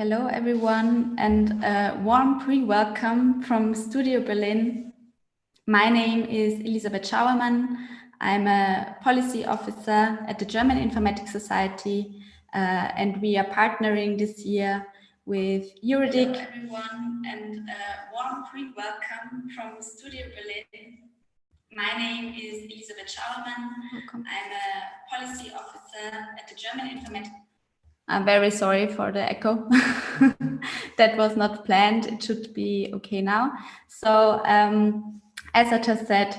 Hello, everyone, and a warm pre-welcome from Studio Berlin. My name is Elisabeth Schauermann. I'm a policy officer at the German Informatics Society, and we are partnering this year with EuroDIG. Hello, everyone, and a warm pre-welcome from Studio Berlin. My name is Elisabeth Schauermann. Welcome. I'm a policy officer at the German Informatics. I'm very sorry for the echo. That was not planned. It should be okay now. So as I just said,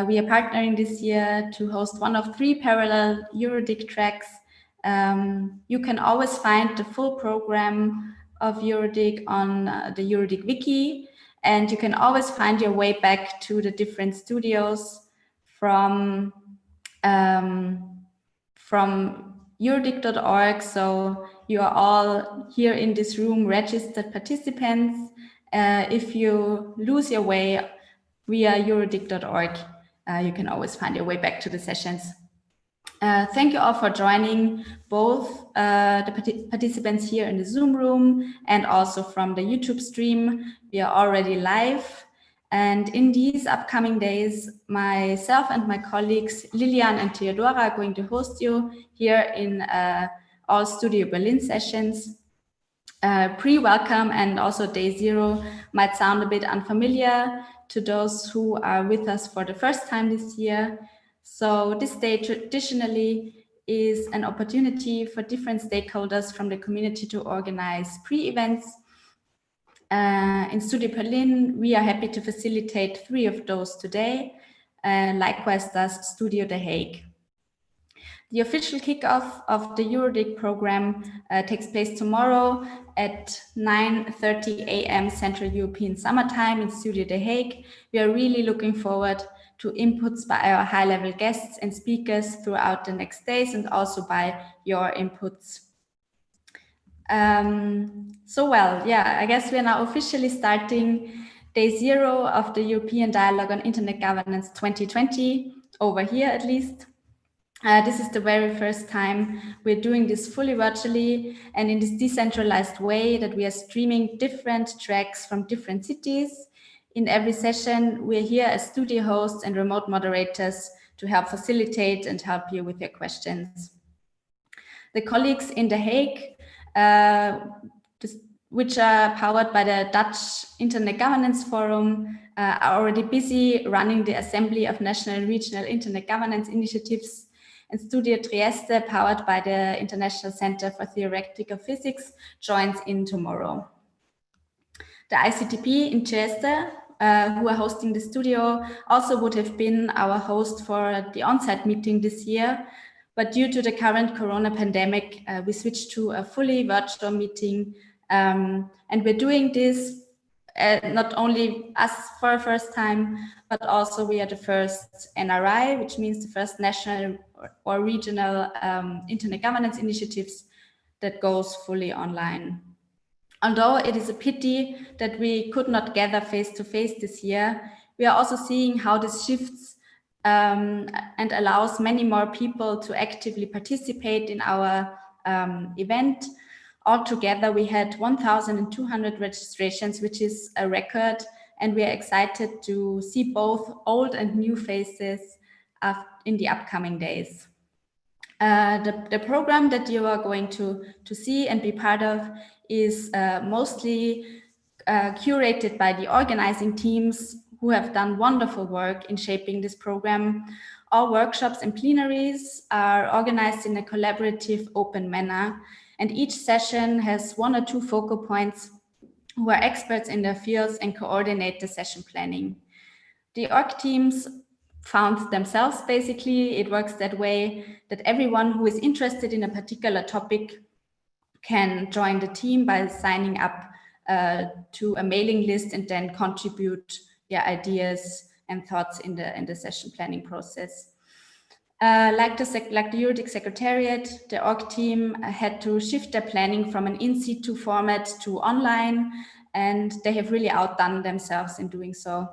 we are partnering this year to host one of 3 parallel EuroDIG tracks. You can always find the full program of EuroDIG on the EuroDIG wiki, and you can always find your way back to the different studios from EuroDIG.org. So you are all here in this room registered participants. If you lose your way via EuroDIG.org, you can always find your way back to the sessions. Thank you all for joining, both the participants here in the Zoom room and also from the YouTube stream. We are already live. And in these upcoming days, myself and my colleagues, Lilian and Theodora, are going to host you here in all Studio Berlin sessions. Pre-welcome and also day 0 might sound a bit unfamiliar to those who are with us for the first time this year. So this day traditionally is an opportunity for different stakeholders from the community to organize pre-events. In Studio Berlin, we are happy to facilitate 3 of those today. Likewise does Studio The Hague. The official kickoff of the EuroDIG program takes place tomorrow at 9:30 a.m. Central European Summer Time in Studio The Hague. We are really looking forward to inputs by our high-level guests and speakers throughout the next days, and also by your inputs. I guess we are now officially starting day 0 of the European Dialogue on Internet Governance 2020, over here at least. This is the very first time we're doing this fully virtually and in this decentralized way, that we are streaming different tracks from different cities. In every session, we're here as studio hosts and remote moderators to help facilitate and help you with your questions. The colleagues in The Hague, which are powered by the Dutch Internet Governance Forum, are already busy running the Assembly of National and Regional Internet Governance Initiatives. And Studio Trieste, powered by the International Center for Theoretical Physics, joins in tomorrow. The ICTP in Trieste, who are hosting the studio, also would have been our host for the on-site meeting this year. But due to the current corona pandemic, we switched to a fully virtual meeting. And we're doing this not only us for the first time, but also we are the first NRI, which means the first national or regional internet governance initiatives that goes fully online. Although it is a pity that we could not gather face-to-face this year, we are also seeing how this shifts and allows many more people to actively participate in our event. Altogether, we had 1,200 registrations, which is a record, and we are excited to see both old and new faces in the upcoming days. The program that you are going to see and be part of is mostly curated by the organizing teams who have done wonderful work in shaping this program. All workshops and plenaries are organized in a collaborative, open manner, and each session has 1 or 2 focal points who are experts in their fields and coordinate the session planning. The org teams found themselves, basically. It works that way, that everyone who is interested in a particular topic can join the team by signing up to a mailing list and then contribute their ideas and thoughts in the session planning process. Like the EuroDIG Secretariat, the org team had to shift their planning from an in situ format to online, and they have really outdone themselves in doing so.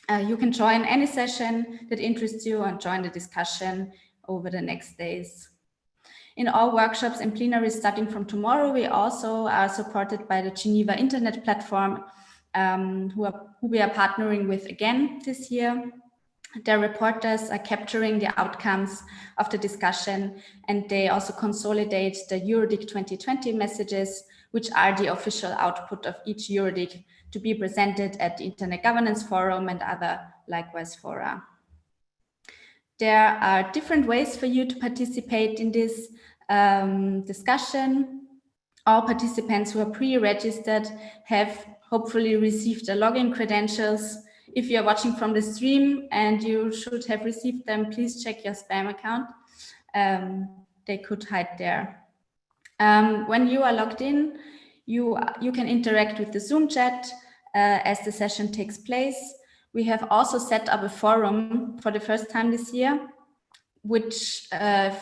You can join any session that interests you and join the discussion over the next days. In all workshops and plenaries starting from tomorrow, we also are supported by the Geneva Internet Platform, who we are partnering with again this year. Their reporters are capturing the outcomes of the discussion, and they also consolidate the EuroDIG 2020 messages, which are the official output of each EuroDIG to be presented at the Internet Governance Forum and other likewise fora. There are different ways for you to participate in this discussion. All participants who are pre-registered have hopefully received the login credentials. If you're watching from the stream and you should have received them, please check your spam account. They could hide there. When you are logged in, you can interact with the Zoom chat as the session takes place. We have also set up a forum for the first time this year, which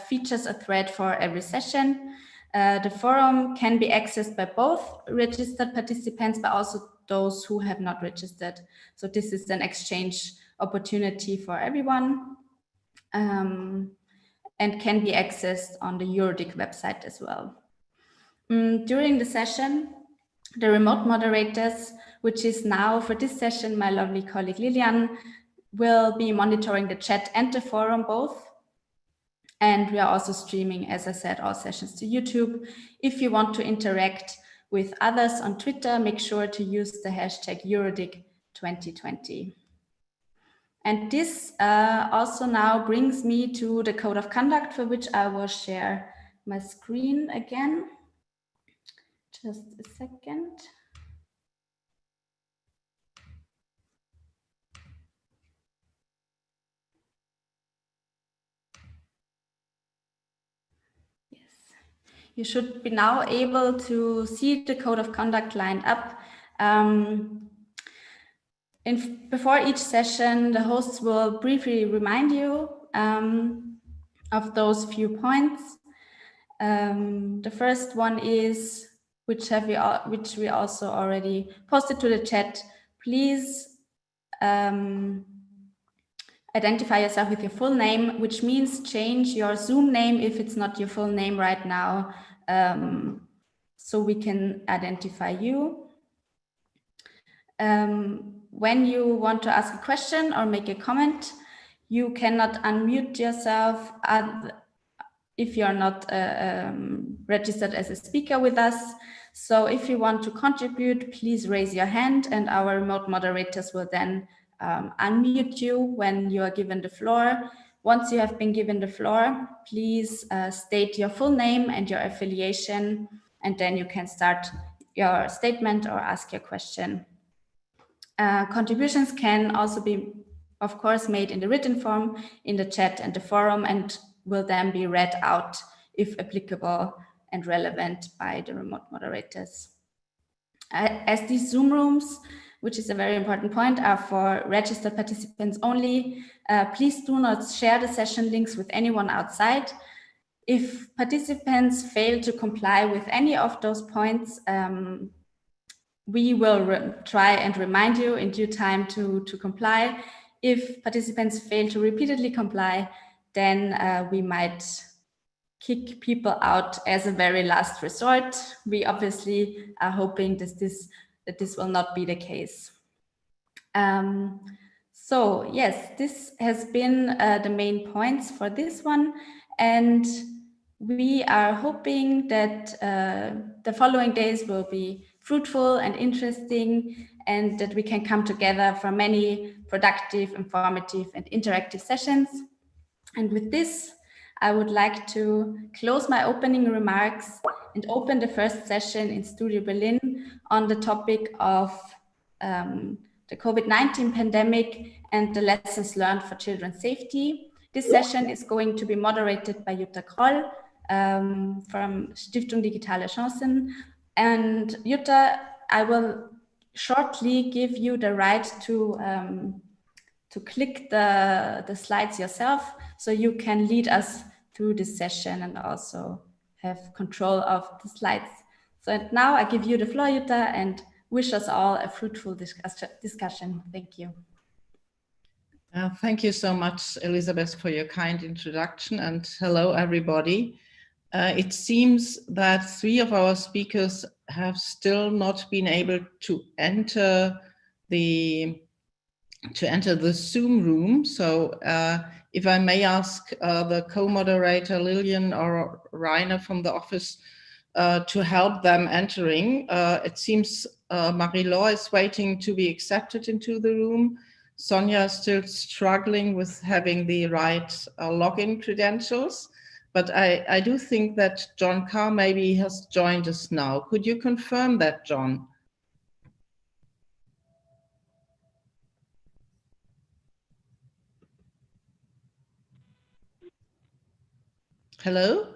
features a thread for every session. The forum can be accessed by both registered participants, but also those who have not registered. So this is an exchange opportunity for everyone, and can be accessed on the EuroDIG website as well. During the session, the remote moderators, which is now for this session my lovely colleague Lilian, will be monitoring the chat and the forum both. And we are also streaming, as I said, all sessions to YouTube. If you want to interact with others on Twitter, make sure to use the hashtag EuroDIG 2020. And this also now brings me to the code of conduct, for which I will share my screen again. Just a second. You should be now able to see the code of conduct lined up. Before each session, the hosts will briefly remind you of those few points. The first one is, which we also already posted to the chat, please identify yourself with your full name, which means change your Zoom name if it's not your full name right now, so we can identify you. When you want to ask a question or make a comment, you cannot unmute yourself if you're not registered as a speaker with us. So if you want to contribute, please raise your hand and our remote moderators will then unmute you when you are given the floor. Once you have been given the floor, please state your full name and your affiliation, and then you can start your statement or ask your question. Contributions can also be, of course, made in the written form, in the chat and the forum, and will then be read out if applicable and relevant by the remote moderators. As these Zoom rooms, which is a very important point, are for registered participants only, please do not share the session links with anyone outside. If participants fail to comply with any of those points, we will try and remind you in due time to comply. If participants fail to repeatedly comply, then we might kick people out as a very last resort. We obviously are hoping that this will not be the case. So yes, this has been the main points for this one. And we are hoping that the following days will be fruitful and interesting, and that we can come together for many productive, informative, and interactive sessions. And with this, I would like to close my opening remarks and open the first session in Studio Berlin on the topic of the COVID-19 pandemic and the lessons learned for children's safety. This session is going to be moderated by Jutta Kroll from Stiftung Digitale Chancen. And Jutta, I will shortly give you the right to click the slides yourself, so you can lead us through this session and also have control of the slides. So now I give you the floor, Jutta, and wish us all a fruitful discussion. Thank you. Thank you so much, Elisabeth, for your kind introduction, and hello, everybody. It seems that 3 of our speakers have still not been able to enter the Zoom room. So if I may ask the co-moderator Lillian or Rainer from the office to help them entering. It seems Marie-Laure is waiting to be accepted into the room. Sonia is still struggling with having the right login credentials. But I do think that John Carr maybe has joined us now. Could you confirm that, John? Hello?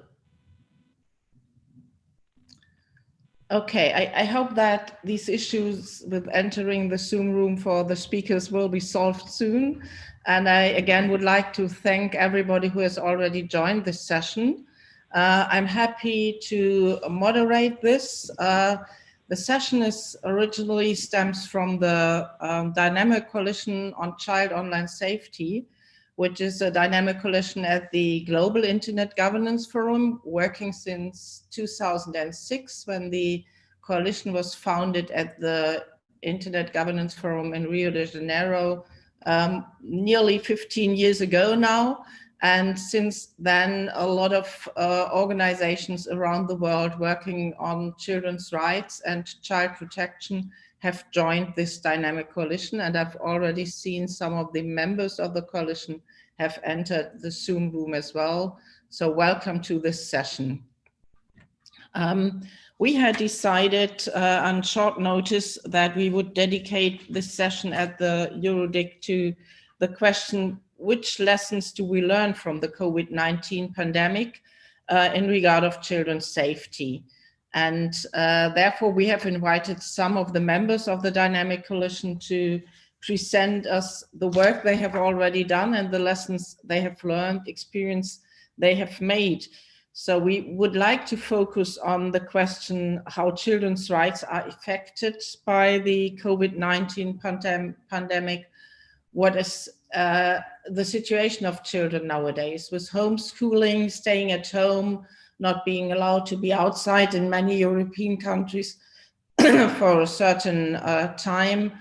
Okay, I hope that these issues with entering the Zoom room for the speakers will be solved soon. And I again would like to thank everybody who has already joined this session. I'm happy to moderate this. The session originally stems from the Dynamic Coalition on Child Online Safety, which is a dynamic coalition at the Global Internet Governance Forum, working since 2006, when the coalition was founded at the Internet Governance Forum in Rio de Janeiro, nearly 15 years ago now. And since then, a lot of organizations around the world working on children's rights and child protection have joined this dynamic coalition, and I've already seen some of the members of the coalition have entered the Zoom room as well. So welcome to this session. We had decided on short notice that we would dedicate this session at the EuroDIG to the question, which lessons do we learn from the COVID-19 pandemic in regard of children's safety? And therefore, we have invited some of the members of the Dynamic Coalition to present us the work they have already done and the lessons they have learned, experience they have made. So we would like to focus on the question how children's rights are affected by the COVID-19 pandemic. What is the situation of children nowadays with homeschooling, staying at home, not being allowed to be outside in many European countries for a certain time,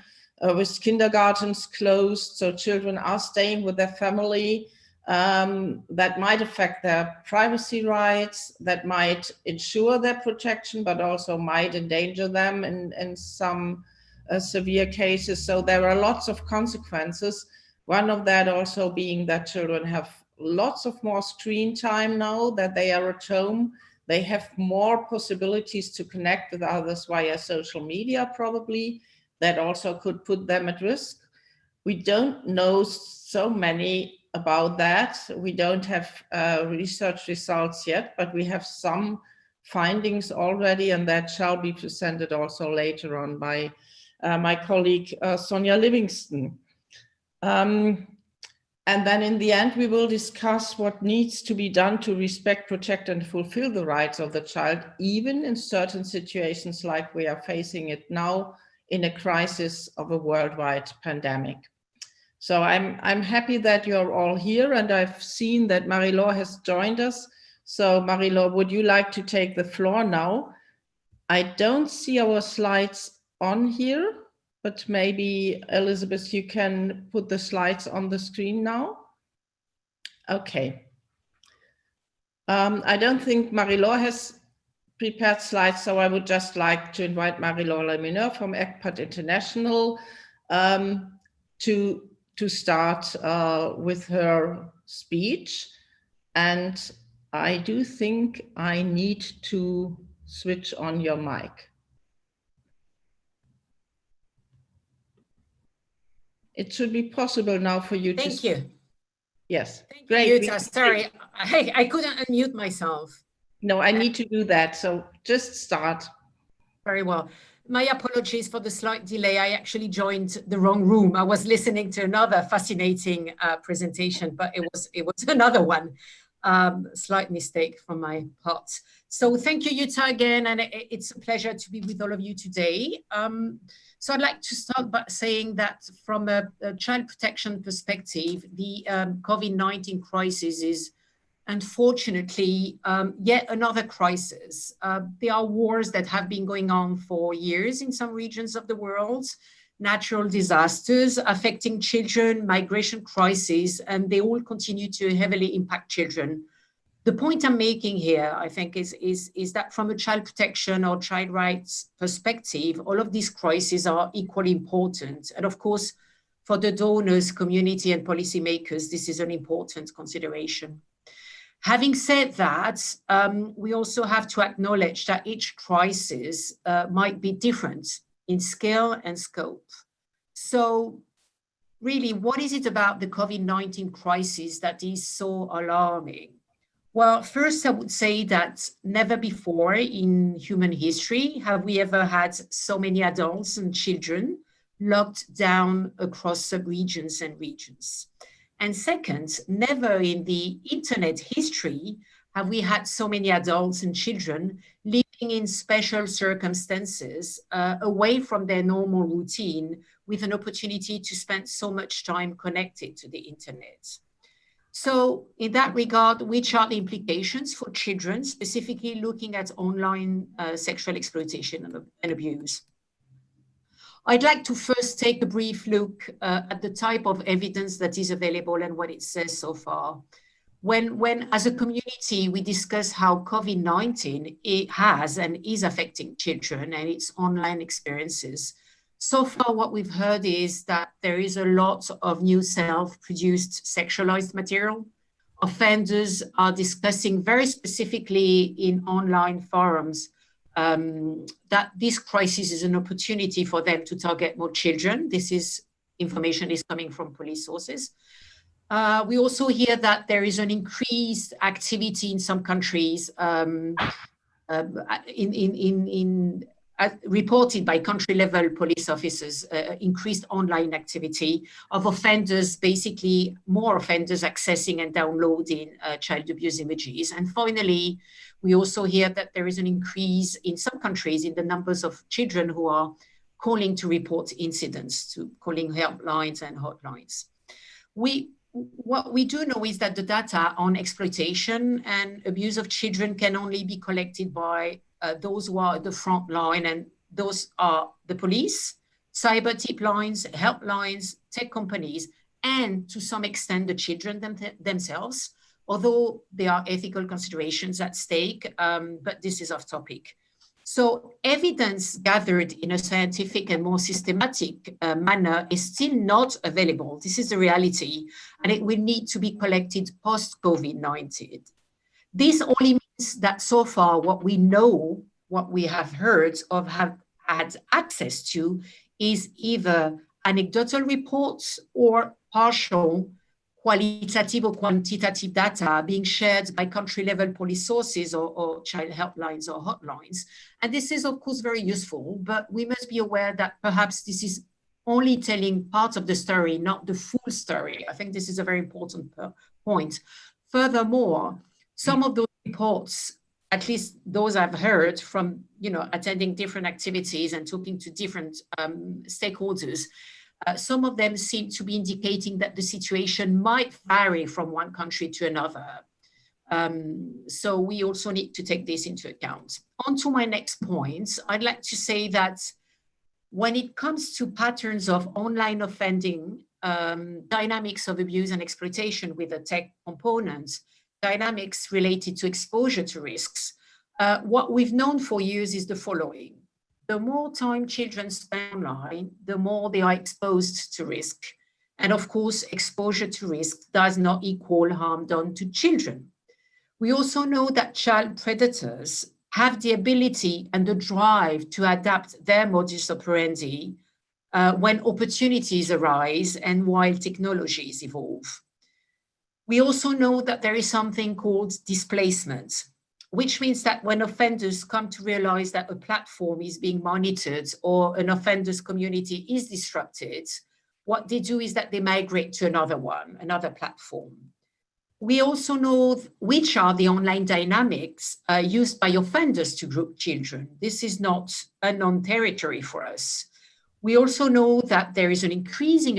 with kindergartens closed, so children are staying with their family. That might affect their privacy rights, that might ensure their protection, but also might endanger them in some severe cases. So there are lots of consequences. One of that also being that children have lots of more screen time now that they are at home. They have more possibilities to connect with others via social media, probably. That also could put them at risk. We don't know so many about that. We don't have research results yet, but we have some findings already, and that shall be presented also later on by my colleague Sonia Livingston. And then in the end, we will discuss what needs to be done to respect, protect, and fulfill the rights of the child, even in certain situations like we are facing it now in a crisis of a worldwide pandemic. So I'm happy that you're all here, and I've seen that Marie-Laure has joined us. So Marie-Laure, would you like to take the floor now? I don't see our slides on here, but maybe Elizabeth, you can put the slides on the screen now. Okay. I don't think Marie-Laure has prepared slides, so I would just like to invite Marie-Laure Lemineur from ECPAT International to start with her speech. And I do think I need to switch on your mic. It should be possible now for you to. Thank you. Yes. Thank Great. You, sorry, I couldn't unmute myself. No, I need to do that. So just start. Very well. My apologies for the slight delay. I actually joined the wrong room. I was listening to another fascinating presentation, but it was another one. Slight mistake from my part. So thank you, Jutta, again, and it's a pleasure to be with all of you today. So I'd like to start by saying that from a child protection perspective, the COVID-19 crisis is unfortunately, yet another crisis. There are wars that have been going on for years in some regions of the world, natural disasters affecting children, migration crises, and they all continue to heavily impact children. The point I'm making here, I think, is that from a child protection or child rights perspective, all of these crises are equally important. And of course, for the donors, community, and policymakers, this is an important consideration. Having said that, we also have to acknowledge that each crisis might be different in scale and scope. So really, what is it about the COVID-19 crisis that is so alarming? Well, first, I would say that never before in human history have we ever had so many adults and children locked down across sub-regions and regions. And second, never in the internet history have we had so many adults and children living in special circumstances away from their normal routine with an opportunity to spend so much time connected to the internet. So in that regard, which are the implications for children, specifically looking at online sexual exploitation and abuse? I'd like to first take a brief look at the type of evidence that is available and what it says so far. When as a community, we discuss how COVID-19 it has and is affecting children and its online experiences, so far what we've heard is that there is a lot of new self-produced sexualized material. Offenders are discussing very specifically in online forums that this crisis is an opportunity for them to target more children. Information is coming from police sources. We also hear that there is an increased activity in some countries reported by country-level police officers, increased online activity of offenders, basically more offenders accessing and downloading child abuse images. And finally, we also hear that there is an increase in some countries in the numbers of children who are calling to report incidents, to calling helplines and hotlines. What we do know is that the data on exploitation and abuse of children can only be collected by those who are at the front line, and those are the police, cyber tip lines, helplines, tech companies, and to some extent the children themselves, although there are ethical considerations at stake, but this is off topic. So evidence gathered in a scientific and more systematic manner is still not available. This is the reality, and it will need to be collected post-COVID-19. This only means that so far what we know, what we have heard of, have had access to is either anecdotal reports or partial qualitative or quantitative data being shared by country-level police sources or child helplines or hotlines. And this is, of course, very useful, but we must be aware that perhaps this is only telling part of the story, not the full story. I think this is a very important point. Furthermore, some of those reports, at least those I've heard from, attending different activities and talking to different stakeholders, some of them seem to be indicating that the situation might vary from one country to another. So we also need to take this into account. On to my next point, I'd like to say that when it comes to patterns of online offending, dynamics of abuse and exploitation with a tech component, dynamics related to exposure to risks, what we've known for years is the following. The more time children spend online, the more they are exposed to risk. And of course, exposure to risk does not equal harm done to children. We also know that child predators have the ability and the drive to adapt their modus operandi when opportunities arise and while technologies evolve. We also know that there is something called displacement, which means that when offenders come to realize that a platform is being monitored or an offender's community is disrupted, what they do is that they migrate to another platform. We also know which are the online dynamics used by offenders to group children. This is not a non-territory for us. We also know that there is an increasing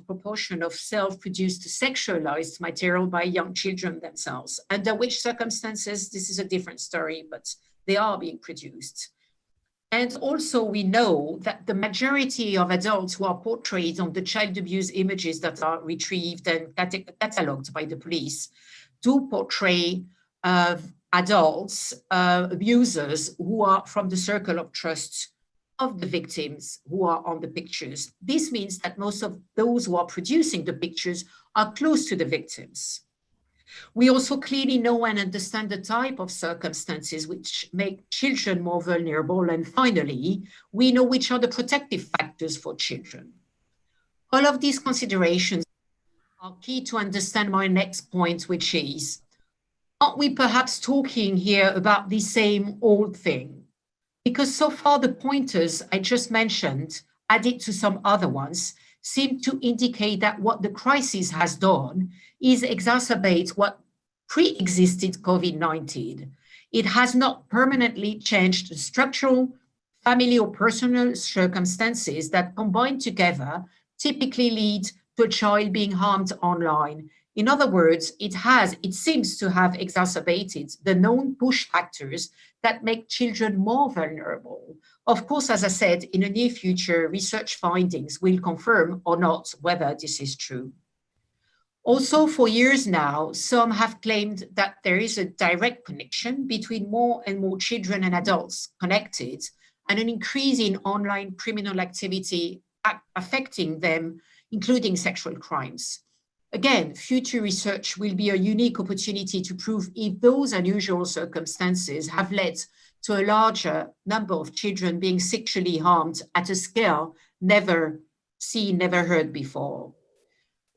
proportion of self-produced sexualized material by young children themselves. Under which circumstances, this is a different story, but they are being produced. And also we know that the majority of adults who are portrayed on the child abuse images that are retrieved and catalogued by the police do portray adults, abusers who are from the circle of trust of the victims who are on the pictures. This means that most of those who are producing the pictures are close to the victims. We also clearly know and understand the type of circumstances which make children more vulnerable. And finally, we know which are the protective factors for children. All of these considerations are key to understand my next point, which is, aren't we perhaps talking here about the same old thing? Because so far the pointers I just mentioned, added to some other ones, seem to indicate that what the crisis has done is exacerbate what pre-existed COVID-19. It has not permanently changed the structural, family or personal circumstances that combined together typically lead to a child being harmed online. In other words, it seems to have exacerbated the known push factors that make children more vulnerable. Of course, as I said, in the near future, research findings will confirm or not whether this is true. Also, for years now, some have claimed that there is a direct connection between more and more children and adults connected and an increase in online criminal activity affecting them, including sexual crimes. Again, future research will be a unique opportunity to prove if those unusual circumstances have led to a larger number of children being sexually harmed at a scale never seen, never heard before.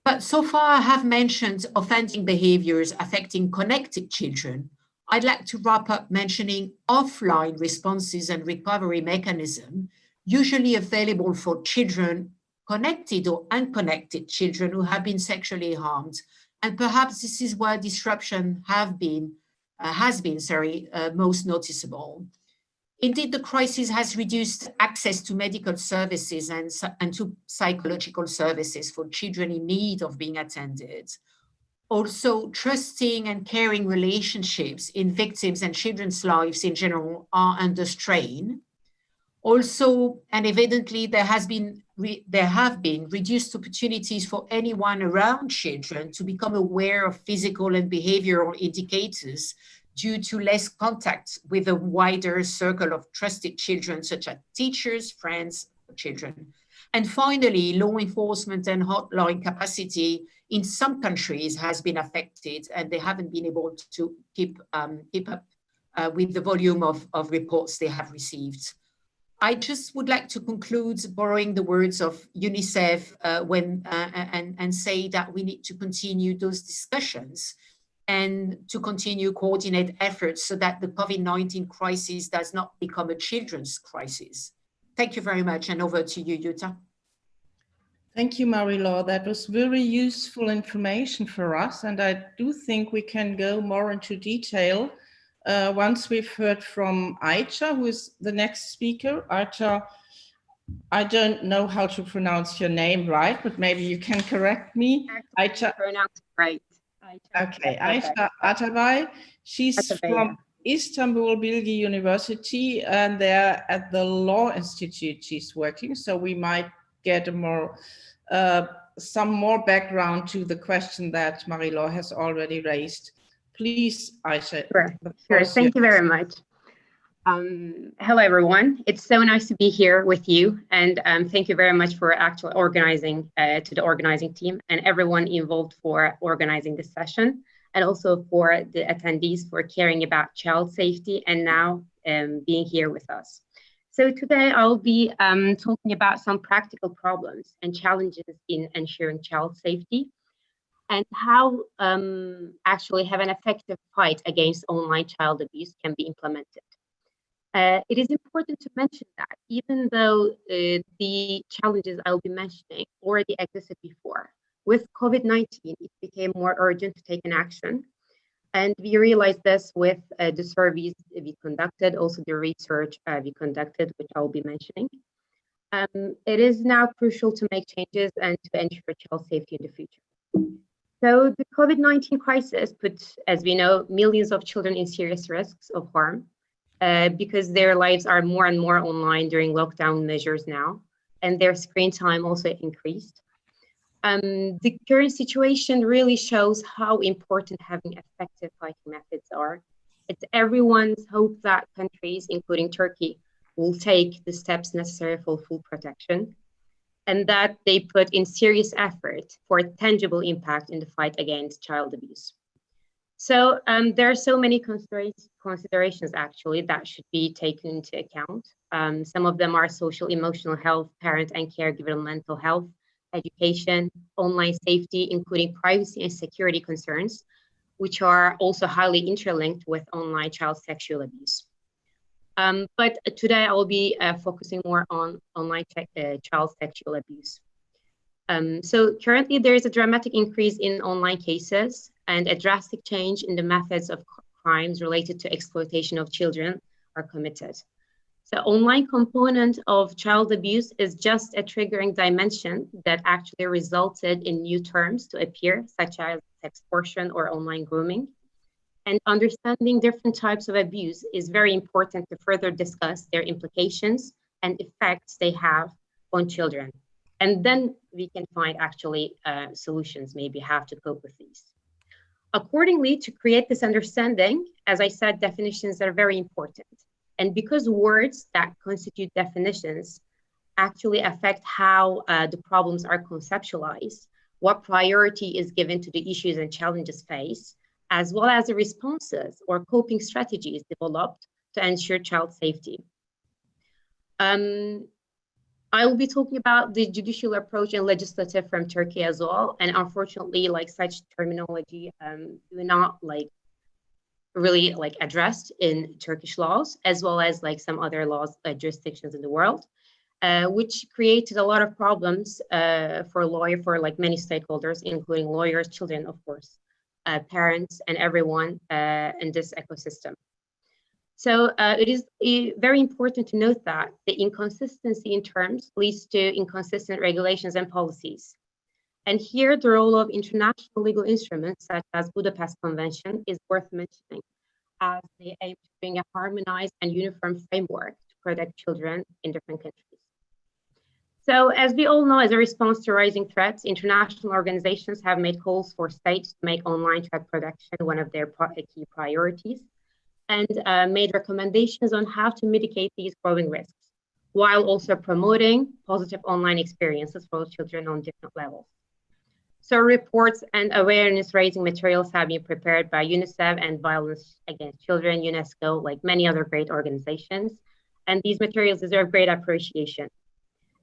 But so far I have mentioned offending behaviors affecting connected children. I'd like to wrap up mentioning offline responses and recovery mechanisms, usually available for children, connected or unconnected children who have been sexually harmed. And perhaps this is where disruption has been most noticeable. Indeed, the crisis has reduced access to medical services and to psychological services for children in need of being attended. Also, trusting and caring relationships in victims' and children's lives in general are under strain. Also, and evidently, there have been reduced opportunities for anyone around children to become aware of physical and behavioral indicators due to less contact with a wider circle of trusted children, such as teachers, friends, children. And finally, law enforcement and hotline capacity in some countries has been affected, and they haven't been able to keep up with the volume of reports they have received. I just would like to conclude borrowing the words of UNICEF and say that we need to continue those discussions and to continue coordinate efforts so that the COVID-19 crisis does not become a children's crisis. Thank you very much, and over to you, Jutta. Thank you, Marie-Laure. That was very useful information for us, and I do think we can go more into detail once we've heard from Aicha, who is the next speaker. Aicha, I don't know how to pronounce your name right, but maybe you can correct me. Aicha, pronounced right. Okay, Aicha Atabay. She's from Istanbul Bilgi University, and there at the Law Institute she's working. So we might get some more background to the question that Marie-Laure has already raised. Please, Aicha. Sure. Thank you very much. Hello, everyone. It's so nice to be here with you, and thank you very much for actually organizing, to the organizing team and everyone involved for organizing this session, and also for the attendees for caring about child safety and now being here with us. So today I'll be talking about some practical problems and challenges in ensuring child safety, and how actually have an effective fight against online child abuse can be implemented. It is important to mention that even though the challenges I'll be mentioning already existed before, with COVID-19, it became more urgent to take an action. And we realized this with the surveys we conducted, also the research we conducted, which I'll be mentioning. it is now crucial to make changes and to ensure child safety in the future. So the COVID-19 crisis puts, as we know, millions of children in serious risks of harm because their lives are more and more online during lockdown measures now, and their screen time also increased. The current situation really shows how important having effective fighting methods are. It's everyone's hope that countries, including Turkey, will take the steps necessary for full protection, and that they put in serious effort for a tangible impact in the fight against child abuse. So there are so many considerations actually that should be taken into account. Some of them are social, emotional health, parent and caregiver mental health, education, online safety, including privacy and security concerns, which are also highly interlinked with online child sexual abuse. But today I will be focusing more on online child sexual abuse. So currently there is a dramatic increase in online cases and a drastic change in the methods of crimes related to exploitation of children are committed. So online component of child abuse is just a triggering dimension that actually resulted in new terms to appear, such as sextortion or online grooming. And understanding different types of abuse is very important to further discuss their implications and effects they have on children. And then we can find actually solutions, maybe how to cope with these. Accordingly, to create this understanding, as I said, definitions are very important. And because words that constitute definitions actually affect how the problems are conceptualized, what priority is given to the issues and challenges faced, as well as the responses or coping strategies developed to ensure child safety. I will be talking about the judicial approach and legislative from Turkey as well. And unfortunately, like such terminology do not really addressed in Turkish laws, as well as like some other laws, jurisdictions in the world, which created a lot of problems for many stakeholders, including lawyers, children, of course, parents, and everyone in this ecosystem. So it is very important to note that the inconsistency in terms leads to inconsistent regulations and policies. And here, the role of international legal instruments, such as Budapest Convention, is worth mentioning, as they aim to bring a harmonized and uniform framework to protect children in different countries. So as we all know, as a response to rising threats, international organizations have made calls for states to make online threat protection one of their key priorities, and made recommendations on how to mitigate these growing risks, while also promoting positive online experiences for children on different levels. So reports and awareness raising materials have been prepared by UNICEF and Violence Against Children, UNESCO, like many other great organizations. And these materials deserve great appreciation.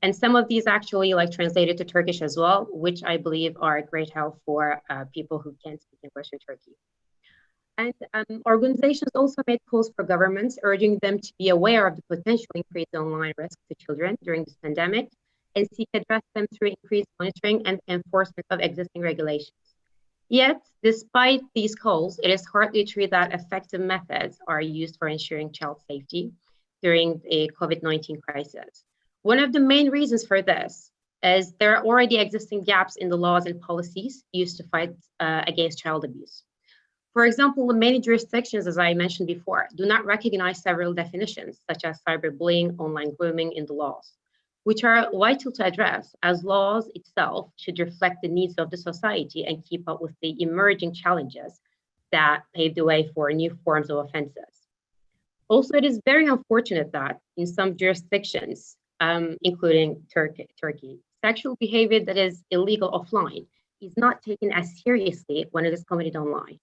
And some of these actually translated to Turkish as well, which I believe are a great help for people who can't speak English in Turkey. And organizations also made calls for governments, urging them to be aware of the potential increased online risk to children during this pandemic and seek to address them through increased monitoring and enforcement of existing regulations. Yet, despite these calls, it is hardly true that effective methods are used for ensuring child safety during the COVID-19 crisis. One of the main reasons for this is there are already existing gaps in the laws and policies used to fight against child abuse. For example, many jurisdictions, as I mentioned before, do not recognize several definitions, such as cyberbullying, online grooming in the laws, which are vital to address, as laws itself should reflect the needs of the society and keep up with the emerging challenges that pave the way for new forms of offenses. Also, it is very unfortunate that in some jurisdictions, including Turkey, sexual behavior that is illegal offline is not taken as seriously when it is committed online.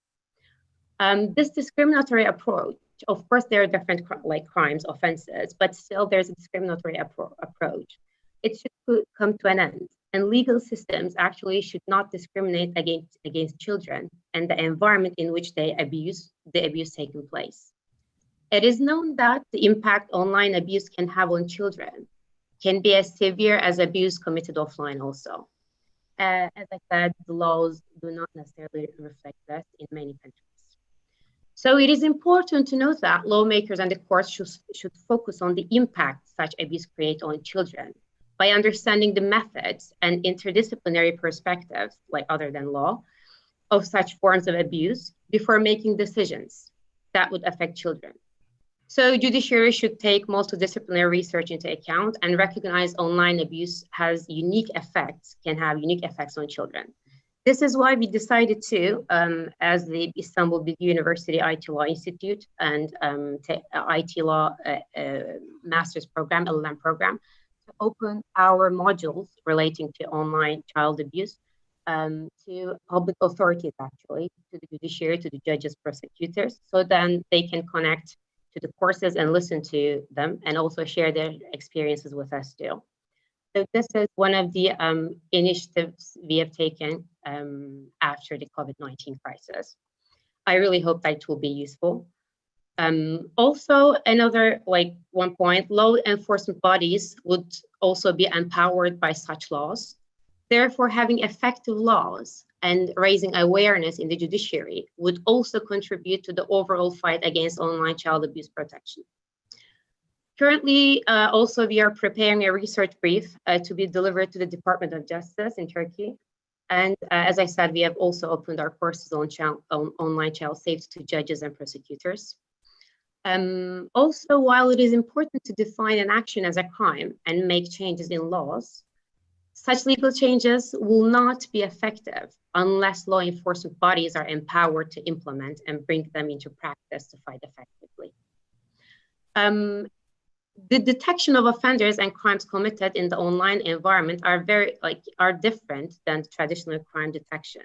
This discriminatory approach, of course, there are different crimes, offenses, but still there's a discriminatory approach. It should come to an end, and legal systems actually should not discriminate against children and the environment in which the abuse taking place. It is known that the impact online abuse can have on children can be as severe as abuse committed offline also. As I said, the laws do not necessarily reflect this in many countries. So it is important to note that lawmakers and the courts should focus on the impact such abuse creates on children, by understanding the methods and interdisciplinary perspectives, like other than law, of such forms of abuse before making decisions that would affect children. So judiciary should take multidisciplinary research into account and recognize online abuse can have unique effects on children. This is why we decided to, as the Istanbul Bilgi University IT Law Institute and IT Law Master's Program, LLM program, to open our modules relating to online child abuse to public authorities, actually, to the judiciary, to the judges, prosecutors, so then they can connect to the courses and listen to them and also share their experiences with us too. So this is one of the initiatives we have taken after the COVID-19 crisis. I really hope that it will be useful. Also, another one point, law enforcement bodies would also be empowered by such laws. Therefore, having effective laws and raising awareness in the judiciary would also contribute to the overall fight against online child abuse protection. Currently, also we are preparing a research brief to be delivered to the Department of Justice in Turkey. And as I said, we have also opened our courses on online child safety to judges and prosecutors. Also, while it is important to define an action as a crime and make changes in laws, such legal changes will not be effective unless law enforcement bodies are empowered to implement and bring them into practice to fight effectively. The detection of offenders and crimes committed in the online environment are different than traditional crime detection.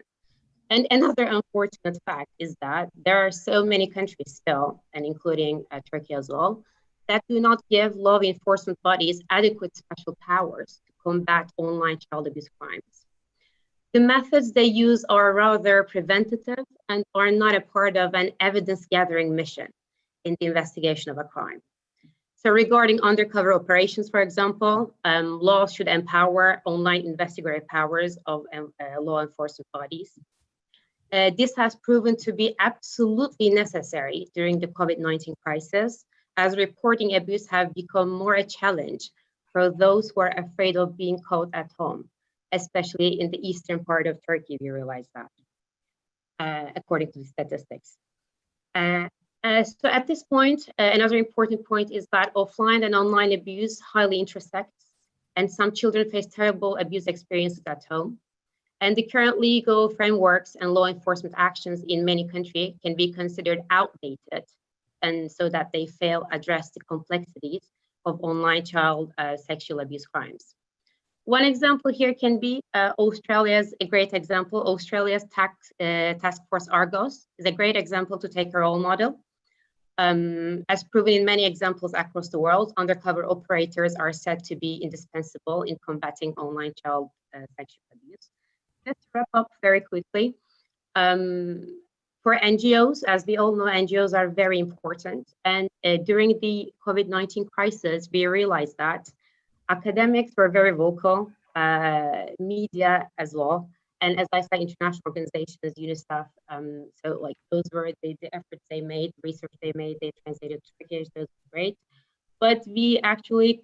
And another unfortunate fact is that there are so many countries still, and including Turkey as well, that do not give law enforcement bodies adequate special powers to combat online child abuse crimes. The methods they use are rather preventative and are not a part of an evidence-gathering mission in the investigation of a crime. So regarding undercover operations, for example, laws should empower online investigative powers of law enforcement bodies. This has proven to be absolutely necessary during the COVID-19 crisis, as reporting abuse have become more a challenge for those who are afraid of being caught at home, especially in the eastern part of Turkey, we realize that, according to the statistics. So at this point, another important point is that offline and online abuse highly intersects, and some children face terrible abuse experiences at home. And the current legal frameworks and law enforcement actions in many countries can be considered outdated, and so that they fail address the complexities of online child sexual abuse crimes. One example here can be Australia's a great example. Australia's task force Argos is a great example to take a role model. As proven in many examples across the world, undercover operators are said to be indispensable in combating online child sexual abuse. Let's wrap up very quickly. For NGOs, as we all know, NGOs are very important. And during the COVID-19 crisis, we realized that academics were very vocal, media as well. And as I said, international organizations, UNICEF, so those were the efforts they made, research they made, they translated to Turkish, those were great. But we actually,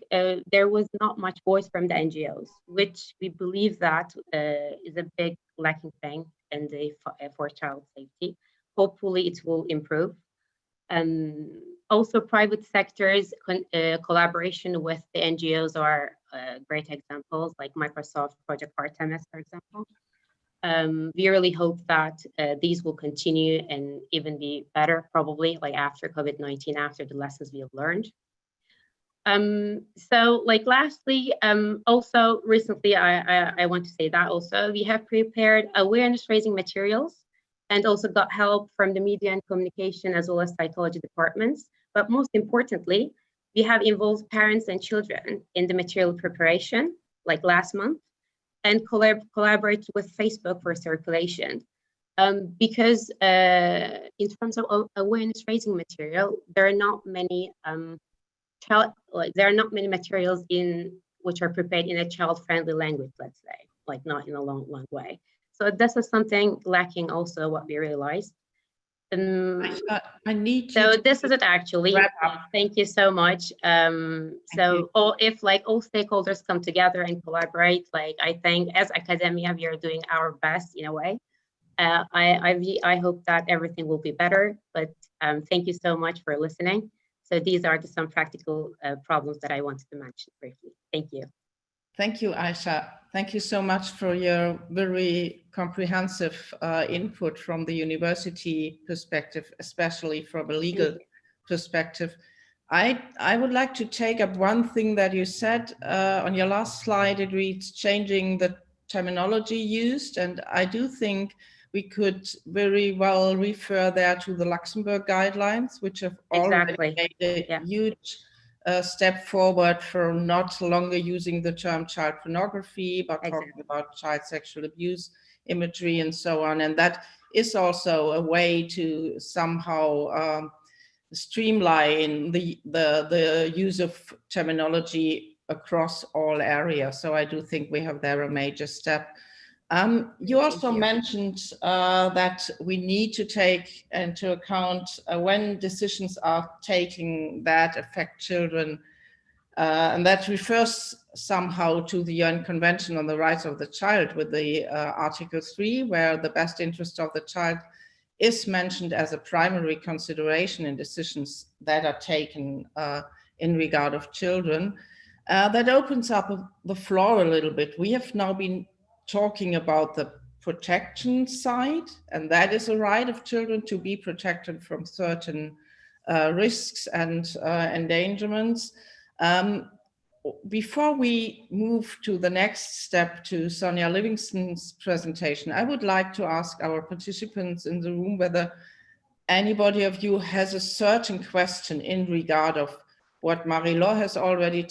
there was not much voice from the NGOs, which we believe that is a big lacking thing in the for child safety. Hopefully it will improve. Also private sectors collaboration with the NGOs are great examples, like Microsoft Project Artemis, for example. We really hope that these will continue and even be better, probably after COVID-19, after the lessons we have learned. So lastly, also recently, I want to say that also we have prepared awareness raising materials and also got help from the media and communication as well as psychology departments. But most importantly, we have involved parents and children in the material preparation, like last month, and collaborate with Facebook for circulation. Because in terms of awareness raising material, there are not many materials which are prepared in a child-friendly language, let's say, not in a long way. So this is something lacking also what we realized. I need so you this is it actually. wrap up. Thank you so much. If like all stakeholders come together and collaborate, like I think as academia we are doing our best in a way. I hope that everything will be better, but thank you so much for listening. So these are some practical problems that I wanted to mention briefly. Thank you. Thank you, Aisha. Thank you so much for your very comprehensive input from the university perspective, especially from a legal perspective. I would like to take up one thing that you said on your last slide. It reads changing the terminology used, and I do think we could very well refer there to the Luxembourg guidelines, which have already made a huge step forward for not longer using the term child pornography, but talking about child sexual abuse imagery and so on. And that is also a way to somehow streamline the use of terminology across all areas. So I do think we have there a major step. You also mentioned that we need to take into account when decisions are taken that affect children, and that refers somehow to the UN Convention on the Rights of the Child with the Article 3, where the best interest of the child is mentioned as a primary consideration in decisions that are taken in regard of children. That opens up the floor a little bit. We have now been talking about the protection side, and that is a right of children to be protected from certain risks and endangerments. Before we move to the next step, to Sonia Livingston's presentation, I would like to ask our participants in the room whether anybody of you has a certain question in regard of what Marie-Laure has already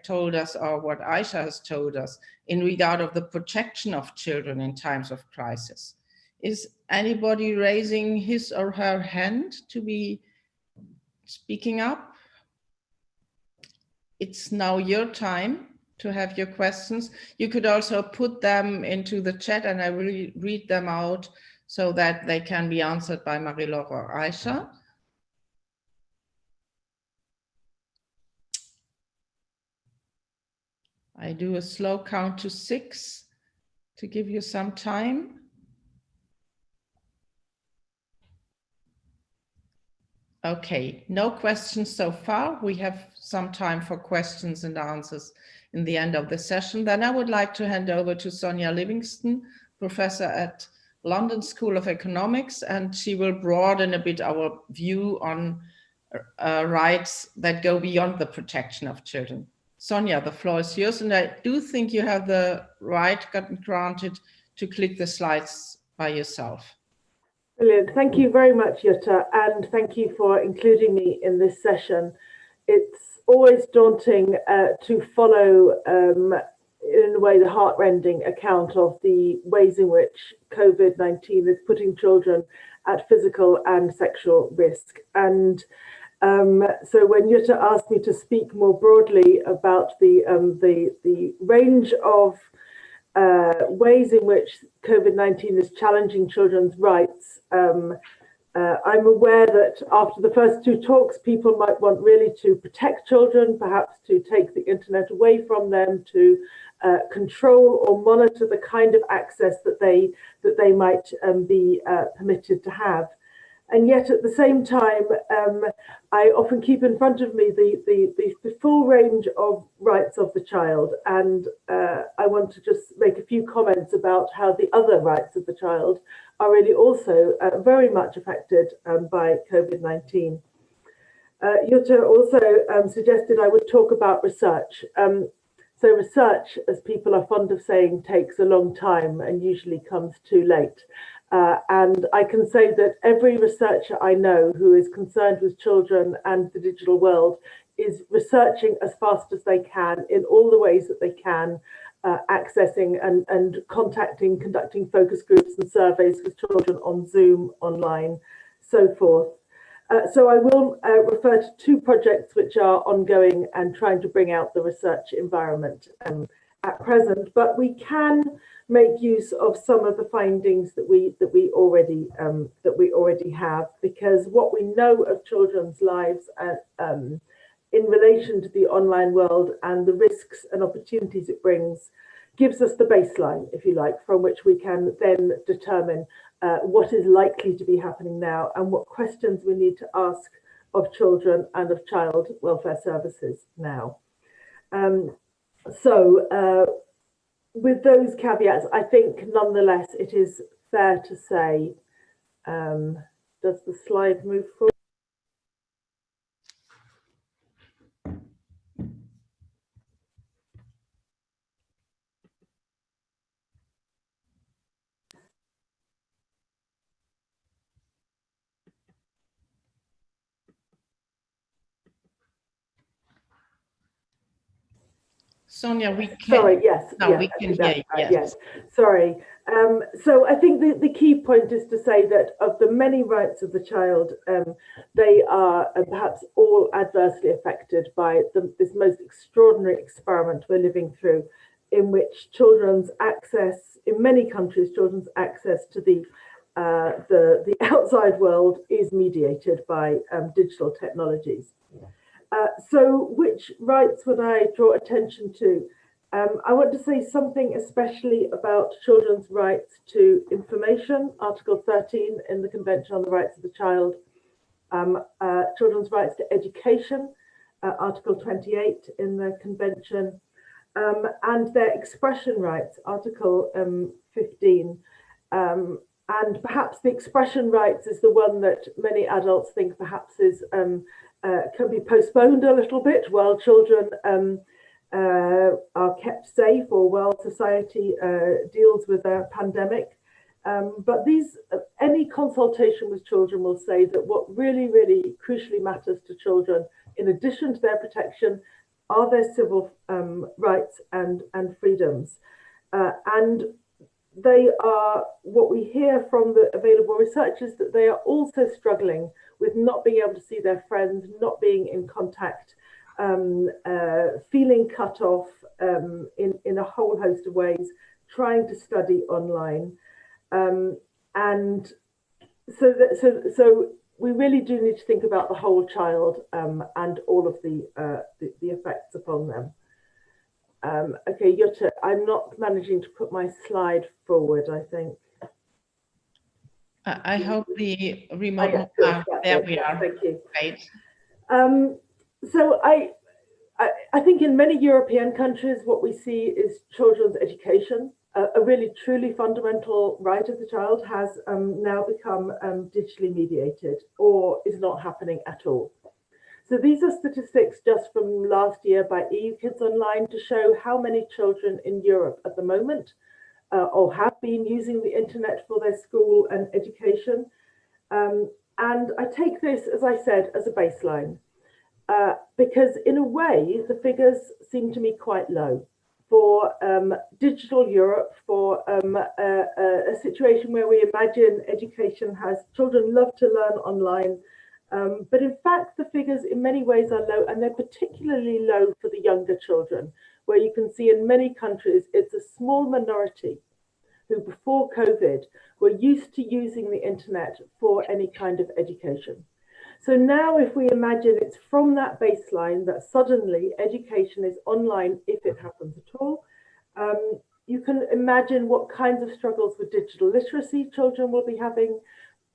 told us, or what Aisha has told us in regard of the protection of children in times of crisis. Is anybody raising his or her hand to be speaking up? It's now your time to have your questions. You could also put them into the chat and I will read them out so that they can be answered by Marie-Laure or Aisha. I do a slow count to 6 to give you some time. Okay, no questions so far. We have some time for questions and answers in the end of the session. Then I would like to hand over to Sonia Livingston, professor at London School of Economics, and she will broaden a bit our view on rights that go beyond the protection of children. Sonia, the floor is yours, and I do think you have the right granted to click the slides by yourself. Brilliant. Thank you very much, Jutta, and thank you for including me in this session. It's always daunting to follow, in a way, the heartrending account of the ways in which COVID-19 is putting children at physical and sexual risk. And so when Jutta asked me to speak more broadly about the range of ways in which COVID-19 is challenging children's rights, I'm aware that after the first two talks, people might want really to protect children, perhaps to take the internet away from them, to control or monitor the kind of access that they might be permitted to have. And yet at the same time, I often keep in front of me the full range of rights of the child. And I want to just make a few comments about how the other rights of the child are really also very much affected by COVID-19. Jutta also suggested I would talk about research. So research, as people are fond of saying, takes a long time and usually comes too late. And I can say that every researcher I know who is concerned with children and the digital world is researching as fast as they can in all the ways that they can, accessing and contacting, conducting focus groups and surveys with children on Zoom, online, so forth. So I will refer to two projects which are ongoing and trying to bring out the research environment at present, but we can make use of some of the findings that we already have, because what we know of children's lives in relation to the online world and the risks and opportunities it brings gives us the baseline, if you like, from which we can then determine what is likely to be happening now and what questions we need to ask of children and of child welfare services now. With those caveats, I think nonetheless it is fair to say, does the slide move forward? Sonia, we can. Sorry, yes. No, yes, we can hear you. Yes. Yes, sorry. So I think the key point is to say that of the many rights of the child, they are perhaps all adversely affected by this most extraordinary experiment we're living through, in which children's access, in many countries, children's access to the outside world is mediated by digital technologies. So which rights would I draw attention to? I want to say something especially about children's rights to information, Article 13 in the Convention on the Rights of the Child, children's rights to education, Article 28 in the Convention, and their expression rights, Article 15. And perhaps the expression rights is the one that many adults think perhaps is can be postponed a little bit while children are kept safe or while society deals with a pandemic. But any consultation with children will say that what really, really crucially matters to children, in addition to their protection, are their civil rights and freedoms. And they are, what we hear from the available research is that they are also struggling with not being able to see their friends, not being in contact, feeling cut off in a whole host of ways, trying to study online. And so we really do need to think about the whole child and all of the effects upon them. Okay, Jutta, I'm not managing to put my slide forward, I think. I hope the remote. There we are. Thank you. Great. So I think in many European countries, what we see is children's education, a really truly fundamental right of the child, has now become digitally mediated or is not happening at all. So these are statistics just from last year by EU Kids Online to show how many children in Europe at the moment or have been using the internet for their school and education. And I take this, as I said, as a baseline, because in a way, the figures seem to me quite low. For digital Europe, for a situation where we imagine education has, children love to learn online, but in fact, the figures in many ways are low, and they're particularly low for the younger children, where you can see in many countries, it's a small minority who before COVID were used to using the internet for any kind of education. So now if we imagine it's from that baseline that suddenly education is online, if it happens at all, you can imagine what kinds of struggles with digital literacy children will be having.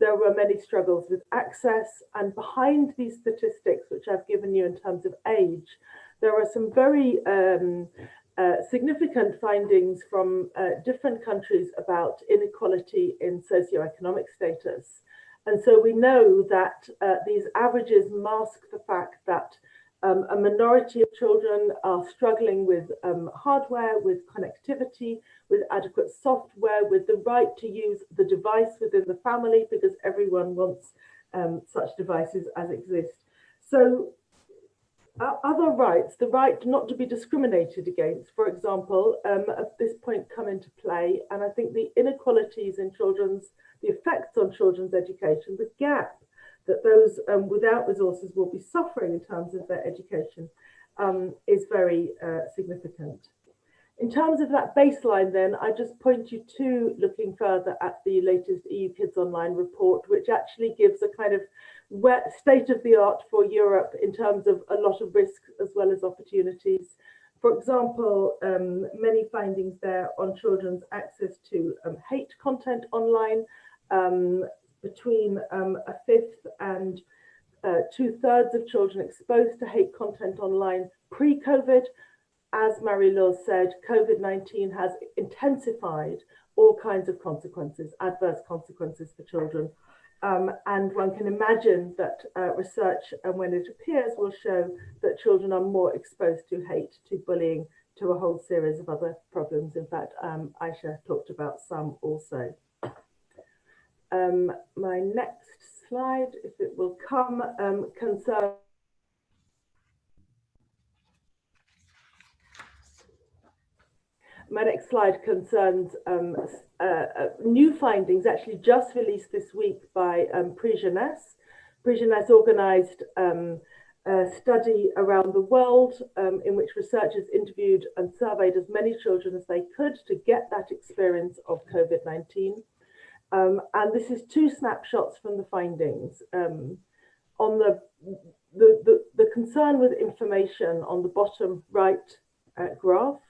There were many struggles with access, and behind these statistics, which I've given you in terms of age, there are some very significant findings from different countries about inequality in socioeconomic status. And so we know that these averages mask the fact that a minority of children are struggling with hardware, with connectivity, with adequate software, with the right to use the device within the family, because everyone wants such devices as exist. So other rights, the right not to be discriminated against, for example, at this point come into play. And I think the inequalities in the effects on children's education, the gap that those without resources will be suffering in terms of their education is very significant. In terms of that baseline, then, I just point you to looking further at the latest EU Kids Online report, which actually gives a kind of state of the art for Europe in terms of a lot of risks as well as opportunities. For example, many findings there on children's access to hate content online, between a fifth and 2/3 of children exposed to hate content online pre-COVID. As Marie-Laure said, COVID-19 has intensified all kinds of consequences, adverse consequences for children. And one can imagine that research, when it appears, will show that children are more exposed to hate, to bullying, to a whole series of other problems. In fact, Aisha talked about some also. My next slide, if it will come, concerns my next slide concerns new findings actually just released this week by Prix Jeunesse. Prix Jeunesse organized a study around the world in which researchers interviewed and surveyed as many children as they could to get that experience of COVID-19. And this is two snapshots from the findings. On the concern with information on the bottom right graph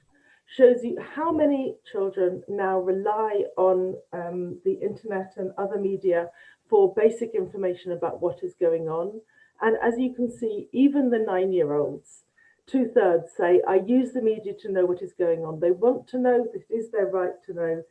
shows you how many children now rely on the internet and other media for basic information about what is going on. And as you can see, even the 9-year-olds, 2/3 say, I use the media to know what is going on. They want to know, this is their right to know.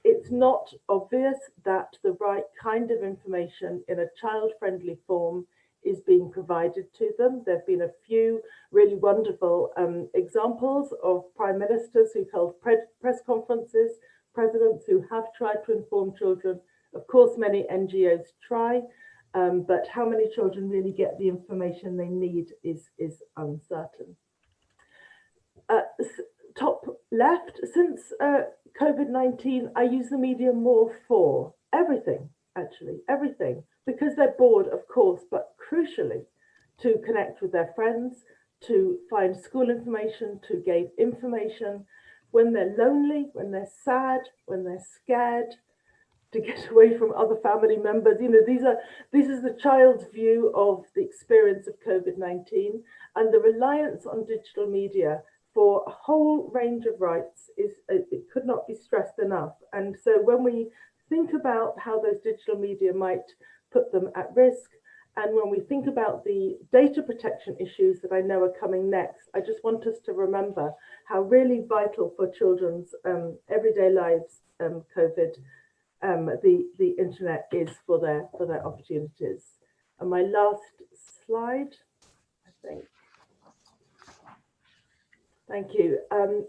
It's not obvious that the right kind of information in a child-friendly form is being provided to them. There have been a few really wonderful examples of prime ministers who've held press conferences, presidents who have tried to inform children. Of course, many NGOs try, but how many children really get the information they need is uncertain. Top left, since COVID-19, I use the media more for everything, actually, everything, because they're bored, of course, but crucially to connect with their friends, to find school information, to gain information when they're lonely, when they're sad, when they're scared, to get away from other family members. You know, this is the child's view of the experience of COVID-19, and the reliance on digital media for a whole range of rights it could not be stressed enough. And so when we think about how those digital media might put them at risk, and when we think about the data protection issues that I know are coming next, I just want us to remember how really vital for children's everyday lives the internet is for their opportunities. And my last slide, I think. Thank you.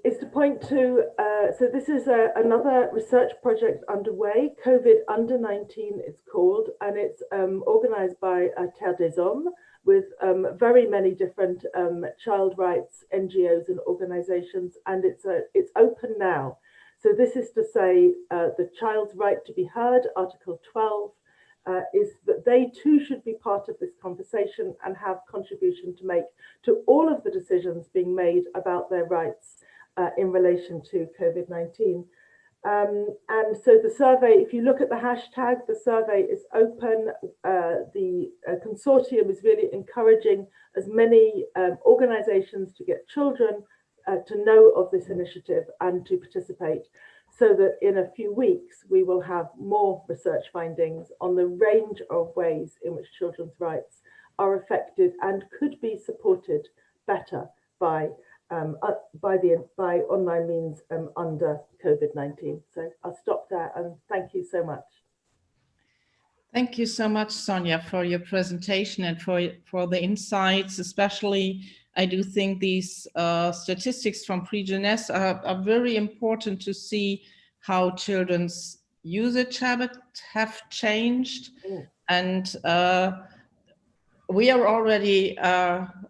Is to point to, so this is another research project underway, COVID Under 19 it's called, and it's organized by Terre des Hommes with very many different child rights NGOs and organizations, and it's open now. So this is to say the child's right to be heard, Article 12, is that they too should be part of this conversation and have contribution to make to all of the decisions being made about their rights in relation to COVID-19. And so the survey, if you look at the hashtag, the survey is open. The consortium is really encouraging as many organizations to get children to know of this initiative and to participate, so that in a few weeks we will have more research findings on the range of ways in which children's rights are affected and could be supported better by online means under COVID-19. So I'll stop there and thank you so much. Thank you so much, Sonia, for your presentation and for the insights. Especially, I do think these statistics from Prix Jeunesse are very important to see how children's usage habits have changed. And we are already,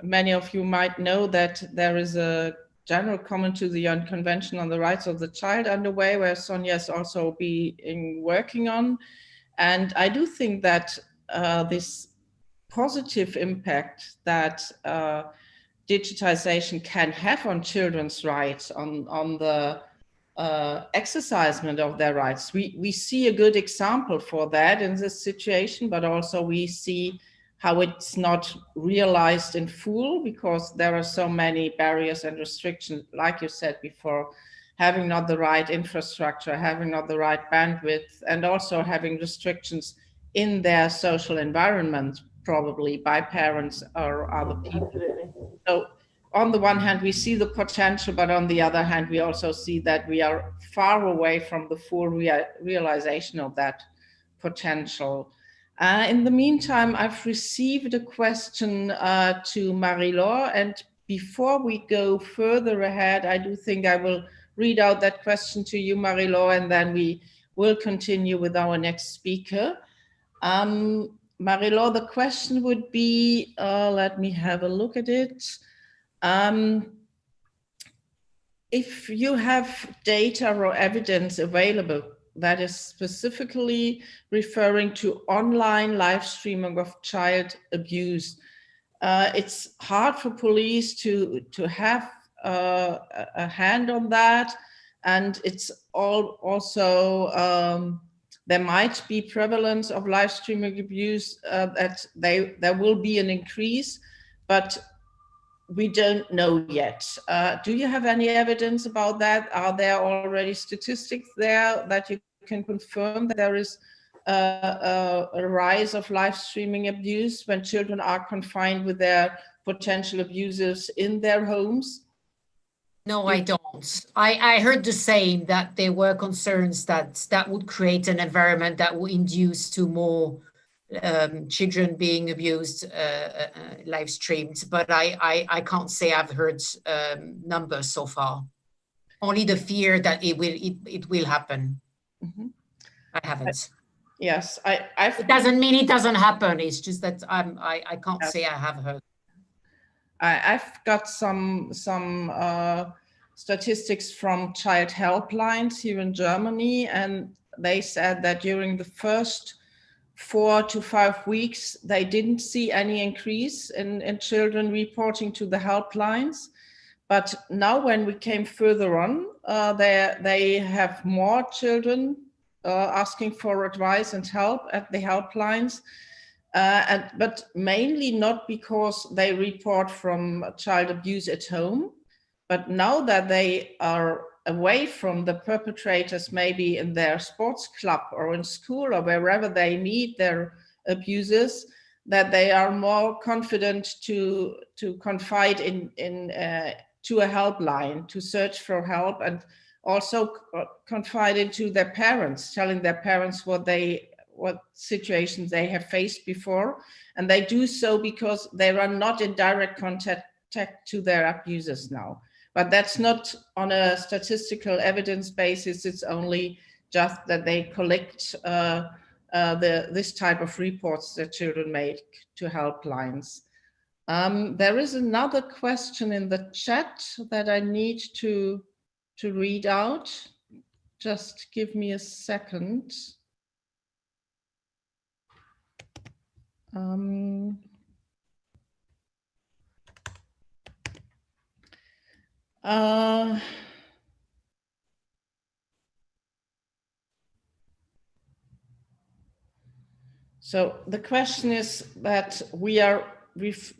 many of you might know that there is a general comment to the UN Convention on the Rights of the Child underway, where Sonia is also working on. And I do think that this positive impact that digitization can have on children's rights, on the exercisement of their rights. We see a good example for that in this situation, but also we see how it's not realized in full because there are so many barriers and restrictions, like you said before, having not the right infrastructure, having not the right bandwidth, and also having restrictions in their social environment, probably by parents or other people. Absolutely. So on the one hand, we see the potential, but on the other hand, we also see that we are far away from the full realization of that potential. In the meantime, I've received a question to Marie-Laure, and before we go further ahead, I do think I will read out that question to you, Marie-Laure, and then we will continue with our next speaker. Marie-Laure, the question would be, let me have a look at it. If you have data or evidence available that is specifically referring to online live streaming of child abuse, it's hard for police to have a hand on that, and it's also there might be prevalence of live streaming abuse, that there will be an increase, but we don't know yet. Do you have any evidence about that? Are there already statistics there that you can confirm that there is a rise of live streaming abuse when children are confined with their potential abusers in their homes? No, I don't. I heard the same, that there were concerns that would create an environment that would induce to more children being abused live streamed, but I can't say I've heard numbers so far. Only the fear that it will happen. Mm-hmm. I haven't. Yes, it doesn't mean it doesn't happen. It's just that I can't say I have heard. I've got some statistics from child helplines here in Germany, and they said that during the first 4 to 5 weeks, they didn't see any increase in children reporting to the helplines. But now when we came further on, they have more children asking for advice and help at the helplines. But mainly not because they report from child abuse at home, but now that they are away from the perpetrators, maybe in their sports club or in school or wherever they meet their abusers, that they are more confident to confide to a helpline, to search for help, and also confide into their parents, telling their parents what situations they have faced before. And they do so because they are not in direct contact to their abusers now. But that's not on a statistical evidence basis. It's only just that they collect this type of reports that children make to helplines. There is another question in the chat that I need to read out. Just give me a second. So the question is that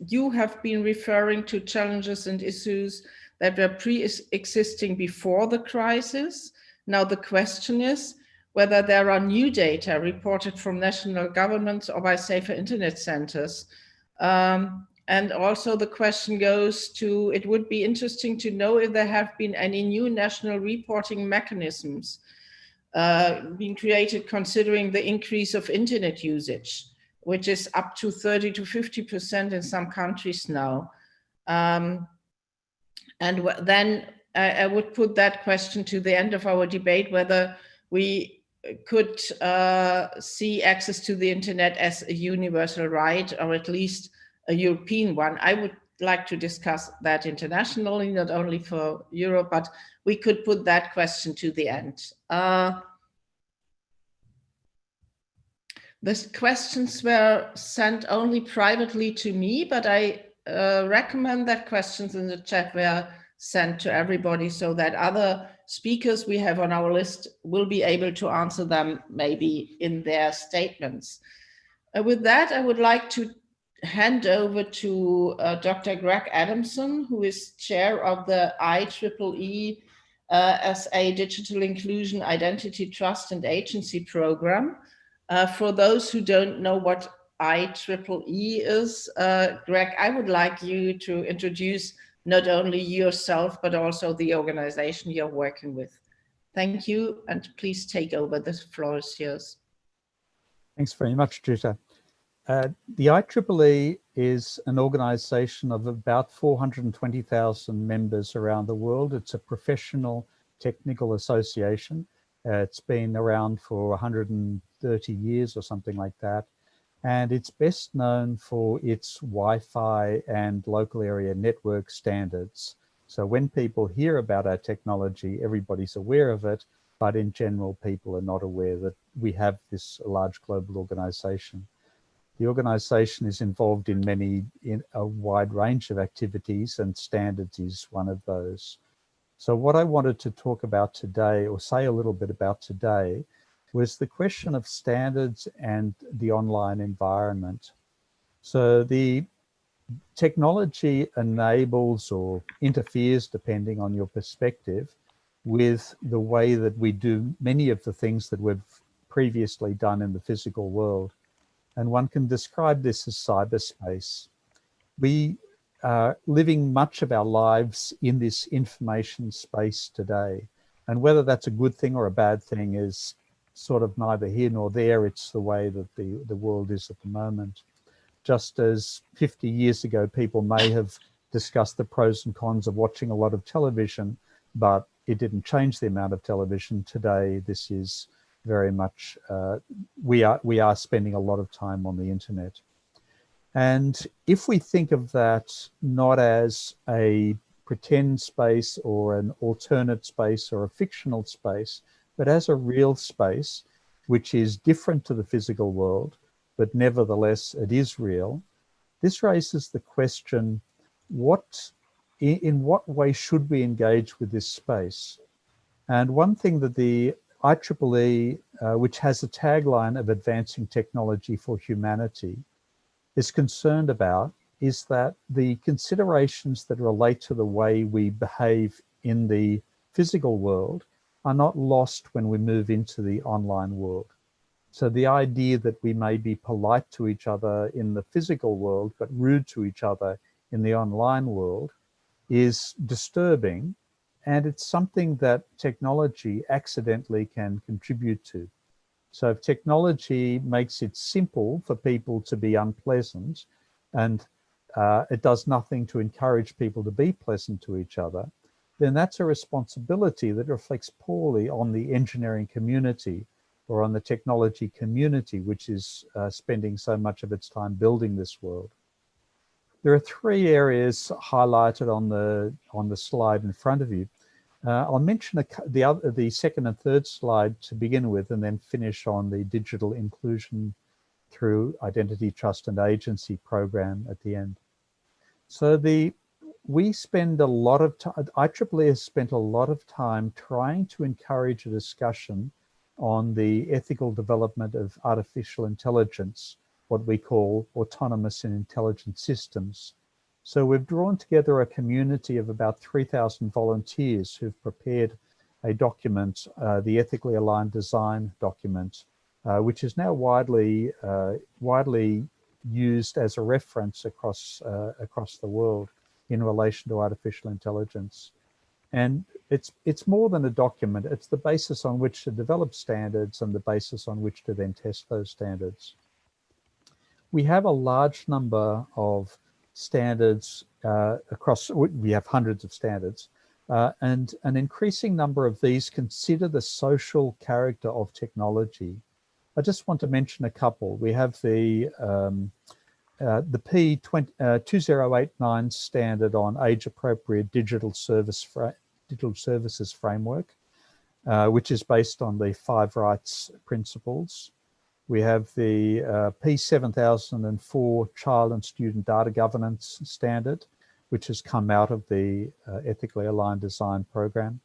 you have been referring to challenges and issues that were pre-existing before the crisis. Now the question is whether there are new data reported from national governments or by safer internet centers. And also the question goes to, it would be interesting to know if there have been any new national reporting mechanisms being created considering the increase of internet usage, which is up to 30 to 50% in some countries now. And then I would put that question to the end of our debate, whether we could see access to the internet as a universal right, or at least a European one. I would like to discuss that internationally, not only for Europe, but we could put that question to the end. These questions were sent only privately to me, but I recommend that questions in the chat were sent to everybody so that other speakers we have on our list will be able to answer them maybe in their statements. With that, I would like to hand over to Dr. Greg Adamson, who is chair of the IEEE SA Digital Inclusion, Identity, Trust and Agency Program. For those who don't know what IEEE is, Greg, I would like you to introduce not only yourself, but also the organization you're working with. Thank you, and please take over. The floor is yours. Thanks very much, Jutta. The IEEE is an organization of about 420,000 members around the world. It's a professional technical association. It's been around for 130 years or something like that. And it's best known for its Wi-Fi and local area network standards. So when people hear about our technology, everybody's aware of it, but in general, people are not aware that we have this large global organization. The organization is involved in a wide range of activities, and standards is one of those. So what I wanted to talk about today, or say a little bit about today, was the question of standards and the online environment. So the technology enables or interferes, depending on your perspective, with the way that we do many of the things that we've previously done in the physical world. And one can describe this as cyberspace. We are living much of our lives in this information space today. And whether that's a good thing or a bad thing is sort of neither here nor there. It's the way that the world is at the moment. Just as 50 years ago, people may have discussed the pros and cons of watching a lot of television, but it didn't change the amount of television. Today, this is very much, we are spending a lot of time on the internet. And if we think of that not as a pretend space or an alternate space or a fictional space, but as a real space, which is different to the physical world, but nevertheless it is real, this raises the question, in what way should we engage with this space? And one thing that the IEEE, which has a tagline of advancing technology for humanity, is concerned about is that the considerations that relate to the way we behave in the physical world are not lost when we move into the online world. So the idea that we may be polite to each other in the physical world, but rude to each other in the online world is disturbing. And it's something that technology accidentally can contribute to. So if technology makes it simple for people to be unpleasant, and it does nothing to encourage people to be pleasant to each other, then that's a responsibility that reflects poorly on the engineering community or on the technology community, which is spending so much of its time building this world. There are three areas highlighted on the slide in front of you. I'll mention the second and third slide to begin with, and then finish on the digital inclusion through Identity, Trust and Agency program at the end. So we spend a lot of time, IEEE has spent a lot of time trying to encourage a discussion on the ethical development of artificial intelligence, what we call autonomous and intelligent systems. So we've drawn together a community of about 3,000 volunteers who've prepared a document, the Ethically Aligned Design document, which is now widely used as a reference across the world in relation to artificial intelligence. And it's more than a document, it's the basis on which to develop standards and the basis on which to then test those standards. We have a large number of standards we have hundreds of standards, and an increasing number of these consider the social character of technology. I just want to mention a couple. We have the P2089 standard on age-appropriate digital services framework, which is based on the 5 rights principles. We have the P7004 Child and Student Data Governance Standard, which has come out of the Ethically Aligned Design Program.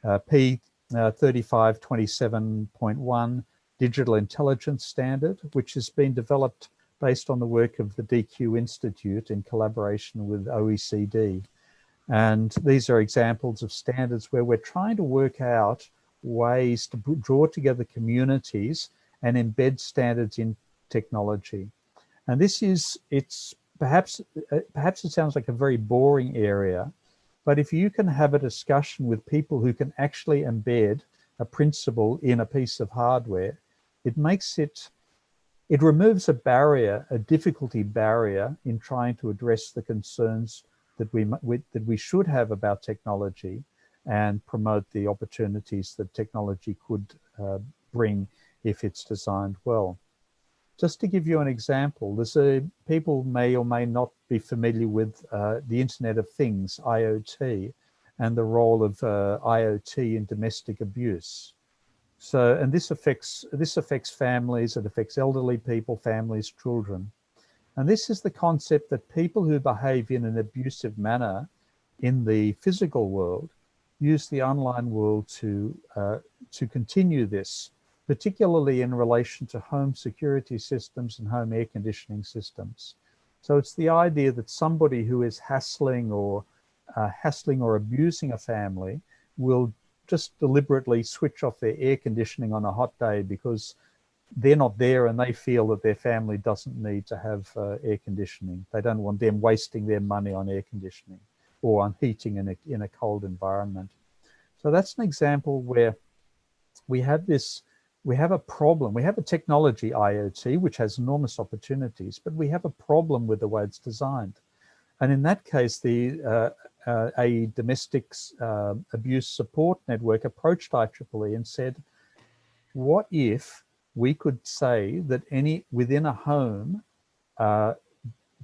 P3527.1 Digital Intelligence Standard, which has been developed based on the work of the DQ Institute in collaboration with OECD. And these are examples of standards where we're trying to work out ways to draw together communities and embed standards in technology. And this is, perhaps it sounds like a very boring area, but if you can have a discussion with people who can actually embed a principle in a piece of hardware, it removes a barrier, a difficulty barrier in trying to address the concerns that we should have about technology and promote the opportunities that technology could bring if it's designed well. Just to give you an example, people may or may not be familiar with the Internet of Things, IoT, and the role of IoT in domestic abuse. So, and this affects families, it affects elderly people, families, children. And this is the concept that people who behave in an abusive manner in the physical world use the online world to continue this, particularly in relation to home security systems and home air conditioning systems. So it's the idea that somebody who is hassling or abusing a family will just deliberately switch off their air conditioning on a hot day because they're not there and they feel that their family doesn't need to have air conditioning. They don't want them wasting their money on air conditioning or on heating in a cold environment. So that's an example where we have a problem. We have a technology, IoT, which has enormous opportunities, but we have a problem with the way it's designed. And in that case, a domestic abuse support network approached IEEE and said, what if we could say that within a home,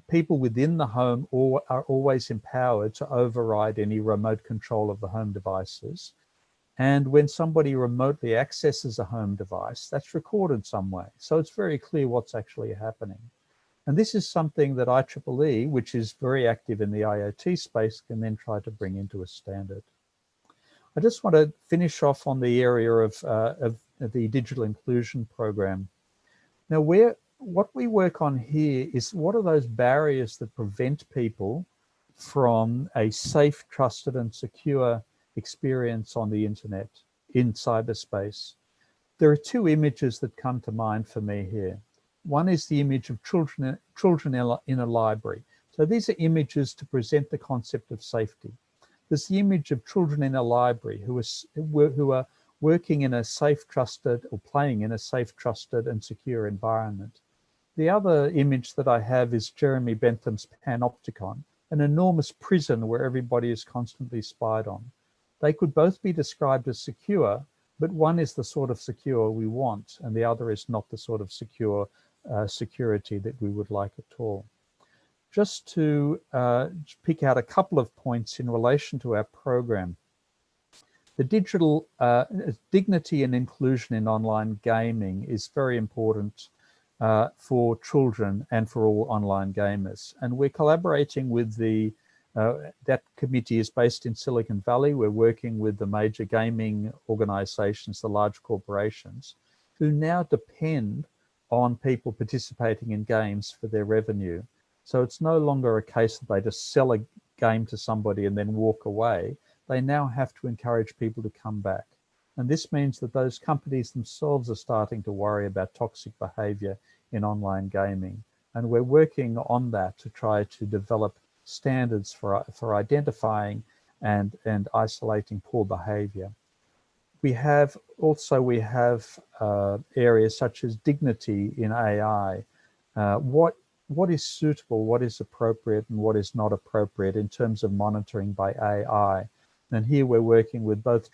people within the home are always empowered to override any remote control of the home devices. And when somebody remotely accesses a home device, that's recorded some way. So it's very clear what's actually happening. And this is something that IEEE, which is very active in the IoT space, can then try to bring into a standard. I just want to finish off on the area of the digital inclusion program. Now, what we work on here is what are those barriers that prevent people from a safe, trusted, and secure experience on the internet, in cyberspace. There are two images that come to mind for me here. One is the image of children in a library. So these are images to present the concept of safety. There's the image of children in a library who are working in a safe, trusted, or playing in a safe, trusted, and secure environment. The other image that I have is Jeremy Bentham's Panopticon, an enormous prison where everybody is constantly spied on. They could both be described as secure, but one is the sort of secure we want, and the other is not the sort of secure security that we would like at all. Just to pick out a couple of points in relation to our program. The digital dignity and inclusion in online gaming is very important for children and for all online gamers. And we're collaborating with that committee is based in Silicon Valley. We're working with the major gaming organizations, the large corporations, who now depend on people participating in games for their revenue. So it's no longer a case that they just sell a game to somebody and then walk away. They now have to encourage people to come back. And this means that those companies themselves are starting to worry about toxic behavior in online gaming. And we're working on that to try to develop standards for identifying and isolating poor behavior. We have areas such as dignity in AI. What is suitable, what is appropriate, and what is not appropriate in terms of monitoring by AI. And here we're working with both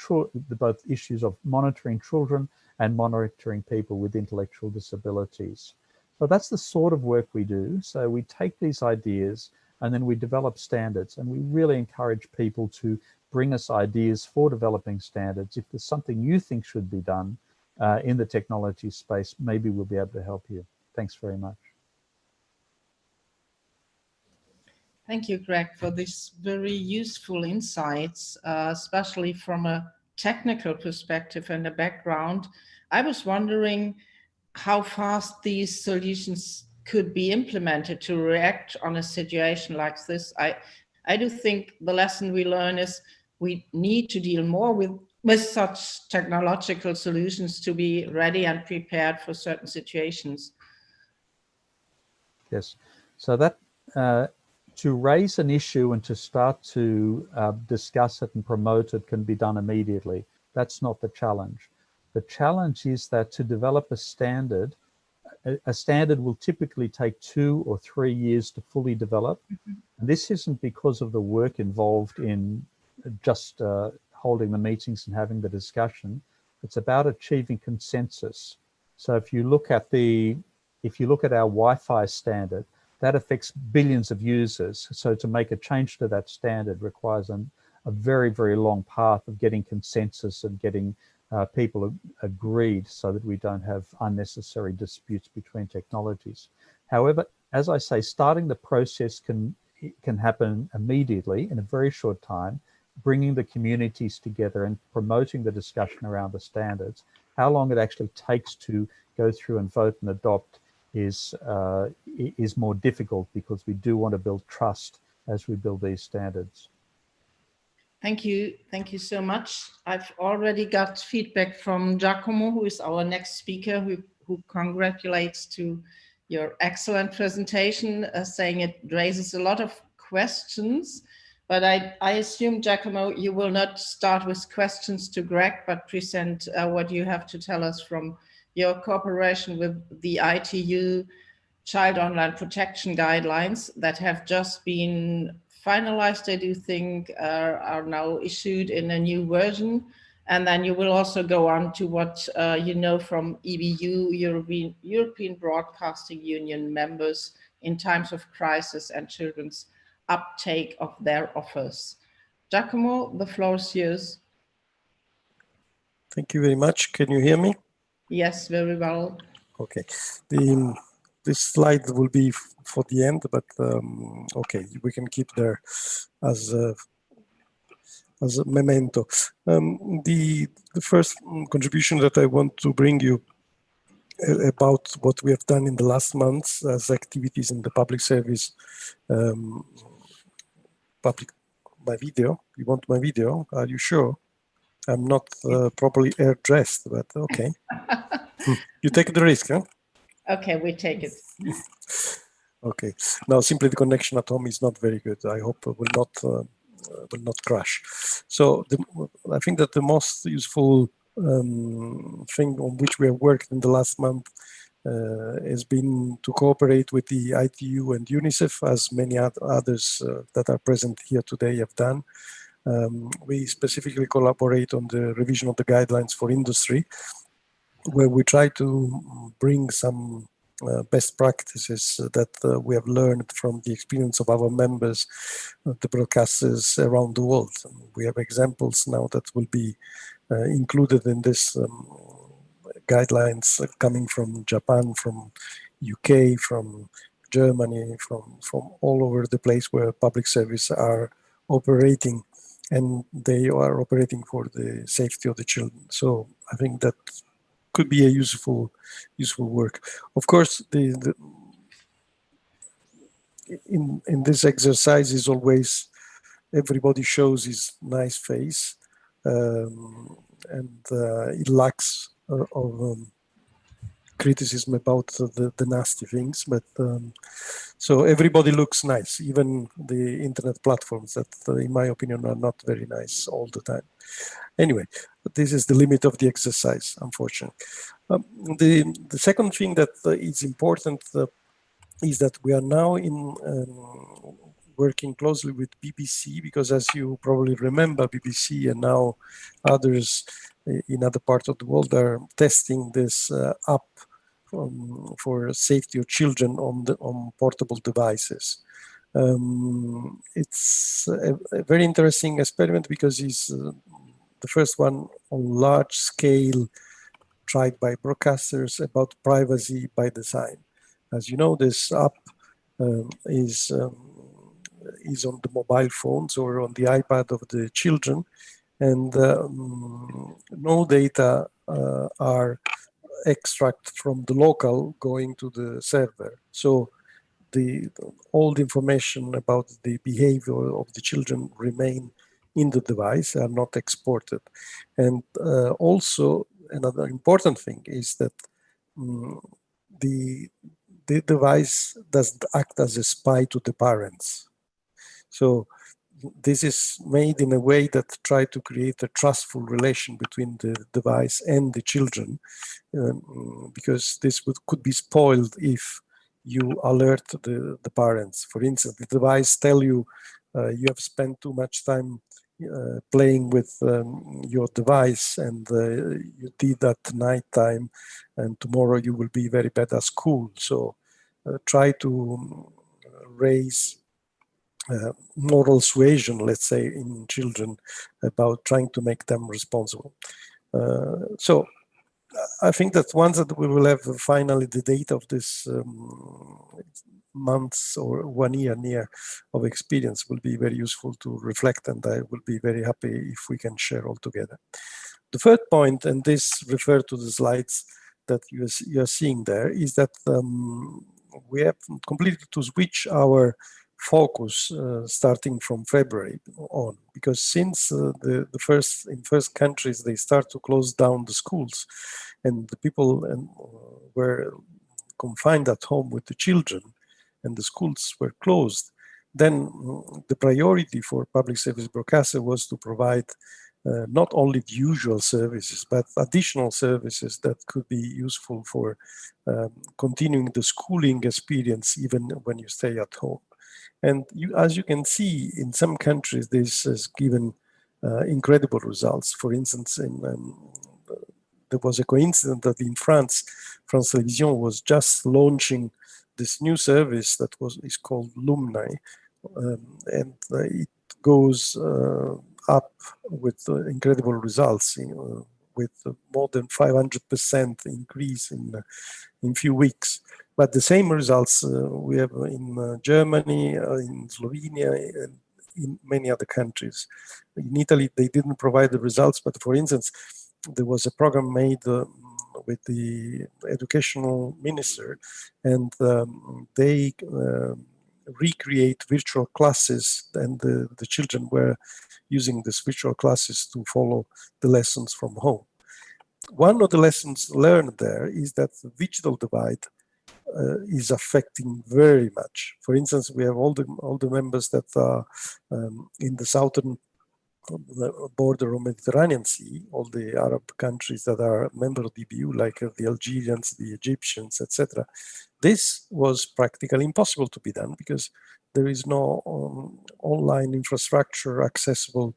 issues of monitoring children and monitoring people with intellectual disabilities. So that's the sort of work we do. So we take these ideas and then we develop standards, and we really encourage people to bring us ideas for developing standards. If there's something you think should be done, in the technology space, maybe we'll be able to help you. Thanks very much. Thank you, Greg, for these very useful insights, especially from a technical perspective and a background. I was wondering how fast these solutions could be implemented to react on a situation like this. I do think the lesson we learn is we need to deal more with such technological solutions to be ready and prepared for certain situations. Yes, so that to raise an issue and to start to discuss it and promote it can be done immediately. That's not the challenge. The challenge is that to develop a standard will typically take 2 or 3 years to fully develop. And this isn't because of the work involved in just holding the meetings and having the discussion. It's about achieving consensus. So if you look at our Wi-Fi standard, that affects billions of users. So to make a change to that standard requires a very, very long path of getting consensus and getting people agreed so that we don't have unnecessary disputes between technologies. However, as I say, starting the process can happen immediately in a very short time, bringing the communities together and promoting the discussion around the standards. How long it actually takes to go through and vote and adopt is more difficult, because we do want to build trust as we build these standards. Thank you so much. I've already got feedback from Giacomo, who is our next speaker, who congratulates to your excellent presentation, saying it raises a lot of questions. But I assume, Giacomo, you will not start with questions to Greg, but present what you have to tell us from your cooperation with the ITU Child Online Protection Guidelines that have just been finalized, I do think, are now issued in a new version. And then you will also go on to what you know from EBU, European Broadcasting Union members in times of crisis and children's uptake of their offers. Giacomo, the floor is yours. Thank you very much. Can you hear me? Yes, very well. Okay. This slide will be for the end, but okay, we can keep there as a memento. The first contribution that I want to bring you about what we have done in the last months as activities in the public service. My video. You want my video? Are you sure? I'm not properly air-dressed, but okay. You take the risk, huh? Okay, we take it. Okay. Now, simply the connection at home is not very good. I hope it will not crash. So I think that the most useful thing on which we have worked in the last month has been to cooperate with the ITU and UNICEF, as many others that are present here today have done. We specifically collaborate on the revision of the guidelines for industry, where we try to bring some best practices that we have learned from the experience of our members, the broadcasters around the world. We have examples now that will be included in this guidelines coming from Japan, from UK, from Germany, from all over the place where public service are operating, and they are operating for the safety of the children. So I think that could be a useful work. Of course, in this exercise is always everybody shows his nice face, and it lacks of criticism about the nasty things, but so everybody looks nice, even the internet platforms that in my opinion are not very nice all the time. Anyway, this is the limit of the exercise, unfortunately. The second thing that is important is that we are now working closely with BBC, because as you probably remember, BBC and now others in other parts of the world are testing this app for safety of children on portable devices. It's a very interesting experiment because it's the first one on large scale tried by broadcasters about privacy by design. As you know, this app is on the mobile phones or on the iPad of the children, and no data are extracted from the local going to the server. So all the information about the behavior of the children remain in the device, are not exported. And also another important thing is that the device doesn't act as a spy to the parents. So this is made in a way that try to create a trustful relation between the device and the children, because this could be spoiled if you alert the parents. For instance, the device tell you you have spent too much time playing with your device, and you did at night time, and tomorrow you will be very bad at school. So try to raise moral suasion, let's say, in children about trying to make them responsible. So I think that once that we will have finally the data of this months or 1 year near of experience will be very useful to reflect, and I will be very happy if we can share all together. The third point, and this refers to the slides that you are seeing there, is that we have completely to switch our focus starting from February on, because since in first countries they start to close down the schools, and the people were confined at home with the children, and the schools were closed, then the priority for public service broadcaster was to provide not only the usual services, but additional services that could be useful for continuing the schooling experience even when you stay at home. And as you can see, in some countries, this has given incredible results. For instance, there was a coincidence that in France, France Télévisions was just launching this new service that is called Lumni, and it goes up with incredible results, with more than 500% increase in few weeks. But the same results we have in Germany, in Slovenia, and in many other countries. In Italy, they didn't provide the results, but for instance, there was a program made with the educational minister, and they recreate virtual classes, and the children were using these virtual classes to follow the lessons from home. One of the lessons learned there is that the digital divide is affecting very much. For instance, we have all the members that are in the southern border of Mediterranean Sea, all the Arab countries that are members of the EBU, like the Algerians, the Egyptians, etc. This was practically impossible to be done because there is no online infrastructure accessible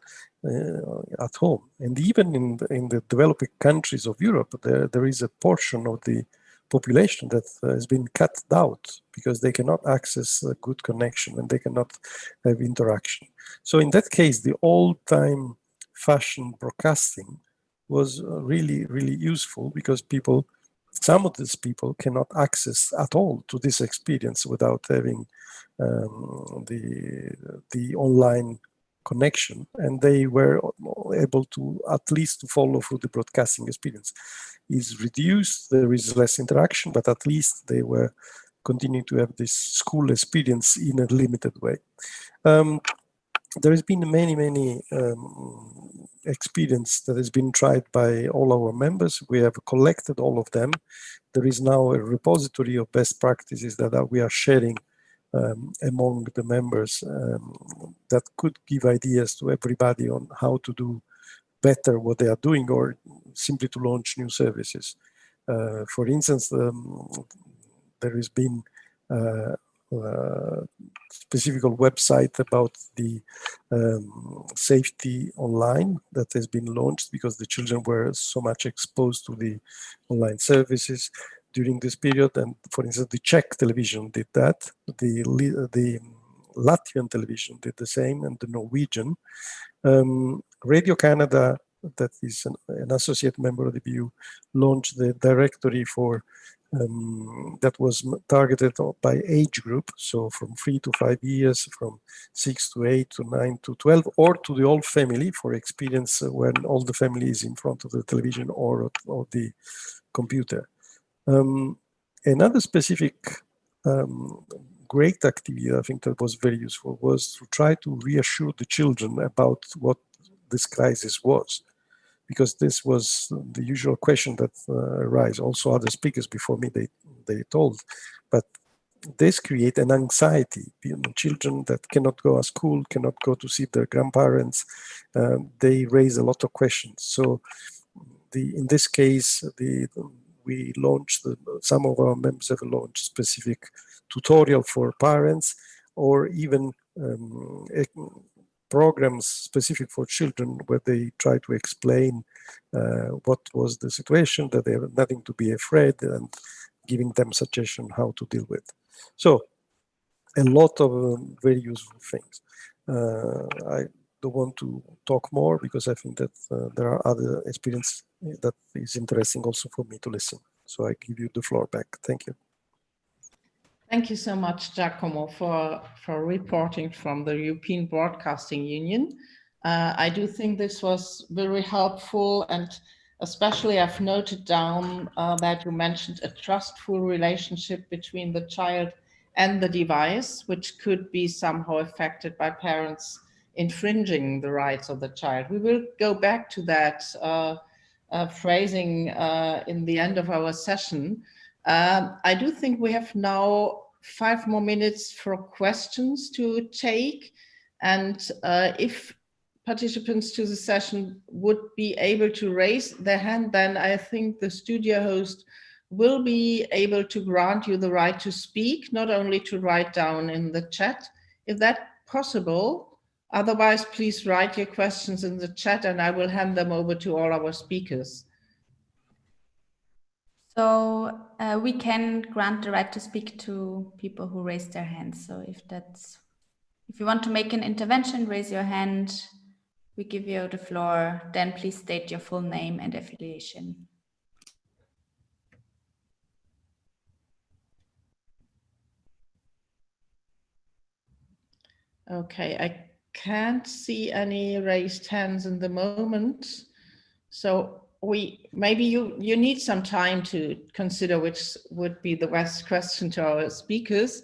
at home. And even in the developing countries of Europe, there is a portion of the population that has been cut out because they cannot access a good connection and they cannot have interaction. So in that case, the old-time fashion broadcasting was really, really useful because some of these people cannot access at all to this experience without having the online connection, and they were able to at least to follow through the broadcasting experience. Is reduced, there is less interaction, but at least they were continuing to have this school experience in a limited way. There has been many experience that has been tried by all our members. We have collected all of them. There is now a repository of best practices that we are sharing among the members that could give ideas to everybody on how to do better what they are doing, or simply to launch new services. For instance, there has been specific website about the safety online that has been launched because the children were so much exposed to the online services during this period. And for instance, the Czech television did that, the Latvian television did the same, and the Norwegian. Radio Canada that is an associate member of the BU, launched the directory for that was targeted by age group, so from 3 to 5 years, from 6 to 8 to 9 to 12, or to the whole family for experience when all the family is in front of the television or the computer. Another specific great activity I think that was very useful was to try to reassure the children about what this crisis was, because this was the usual question that arise. Also other speakers before me, they told, but this create an anxiety. Children that cannot go to school, cannot go to see their grandparents, they raise a lot of questions. So in this case, we launched, some of our members have launched specific tutorial for parents, or even programs specific for children where they try to explain what was the situation, that they have nothing to be afraid, and giving them suggestion how to deal with. So a lot of very useful things. I don't want to talk more because I think that there are other experiences that is interesting also for me to listen. So I give you the floor back. Thank you. Thank you so much, Giacomo, for reporting from the European Broadcasting Union. I do think this was very helpful, and especially I've noted down that you mentioned a trustful relationship between the child and the device, which could be somehow affected by parents infringing the rights of the child. We will go back to that phrasing in the end of our session. I do think we have now 5 more minutes for questions to take. And if participants to the session would be able to raise their hand, then I think the studio host will be able to grant you the right to speak, not only to write down in the chat, if that's possible. Otherwise, please write your questions in the chat and I will hand them over to all our speakers. So we can grant the right to speak to people who raise their hands. So if you want to make an intervention, raise your hand. We give you the floor. Then please state your full name and affiliation. Okay, I can't see any raised hands in the moment. So maybe you need some time to consider which would be the best question to our speakers.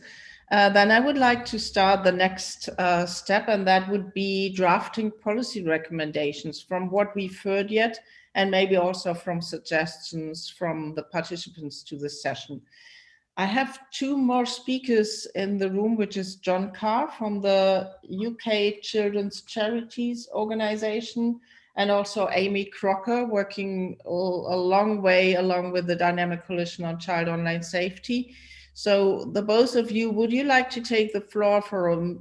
Then I would like to start the next step, and that would be drafting policy recommendations from what we've heard yet, and maybe also from suggestions from the participants to this session. I have 2 more speakers in the room, which is John Carr from the UK Children's Charities Organization, and also Amy Crocker, working a long way along with the Dynamic Coalition on Child Online Safety. So the both of you, would you like to take the floor for a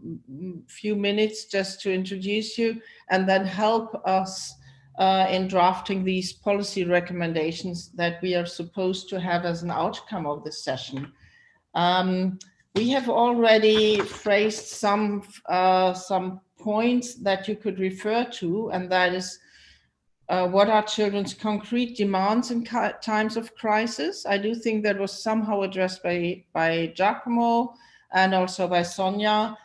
few minutes just to introduce you and then help us in drafting these policy recommendations that we are supposed to have as an outcome of this session? We have already phrased some points that you could refer to, and that is what are children's concrete demands in times of crisis? I do think that was somehow addressed by Giacomo and also by Sonia.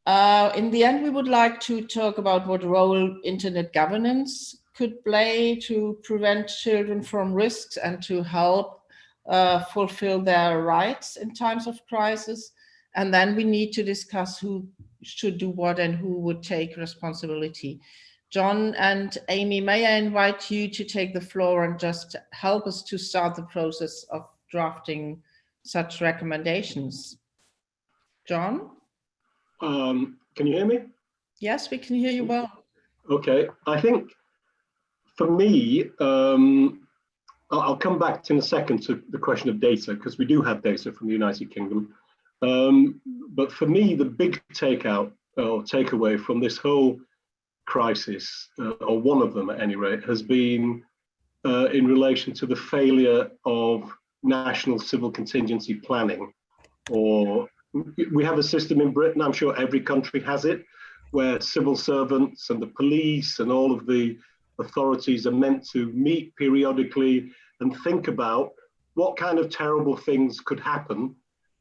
In the end, we would like to talk about what role internet governance could play to prevent children from risks and to help fulfill their rights in times of crisis. And then we need to discuss who should do what and who would take responsibility. John and Amy, may I invite you to take the floor and just help us to start the process of drafting such recommendations? John? Can you hear me? Yes, we can hear you well. Okay, I think for me, I'll come back in a second to the question of data, because we do have data from the United Kingdom. But for me, the big takeaway from this whole crisis, or one of them at any rate, has been in relation to the failure of national civil contingency planning. Or we have a system in Britain, I'm sure every country has it, where civil servants and the police and all of the authorities are meant to meet periodically and think about what kind of terrible things could happen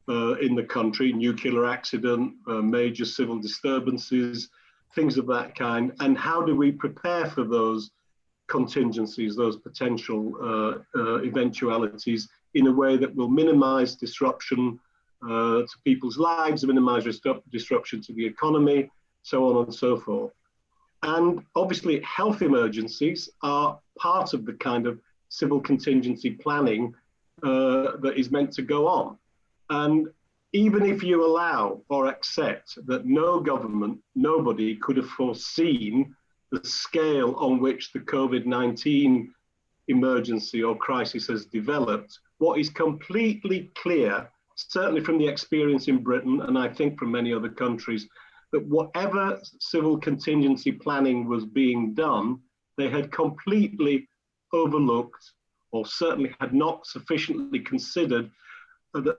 in the country, nuclear accident, major civil disturbances, things of that kind, and how do we prepare for those contingencies, those potential eventualities in a way that will minimize disruption to people's lives, minimize disruption to the economy, so on and so forth. And obviously health emergencies are part of the kind of civil contingency planning that is meant to go on. And even if you allow or accept that no government, nobody could have foreseen the scale on which the COVID-19 emergency or crisis has developed, what is completely clear, certainly from the experience in Britain, and I think from many other countries, that whatever civil contingency planning was being done, they had completely overlooked, or certainly had not sufficiently considered,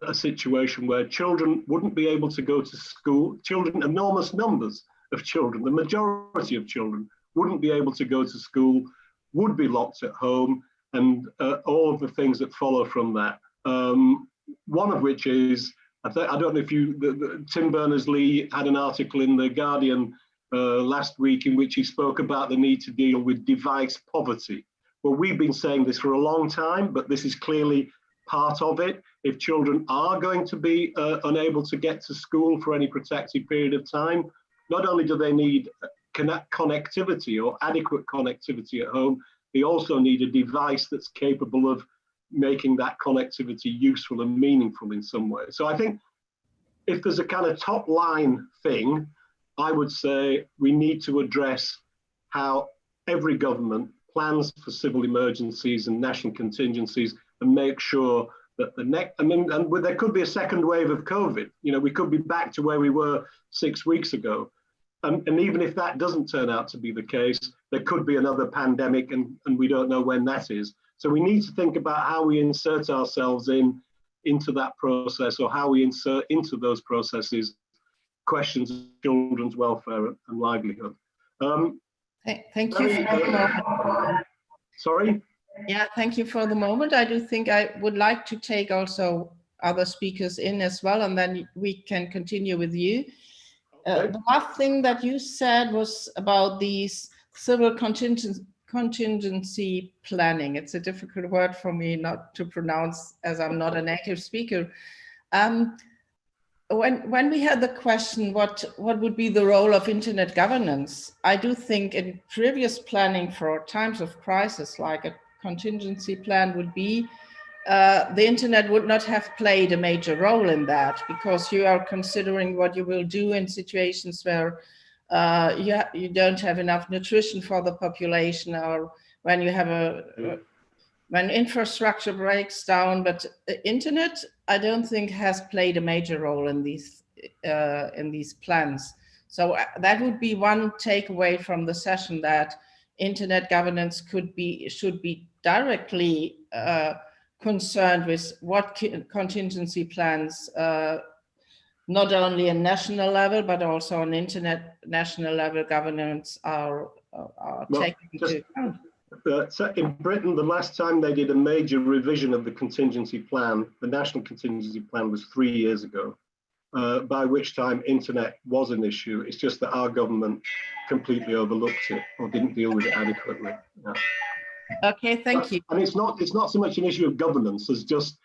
a situation where children wouldn't be able to go to school. Children, enormous numbers of children, the majority of children wouldn't be able to go to school, would be locked at home, and all of the things that follow from that. One of which is, I don't know if you, Tim Berners-Lee had an article in The Guardian last week in which he spoke about the need to deal with device poverty. Well, we've been saying this for a long time, but this is clearly part of it. If children are going to be unable to get to school for any protected period of time, not only do they need connectivity or adequate connectivity at home, they also need a device that's capable of making that connectivity useful and meaningful in some way. So I think if there's a kind of top line thing, I would say we need to address how every government plans for civil emergencies and national contingencies and make sure that the next, and there could be a second wave of COVID. You know, we could be back to where we were 6 weeks ago. And even if that doesn't turn out to be the case, there could be another pandemic and we don't know when that is. So we need to think about how we insert ourselves into that process, or how we insert into those processes questions of children's welfare and livelihood. Thank you. Sorry? Yeah, thank you for the moment. I do think I would like to take also other speakers in as well, and then we can continue with you. The last thing that you said was about these civil contingency planning. It's a difficult word for me not to pronounce, as I'm not a native speaker. When we had the question, what would be the role of internet governance? I do think in previous planning for times of crisis, like a contingency plan would be, the internet would not have played a major role in that, because you are considering what you will do in situations where you don't have enough nutrition for the population, or when you have when infrastructure breaks down. But internet, I don't think has played a major role in these plans. So that would be one takeaway from the session, that internet governance should be directly concerned with what contingency plans, not only on national level, but also on international level governance are taken into account. So in Britain, the last time they did a major revision of the contingency plan, the national contingency plan, was 3 years ago, by which time internet was an issue. It's just that our government completely overlooked it or didn't deal with it adequately. Yeah. Okay, thank you. And it's not so much an issue of governance as just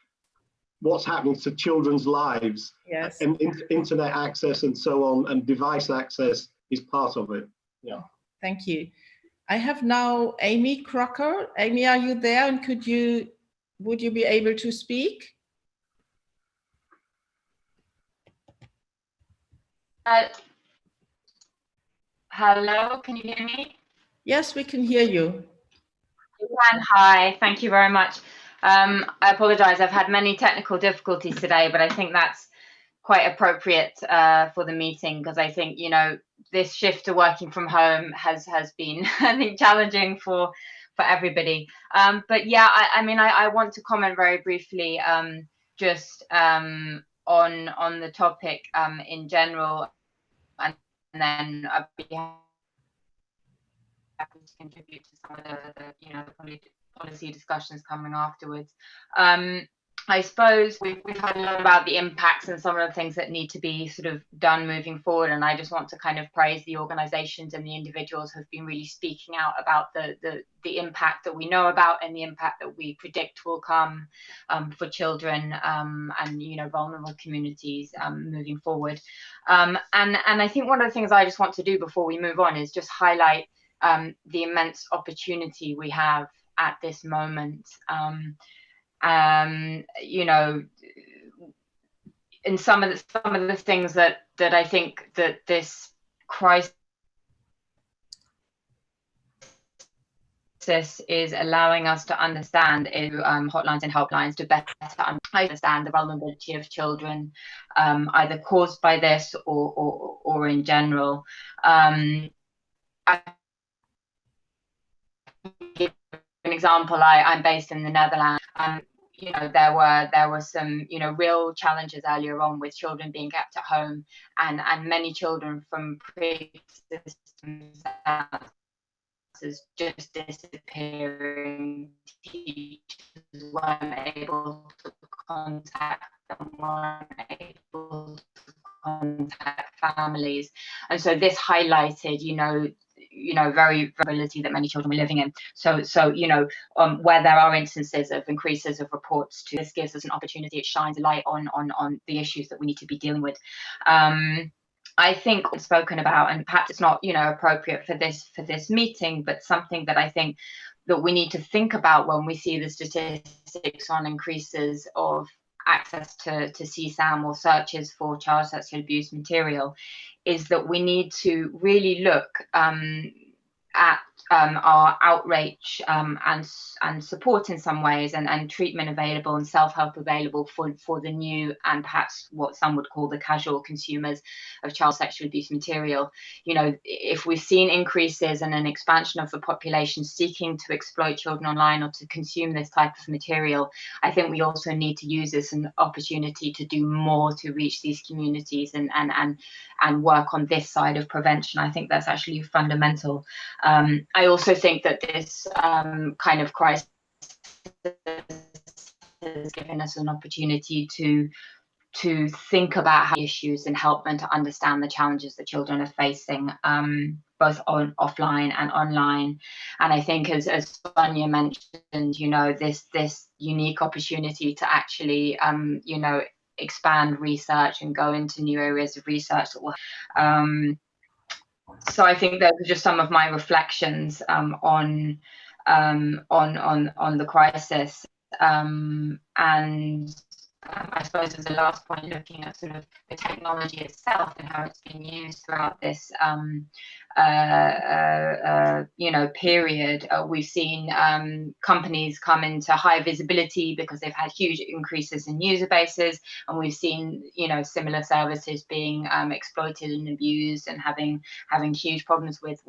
what's happening to children's lives. Yes. And internet access and so on, and device access is part of it. Yeah. Thank you. I have now Amy Crocker. Amy, are you there? And would you be able to speak? Hello, can you hear me? Yes, we can hear you. Hi, thank you very much. I apologize, I've had many technical difficulties today, but I think that's quite appropriate for the meeting, because I think, you know, this shift to working from home has been, I think, challenging for everybody. But yeah, I want to comment very briefly just on the topic in general, and then I'd be happy to contribute to some of the policy discussions coming afterwards. I suppose we've heard a lot about the impacts and some of the things that need to be sort of done moving forward. And I just want to kind of praise the organizations and the individuals who have been really speaking out about the impact that we know about and the impact that we predict will come for children and vulnerable communities moving forward. And I think one of the things I just want to do before we move on is just highlight the immense opportunity we have at this moment. In some of the things that I think that this crisis is allowing us to understand is hotlines and helplines to better understand the vulnerability of children, either caused by this or in general. An example, I'm based in the Netherlands. There were some real challenges earlier on with children being kept at home, and many children from pre-existing circumstances just disappearing. Teachers weren't able to contact them, weren't able to contact families, and so this highlighted very vulnerability that many children were living in. So where there are instances of increases of reports to this, gives us an opportunity. It shines a light on the issues that we need to be dealing with. I think it's spoken about, and perhaps it's not appropriate for this meeting, but something that I think that we need to think about when we see the statistics on increases of access to CSAM or searches for child sexual abuse material, is that we need to really look at our outreach and support in some ways, and treatment available and self-help available for the new and perhaps what some would call the casual consumers of child sexual abuse material. If we've seen increases and an expansion of the population seeking to exploit children online or to consume this type of material, I think we also need to use this as an opportunity to do more to reach these communities and work on this side of prevention. I think that's actually fundamental. I also think that this kind of crisis has given us an opportunity to think about how issues and help them to understand the challenges that children are facing, both offline and online. And I think, as Sonia mentioned, this unique opportunity to actually, expand research and go into new areas of research that will. So I think those are just some of my reflections on the crisis, and I suppose as a last point, looking at sort of the technology itself and how it's been used throughout this period. We've seen companies come into high visibility because they've had huge increases in user bases, and we've seen similar services being exploited and abused and having huge problems with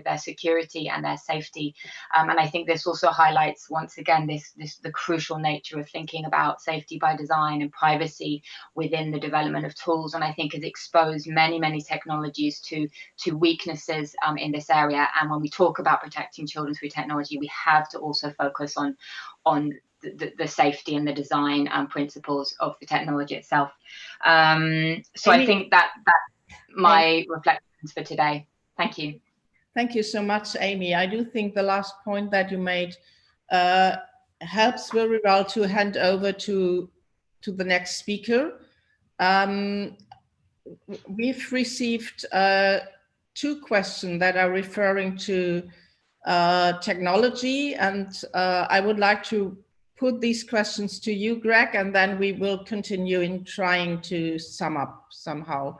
their security and their safety. And I think this also highlights once again the crucial nature of thinking about safety by design and privacy within the development of tools. And I think has exposed many technologies to weaknesses in this area. And when we talk about protecting children through technology, we have to also focus on the safety and the design principles of the technology itself. So I think that's my reflections for today. Thank you. Thank you so much, Amy. I do think the last point that you made helps very well to hand over to the next speaker. We've received 2 questions that are referring to technology, and I would like to put these questions to you, Greg, and then we will continue in trying to sum up somehow.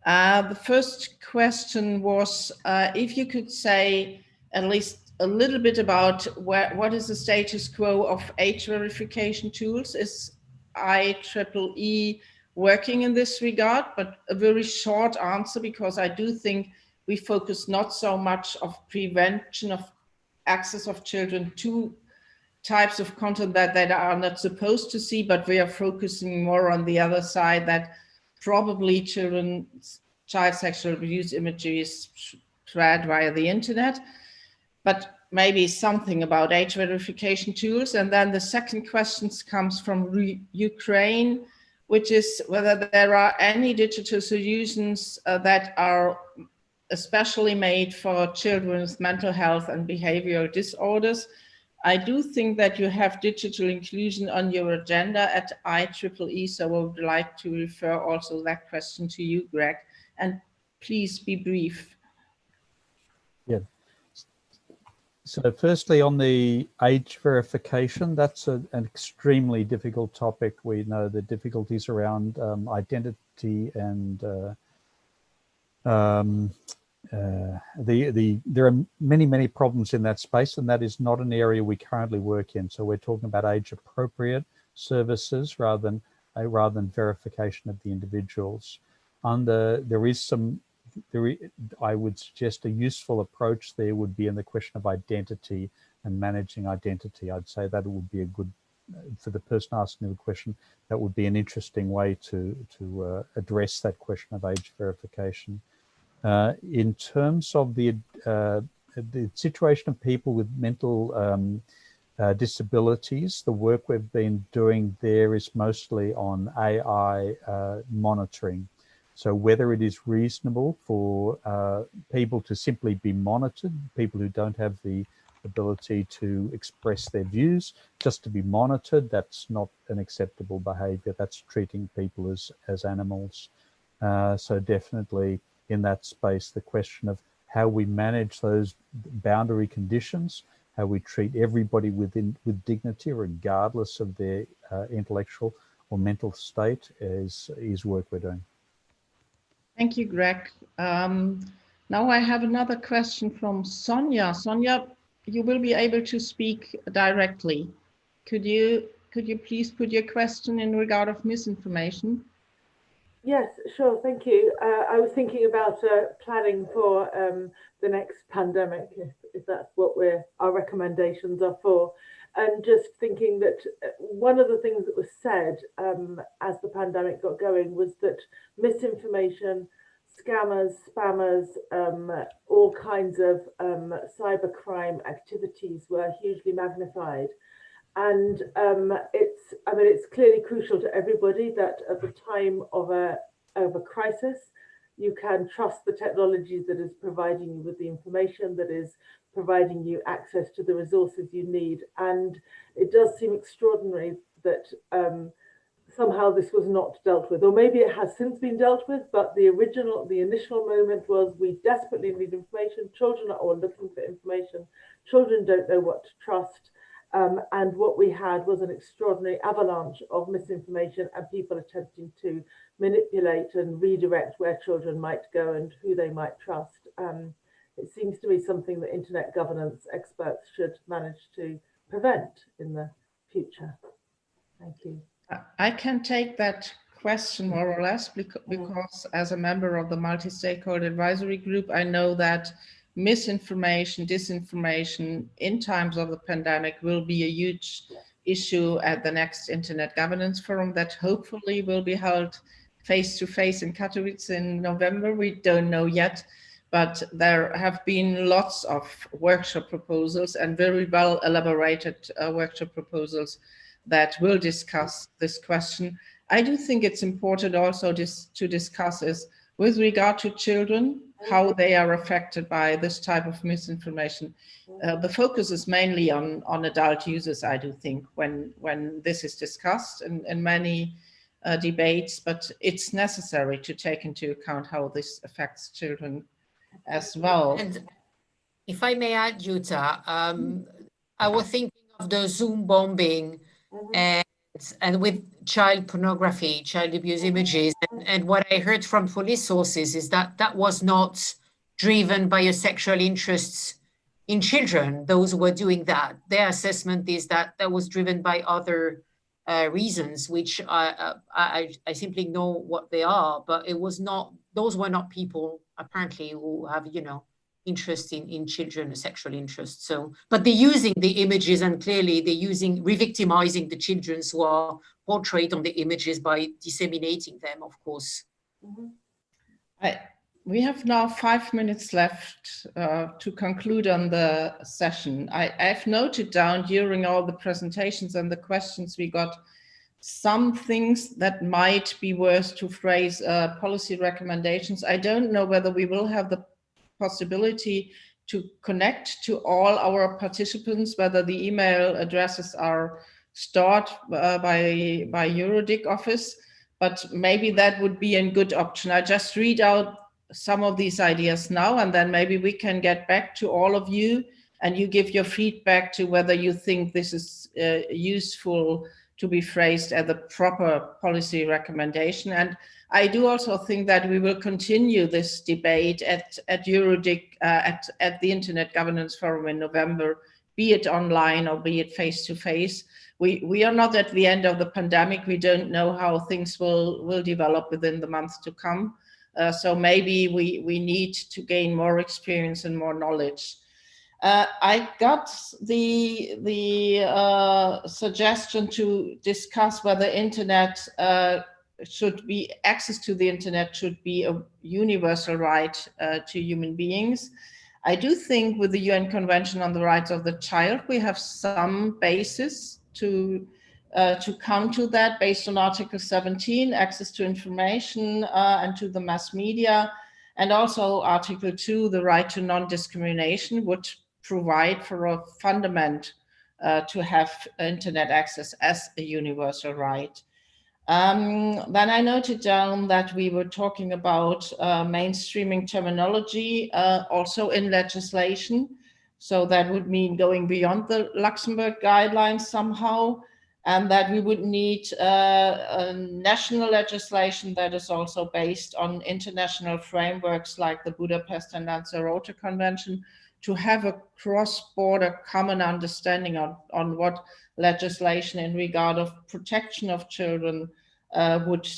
The first question was if you could say at least a little bit about what is the status quo of age verification tools. Is IEEE working in this regard? But a very short answer, because I do think we focus not so much of prevention of access of children to types of content that they are not supposed to see, but we are focusing more on the other side, that probably child sexual abuse imagery is spread via the internet. but maybe something about age verification tools. And then the second question comes from Ukraine, which is whether there are any digital solutions that are especially made for children with mental health and behavioral disorders. I do think that you have digital inclusion on your agenda at IEEE, so I would like to refer also that question to you, Greg, and please be brief. Yeah. So firstly, on the age verification, that's an extremely difficult topic. We know the difficulties around identity and there are many problems in that space, and that is not an area we currently work in. So we're talking about age-appropriate services rather than verification of the individuals. I would suggest a useful approach there would be in the question of identity and managing identity. I'd say that would be a good, for the person asking the question, that would be an interesting way to address that question of age verification. In terms of the situation of people with mental disabilities, the work we've been doing there is mostly on AI monitoring. So whether it is reasonable for people to simply be monitored, people who don't have the ability to express their views, just to be monitored, that's not an acceptable behavior. That's treating people as animals. So definitely in that space, the question of how we manage those boundary conditions, how we treat everybody with dignity, regardless of their intellectual or mental state, is work we're doing. Thank you, Greg. Now I have another question from Sonia. Sonia, you will be able to speak directly. Could you please put your question in regard of misinformation? Yes, sure, thank you. I was thinking about planning for the next pandemic, if that's what our recommendations are for. And just thinking that one of the things that was said as the pandemic got going was that misinformation, scammers, spammers, all kinds of cybercrime activities were hugely magnified. And it's clearly crucial to everybody that at the time of a crisis, you can trust the technology that is providing you with the information, that is providing you access to the resources you need. And it does seem extraordinary that somehow this was not dealt with, or maybe it has since been dealt with, but the initial moment was we desperately need information. Children are all looking for information. Children don't know what to trust. And what we had was an extraordinary avalanche of misinformation and people attempting to manipulate and redirect where children might go and who they might trust. It seems to be something that internet governance experts should manage to prevent in the future. Thank you. I can take that question more or less because as a member of the multi-stakeholder advisory group, I know that misinformation, disinformation in times of the pandemic will be a huge issue at the next Internet Governance Forum that hopefully will be held face-to-face in Katowice in November. We don't know yet, but there have been lots of workshop proposals and very well elaborated workshop proposals that will discuss this question. I do think it's important also to discuss is with regard to children, how they are affected by this type of misinformation. The focus is mainly on adult users, I do think, when this is discussed in many debates, but it's necessary to take into account how this affects children as well. And if I may add, Jutta, I was thinking of the Zoom bombing and with child pornography, child abuse images. And what I heard from police sources is that that was not driven by a sexual interest in children, those who were doing that. Their assessment is that that was driven by other reasons, which I simply know what they are, but it was not, those were not people apparently who have, interest in children, sexual interest. So, but they're using the images, and clearly they're re-victimizing the children who are portrayed on the images by disseminating them, of course. We have now 5 minutes left to conclude on the session. I've noted down during all the presentations and the questions we got some things that might be worth to phrase policy recommendations. I don't know whether we will have the possibility to connect to all our participants, whether the email addresses are stored by EuroDIG office, but maybe that would be a good option. I just read out some of these ideas now, and then maybe we can get back to all of you and you give your feedback to whether you think this is useful to be phrased as a proper policy recommendation. And I do also think that we will continue this debate at EuroDIG, at the Internet Governance Forum in November, be it online or be it face-to-face. We are not at the end of the pandemic. We don't know how things will develop within the months to come. So maybe we need to gain more experience and more knowledge. I got the suggestion to discuss whether internet access to the internet should be a universal right to human beings. I do think with the UN Convention on the Rights of the Child, we have some basis to come to that based on Article 17, access to information and to the mass media, and also Article 2, the right to non-discrimination, would provide for a fundament to have internet access as a universal right. Then I noted down that we were talking about mainstreaming terminology also in legislation. So that would mean going beyond the Luxembourg guidelines somehow, and that we would need a national legislation that is also based on international frameworks like the Budapest and Lanzarote Convention, to have a cross-border common understanding on what legislation in regard of protection of children would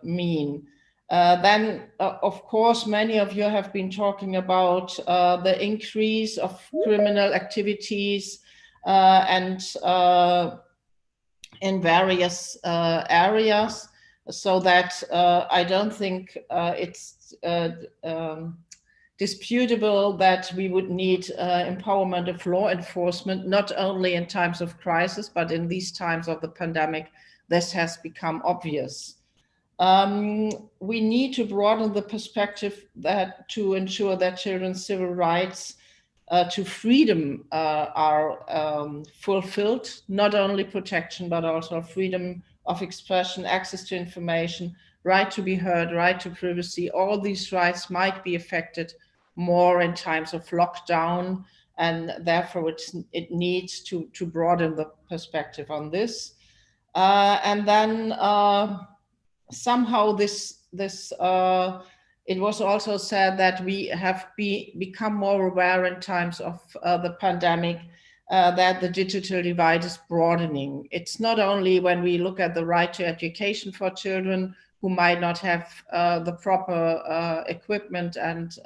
mean. Then, of course, many of you have been talking about the increase of criminal activities and in various areas, so that I don't think it's disputable that we would need empowerment of law enforcement, not only in times of crisis, but in these times of the pandemic, this has become obvious. We need to broaden the perspective that to ensure that children's civil rights to freedom are fulfilled, not only protection, but also freedom of expression, access to information, right to be heard, right to privacy. All these rights might be affected more in times of lockdown, and therefore it needs to broaden the perspective on this. And then somehow it was also said that we have become more aware in times of the pandemic that the digital divide is broadening. It's not only when we look at the right to education for children who might not have the proper equipment and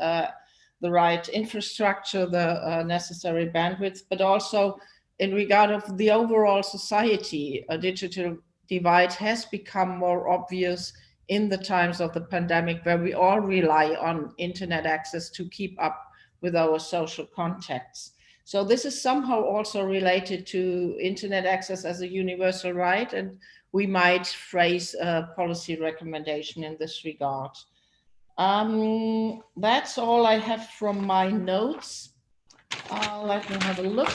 the right infrastructure, the necessary bandwidth, but also in regard of the overall society. A digital divide has become more obvious in the times of the pandemic, where we all rely on internet access to keep up with our social contacts. So this is somehow also related to internet access as a universal right, and we might phrase a policy recommendation in this regard. That's all I have from my notes. Let me have a look.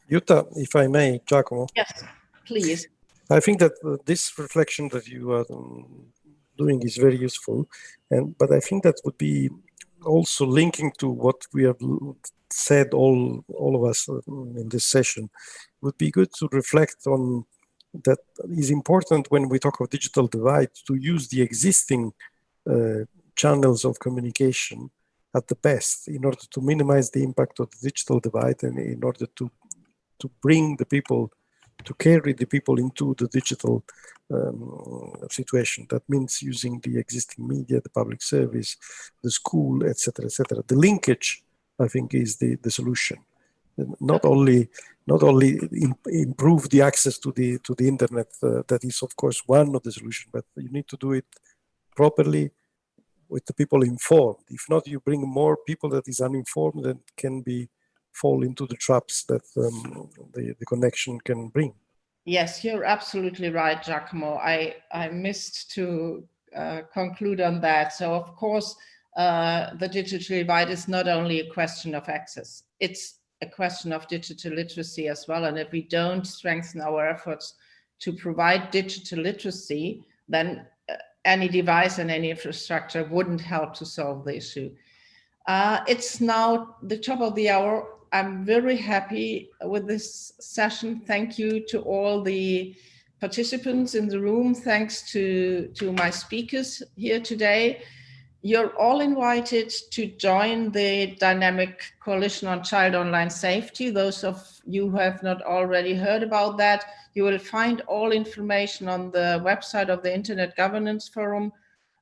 Jutta, if I may, Giacomo. Yes, please. I think that this reflection that you are doing is very useful, but I think that would be also linking to what we have said, all of us in this session. It would be good to reflect on that. Is important when we talk of digital divide to use the existing channels of communication at the best in order to minimize the impact of the digital divide, and in order to bring the people, to carry the people into the digital situation. That means using the existing media, the public service, the school, etc., etc. The linkage, I think, is the solution. Not only improve the access to the internet. That is, of course, one of the solutions, but you need to do it properly, with the people informed. If not, you bring more people that is uninformed and can fall into the traps that the connection can bring. Yes, you're absolutely right, Giacomo. I missed to conclude on that. So of course, the digital divide is not only a question of access, it's a question of digital literacy as well. And if we don't strengthen our efforts to provide digital literacy, then any device and any infrastructure wouldn't help to solve the issue. It's now the top of the hour. I'm very happy with this session. Thank you to all the participants in the room. Thanks to my speakers here today. You're all invited to join the Dynamic Coalition on Child Online Safety. Those of you who have not already heard about that, you will find all information on the website of the Internet Governance Forum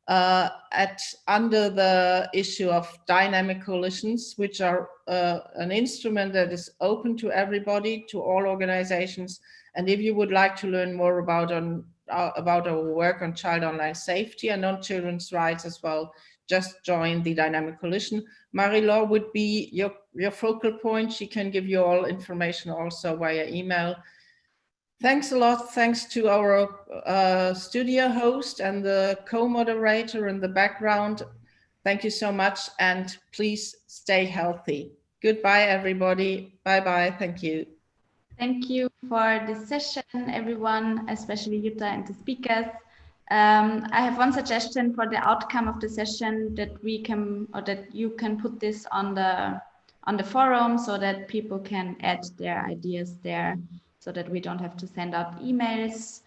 under the issue of dynamic coalitions, which are an instrument that is open to everybody, to all organizations. And if you would like to learn more about our work on child online safety and on children's rights as well, just join the Dynamic Coalition. Marie-Laure would be your focal point. She can give you all information also via email. Thanks a lot. Thanks to our studio host and the co-moderator in the background. Thank you so much, and please stay healthy. Goodbye, everybody. Bye-bye. Thank you. Thank you for this session, everyone, especially Jutta and the speakers. I have one suggestion for the outcome of the session, that we can, or that you can put this on the forum so that people can add their ideas there, so that we don't have to send out emails.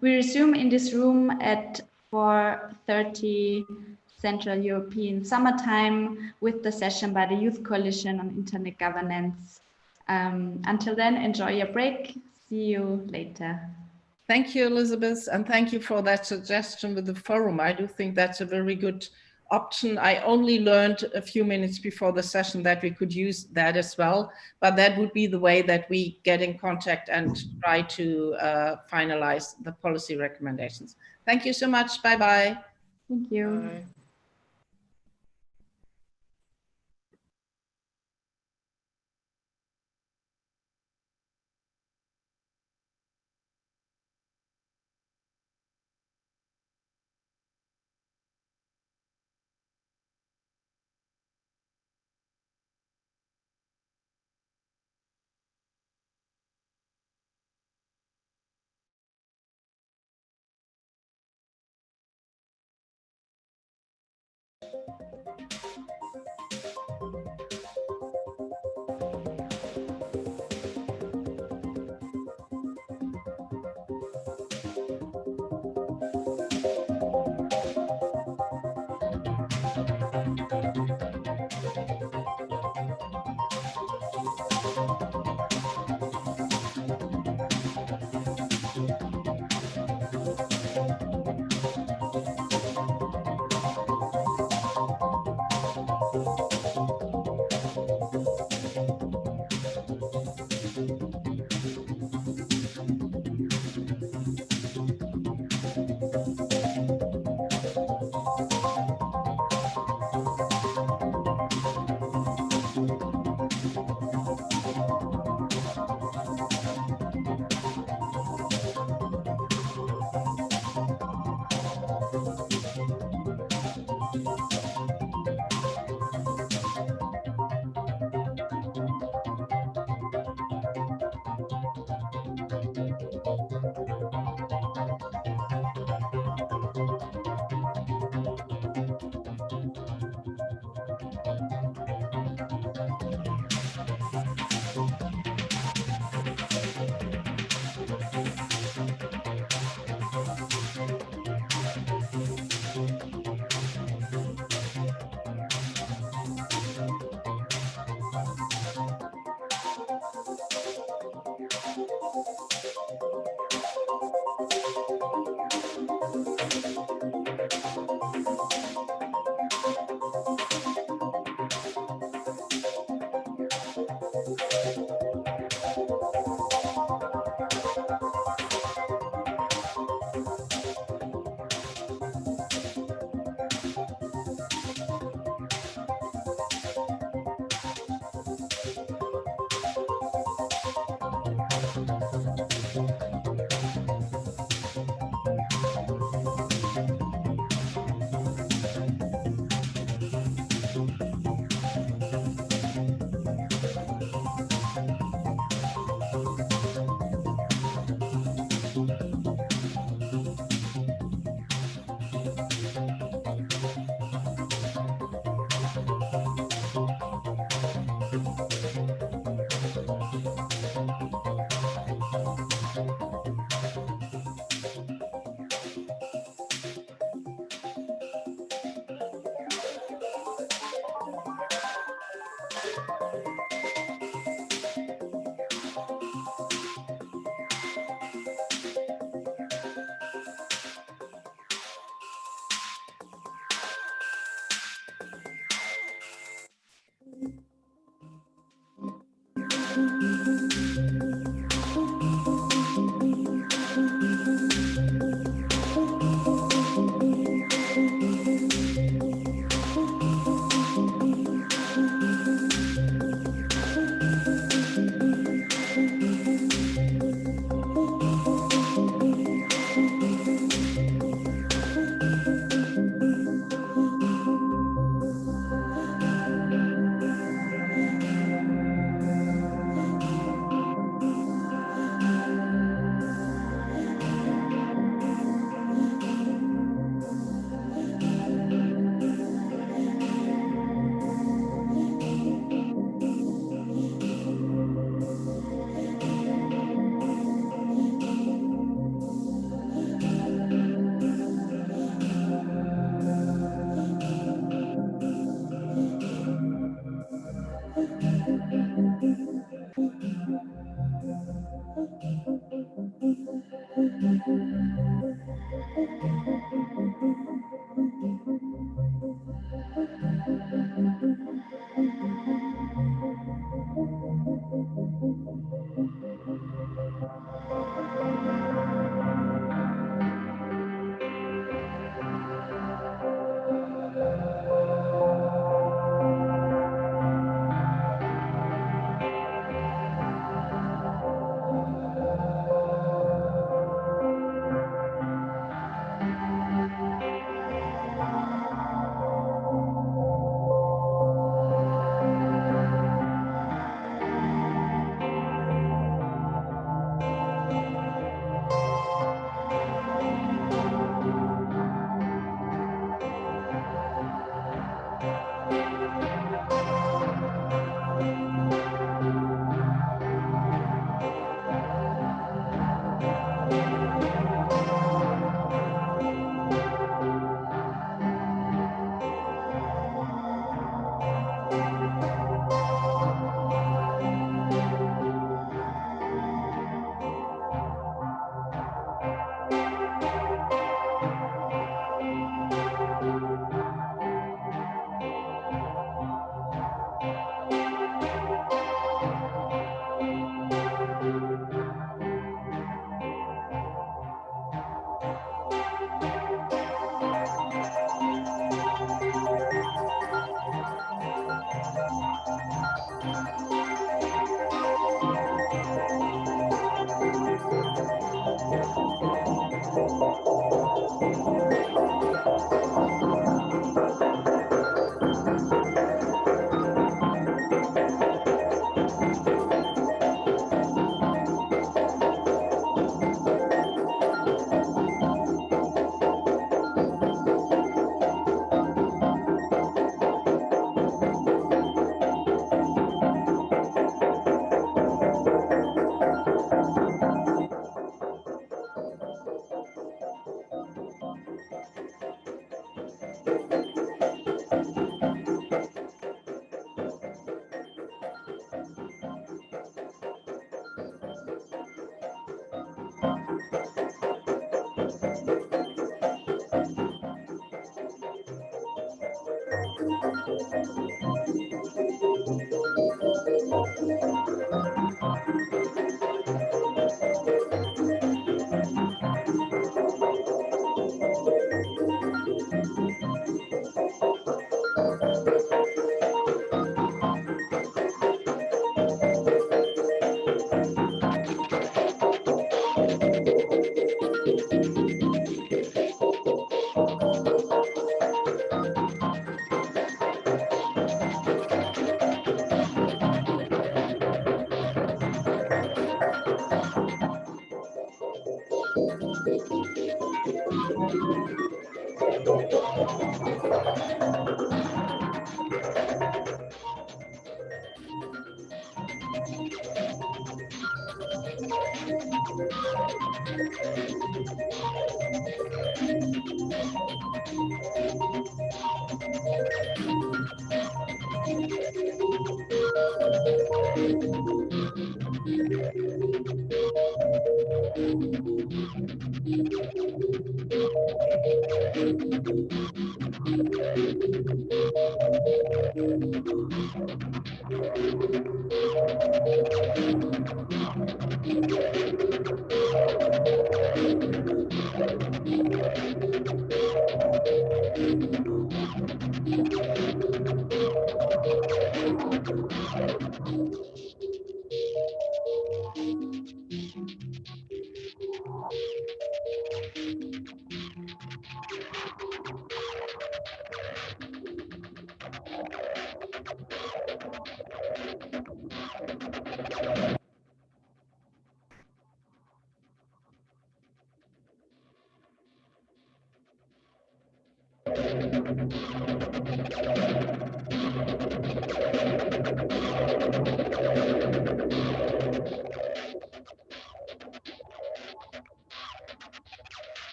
We resume in this room at 4:30 Central European Summertime with the session by the Youth Coalition on Internet Governance. Until then, enjoy your break. See you later. Thank you, Elizabeth, and thank you for that suggestion with the forum. I do think that's a very good option. I only learned a few minutes before the session that we could use that as well, but that would be the way that we get in contact and try to finalize the policy recommendations. Thank you so much. Bye-bye. Thank you. Bye.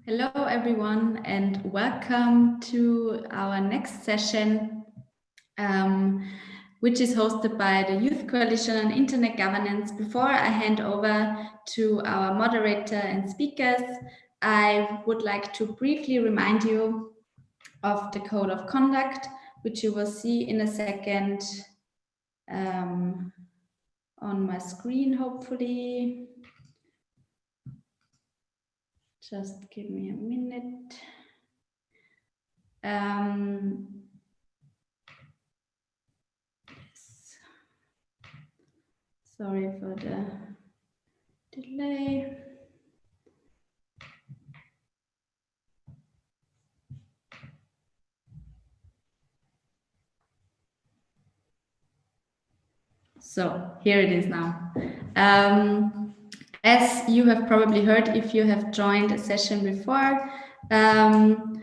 Hello, everyone, and welcome to our next session, which is hosted by the Youth Coalition on Internet Governance. Before I hand over to our moderator and speakers, I would like to briefly remind you of the Code of Conduct, which you will see in a second on my screen, hopefully. Just give me a minute. Yes. Sorry for the delay. So here it is now. As you have probably heard, if you have joined a session before, the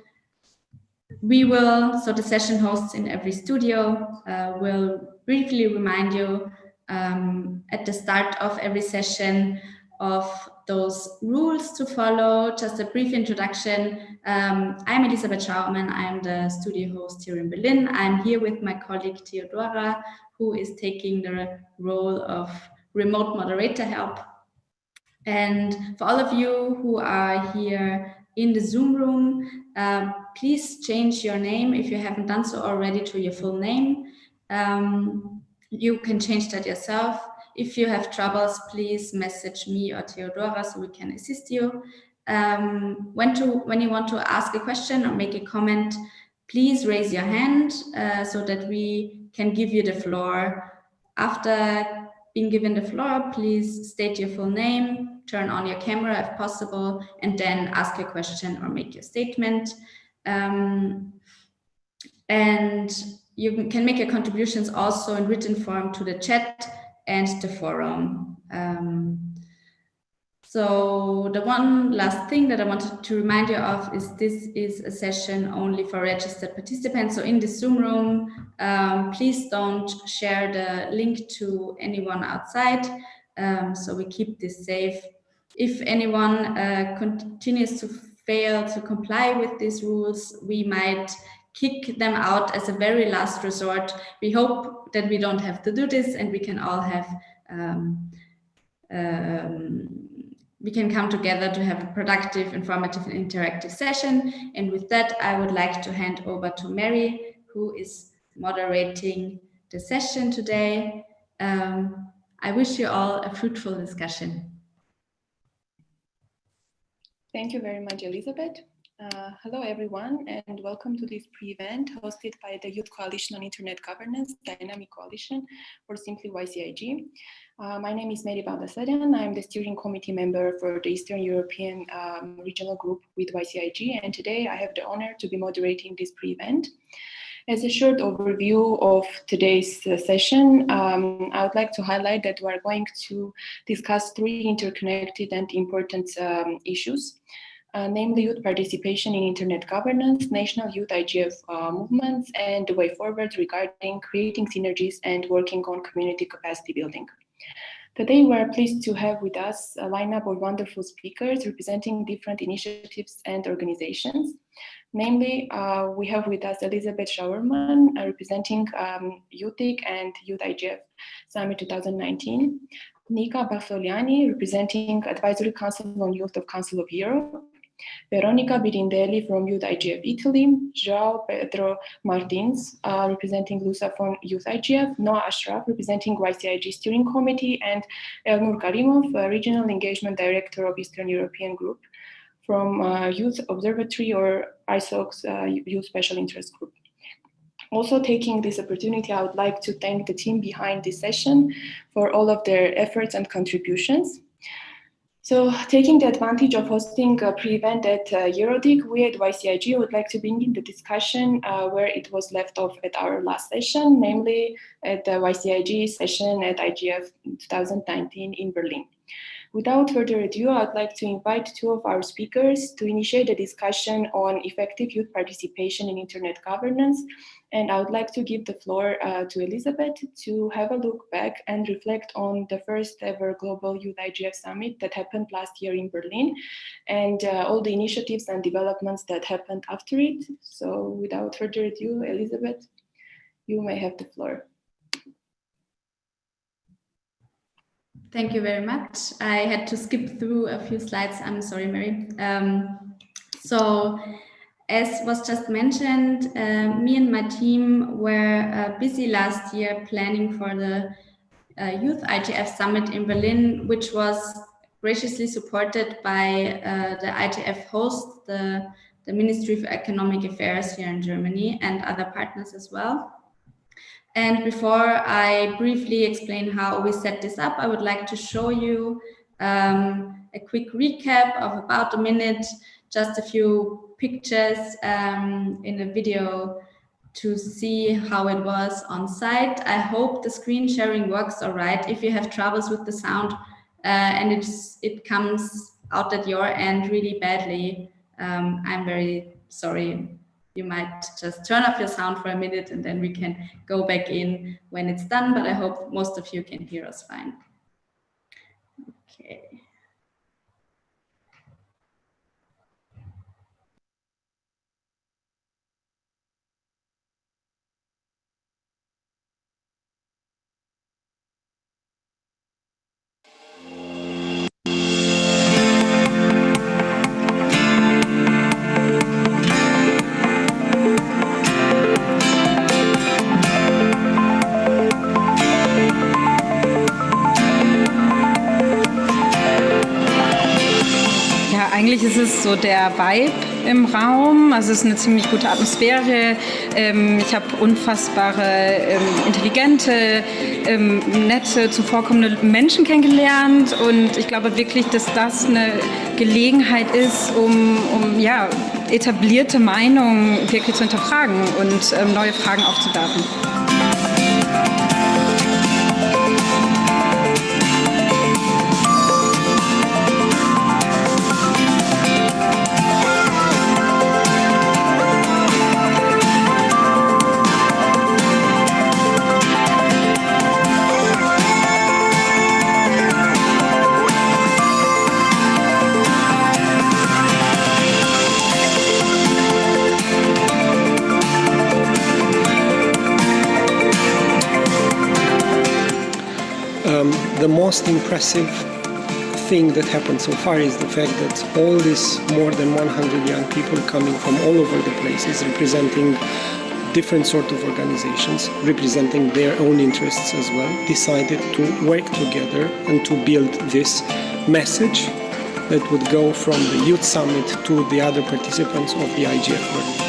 session hosts in every studio will briefly remind you at the start of every session of those rules to follow. Just a brief introduction. I'm Elisabeth Schaumann. I'm the studio host here in Berlin. I'm here with my colleague Theodora, who is taking the role of remote moderator help. And for all of you who are here in the Zoom room, please change your name if you haven't done so already to your full name. You can change that yourself. If you have troubles, please message me or Theodora so we can assist you. When you want to ask a question or make a comment, please raise your hand so that we can give you the floor. After being given the floor, please state your full name, turn on your camera if possible, and then ask a question or make your statement. And you can make your contributions also in written form to the chat and the forum. So the one last thing that I wanted to remind you of is this is a session only for registered participants. So in the Zoom room, please don't share the link to anyone outside. So we keep this safe. If anyone continues to fail to comply with these rules, we might kick them out as a very last resort. We hope that we don't have to do this and we can all have we can come together to have a productive, informative, and interactive session. And with that, I would like to hand over to Mary, who is moderating the session today. I wish you all a fruitful discussion. Thank you very much, Elizabeth. Hello, everyone, and welcome to this pre-event hosted by the Youth Coalition on Internet Governance, Dynamic Coalition, or simply YCIG. My name is Mary Baldasarian. I'm the steering committee member for the Eastern European regional group with YCIG, and today I have the honor to be moderating this pre-event. As a short overview of today's session, I would like to highlight that we're going to discuss three interconnected and important issues. Namely youth participation in internet governance, national youth IGF movements, and the way forward regarding creating synergies and working on community capacity building. Today, we're pleased to have with us a lineup of wonderful speakers representing different initiatives and organizations. Namely, we have with us Elisabeth Schaumann, representing EuroDIG and Youth IGF Summit 2019, Nika Bartoliani, representing Advisory Council on Youth of Council of Europe, Veronica Birindelli from Youth IGF Italy, João Pedro Martins, representing LUSA from Youth IGF, Noah Ashraf, representing YCIG Steering Committee, and Elnur Karimov, Regional Engagement Director of Eastern European Group from Youth Observatory or ISOC's Youth Special Interest Group. Also taking this opportunity, I would like to thank the team behind this session for all of their efforts and contributions. So taking the advantage of hosting a pre-event at EuroDIG, we at YCIG would like to begin the discussion where it was left off at our last session, namely at the YCIG session at IGF 2019 in Berlin. Without further ado, I'd like to invite two of our speakers to initiate a discussion on effective youth participation in internet governance. And I would like to give the floor to Elizabeth to have a look back and reflect on the first ever Global Youth IGF Summit that happened last year in Berlin, and all the initiatives and developments that happened after it. So without further ado, Elizabeth, you may have the floor. Thank you very much. I had to skip through a few slides. I'm sorry, Mary. So as was just mentioned, me and my team were busy last year planning for the Youth IGF Summit in Berlin, which was graciously supported by the IGF host, the Ministry for Economic Affairs here in Germany, and other partners as well. And before I briefly explain how we set this up, I would like to show you a quick recap of about a minute, just a few pictures in a video to see how it was on site. I hope the screen sharing works all right. If you have troubles with the sound and it comes out at your end really badly, I'm very sorry. You might just turn off your sound for a minute and then we can go back in when it's done, but I hope most of you can hear us fine. Okay. Eigentlich ist es so der Vibe im Raum, also es ist eine ziemlich gute Atmosphäre. Ich habe unfassbare, intelligente, nette, zuvorkommende Menschen kennengelernt und ich glaube wirklich, dass das eine Gelegenheit ist, um ja, etablierte Meinungen wirklich zu hinterfragen und neue Fragen aufzuwerfen. The most impressive thing that happened so far is the fact that all these more than 100 young people coming from all over the places, representing different sort of organizations, representing their own interests as well, decided to work together and to build this message that would go from the Youth Summit to the other participants of the IGF Berlin.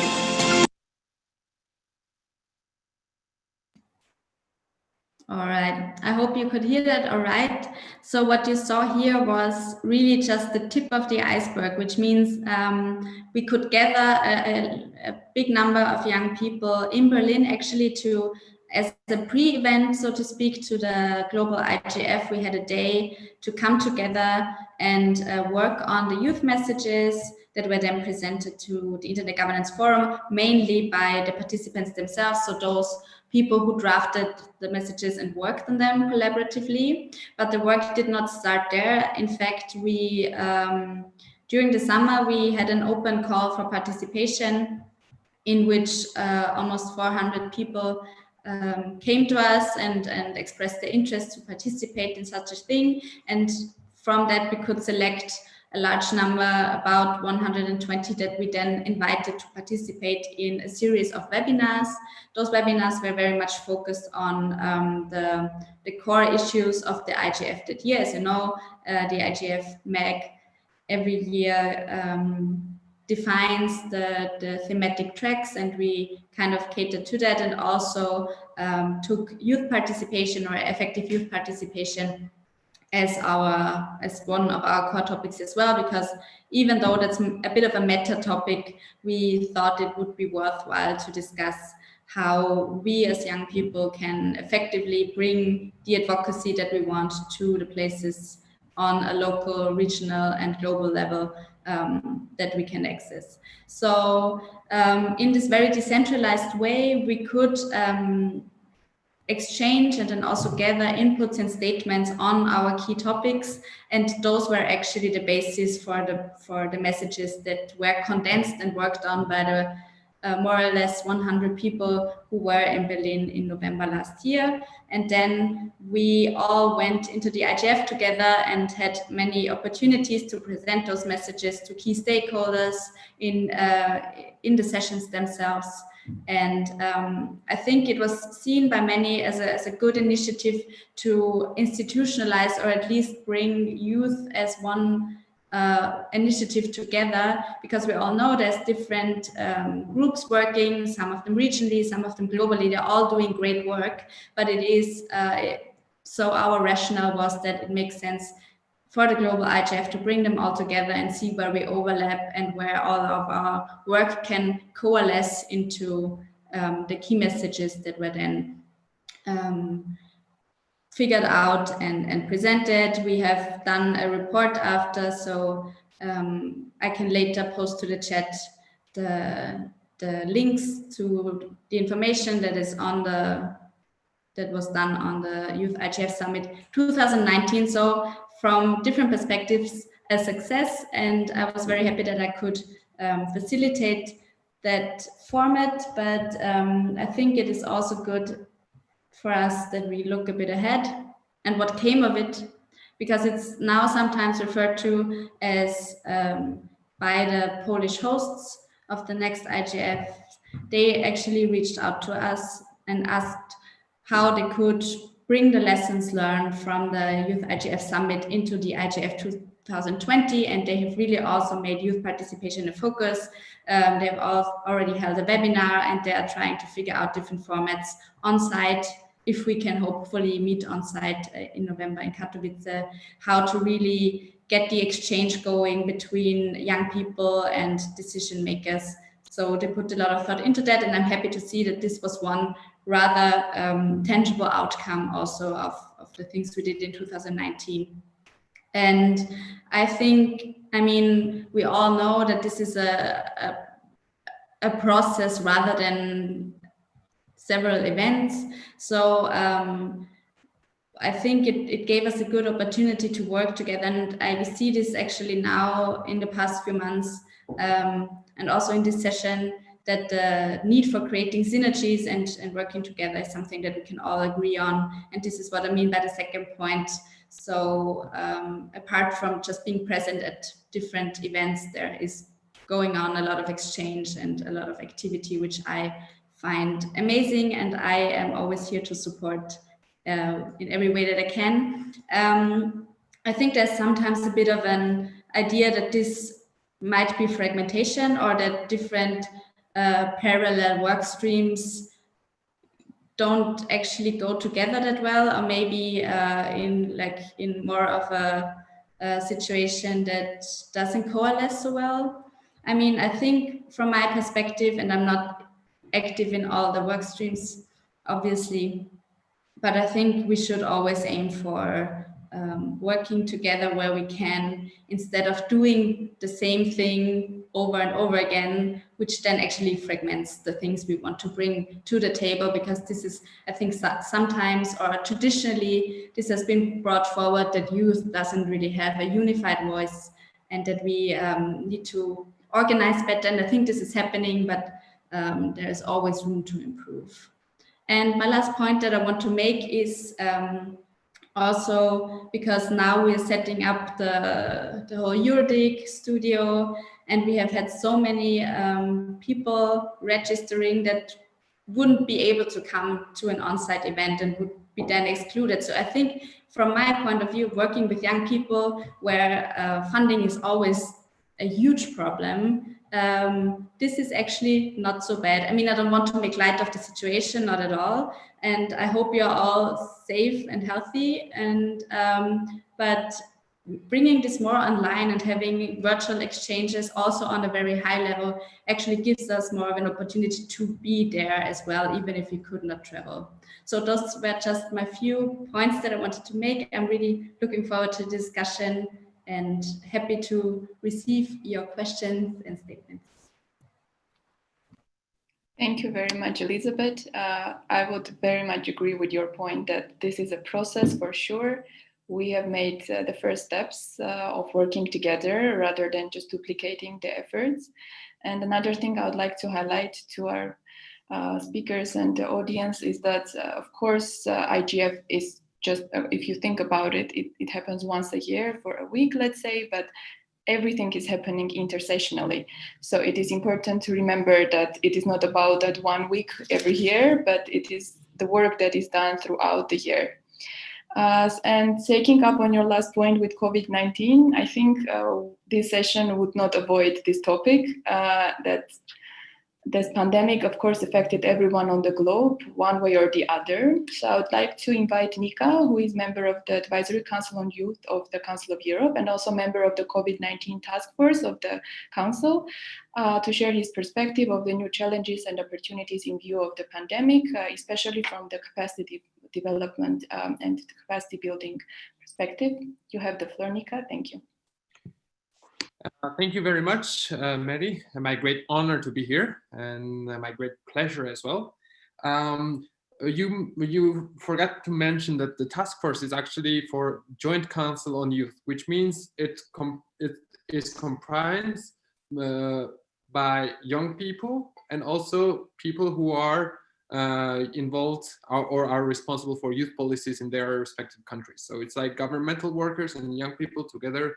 All right, I hope you could hear that all right. So what you saw here was really just the tip of the iceberg, which means we could gather a big number of young people in Berlin actually to, as a pre-event, so to speak, to the Global IGF. We had a day to come together and work on the youth messages that were then presented to the Internet Governance Forum, mainly by the participants themselves, so those people who drafted the messages and worked on them collaboratively. But the work did not start there. In fact, we during the summer, we had an open call for participation in which almost 400 people came to us and expressed their interest to participate in such a thing. And from that, we could select a large number, about 120, that we then invited to participate in a series of webinars. Those webinars were very much focused on the core issues of the IGF that year. As you know, the IGF MAG every year defines the thematic tracks, and we kind of catered to that, and also took youth participation or effective youth participation as one of our core topics as well, because even though that's a bit of a meta topic, we thought it would be worthwhile to discuss how we as young people can effectively bring the advocacy that we want to the places on a local, regional, and global level that we can access. So in this very decentralized way, we could exchange and then also gather inputs and statements on our key topics, and those were actually the basis for the messages that were condensed and worked on by the more or less 100 people who were in Berlin in November last year. And then we all went into the IGF together and had many opportunities to present those messages to key stakeholders in the sessions themselves. And I think it was seen by many as a good initiative to institutionalize, or at least bring youth as one initiative together, because we all know there's different groups working, some of them regionally, some of them globally. They're all doing great work, but it is so our rationale was that it makes sense for the global IGF to bring them all together and see where we overlap and where all of our work can coalesce into the key messages that were then figured out and presented. We have done a report after, so I can later post to the chat the links to the information that is on that was done on the Youth IGF Summit 2019. So from different perspectives, a success, and I was very happy that I could facilitate that format. But I think it is also good for us that we look a bit ahead and what came of it, because it's now sometimes referred to as by the Polish hosts of the next IGF. They actually reached out to us and asked how they could bring the lessons learned from the Youth IGF Summit into the IGF 2020, and they have really also made youth participation a focus. They've already held a webinar, and they are trying to figure out different formats on site, if we can hopefully meet on site in November in Katowice, how to really get the exchange going between young people and decision makers. So they put a lot of thought into that, and I'm happy to see that this was one rather tangible outcome also of the things we did in 2019. And I think, I mean, we all know that this is a process rather than several events. So I think it gave us a good opportunity to work together, and I see this actually now in the past few months, and also in this session, that the need for creating synergies and working together is something that we can all agree on. And this is what I mean by the second point. So apart from just being present at different events, there is going on a lot of exchange and a lot of activity, which I find amazing, and I am always here to support in every way that I can. I think there's sometimes a bit of an idea that this might be fragmentation, or that different parallel work streams don't actually go together that well, or maybe in more of a situation that doesn't coalesce so well. I mean, I think from my perspective, and I'm not active in all the work streams, obviously, but I think we should always aim for working together where we can, instead of doing the same thing over and over again, which then actually fragments the things we want to bring to the table. Because this is, I think, sometimes, or traditionally, this has been brought forward that youth doesn't really have a unified voice, and that we need to organize better. And I think this is happening, but there is always room to improve. And my last point that I want to make is also because now we're setting up the whole EuroDIG studio, and we have had so many people registering that wouldn't be able to come to an on-site event and would be then excluded. So I think from my point of view, working with young people where funding is always a huge problem, this is actually not so bad. I mean, I don't want to make light of the situation, not at all. And I hope you're all safe and healthy. And but bringing this more online and having virtual exchanges also on a very high level actually gives us more of an opportunity to be there as well, even if we could not travel. So those were just my few points that I wanted to make. I'm really looking forward to the discussion and happy to receive your questions and statements. Thank you very much, Elizabeth. I would very much agree with your point that this is a process for sure. We have made the first steps of working together rather than just duplicating the efforts. And another thing I would like to highlight to our speakers and the audience is that, of course, IGF is just, if you think about it, it happens once a year for a week, let's say, but everything is happening intersessionally. So it is important to remember that it is not about that 1 week every year, but it is the work that is done throughout the year. And taking up on your last point with COVID-19, I think this session would not avoid this topic, that this pandemic, of course, affected everyone on the globe, one way or the other. So I would like to invite Nika, who is member of the Advisory Council on Youth of the Council of Europe and also member of the COVID-19 Task Force of the Council, to share his perspective of the new challenges and opportunities in view of the pandemic, especially from the capacity development and capacity building perspective. You have the floor, Nika. Thank you. Thank you very much, Mary. My great honor to be here and my great pleasure as well. You forgot to mention that the task force is actually for Joint Council on Youth, which means it is comprised by young people and also people who are involved or are responsible for youth policies in their respective countries. So it's like governmental workers and young people together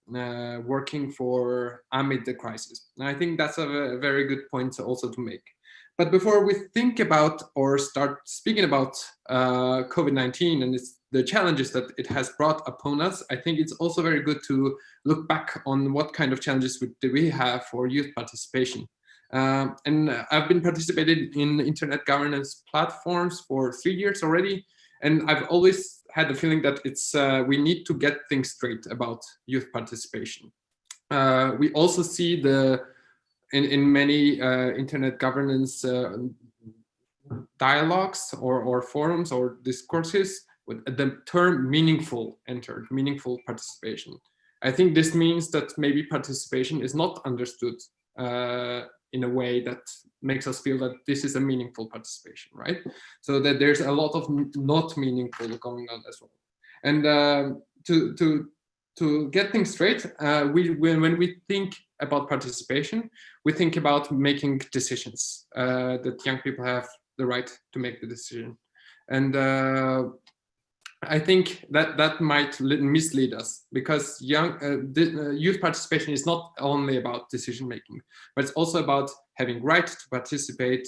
working for amid the crisis. And I think that's a very good point also to make. But before we think about or start speaking about COVID-19 and the challenges that it has brought upon us, I think it's also very good to look back on what kind of challenges do we have for youth participation. And I've been participating in internet governance platforms for 3 years already. And I've always had the feeling that it's we need to get things straight about youth participation. We also see in many internet governance dialogues or forums or discourses with the term meaningful entered, meaningful participation. I think this means that maybe participation is not understood in a way that makes us feel that this is a meaningful participation, right? So that there's a lot of not meaningful going on as well. And to get things straight, when we think about participation, we think about making decisions, that young people have the right to make the decision. And I think that might mislead us, because youth participation is not only about decision making, but it's also about having right to participate.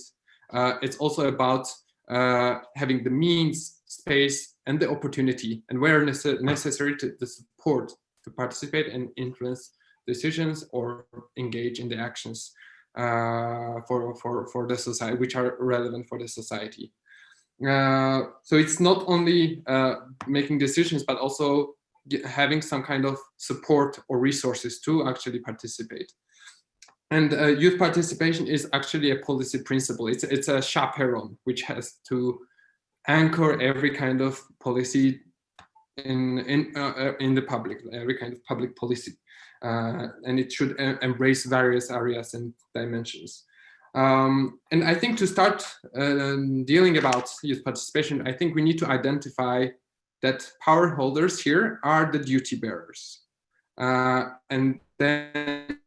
It's also about having the means, space, and the opportunity, and where necessary, the support to participate and influence decisions or engage in the actions for the society, which are relevant for the society. So it's not only making decisions, but also having some kind of support or resources to actually participate. And youth participation is actually a policy principle. It's a chaperone which has to anchor every kind of policy in the public, every kind of public policy, and it should embrace various areas and dimensions. And I think to start dealing about youth participation, I think we need to identify that power holders here are the duty bearers. And then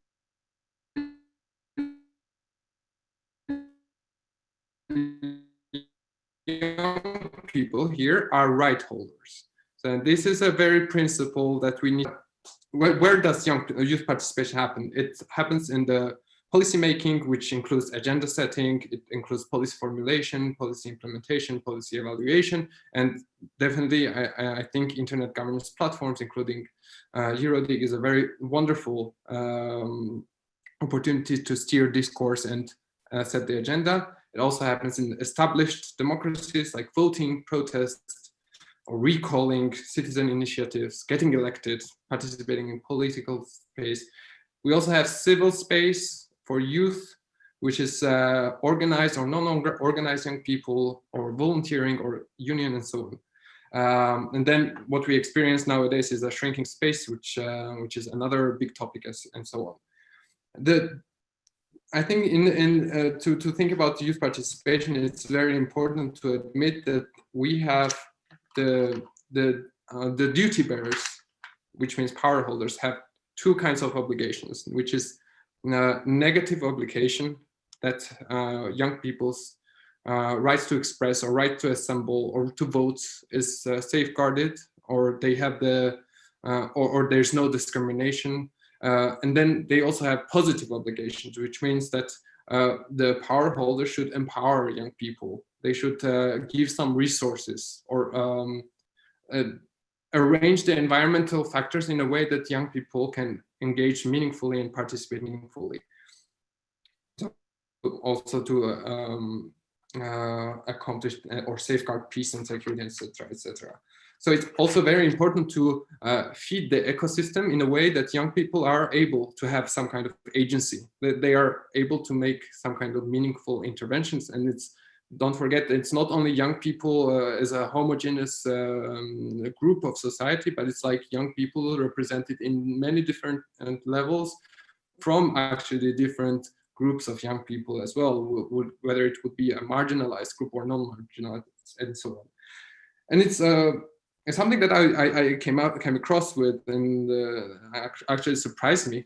young people here are right holders. So this is a very principle that we need. Where does youth participation happen? It happens in the policy making, which includes agenda setting, it includes policy formulation, policy implementation, policy evaluation, and definitely I think internet governance platforms, including EuroDIG, is a very wonderful opportunity to steer discourse and set the agenda. It also happens in established democracies like voting, protests, recalling citizen initiatives, getting elected, participating in political space. We also have civil space for youth, which is organized or non-organized young people, or volunteering, or union, and so on. And then what we experience nowadays is a shrinking space, which is another big topic, and so on. I think to think about youth participation, it's very important to admit that we have the duty bearers, which means power holders, have two kinds of obligations, which is negative obligation, that young people's rights to express or right to assemble or to vote is safeguarded, or they have or there's no discrimination. And then they also have positive obligations, which means that the power holder should empower young people. They should give some resources, or arrange the environmental factors in a way that young people can engage meaningfully and participate meaningfully. So also to accomplish or safeguard peace and security, etc., etc. So it's also very important to feed the ecosystem in a way that young people are able to have some kind of agency, that they are able to make some kind of meaningful interventions. And don't forget, it's not only young people as a homogeneous group of society, but it's like young people represented in many different levels from actually different groups of young people as well, whether it would be a marginalized group or non-marginalized, and so on. And it's something that I came across with, and actually surprised me,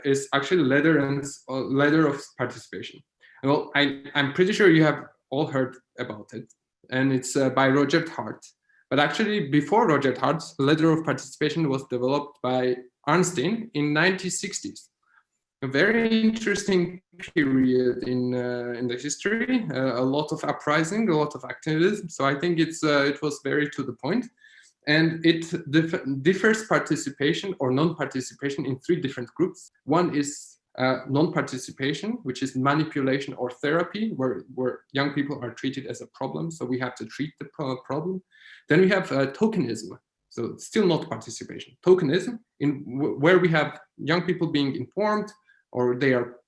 is actually ladder of participation. Well, I'm pretty sure you have all heard about it, and it's by Roger Hart. But actually, before Roger Hart, ladder of participation was developed by Arnstein in 1960s. A very interesting period in the history. A lot of uprising, a lot of activism. So I think it was very to the point. And it differs participation or non-participation in three different groups. One is non-participation, which is manipulation or therapy, where young people are treated as a problem. So we have to treat the problem. Then we have tokenism. So it's still not participation. Tokenism, where we have young people being informed, or they are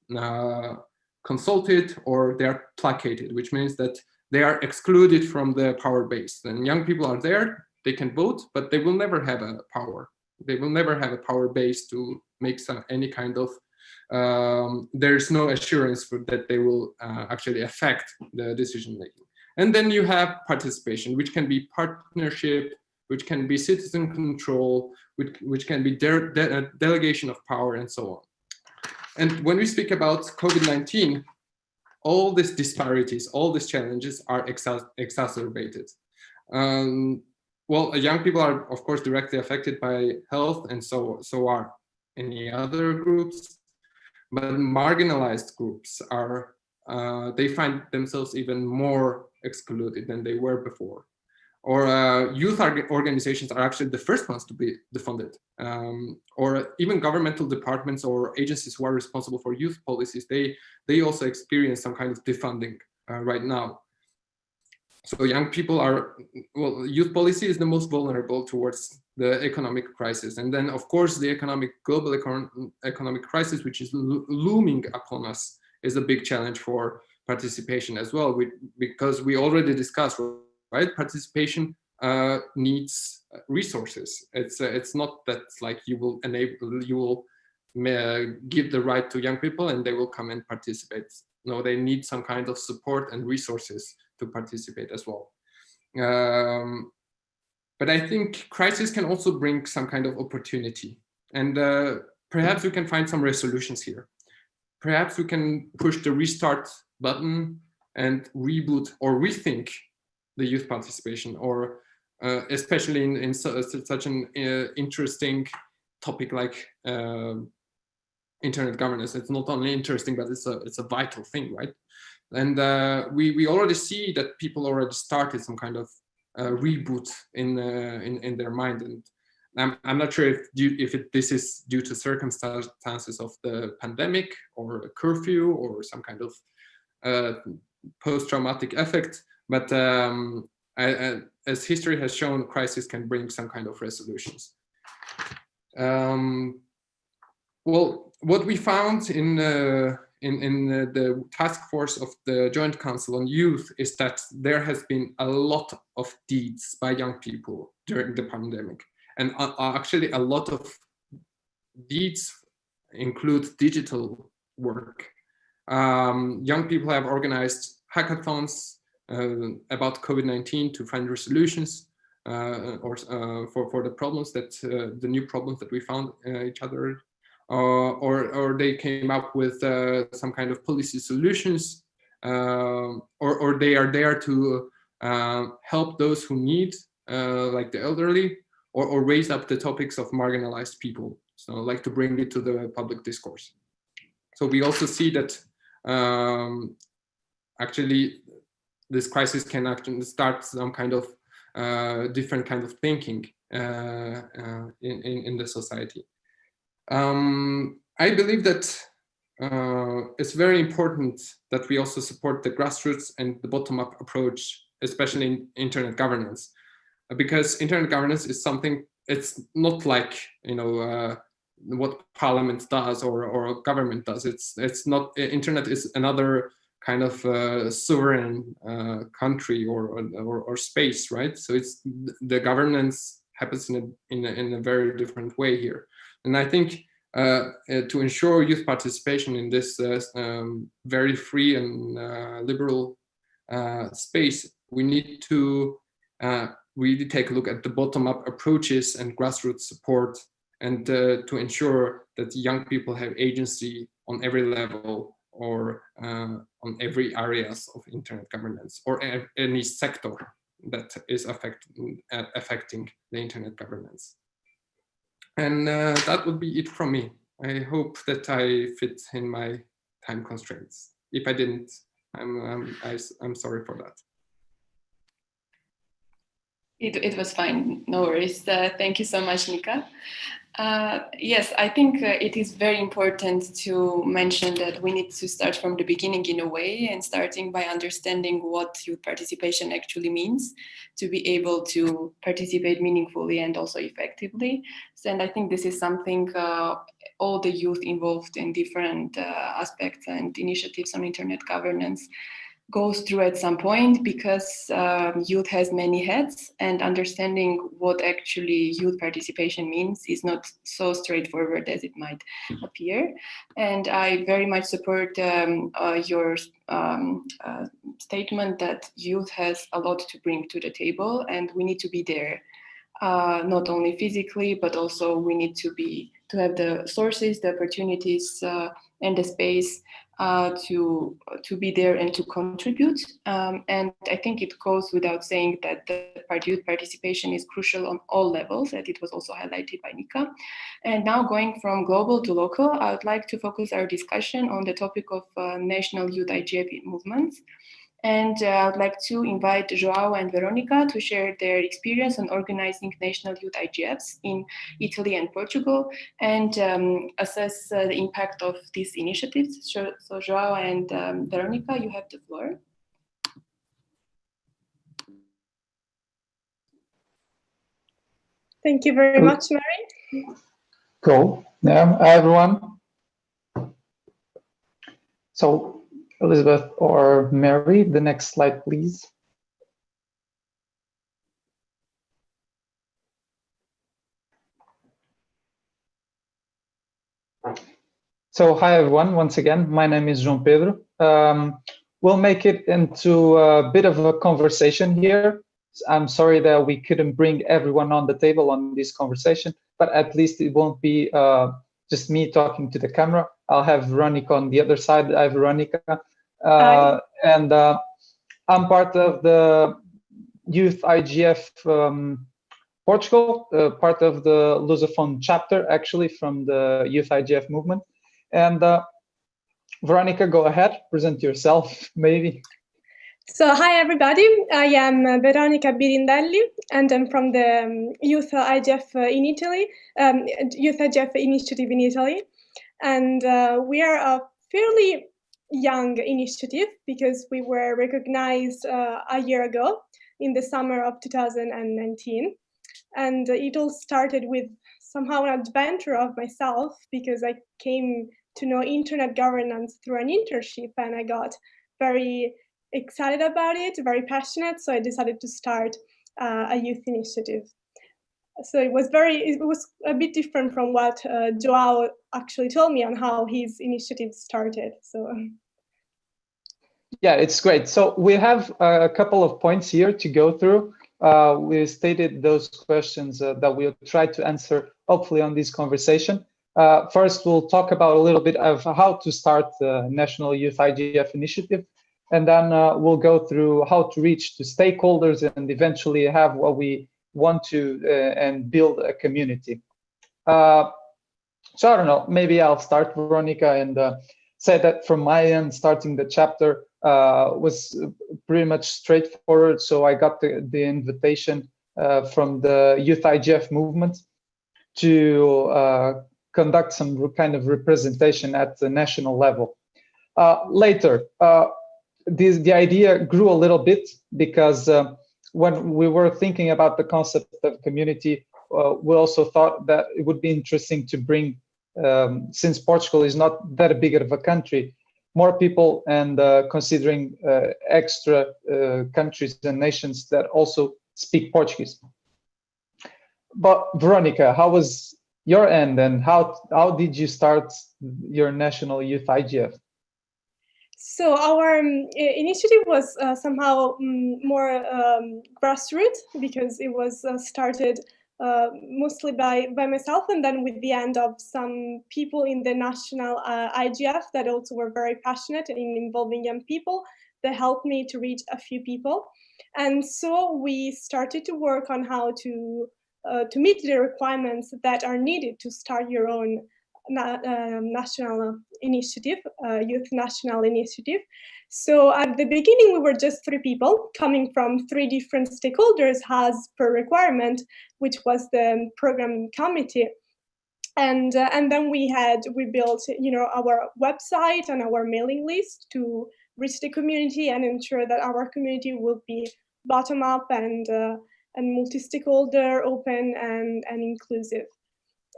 consulted, or they are placated, which means that they are excluded from the power base. And young people are there, they can vote, but they will never have a power. They will never have a power base to make any kind of, there's no assurance that they will actually affect the decision making. And then you have participation, which can be partnership, which can be citizen control, which can be delegation of power, and so on. And when we speak about COVID-19, all these disparities, all these challenges are exacerbated. Well, young people are, of course, directly affected by health, and so are any other groups. But marginalized groups are, they find themselves even more excluded than they were before. Or youth organizations are actually the first ones to be defunded. Or even governmental departments or agencies who are responsible for youth policies, they also experience some kind of defunding right now. So young people are, well, youth policy is the most vulnerable towards the economic crisis. And then, of course, the global economic crisis, which is looming upon us, is a big challenge for participation as well, because we already discussed, right? Participation needs resources. It's not that like you will give the right to young people and they will come and participate. No, they need some kind of support and resources to participate as well. But I think crisis can also bring some kind of opportunity, and perhaps we can find some resolutions here. Perhaps we can push the restart button and reboot or rethink the youth participation, or especially in such an interesting topic like internet governance. It's not only interesting, but it's a vital thing, right? And we already see that people already started some kind of reboot in their mind, and I'm not sure if this is due to circumstances of the pandemic or a curfew or some kind of post-traumatic effect, but as history has shown, crisis can bring some kind of resolutions. Well, what we found in the task force of the Joint Council on Youth is that there has been a lot of deeds by young people during the pandemic. And actually a lot of deeds include digital work. Young people have organized hackathons about COVID-19 to find resolutions for the problems that the new problems that we found each other, or they came up with some kind of policy solutions, or they are there to help those who need, like the elderly, or raise up the topics of marginalized people. So like to bring it to the public discourse. So we also see that actually this crisis can actually start some kind of different kind of thinking in the society. I believe that it's very important that we also support the grassroots and the bottom-up approach, especially in internet governance, because internet governance is something, it's not like, you know, what parliament does or government does. It's not, internet is another kind of sovereign country or space, right? So it's the governance happens in a very different way here. And I think to ensure youth participation in this very free and liberal space, we need to really take a look at the bottom-up approaches and grassroots support, and to ensure that young people have agency on every level or on every areas of internet governance or any sector that is affecting the internet governance. And that would be it from me. I hope that I fit in my time constraints. If I didn't, I'm sorry for that. It was fine, no worries. Thank you so much, Nika. Yes, I think it is very important to mention that we need to start from the beginning in a way, and starting by understanding what youth participation actually means to be able to participate meaningfully and also effectively. And I think this is something all the youth involved in different aspects and initiatives on internet governance goes through at some point, because youth has many hats, and understanding what actually youth participation means is not so straightforward as it might appear. And I very much support your statement that youth has a lot to bring to the table, and we need to be there, not only physically, but also we need to have the sources, the opportunities, and the space to be there and to contribute. And I think it goes without saying that the youth participation is crucial on all levels, and it was also highlighted by Nika. And now going from global to local, I would like to focus our discussion on the topic of national youth IGF movements. And I would like to invite João and Veronica to share their experience on organizing national youth IGFs in Italy and Portugal, and assess the impact of these initiatives. So João and Veronica, you have the floor. Thank you very much, Mary. Cool. Yeah, hi everyone. So, Elizabeth or Mary, the next slide, please. So, hi everyone, once again, my name is João Pedro. We'll make it into a bit of a conversation here. I'm sorry that we couldn't bring everyone on the table on this conversation, but at least it won't be just me talking to the camera. I'll have Veronica on the other side. Hi, Veronica. And I'm part of the Youth IGF Portugal, part of the Lusophone chapter, actually, from the Youth IGF movement. And Veronica, go ahead, present yourself, maybe. So, hi everybody, I am Veronica Birindelli, and I'm from the Youth IGF in Italy, Youth IGF initiative in Italy. And we are a fairly young initiative because we were recognized a year ago. in the summer of 2019. And it all started with somehow an adventure of myself, because I came to know internet governance through an internship, and I got very excited about it, very passionate. So I decided to start a youth initiative. So it was a bit different from what Joao actually told me on how his initiative started. So yeah, it's great. So we have a couple of points here to go through. We stated those questions that we'll try to answer hopefully on this conversation. First, we'll talk about a little bit of how to start the National Youth IGF initiative, and then we'll go through how to reach the stakeholders and eventually have what we want to and build a community. So I don't know, maybe I'll start, Veronica, and say that from my end, starting the chapter was pretty much straightforward. So I got the invitation from the Youth IGF movement to conduct some kind of representation at the national level. Later, the idea grew a little bit, because when we were thinking about the concept of community, we also thought that it would be interesting to bring, since Portugal is not that big of a country, more people, and considering extra countries and nations that also speak Portuguese. But Veronica, how was your end, and how did you start your National Youth IGF? So our initiative was somehow more grassroots, because it was started mostly by myself, and then with the end of some people in the national IGF that also were very passionate in involving young people. That helped me to reach a few people. And so we started to work on how to meet the requirements that are needed to start your own national initiative, youth national initiative. So at the beginning, we were just 3 people coming from 3 different stakeholders as per requirement, which was the program committee. And then we built, our website and our mailing list to reach the community and ensure that our community will be bottom up and multi-stakeholder, open and inclusive.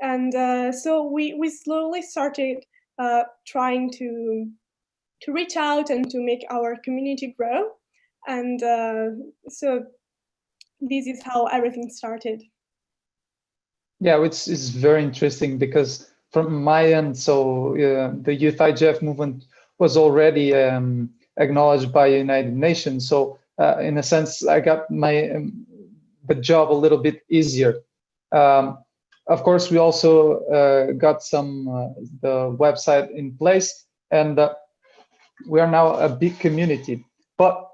And so we slowly started trying to reach out and to make our community grow. And so this is how everything started. Yeah, which is very interesting, because from my end, so the Youth IGF movement was already acknowledged by United Nations. So in a sense, I got the job a little bit easier. Of course, we also got the website in place, and we are now a big community. But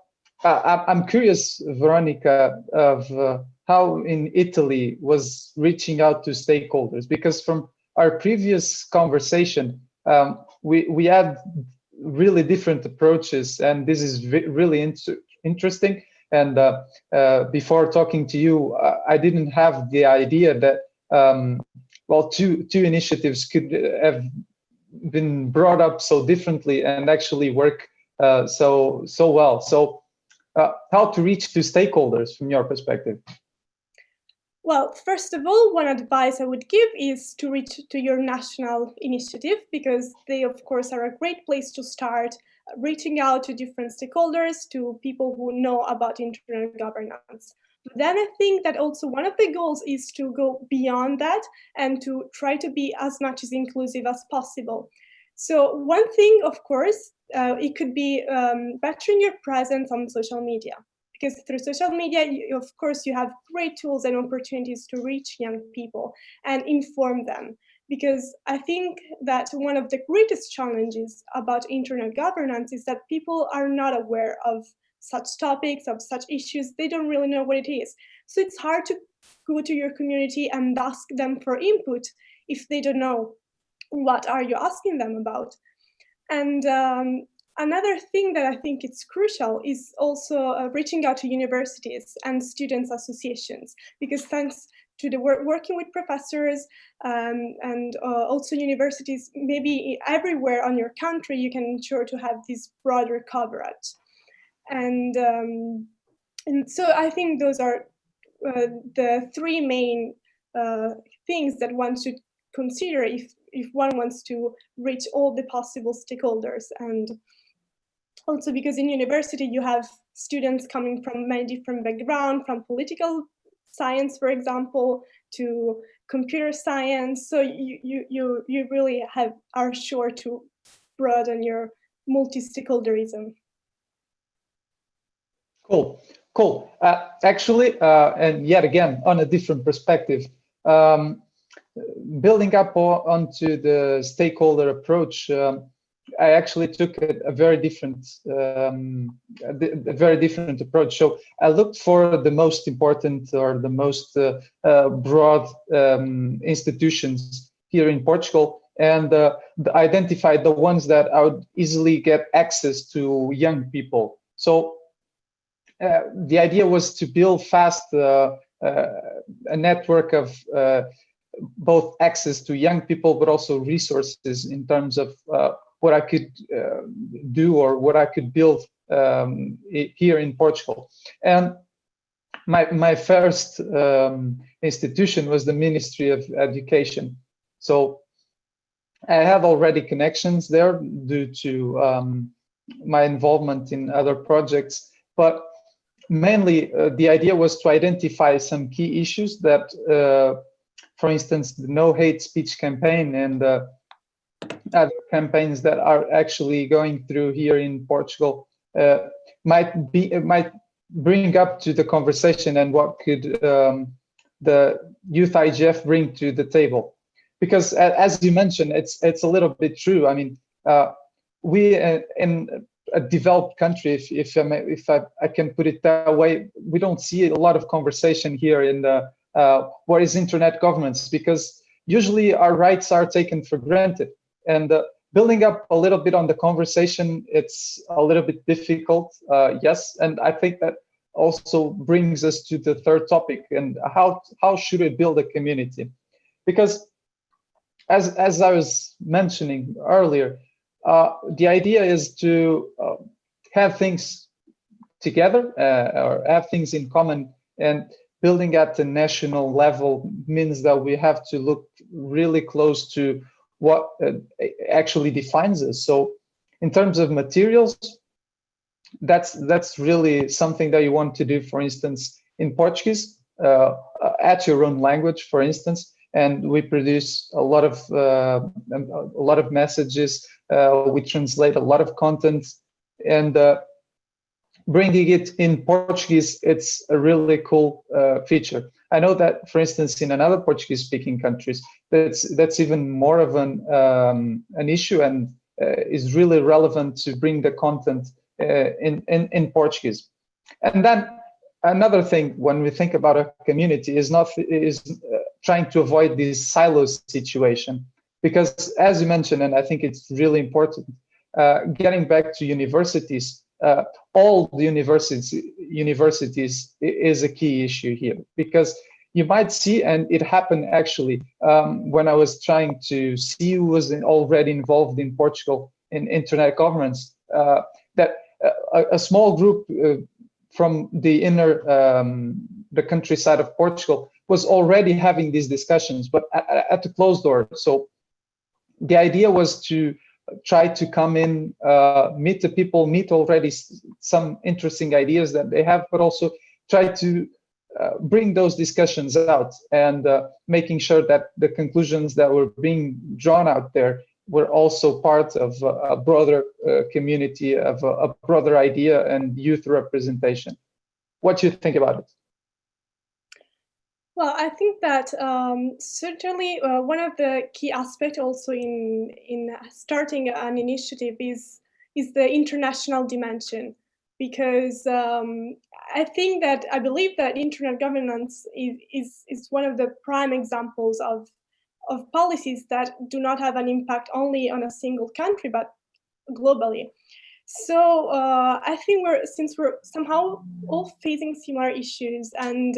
I'm curious, Veronica, of how in Italy was reaching out to stakeholders, because from our previous conversation, we had really different approaches, and this is really interesting. And before talking to you, I didn't have the idea that two initiatives could have been brought up so differently and actually work so well. So how to reach to stakeholders from your perspective? Well, first of all, one advice I would give is to reach to your national initiative, because they, of course, are a great place to start reaching out to different stakeholders, to people who know about internet governance. But then I think that also one of the goals is to go beyond that and to try to be as much as inclusive as possible. So one thing, of course, it could be bettering your presence on social media. Because through social media, of course, you have great tools and opportunities to reach young people and inform them. Because I think that one of the greatest challenges about internet governance is that people are not aware of such topics, of such issues. They don't really know what it is. So it's hard to go to your community and ask them for input if they don't know what are you asking them about. And another thing that I think is crucial is also reaching out to universities and students' associations, because thanks to the working with professors and also universities, maybe everywhere on your country, you can ensure to have this broader coverage. And And so I think those are the three main things that one should consider if one wants to reach all the possible stakeholders. And also because in university you have students coming from many different backgrounds, from political science, for example, to computer science. So you really are sure to broaden your multi-stakeholderism. Cool. Actually, and yet again, on a different perspective, building up onto the stakeholder approach, I actually took a very different approach. So I looked for the most important or the most broad institutions here in Portugal, and identified the ones that I would easily get access to young people. So the idea was to build fast a network of both access to young people, but also resources in terms of what I could do or what I could build here in Portugal. And my first institution was the Ministry of Education. So I have already connections there due to my involvement in other projects, but mainly the idea was to identify some key issues that, for instance, the No Hate Speech campaign and other campaigns that are actually going through here in Portugal might bring up to the conversation, and what could the Youth IGF bring to the table. Because as you mentioned, it's a little bit true. I mean, we in a developed country, if I can put it that way, we don't see a lot of conversation here in the what is internet governance, because usually our rights are taken for granted. And building up a little bit on the conversation, it's a little bit difficult, yes. And I think that also brings us to the third topic, and how should we build a community? Because as I was mentioning earlier, the idea is to have things together or have things in common, and building at the national level means that we have to look really close to what actually defines us. So in terms of materials, that's really something that you want to do, for instance, in Portuguese, at your own language, for instance. And we produce a lot of messages. We translate a lot of content, and bringing it in Portuguese, it's a really cool feature. I know that, for instance, in another Portuguese-speaking countries, that's even more of an issue, and is really relevant to bring the content in Portuguese. And then another thing, when we think about a community, is trying to avoid this silo situation, because as you mentioned, and I think it's really important, getting back to universities, all the universities is a key issue here, because you might see, and it happened actually when I was trying to see who was already involved in Portugal in internet governance, that a small group from the inner, the countryside of Portugal was already having these discussions, but at the closed door. So the idea was to try to come in, meet the people, meet already some interesting ideas that they have, but also try to bring those discussions out, and making sure that the conclusions that were being drawn out there were also part of a broader community, of a broader idea and youth representation. What do you think about it? Well, I think that certainly one of the key aspects also in starting an initiative is the international dimension, because I believe that internet governance is one of the prime examples of policies that do not have an impact only on a single country, but globally. So I think since we're somehow all facing similar issues, and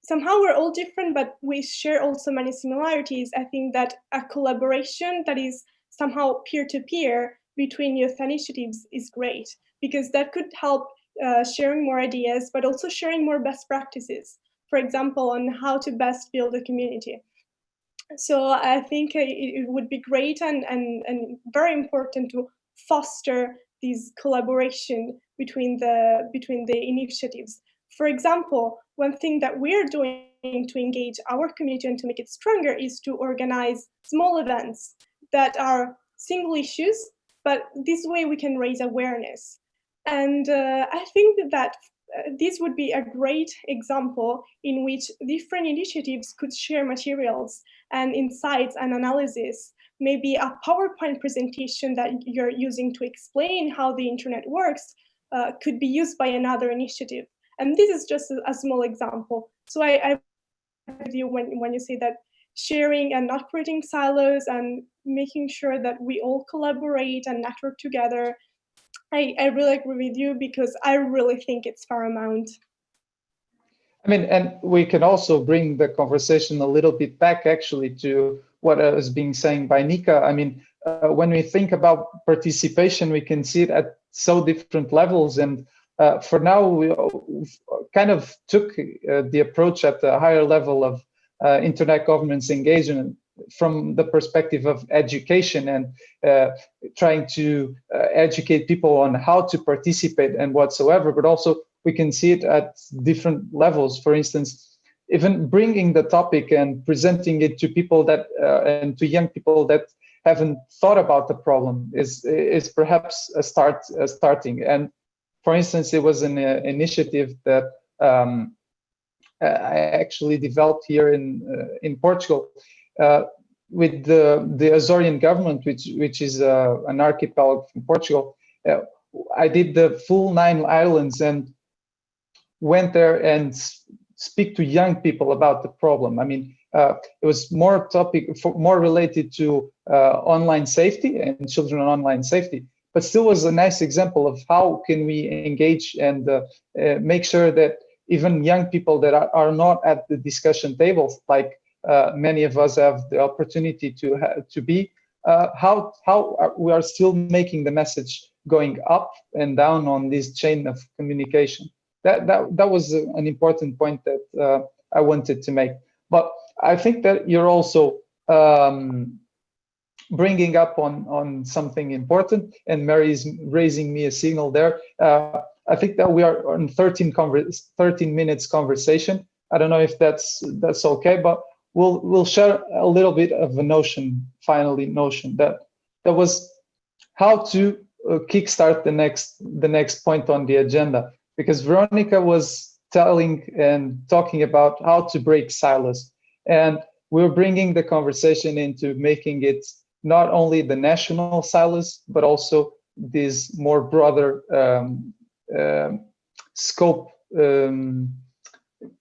somehow we're all different, but we share also many similarities, I think that a collaboration that is somehow peer-to-peer between youth initiatives is great, because that could help sharing more ideas, but also sharing more best practices, for example, on how to best build a community. So I think it would be great and very important to foster this collaboration between the initiatives. For example, one thing that we're doing to engage our community and to make it stronger is to organize small events that are single issues, but this way we can raise awareness. And I think that this would be a great example in which different initiatives could share materials and insights and analysis, maybe a PowerPoint presentation that you're using to explain how the internet works could be used by another initiative. And this is just a small example. So I agree with you when you say that sharing and not creating silos and making sure that we all collaborate and network together. I really agree with you because I really think it's paramount. I mean, and we can also bring the conversation a little bit back actually to what was being said by Nika. I mean, when we think about participation, we can see it at so different levels. And for now, we kind of took the approach at the higher level of internet governance engagement from the perspective of education and trying to educate people on how to participate and whatsoever, but also we can see it at different levels. For instance, even bringing the topic and presenting it to people that and to young people that haven't thought about the problem is perhaps a starting. And for instance, it was an initiative that I actually developed here in Portugal. With the Azorian government, which is an archipelago in Portugal. I did the full 9 islands and went there and speak to young people about the problem. I mean, it was more related to online safety and children online safety, but still was a nice example of how can we engage and make sure that even young people that are not at the discussion tables, like many of us have the opportunity to be, how we are still making the message going up and down on this chain of communication. That was an important point that I wanted to make. But I think that you're also bringing up on something important, and Mary is raising me a signal there. I think that we are on 13 minutes conversation. I don't know if that's okay, but we'll share a little bit of a notion that was how to kickstart the next point on the agenda, because Veronica was telling and talking about how to break silos, and we're bringing the conversation into making it not only the national silos but also these more broader scope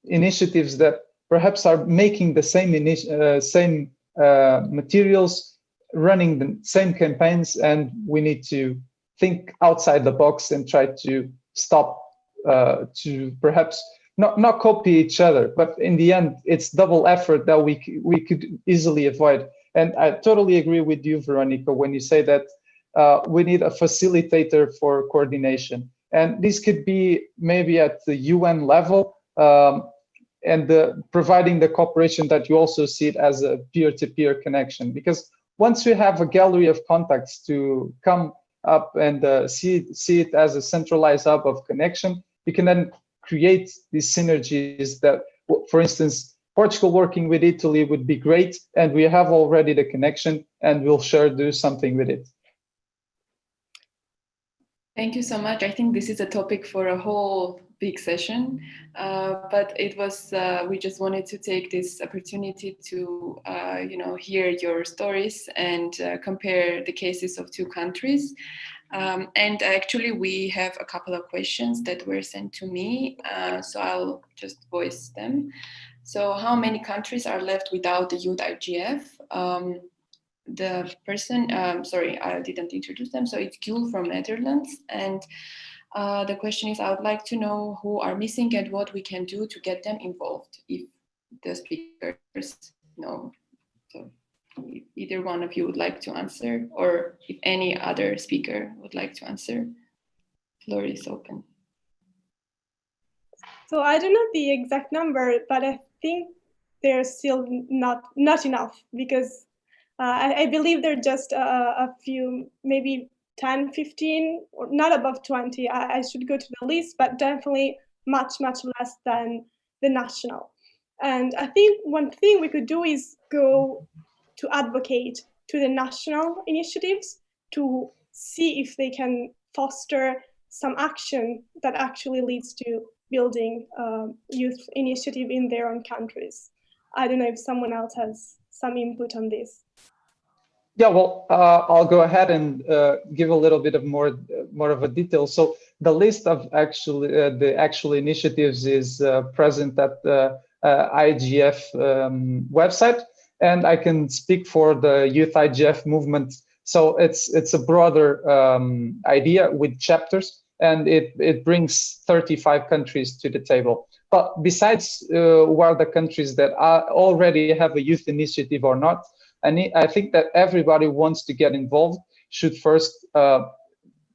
initiatives that perhaps are making the same materials, running the same campaigns, and we need to think outside the box and try to stop to perhaps not copy each other, but in the end, it's double effort that we could easily avoid. And I totally agree with you, Veronica, when you say that we need a facilitator for coordination. And this could be maybe at the UN level, and providing the cooperation that you also see it as a peer-to-peer connection. Because once we have a gallery of contacts to come up and see it as a centralized hub of connection, you can then create these synergies that, for instance, Portugal working with Italy would be great, and we have already the connection, and we'll sure do something with it. Thank you so much. I think this is a topic for a whole big session, but it was we just wanted to take this opportunity to hear your stories and compare the cases of 2 countries. And actually, we have a couple of questions that were sent to me, so I'll just voice them. So, how many countries are left without the EuroDIG? The person, sorry, I didn't introduce them. So it's Gül from Netherlands. And the question is, I would like to know who are missing and what we can do to get them involved, if the speakers know. So if either one of you would like to answer, or if any other speaker would like to answer, floor is open. So I don't know the exact number, but I think they're still not enough, because I believe they're just a few, maybe 10, 15, or not above 20. I should go to the list, but definitely much less than the national. And I think one thing we could do is go to advocate to the national initiatives to see if they can foster some action that actually leads to building youth initiative in their own countries. I don't know if someone else has some input on this. Yeah, well, I'll go ahead and give a little bit of more of a detail. So the list of the actual initiatives is present at the IGF website, and I can speak for the Youth IGF movement. So it's a broader idea with chapters, and it brings 35 countries to the table. But besides what the countries that already have a youth initiative or not, I think that everybody wants to get involved should first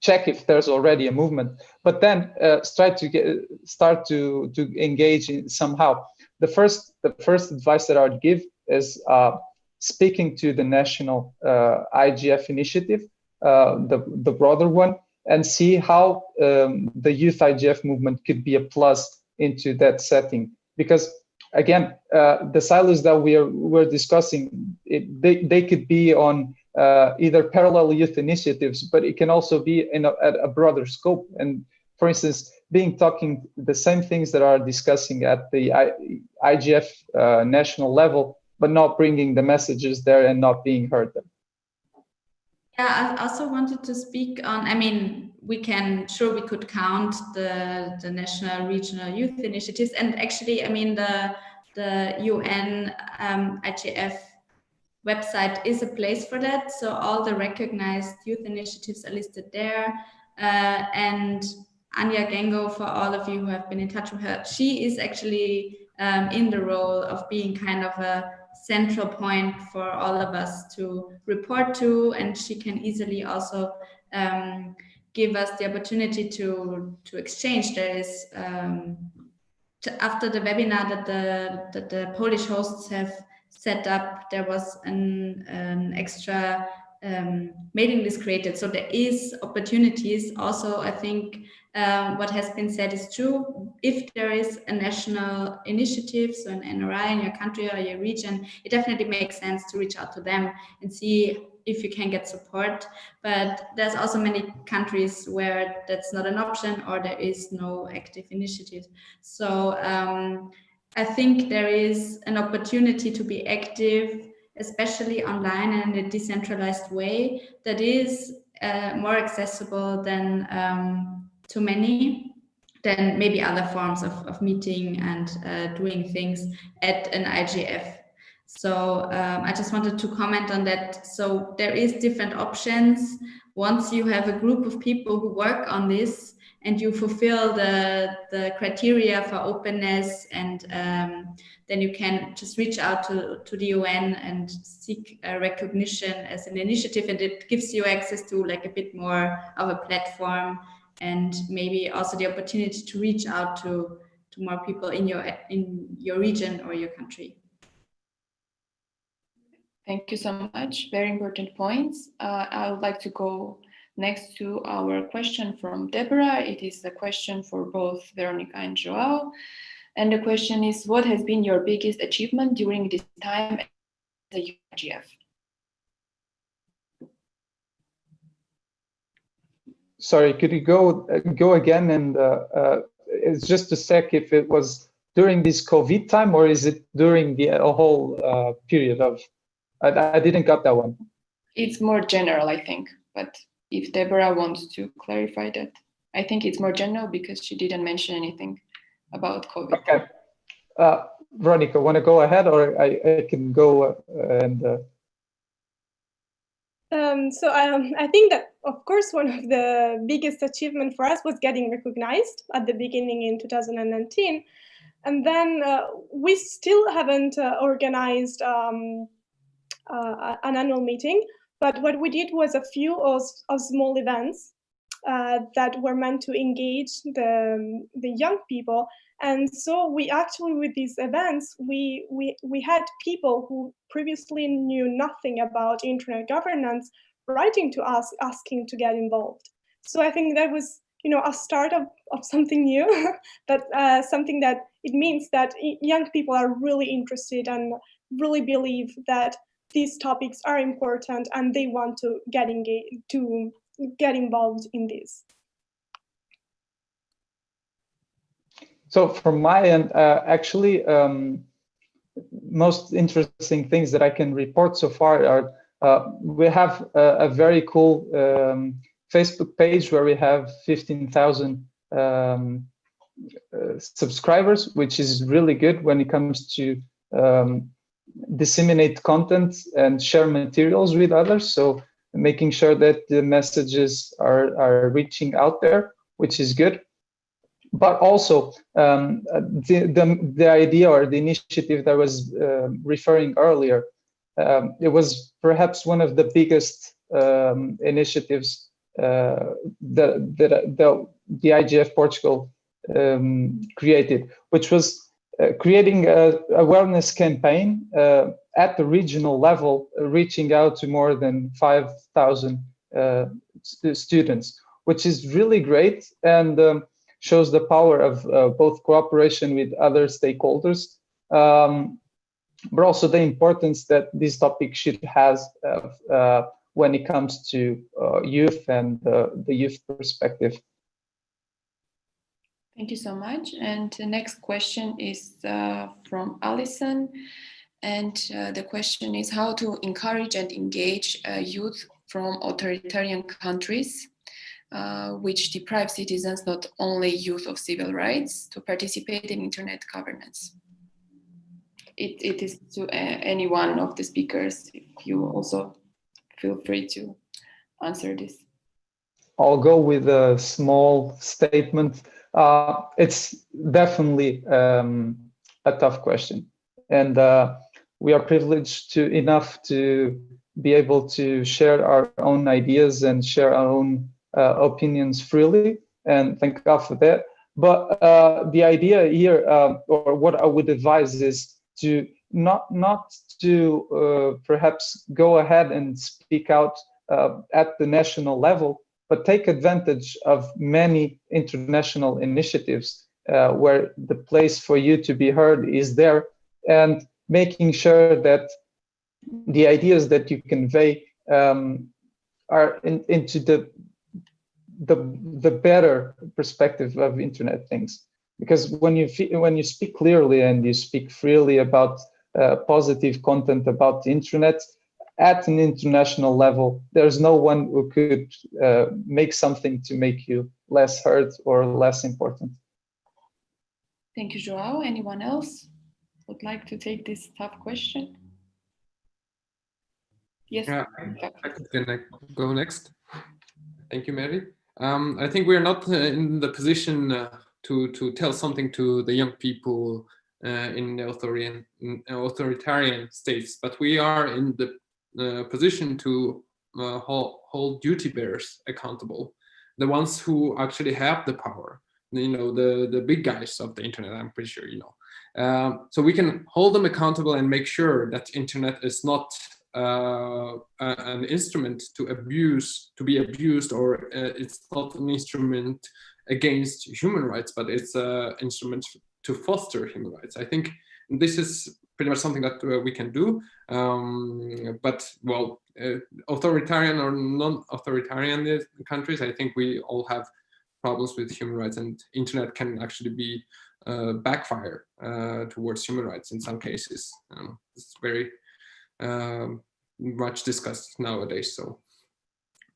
check if there's already a movement, but then start to engage in somehow. The first advice that I would give is speaking to the national IGF initiative, the broader one, and see how the youth IGF movement could be a plus into that setting. Because again, the silos that we're discussing, they could be on either parallel youth initiatives, but it can also be at a broader scope. And for instance, talking the same things that are discussing at the IGF national level, but not bringing the messages there and not being heard them. Yeah, I also wanted to speak on, I mean, we could count the national, regional youth initiatives. And actually, I mean, the UN IGF website is a place for that. So all the recognized youth initiatives are listed there. And Anya Gengo, for all of you who have been in touch with her, she is actually in the role of being kind of a central point for all of us to report to, and she can easily also give us the opportunity to exchange. There is after the webinar that the Polish hosts have set up, there was an extra mailing list created. So there is opportunities. Also, I think what has been said is true. If there is a national initiative, so an NRI in your country or your region, it definitely makes sense to reach out to them and see if you can get support. But there's also many countries where that's not an option, or there is no active initiative. So I think there is an opportunity to be active, especially online and in a decentralized way that is more accessible than to many than maybe other forms of meeting and doing things at an IGF. So I just wanted to comment on that. So there is different options. Once you have a group of people who work on this and you fulfill the criteria for openness, and then you can just reach out to the UN and seek recognition as an initiative, and it gives you access to like a bit more of a platform, and maybe also the opportunity to reach out to more people in your region or your country. Thank you so much. Very important points. I would like to go next to our question from Deborah. It is a question for both Veronica and Joao. And the question is, what has been your biggest achievement during this time at the IGF? Sorry, could you go again? And it's just to check if it was during this COVID time, or is it during the whole period of? I didn't get that one. It's more general, I think. But if Deborah wants to clarify that, I think it's more general because she didn't mention anything about COVID. Okay. Veronica, want to go ahead, or I can go and. So I think that, of course, one of the biggest achievements for us was getting recognized at the beginning in 2019. And then we still haven't organized an annual meeting, but what we did was a few of small events that were meant to engage the young people. And so we actually, with these events, we had people who previously knew nothing about internet governance writing to us, asking to get involved. So I think that was, a start of something new, but something that it means that young people are really interested and really believe that these topics are important and they want to get engaged, to get involved in this. So from my end, actually, most interesting things that I can report so far are we have a very cool Facebook page where we have 15,000 subscribers, which is really good when it comes to disseminate content and share materials with others. So making sure that the messages are reaching out there, which is good. But also the idea or the initiative that I was referring earlier, it was perhaps one of the biggest initiatives that the IGF Portugal created, which was creating an awareness campaign at the regional level, reaching out to more than 5,000 students, which is really great and shows the power of both cooperation with other stakeholders, but also the importance that this topic should have when it comes to youth and the youth perspective. Thank you so much. And the next question is from Alison. And the question is how to encourage and engage youth from authoritarian countries, which deprive citizens, not only youth, of civil rights to participate in internet governance. It is to any one of the speakers. If you also feel free to answer this. I'll go with a small statement. It's definitely a tough question, and we are privileged enough to be able to share our own ideas and share our own opinions freely, and thank God for that. But the idea here, or what I would advise, is to not to perhaps go ahead and speak out at the national level, but take advantage of many international initiatives where the place for you to be heard is there, and making sure that the ideas that you convey are into the better perspective of internet things. Because when you speak clearly and you speak freely about positive content about the internet at an international level, there's no one who could make something to make you less heard or less important. Thank you, Joao. Anyone else would like to take this tough question? Yes. Yeah, I can go next. Thank you, Mary. I think we're not in the position to tell something to the young people in the authoritarian states, but we are in the position to hold duty bearers accountable, the ones who actually have the power, the big guys of the internet, I'm pretty sure so we can hold them accountable and make sure that internet is not an instrument to be abused, or it's not an instrument against human rights, but it's an instrument to foster human rights. I think this is pretty much something that we can do. But well, authoritarian or non-authoritarian countries, I think we all have problems with human rights, and internet can actually be backfire towards human rights in some cases. It's very much discussed nowadays. So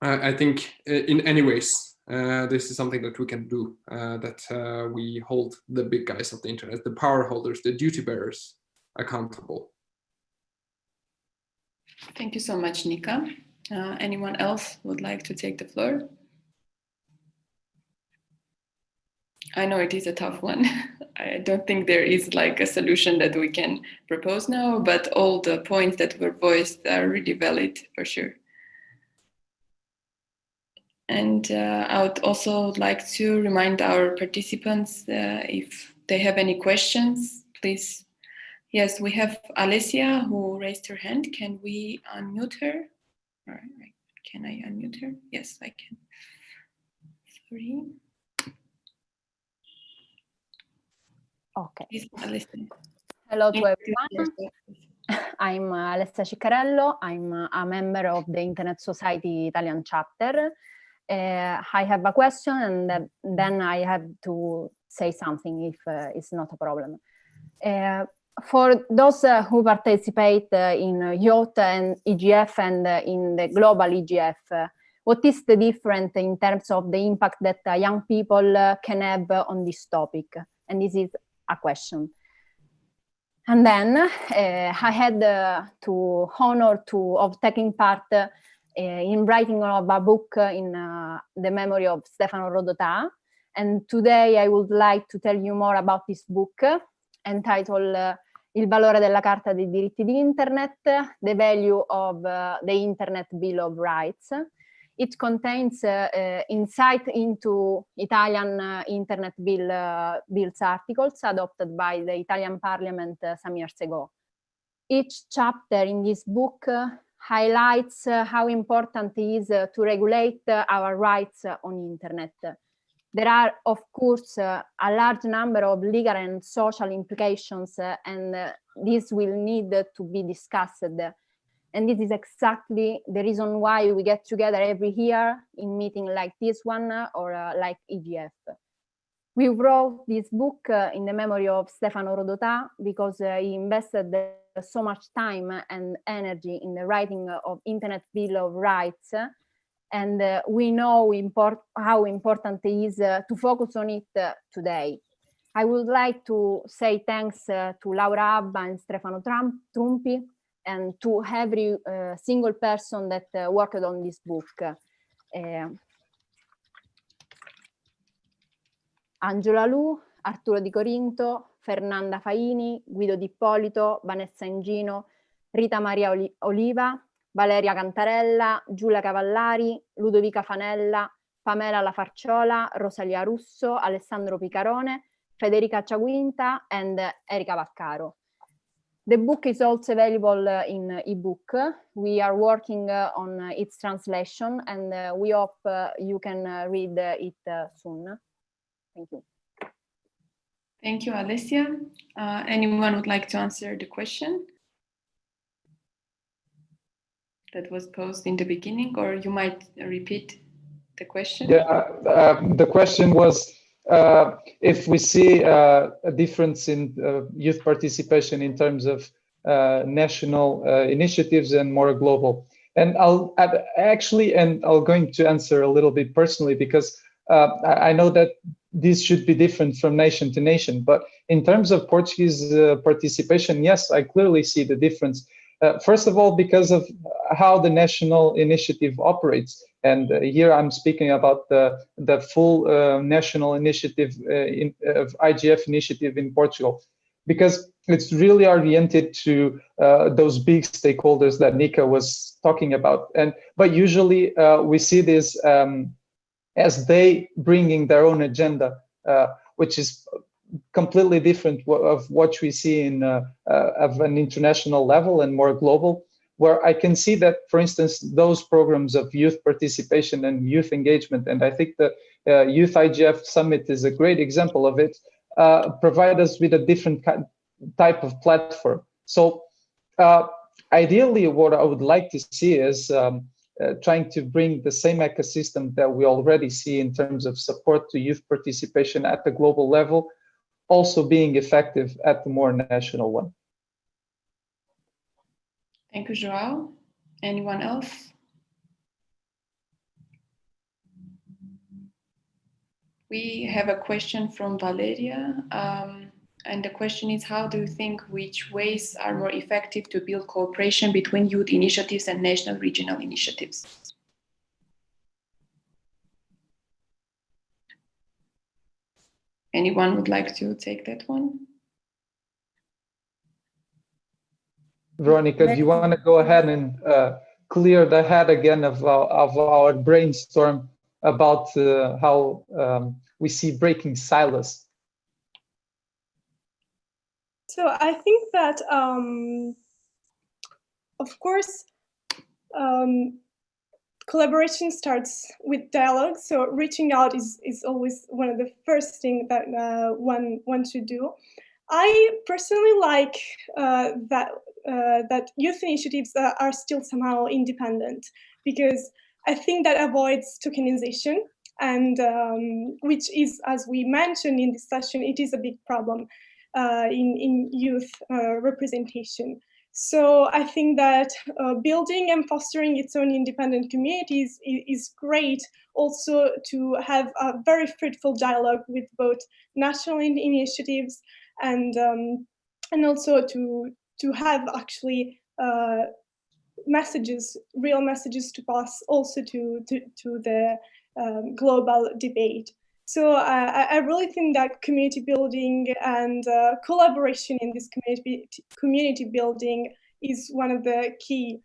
I think in any ways, this is something that we can do, that we hold the big guys of the internet, the power holders, the duty bearers accountable. Thank you so much, Nika. Anyone else would like to take the floor? I know it is a tough one. I don't think there is like a solution that we can propose now, but all the points that were voiced are really valid for sure. And I would also like to remind our participants if they have any questions, please. Yes, we have Alessia who raised her hand. Can we unmute her? All right. Can I unmute her? Yes, I can. Sorry. Okay. Please, Alessia. Hello to everyone. I'm Alessia Ciccarello. I'm a member of the Internet Society Italian chapter. I have a question and then I have to say something if it's not a problem. For those who participate in youth and EGF and in the global EGF, what is the difference in terms of the impact that young people can have on this topic? And this is a question. And then I had to honor of taking part in writing of a book in the memory of Stefano Rodotà. And today I would like to tell you more about this book entitled Il valore della Carta dei diritti di Internet, the value of the Internet Bill of Rights. It contains insight into Italian Internet Bill's articles adopted by the Italian Parliament some years ago. Each chapter in this book highlights how important it is to regulate our rights on Internet. There are, of course, a large number of legal and social implications, and this will need to be discussed. And this is exactly the reason why we get together every year in meeting like this one or like EGF. We wrote this book in the memory of Stefano Rodotà because he invested so much time and energy in the writing of Internet Bill of Rights. And we know how important it is to focus on it today. I would like to say thanks to Laura Abba and Stefano Trumpi and to every single person that worked on this book. Angela Lu, Arturo Di Corinto, Fernanda Faini, Guido Di Ippolito, Vanessa Ingino, Rita Maria Oliva, Valeria Cantarella, Giulia Cavallari, Ludovica Fanella, Pamela La Farciola, Rosalia Russo, Alessandro Picarone, Federica Ciaguinta, and Erika Vaccaro. The book is also available in ebook. We are working on its translation, and we hope you can read it soon. Thank you. Thank you, Alessia. Anyone would like to answer the question that was posed in the beginning, or you might repeat the question? Yeah, the question was if we see a difference in youth participation in terms of national initiatives and more global. And I'll going to answer a little bit personally because I know that this should be different from nation to nation. But in terms of Portuguese participation, yes, I clearly see the difference. First of all, because of how the national initiative operates. And here I'm speaking about the full national initiative of IGF initiative in Portugal, because it's really oriented to those big stakeholders that Nika was talking about. But usually we see this as they bringing their own agenda, which is completely different of what we see in of an international level and more global, where I can see that, for instance, those programs of youth participation and youth engagement, and I think the Youth IGF Summit is a great example of it, provide us with a different type of platform. So ideally, what I would like to see is trying to bring the same ecosystem that we already see in terms of support to youth participation at the global level, also being effective at the more national one. Thank you, João. Anyone else? We have a question from Valeria, and the question is, how do you think which ways are more effective to build cooperation between youth initiatives and national regional initiatives? Anyone would like to take that one? Veronica, do you want to go ahead and clear the head again of our brainstorm about how we see breaking silos? So I think that, of course, collaboration starts with dialogue. So reaching out is always one of the first things that one should do. I personally like that youth initiatives are still somehow independent, because I think that avoids tokenization, and which is, as we mentioned in this session, it is a big problem in youth representation. So I think that building and fostering its own independent communities is great, also to have a very fruitful dialogue with both national initiatives and also to have actually messages, real messages to pass also to the global debate. So I really think that community building and collaboration in this community building is one of the key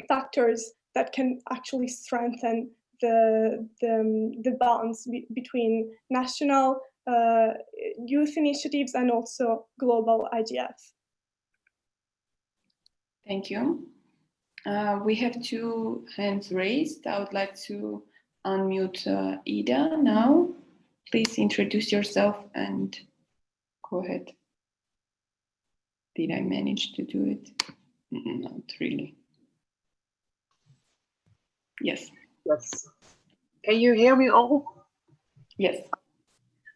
factors that can actually strengthen the bonds between national youth initiatives and also global IGF. Thank you. We have 2 hands raised. I would like to unmute Ida now. Please introduce yourself and go ahead. Did I manage to do it? Not really. Yes. Yes. Can you hear me all? Yes.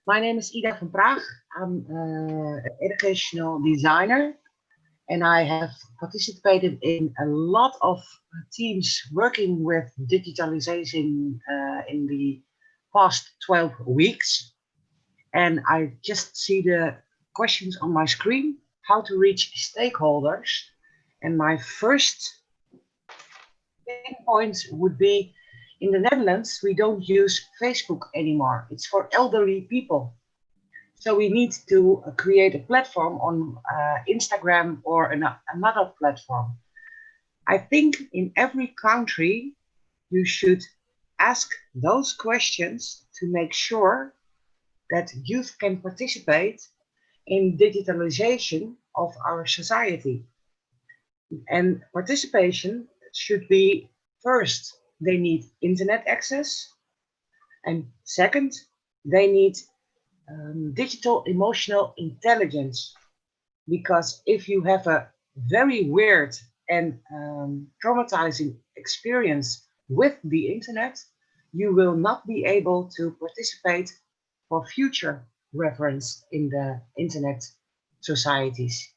My name is Ida van Praag. I'm an educational designer, and I have participated in a lot of teams working with digitalization in the past 12 weeks. And I just see the questions on my screen, how to reach stakeholders. And my first point would be, in the Netherlands, we don't use Facebook anymore. It's for elderly people. So we need to create a platform on Instagram or another platform. I think in every country, you should ask those questions to make sure that youth can participate in digitalization of our society. And participation should be, first, they need internet access. And second, they need digital emotional intelligence, because if you have a very weird and traumatizing experience with the internet, you will not be able to participate for future reference in the internet societies.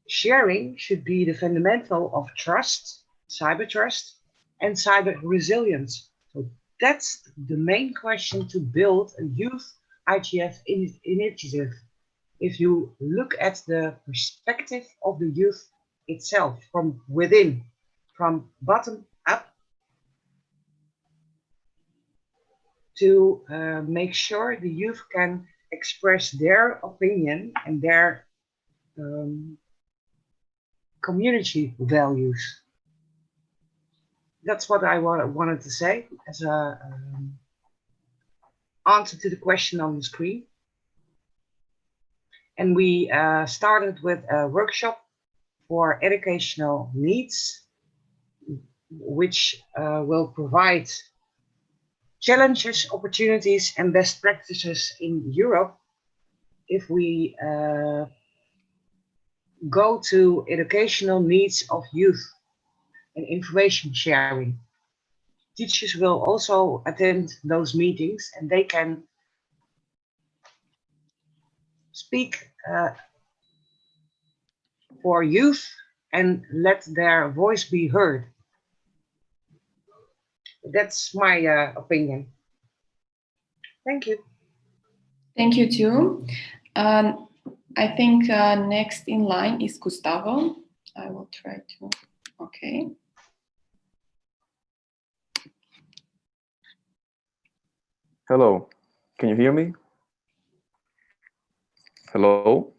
Sharing should be the fundamental of trust, cyber trust, and cyber resilience. So that's the main question to build a youth IGF initiative. If you look at the perspective of the youth itself, from within, from bottom up, to make sure the youth can express their opinion and their community values. That's what I wanted to say as an answer to the question on the screen. And we started with a workshop for educational needs, which will provide challenges, opportunities, and best practices in Europe if we go to educational needs of youth and information sharing. Teachers will also attend those meetings, and they can speak for youth and let their voice be heard. That's my opinion. Thank you. Thank you too. I think next in line is Gustavo. I will try to, okay. Hello, can you hear me? Hello?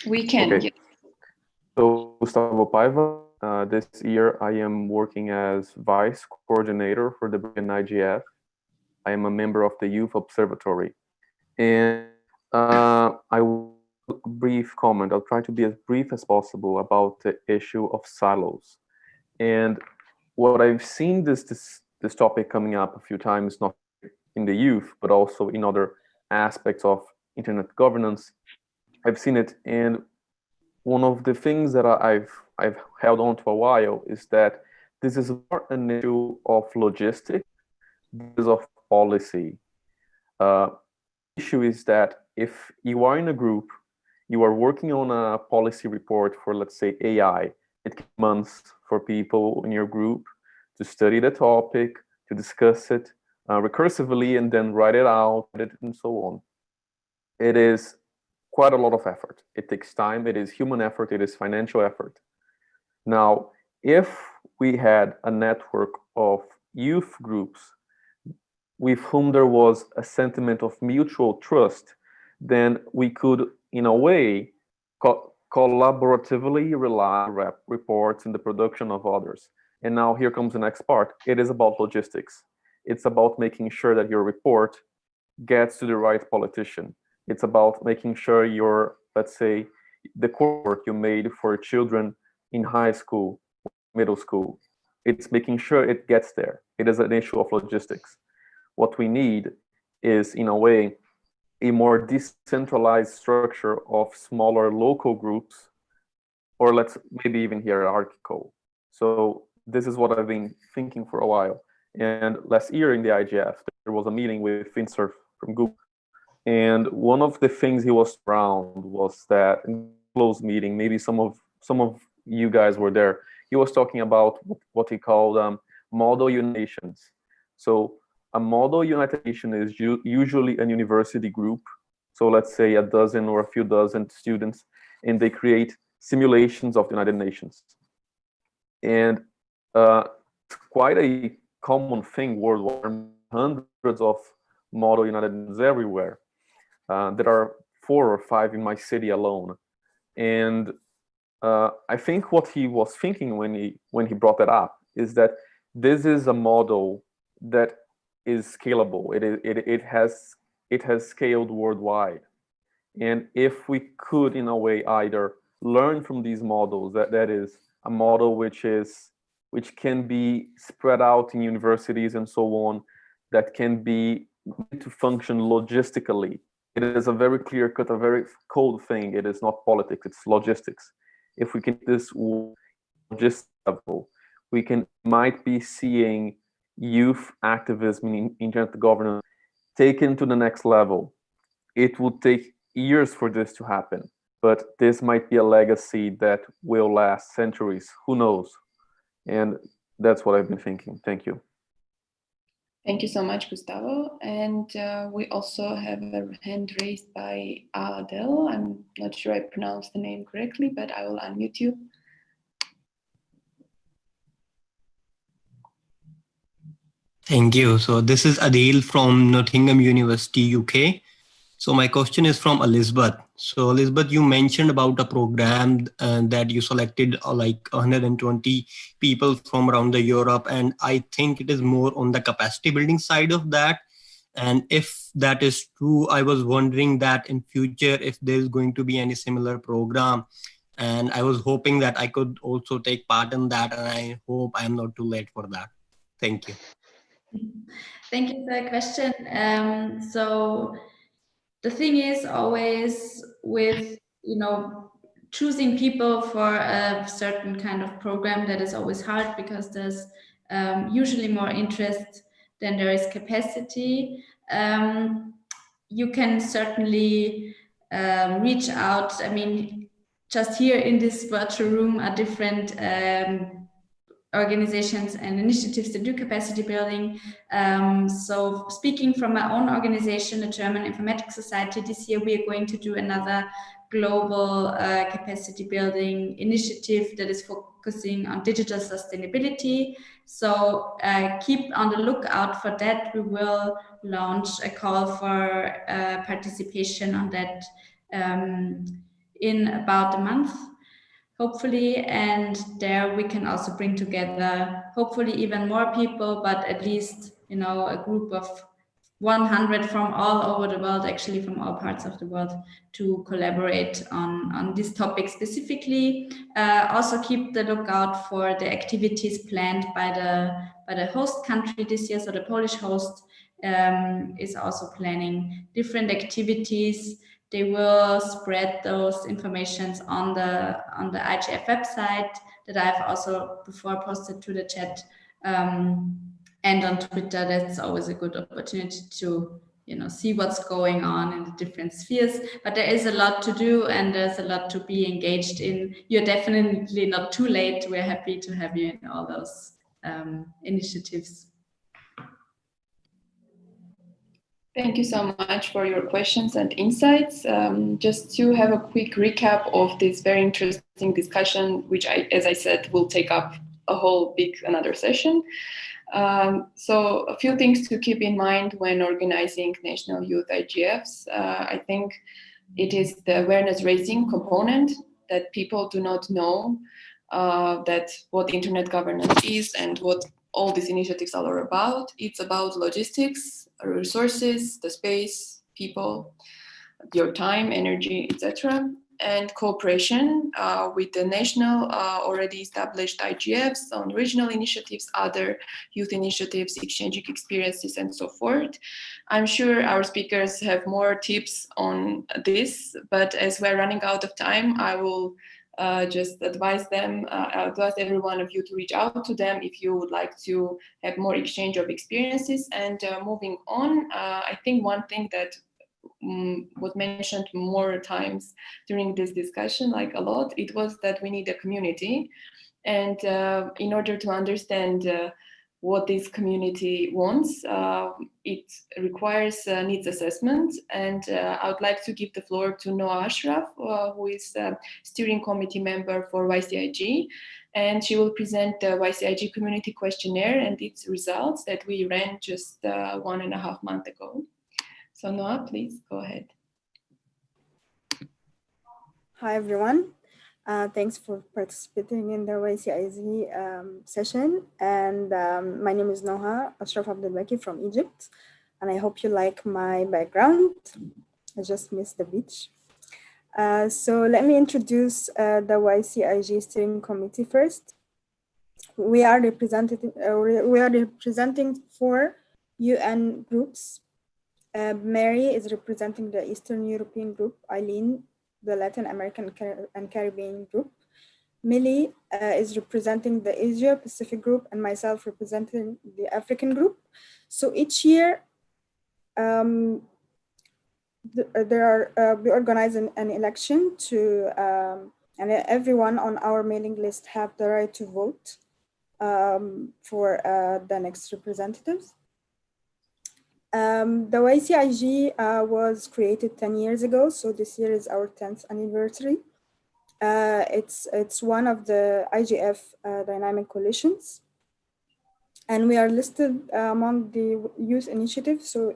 We can. Okay. So Gustavo Paiva, this year I am working as Vice Coordinator for the Brazilian IGF. I am a member of the Youth Observatory. And I will brief comment. I'll try to be as brief as possible about the issue of silos. And what I've seen this topic coming up a few times, not in the youth, but also in other aspects of internet governance. I've seen it, and one of the things that I've held on to a while is that this is more an issue of logistics, this is of policy. Issue is that if you are in a group, you are working on a policy report for, let's say, AI, it takes months for people in your group to study the topic, to discuss it recursively, and then write it out, and so on. It is quite a lot of effort. It takes time, it is human effort, it is financial effort. Now, if we had a network of youth groups with whom there was a sentiment of mutual trust, then we could, in a way, collaboratively rely on reports in the production of others. And now here comes the next part. It is about logistics. It's about making sure that your report gets to the right politician. It's about making sure your, let's say, the coursework you made for children in high school, middle school, it's making sure it gets there. It is an issue of logistics. What we need is, in a way, a more decentralized structure of smaller local groups, or let's maybe even hierarchical. So this is what I've been thinking for a while. And last year in the IGF, there was a meeting with Finsurf from Google. And one of the things he was around was that in a closed meeting, maybe some of you guys were there, he was talking about what he called model United Nations. So a model United Nations is usually a university group. So let's say a dozen or a few dozen students, and they create simulations of the United Nations. And it's quite a common thing worldwide, hundreds of model United Nations everywhere. There are 4 or 5 in my city alone. And I think what he was thinking when he brought that up is that this is a model that is scalable. It has scaled worldwide. And if we could, in a way, either learn from these models, that is a model which can be spread out in universities and so on, that can be to function logistically. It is a very clear cut, a very cold thing. It is not politics, it's logistics. If we can do this logistic level, we might be seeing youth activism in internet governance taken to the next level. It would take years for this to happen, but this might be a legacy that will last centuries, who knows? And that's what I've been thinking. Thank you. Thank you so much, Gustavo. And we also have a hand raised by Adele. I'm not sure I pronounced the name correctly, but I will unmute you. Thank you. So this is Adele from Nottingham University, UK. So my question is from Elizabeth. So Elizabeth, you mentioned about a program that you selected like 120 people from around the Europe. And I think it is more on the capacity building side of that. And if that is true, I was wondering that in future, if there's going to be any similar program. And I was hoping that I could also take part in that. And I hope I'm not too late for that. Thank you. Thank you for the question. So the thing is always with, choosing people for a certain kind of program, that is always hard because there's usually more interest than there is capacity. You can certainly reach out. I mean, just here in this virtual room are different organizations and initiatives that do capacity building. So speaking from my own organization, the German Informatics Society, this year we are going to do another global capacity building initiative that is focusing on digital sustainability. So keep on the lookout for that. We will launch a call for participation on that in about a month. hopefully, and there we can also bring together hopefully even more people, but at least, you know, a group of 100 from all over the world, actually from all parts of the world, to collaborate on this topic specifically. Also keep the lookout for the activities planned by the host country this year. So the Polish host is also planning different activities. They will spread those informations on the IGF website that I've also before posted to the chat. And on Twitter, that's always a good opportunity to, you know, see what's going on in the different spheres. But there is a lot to do and there's a lot to be engaged in. You're definitely not too late. We're happy to have you in all those initiatives. Thank you so much for your questions and insights. Just to have a quick recap of this very interesting discussion, which as I said, will take up a whole another session. So a few things to keep in mind when organizing National Youth IGFs. I think it is the awareness raising component that people do not know that what internet governance is and what all these initiatives are about. It's about logistics, resources, the space, people, your time, energy, etc. And cooperation with the national already established IGFs on regional initiatives, other youth initiatives, exchanging experiences, and so forth. I'm sure our speakers have more tips on this, but as we're running out of time, I will just advise them, I'll advise every one of you to reach out to them if you would like to have more exchange of experiences. And moving on, I think one thing that was mentioned more times during this discussion, like a lot, it was that we need a community. And in order to understand what this community wants, it requires needs assessment. And I would like to give the floor to Noah Ashraf, who is a steering committee member for YCIG. And she will present the YCIG community questionnaire and its results that we ran just 1.5 months ago. So Noah, please go ahead. Hi, everyone. Thanks for participating in the YCIG session. And my name is Noha Ashraf Abdelbaki from Egypt. And I hope you like my background. I just missed the beach. So let me introduce the YCIG steering committee first. We are representing 4 UN groups. Mary is representing the Eastern European group, Eileen, the Latin American and Caribbean group. Millie is representing the Asia Pacific group, and myself representing the African group. So each year, we organize an election to, and everyone on our mailing list have the right to vote for the next representatives. The YCIG was created 10 years ago, so this year is our 10th anniversary. It's one of the IGF dynamic coalitions, and we are listed among the youth initiatives. So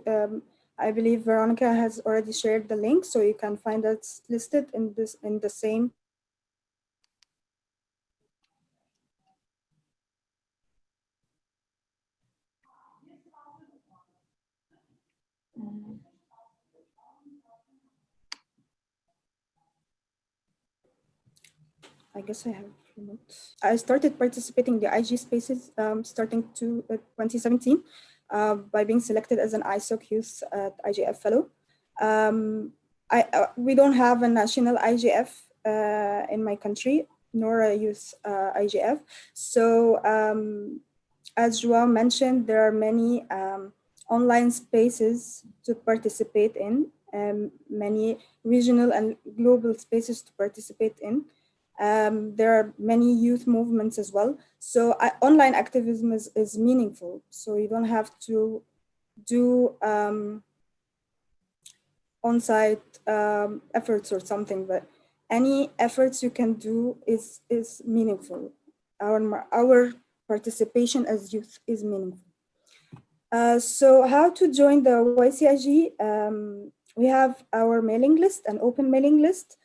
I believe Veronica has already shared the link, so you can find us listed in the same. I guess I have notes. I started participating in the IG spaces starting 2017 by being selected as an ISOC Youth IGF fellow. We don't have a national IGF in my country, nor a youth IGF. So as Joao mentioned, there are many online spaces to participate in, many regional and global spaces to participate in. There are many youth movements as well. So online activism is meaningful. So you don't have to do on-site efforts or something, but any efforts you can do is meaningful. Our participation as youth is meaningful. So how to join the YCIG? We have our mailing list, an open mailing list.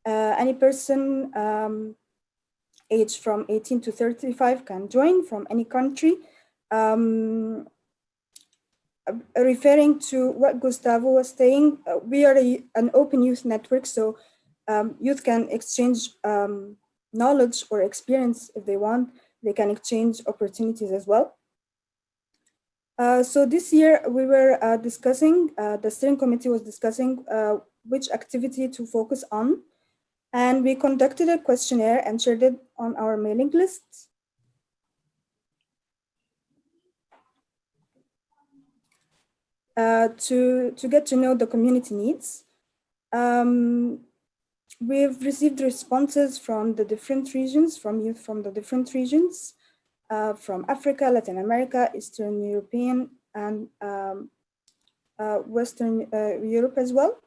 Any person age from 18 to 35 can join from any country. Referring to what Gustavo was saying, we are an open youth network, so youth can exchange knowledge or experience if they want. They can exchange opportunities as well. So this year we were discussing, the steering committee was discussing which activity to focus on. And we conducted a questionnaire and shared it on our mailing list. To get to know the community needs. We've received responses from the different regions, from youth from the different regions, from Africa, Latin America, Eastern European, and Western Europe as well.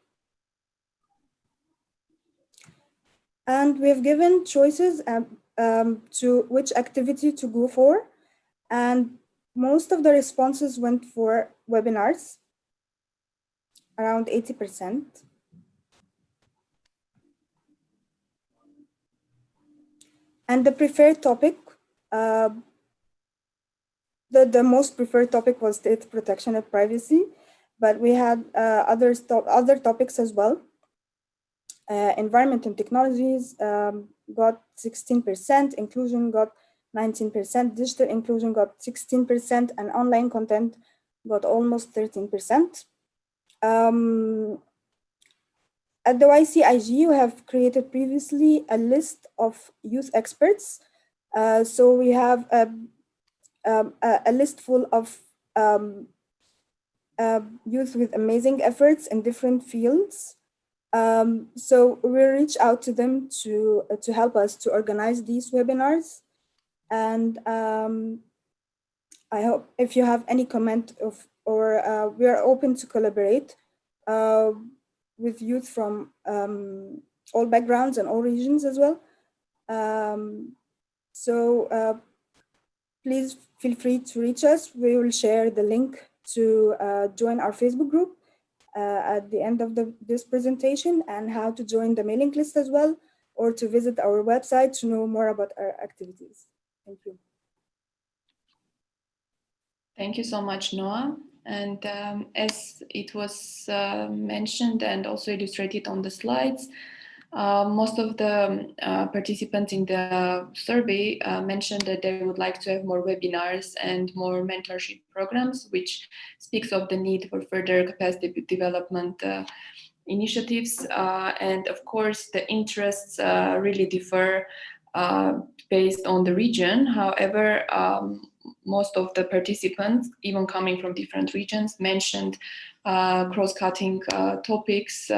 And we have given choices to which activity to go for. And most of the responses went for webinars, around 80%. And the preferred topic, the most preferred topic was data protection and privacy, but we had other topics as well. Environment and technologies got 16%, inclusion got 19%, digital inclusion got 16%, and online content got almost 13%. At the YCIG, we have created previously a list of youth experts. So we have a list full of youth with amazing efforts in different fields. So we reach out to them to help us to organize these webinars. And I hope if you have any comment or we are open to collaborate with youth from all backgrounds and all regions as well. So please feel free to reach us. We will share the link to join our Facebook group at the end of this presentation, and how to join the mailing list as well, or to visit our website to know more about our activities. Thank you. Thank you so much, Noah. And as it was mentioned and also illustrated on the slides, most of the participants in the survey mentioned that they would like to have more webinars and more mentorship programs, which speaks of the need for further capacity development initiatives. And of course, the interests really differ based on the region. However, most of the participants, even coming from different regions, mentioned cross-cutting topics,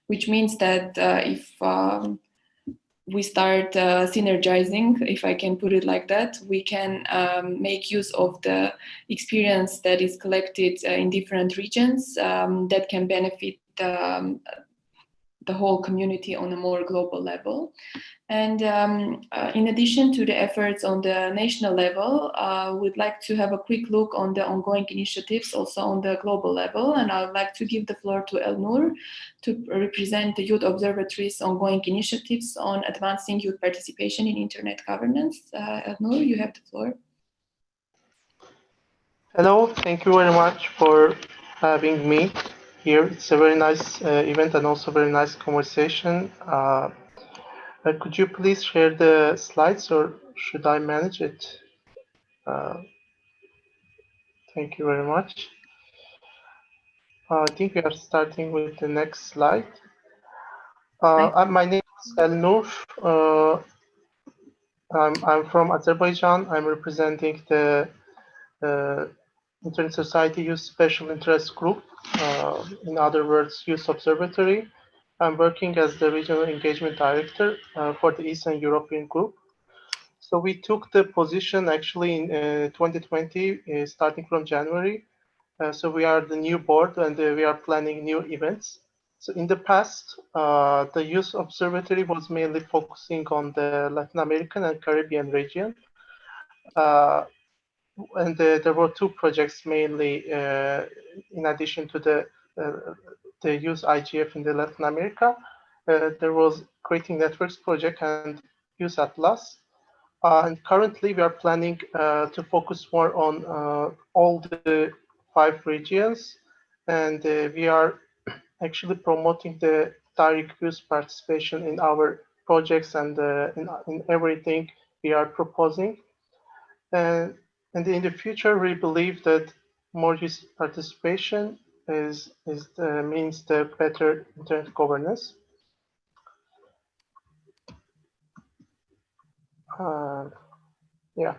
which means that if we start synergizing, if I can put it like that, we can make use of the experience that is collected in different regions that can benefit the whole community on a more global level. And in addition to the efforts on the national level, we'd like to have a quick look on the ongoing initiatives also on the global level. And I would like to give the floor to Elnur to represent the Youth Observatory's ongoing initiatives on advancing youth participation in internet governance. Elnur, you have the floor. Hello, thank you very much for having me here. It's a very nice event and also very nice conversation. Could you please share the slides, or should I manage it? Thank you very much. I think we are starting with the next slide. My name is Elnur. I'm from Azerbaijan. I'm representing the Internet Society Youth Special Interest Group, in other words, Youth Observatory. I'm working as the Regional Engagement Director for the Eastern European Group. So we took the position actually in 2020, starting from January. So we are the new board, and we are planning new events. So in the past, the Youth Observatory was mainly focusing on the Latin American and Caribbean region. And there were two projects mainly, in addition to the Youth IGF in the Latin America. There was Creating Networks project and Youth Atlas. And currently we are planning to focus more on all the 5 regions, and we are actually promoting the direct youth participation in our projects and in everything we are proposing. And in the future, we believe that more youth participation means the better internet governance. Yeah.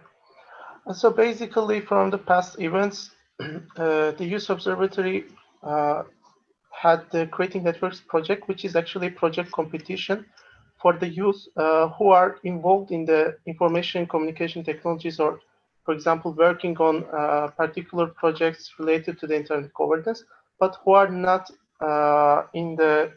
So basically, from the past events, the Youth Observatory had the Creating Networks project, which is actually a project competition for the youth who are involved in the information and communication technologies, or, for example, working on particular projects related to the internet governance, but who are not in the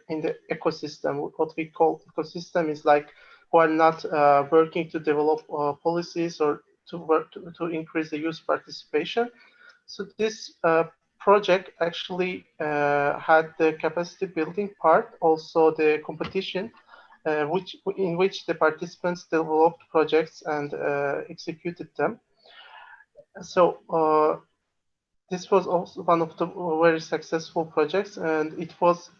ecosystem. What we call ecosystem is like who are not working to develop policies or to work to increase the youth participation. So this project actually had the capacity building part, also the competition, in which the participants developed projects and executed them. So this was also one of the very successful projects, and it was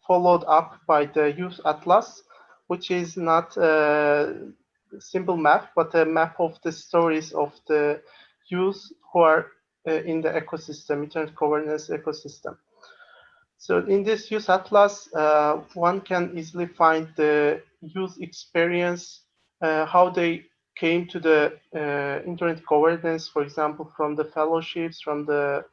followed up by the Youth Atlas, which is not a simple map, but a map of the stories of the youth who are in the ecosystem, internet governance ecosystem. So in this Youth Atlas, one can easily find the youth experience, how they came to the internet governance, for example, from the fellowships, from the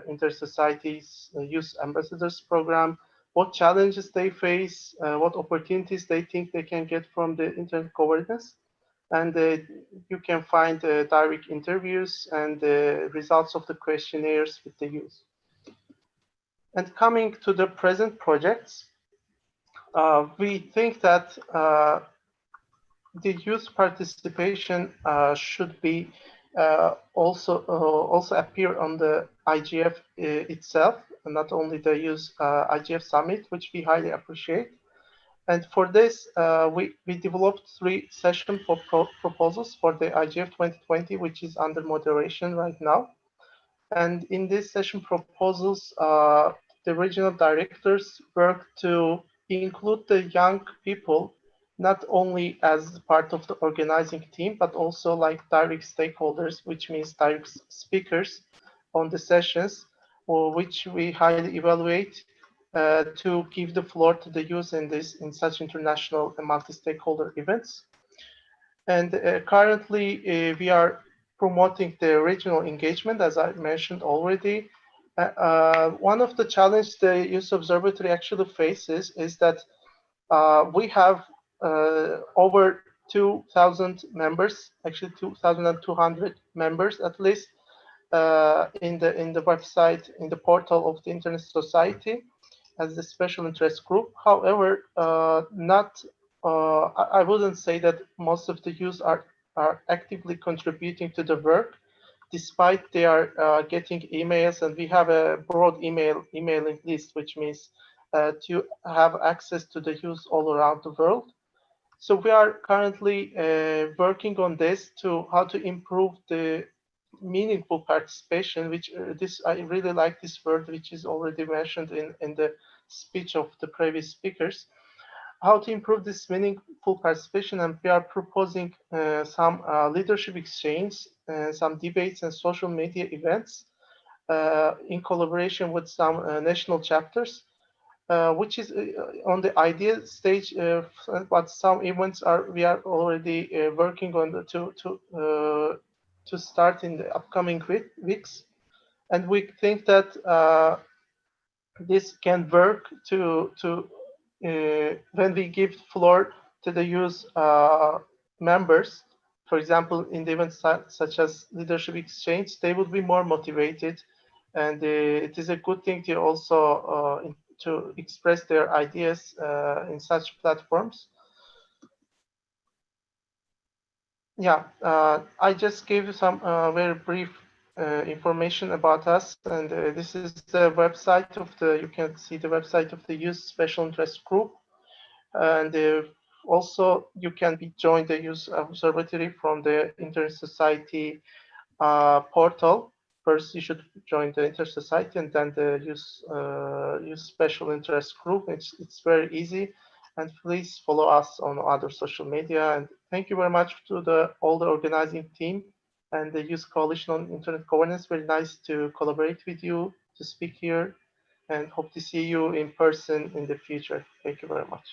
Inter-Societies Youth Ambassadors Program, what challenges they face, what opportunities they think they can get from the internet governance. And you can find direct interviews and the results of the questionnaires with the youth. And coming to the present projects, we think that the youth participation should be also appear on the IGF itself, and not only the youth IGF summit, which we highly appreciate. And for this, we developed 3 session proposals for the IGF 2020, which is under moderation right now. And in these session proposals, the regional directors work to include the young people, not only as part of the organizing team, but also like direct stakeholders, which means direct speakers on the sessions, or which we highly evaluate to give the floor to the youth in such international and multi-stakeholder events. And currently, we are promoting the regional engagement, as I mentioned already. One of the challenges the Youth Observatory actually faces is that we have over 2,000 members, actually 2,200 members at least, in the website, in the portal of the Internet Society as the special interest group. However, I wouldn't say that most of the youth are actively contributing to the work, despite they are getting emails, and we have a broad emailing list, which means to have access to the youth all around the world. So we are currently working on this to how to improve the meaningful participation, which I really like this word, which is already mentioned in the speech of the previous speakers, how to improve this meaningful participation. And we are proposing some leadership exchange, some debates and social media events in collaboration with some national chapters, which is on the idea stage, but some events we are already working on to start in the upcoming weeks. And we think that this can work to when we give floor to the youth members, for example, in the events such as leadership exchange, they will be more motivated, and it is a good thing to also to express their ideas in such platforms. Yeah, I just gave you some very brief information about us, and this is the website of you can see the website of the Youth Special Interest Group, and Also, you can be joined the Youth Observatory from the Internet Society portal. First, you should join the Internet Society and then the Youth Special Interest Group. It's very easy. And please follow us on other social media. And thank you very much to all the organizing team and the Youth Coalition on Internet Governance. Very nice to collaborate with you, to speak here, and hope to see you in person in the future. Thank you very much.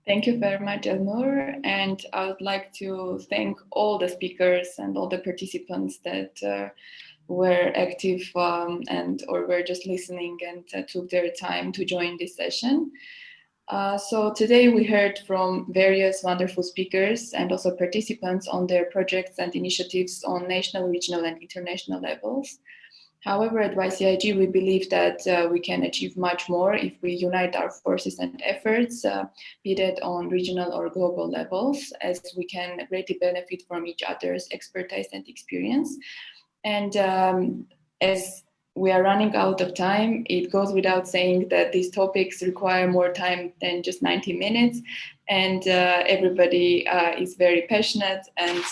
Thank you very much, Elnur. And I would like to thank all the speakers and all the participants that were active or were just listening and took their time to join this session. So today we heard from various wonderful speakers and also participants on their projects and initiatives on national, regional, and international levels. However, at YCIG, we believe that we can achieve much more if we unite our forces and efforts, be that on regional or global levels, as we can greatly benefit from each other's expertise and experience. And as we are running out of time, it goes without saying that these topics require more time than just 90 minutes. And everybody is very passionate and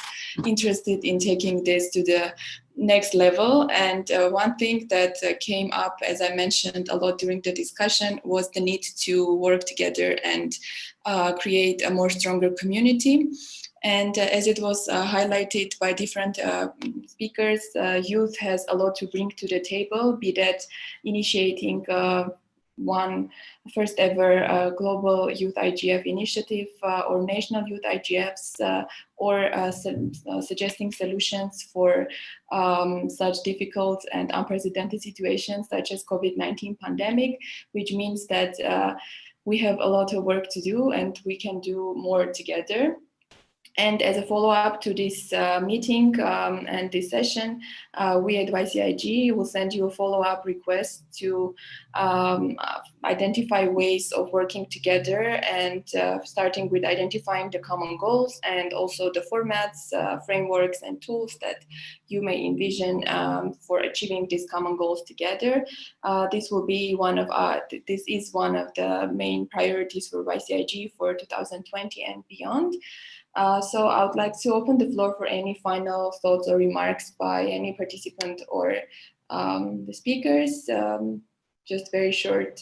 interested in taking this to the next level. And one thing that came up, as I mentioned a lot during the discussion, was the need to work together and create a more stronger community. And as it was highlighted by different speakers, youth has a lot to bring to the table, be that initiating one first ever global youth IGF initiative or national youth IGFs or suggesting solutions for such difficult and unprecedented situations such as COVID-19 pandemic, which means that we have a lot of work to do and we can do more together. And as a follow-up to this meeting and this session, we at YCIG will send you a follow-up request to identify ways of working together and starting with identifying the common goals and also the formats, frameworks, and tools that you may envision for achieving these common goals together. This is one of the main priorities for YCIG for 2020 and beyond. So I would like to open the floor for any final thoughts or remarks by any participant or the speakers. Just very short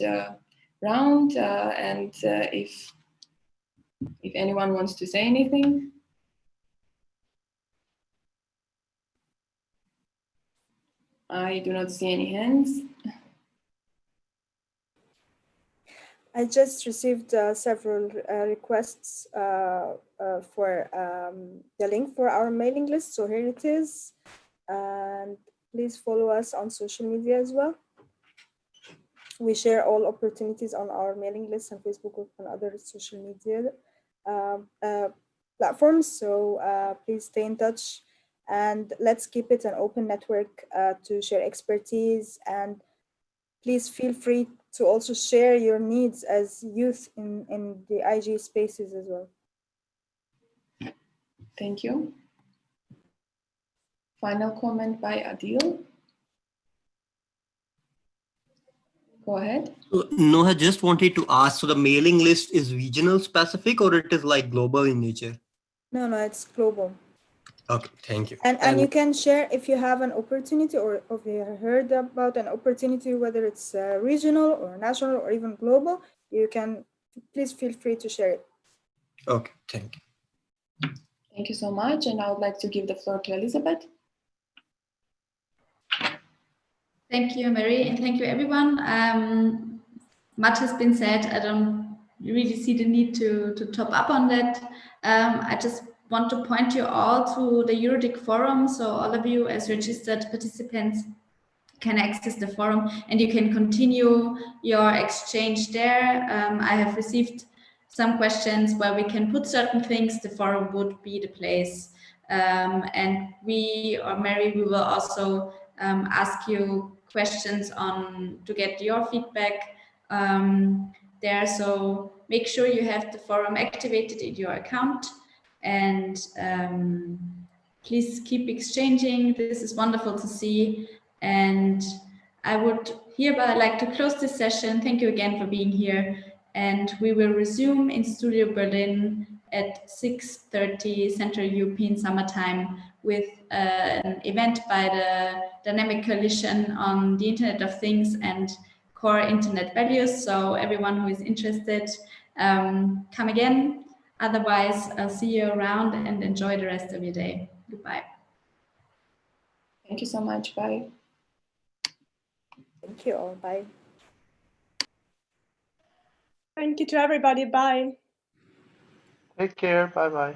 round, and if anyone wants to say anything. I do not see any hands. I just received several requests for the link for our mailing list. So here it is. And please follow us on social media as well. We share all opportunities on our mailing list and Facebook group and other social media platforms. So please stay in touch and let's keep it an open network to share expertise, and please feel free to also share your needs as youth in the IG spaces as well. Thank you. Final comment by Adil. Go ahead. So, Noha, just wanted to ask, so the mailing list is regional specific or it is like global in nature? No, it's global. Okay, thank you. And you can share if you have an opportunity or if you heard about an opportunity, whether it's regional or national or even global, you can please feel free to share it. Okay, thank you. Thank you so much. And I would like to give the floor to Elizabeth. Thank you, Mary, and thank you, everyone. Much has been said. I don't really see the need to top up on that. I just want to point you all to the EuroDIG forum. So all of you as registered participants can access the forum and you can continue your exchange there. I have received some questions where we can put certain things. The forum would be the place. And we, or Mary, we will also ask you questions to get your feedback there. So make sure you have the forum activated in your account. And please keep exchanging. This is wonderful to see. And I would hereby like to close this session. Thank you again for being here. And we will resume in Studio Berlin at 6:30 Central European Summer Time with an event by the Dynamic Coalition on the Internet of Things and core internet values. So everyone who is interested, come again. Otherwise, I'll see you around and enjoy the rest of your day. Goodbye. Thank you so much. Bye. Thank you all. Bye. Thank you to everybody. Bye. Take care. Bye-bye.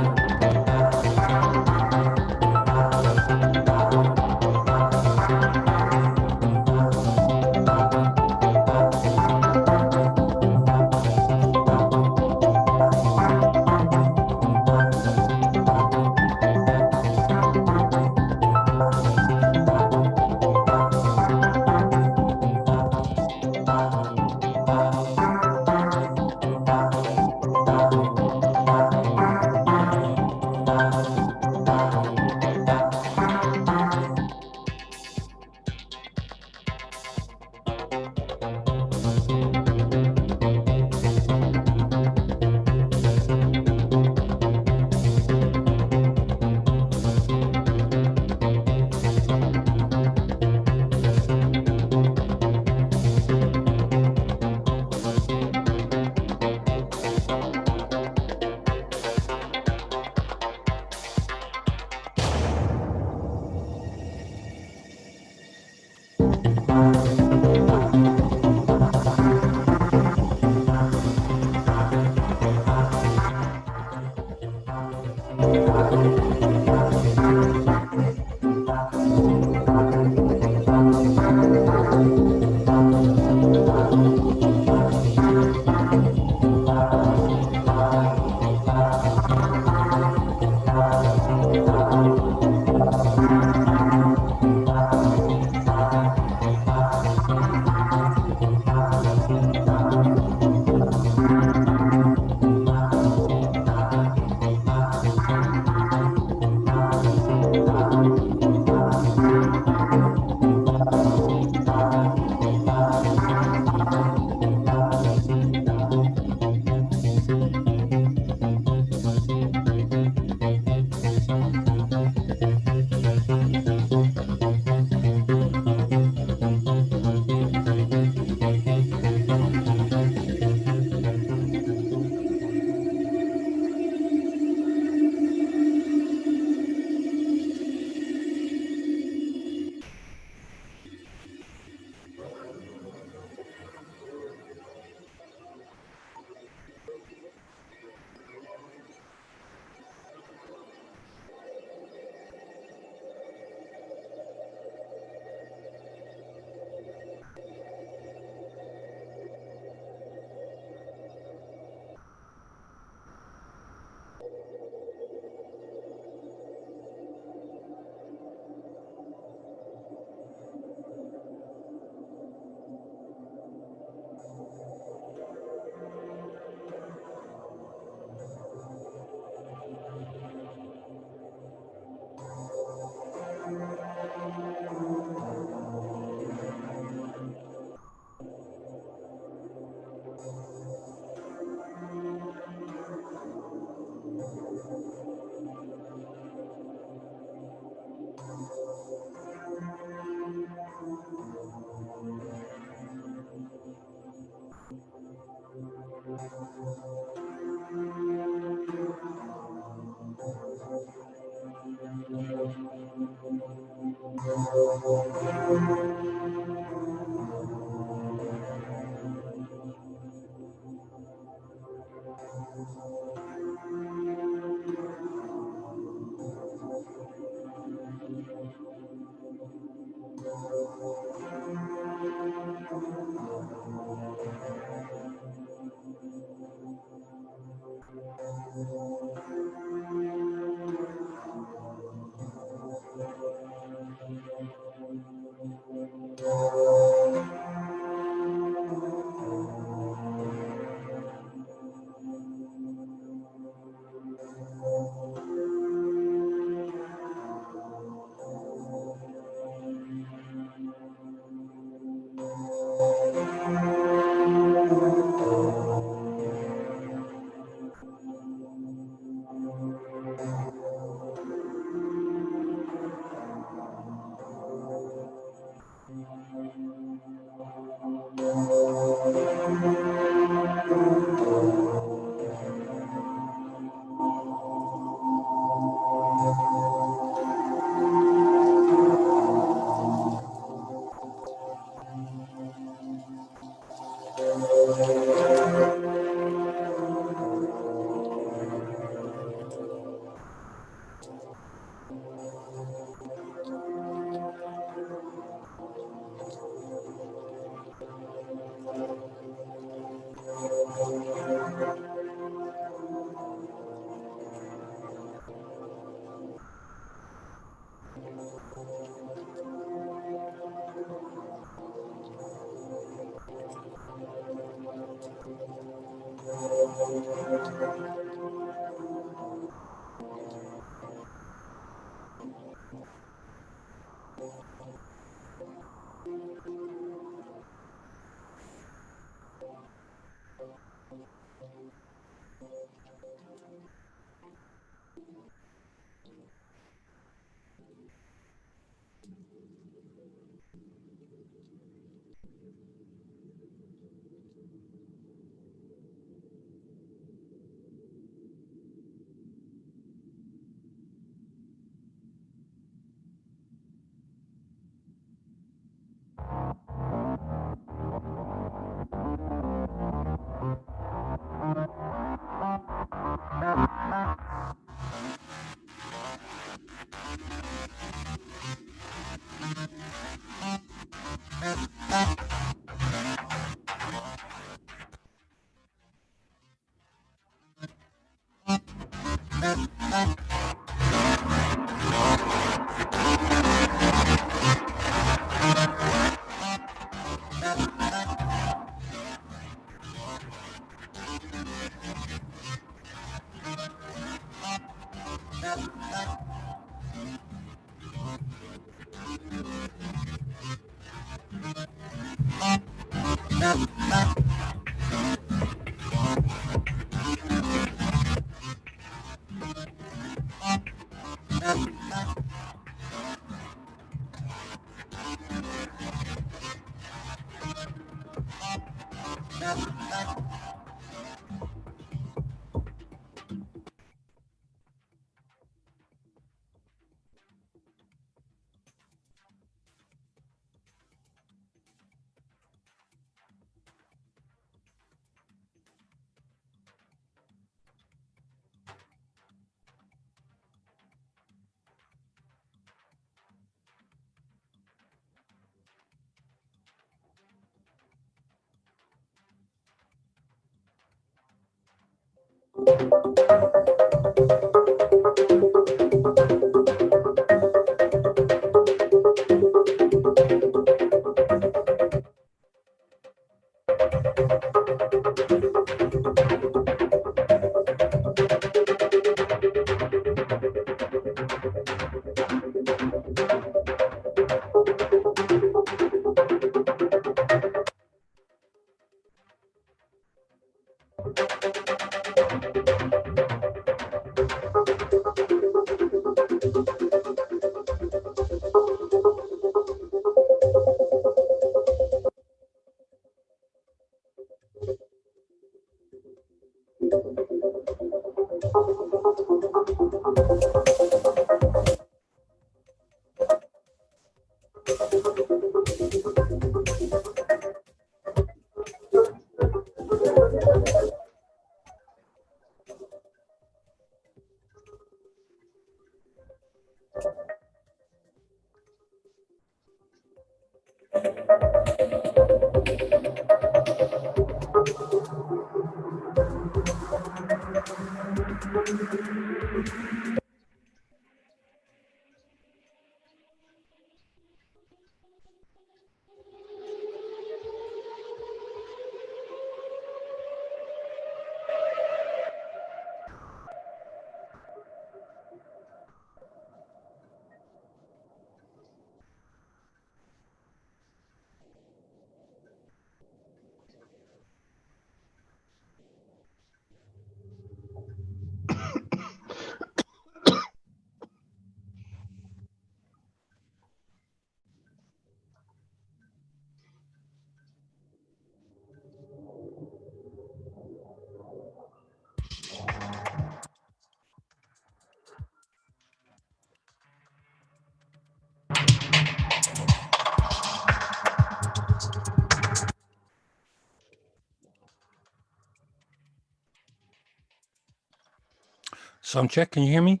Sound check, can you hear me?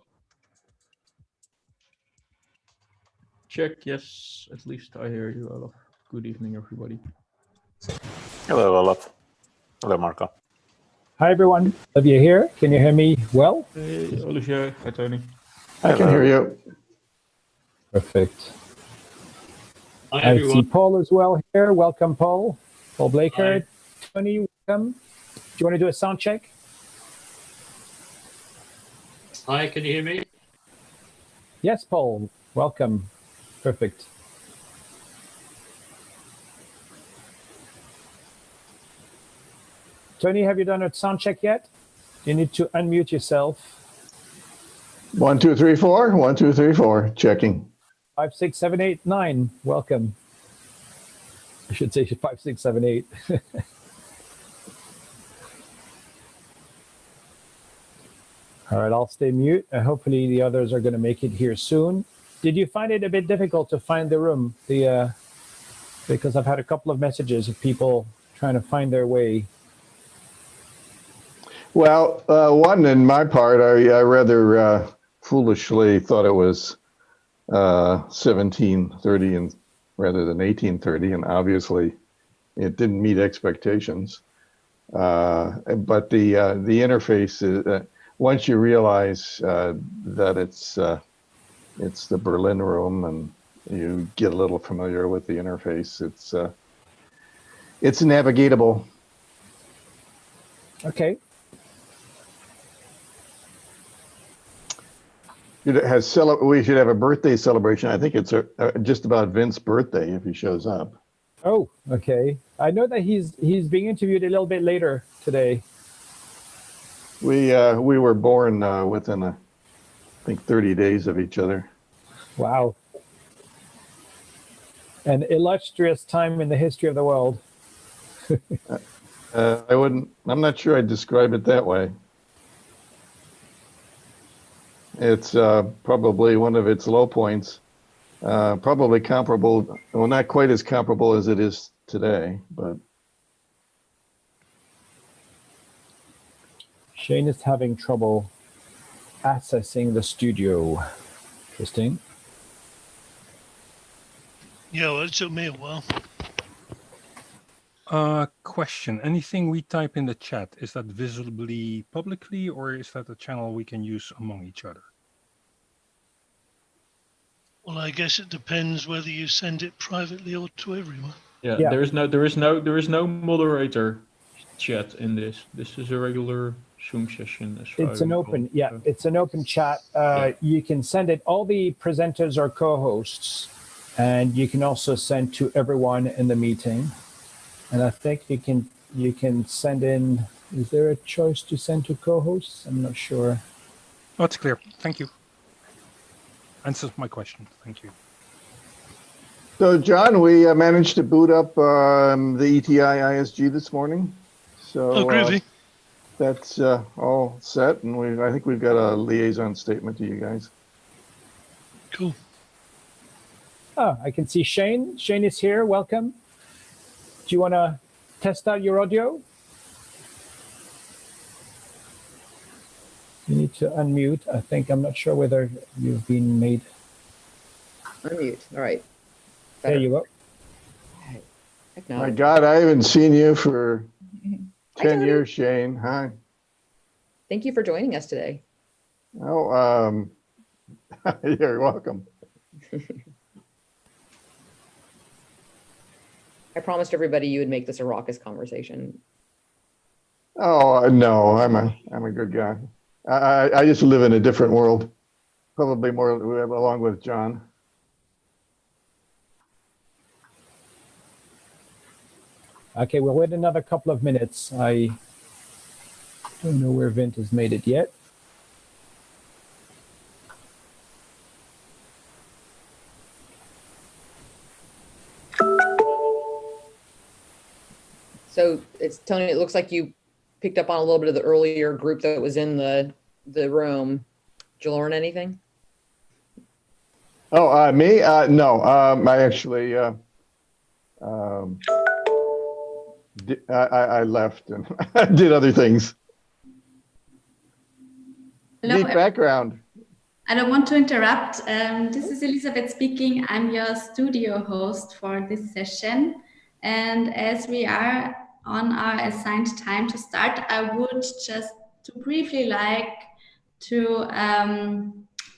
Check, yes, at least I hear you, Olaf. Good evening, everybody. Hello, Olaf. Hello, Marco. Hi, everyone. Olivia here. Can you hear me well? Hey, Olivier. Hi, Tony. I can hear you. Perfect. Hi, I everyone. see Paul as well here. Welcome, Paul. Paul Blaker. Tony, welcome. Do you want to do a sound check? Hi, can you hear me? Yes, Paul. Welcome. Perfect. Tony, have you done a sound check yet? You need to unmute yourself. 1, 2, 3, 4. 1, 2, 3, 4. Checking. 5, 6, 7, 8, 9. Welcome. I should say 5, 6, 7, 8. All right, I'll stay mute. Hopefully the others are going to make it here soon. Did you find it a bit difficult to find the room? Because I've had a couple of messages of people trying to find their way. Well, one, in my part, I rather foolishly thought it was 17:30 and rather than 18:30, and obviously it didn't meet expectations. But the interface is, once you realize that it's the Berlin room and you get a little familiar with the interface, it's navigatable. Okay. We should have a birthday celebration. I think it's just about Vince's birthday if he shows up. Oh, okay. I know that he's being interviewed a little bit later today. We were born within I think 30 days of each other. Wow. An illustrious time in the history of the world. I'm not sure I'd describe it that way. It's probably one of its low points, probably comparable, well, not quite as comparable as it is today, but. Shane is having trouble accessing the studio. Interesting. Yeah, well, it took me a while. Question, anything we type in the chat, is that visibly publicly, or is that a channel we can use among each other? Well, I guess it depends whether you send it privately or to everyone. Yeah, yeah. There is no moderator chat in this. This is a regular Zoom session. It's an open, it's an open chat. You can send it, all the presenters are co-hosts, and you can also send to everyone in the meeting. And I think you can send in, is there a choice to send to co-hosts? I'm not sure. Oh, it's clear. Thank you. Answers my question. Thank you. So, John, we managed to boot up the ETI ISG this morning. So groovy. That's all set, and I think we've got a liaison statement to you guys. Cool. Oh, I can see Shane. Shane is here. Welcome. Do you want to test out your audio? You need to unmute. I think, I'm not sure whether you've been made. Unmute. All right. Better. There you go. My God, I haven't seen you for 10 years, Shane. Hi. Thank you for joining us today. Oh, you're welcome. I promised everybody you would make this a raucous conversation. Oh no, I'm a good guy. I just live in a different world, probably more along with John. Okay, we'll wait another couple of minutes. I don't know where Vint has made it yet. So it's Tony, it looks like you picked up on a little bit of the earlier group that was in the room. Did you learn anything? Oh, me? No, I actually, I left and did other things. Hello. Deep background. I don't want to interrupt. This is Elisabeth speaking. I'm your studio host for this session. And as we are on our assigned time to start, I would just to briefly like to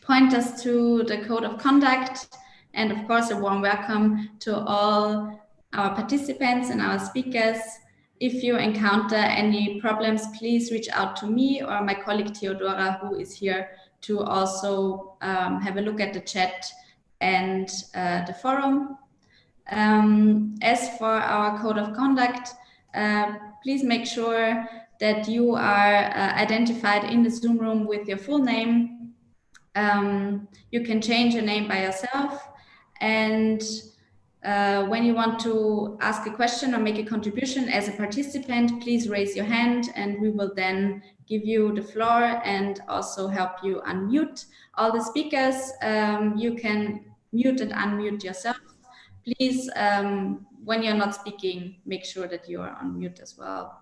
point us to the code of conduct, and of course a warm welcome to all our participants and our speakers. If you encounter any problems, please reach out to me or my colleague Theodora, who is here to also have a look at the chat and the forum. As for our code of conduct, please make sure that you are identified in the Zoom room with your full name. You can change your name by yourself, and when you want to ask a question or make a contribution as a participant, please raise your hand and we will then give you the floor and also help you unmute. All the speakers, you can mute and unmute yourself. Please, when you're not speaking, make sure that you are on mute as well.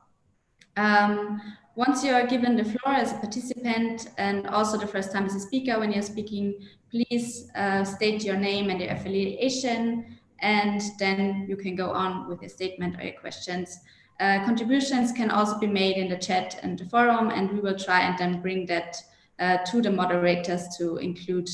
Once you are given the floor as a participant and also the first time as a speaker, when you're speaking, please state your name and your affiliation, and then you can go on with your statement or your questions. contributions can also be made in the chat and the forum, and we will try and then bring that to the moderators to include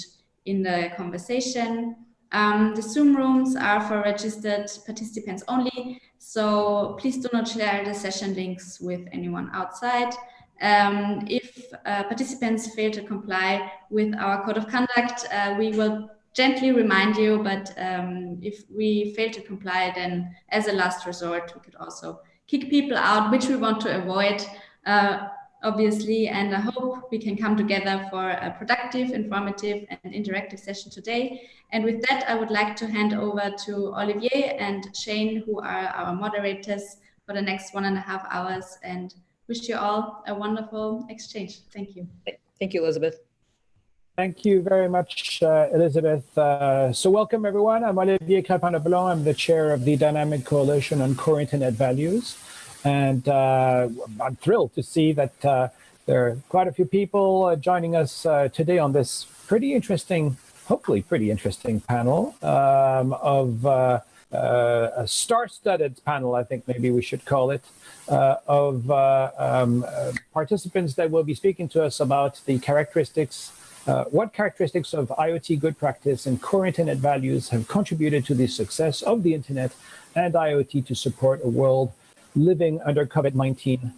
in the conversation. The Zoom rooms are for registered participants only, so please do not share the session links with anyone outside. If participants fail to comply with our code of conduct, we will gently remind you, but if we fail to comply, then as a last resort, we could also kick people out, which we want to avoid, obviously, and I hope we can come together for a productive, informative, and interactive session today. And with that, I would like to hand over to Olivier and Shane, who are our moderators for the next 1.5 hours, and wish you all a wonderful exchange. Thank you. Thank you, Elizabeth. Thank you very much, Elizabeth. So welcome, everyone. I'm Olivier Crépin-Leblanc. I'm the chair of the Dynamic Coalition on Core Internet Values. And I'm thrilled to see that there are quite a few people joining us today on this pretty interesting, hopefully pretty interesting panel of a star-studded panel, I think maybe we should call it, of participants that will be speaking to us about the characteristics, what characteristics of IoT good practice and core internet values have contributed to the success of the internet and IoT to support a world living under COVID-19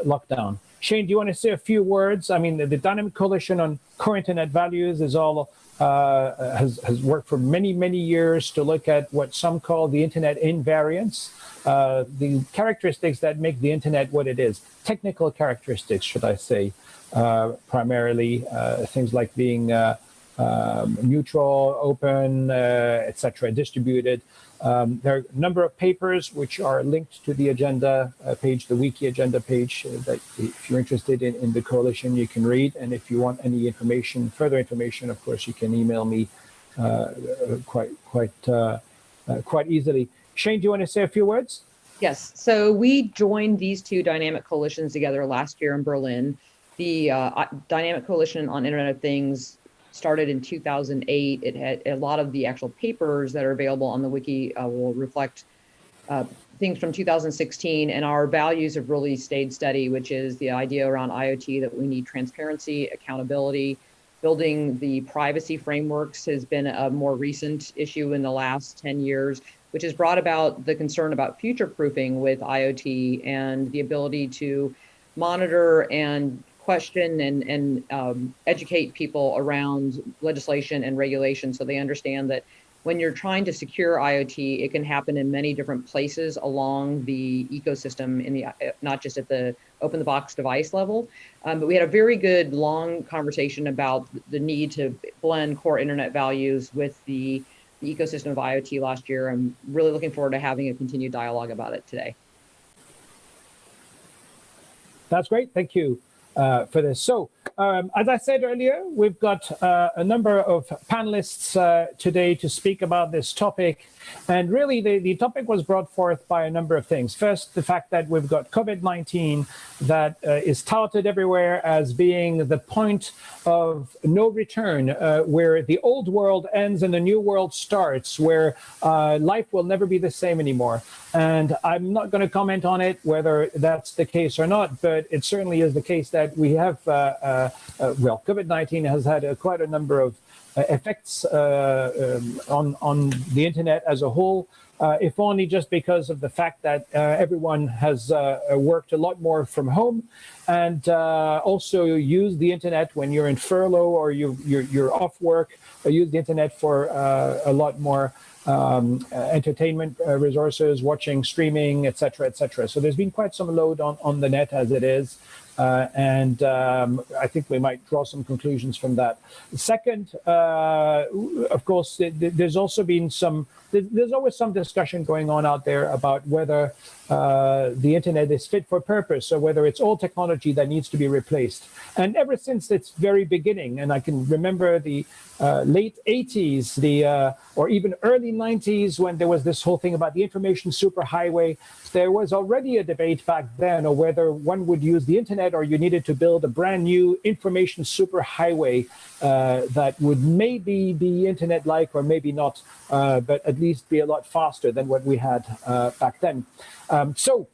lockdown. Shane, do you want to say a few words? I mean, the Dynamic Coalition on Core Internet Values is all has worked for many, many years to look at what some call the internet invariants, the characteristics that make the internet what it is, technical characteristics, should I say, primarily things like being neutral, open, etc., distributed. There are a number of papers which are linked to the agenda page, the wiki agenda page, that if you're interested in the coalition, you can read. And if you want any information, further information, of course, you can email me quite easily. Shane, do you want to say a few words? Yes. So we joined these two dynamic coalitions together last year in Berlin. The Dynamic Coalition on Internet of Things started in 2008. It had a lot of the actual papers that are available on the wiki will reflect things from 2016, and our values have really stayed steady, which is the idea around IoT that we need transparency, accountability. Building the privacy frameworks has been a more recent issue in the last 10 years, which has brought about the concern about future-proofing with IoT and the ability to monitor and question and educate people around legislation and regulation so they understand that when you're trying to secure IoT, it can happen in many different places along the ecosystem, in the not just at the open the box device level. But we had a very good long conversation about the need to blend core internet values with the ecosystem of IoT last year. I'm really looking forward to having a continued dialogue about it today. That's great. Thank you for this. So, as I said earlier, we've got a number of panelists today to speak about this topic. And really, the topic was brought forth by a number of things. First, the fact that we've got COVID-19 that is touted everywhere as being the point of no return, where the old world ends and the new world starts, where life will never be the same anymore. And I'm not going to comment on it, whether that's the case or not, but it certainly is the case that we have, well, COVID-19 has had quite a number of effects on the internet as a whole, if only just because of the fact that everyone has worked a lot more from home, and also use the internet when you're in furlough or you're off work, use the internet for a lot more entertainment resources, watching, streaming, etc., etc. So there's been quite some load on the net as it is. And I think we might draw some conclusions from that. Second, of course, there's also been there's always some discussion going on out there about whether the internet is fit for purpose or whether it's old technology that needs to be replaced. And ever since its very beginning, and I can remember the late 80s, or even early 90s, when there was this whole thing about the information superhighway, there was already a debate back then of whether one would use the internet or you needed to build a brand new information superhighway that would maybe be internet-like or maybe not, but at least be a lot faster than what we had back then. So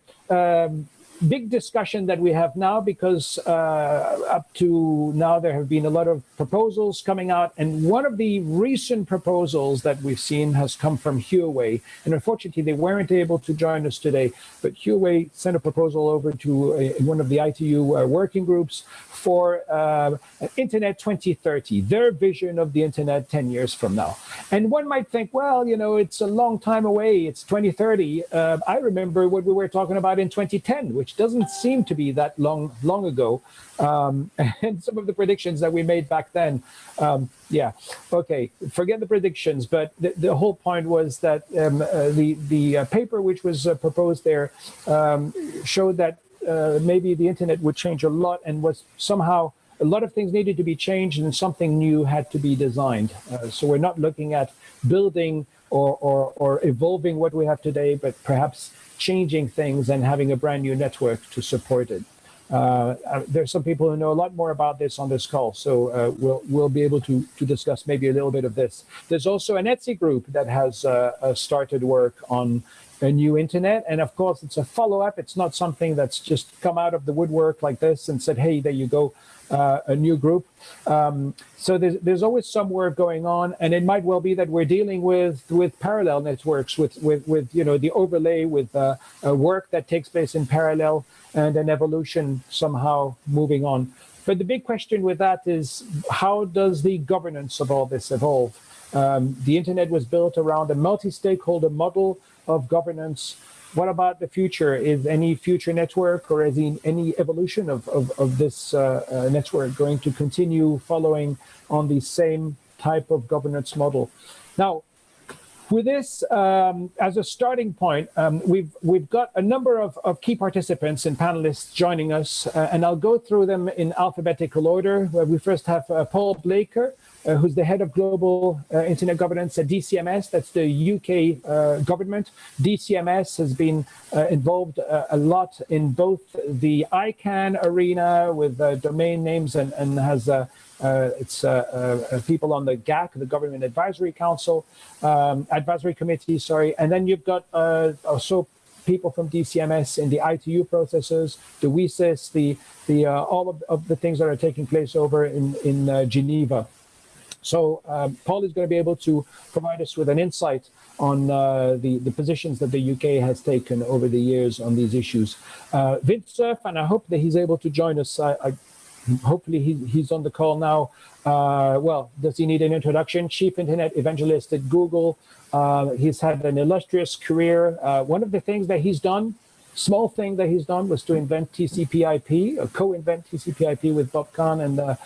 big discussion that we have now, because up to now there have been a lot of proposals coming out, and one of the recent proposals that we've seen has come from Huawei, and unfortunately they weren't able to join us today, but Huawei sent a proposal over to one of the ITU working groups for Internet 2030, their vision of the Internet 10 years from now. And one might think, well, you know, it's a long time away, it's 2030. I remember what we were talking about in 2010, which doesn't seem to be that long ago. And some of the predictions that we made back then, yeah, okay, forget the predictions, but the whole point was that the paper which was proposed there showed that maybe the internet would change a lot, and was somehow a lot of things needed to be changed and something new had to be designed. So we're not looking at building or evolving what we have today, but perhaps changing things and having a brand new network to support it. There's some people who know a lot more about this on this call, so we'll be able to discuss maybe a little bit of this. There's also an Etsy group that has started work on a new internet, and of course it's a follow-up. It's not something that's just come out of the woodwork like this and said, hey, there you go, a new group. So there's always some work going on, and it might well be that we're dealing with parallel networks, with you know, the overlay with work that takes place in parallel and an evolution somehow moving on. But the big question with that is, how does the governance of all this evolve? The internet was built around a multi-stakeholder model of governance. What about the future? Is any future network, or is any evolution of this network going to continue following on the same type of governance model? Now, with this as a starting point, we've got a number of key participants and panelists joining us, and I'll go through them in alphabetical order. Where we first have Paul Blaker, who's the head of global internet governance at DCMS. That's the UK government. DCMS has been involved a lot in both the ICANN arena with domain names, and has people on the GAC, the Government Advisory Council, Advisory Committee, sorry. And then you've got also people from DCMS in the ITU processes, the WSIS, the all of the things that are taking place over in Geneva. So Paul is going to be able to provide us with an insight on the positions that the UK has taken over the years on these issues. Vint Cerf, and I hope that he's able to join us. Hopefully he's on the call now. Well, does he need an introduction? Chief Internet Evangelist at Google. He's had an illustrious career. One of the things that he's done, small thing that he's done, was to invent TCP/IP, co-invent TCP/IP with Bob Kahn, and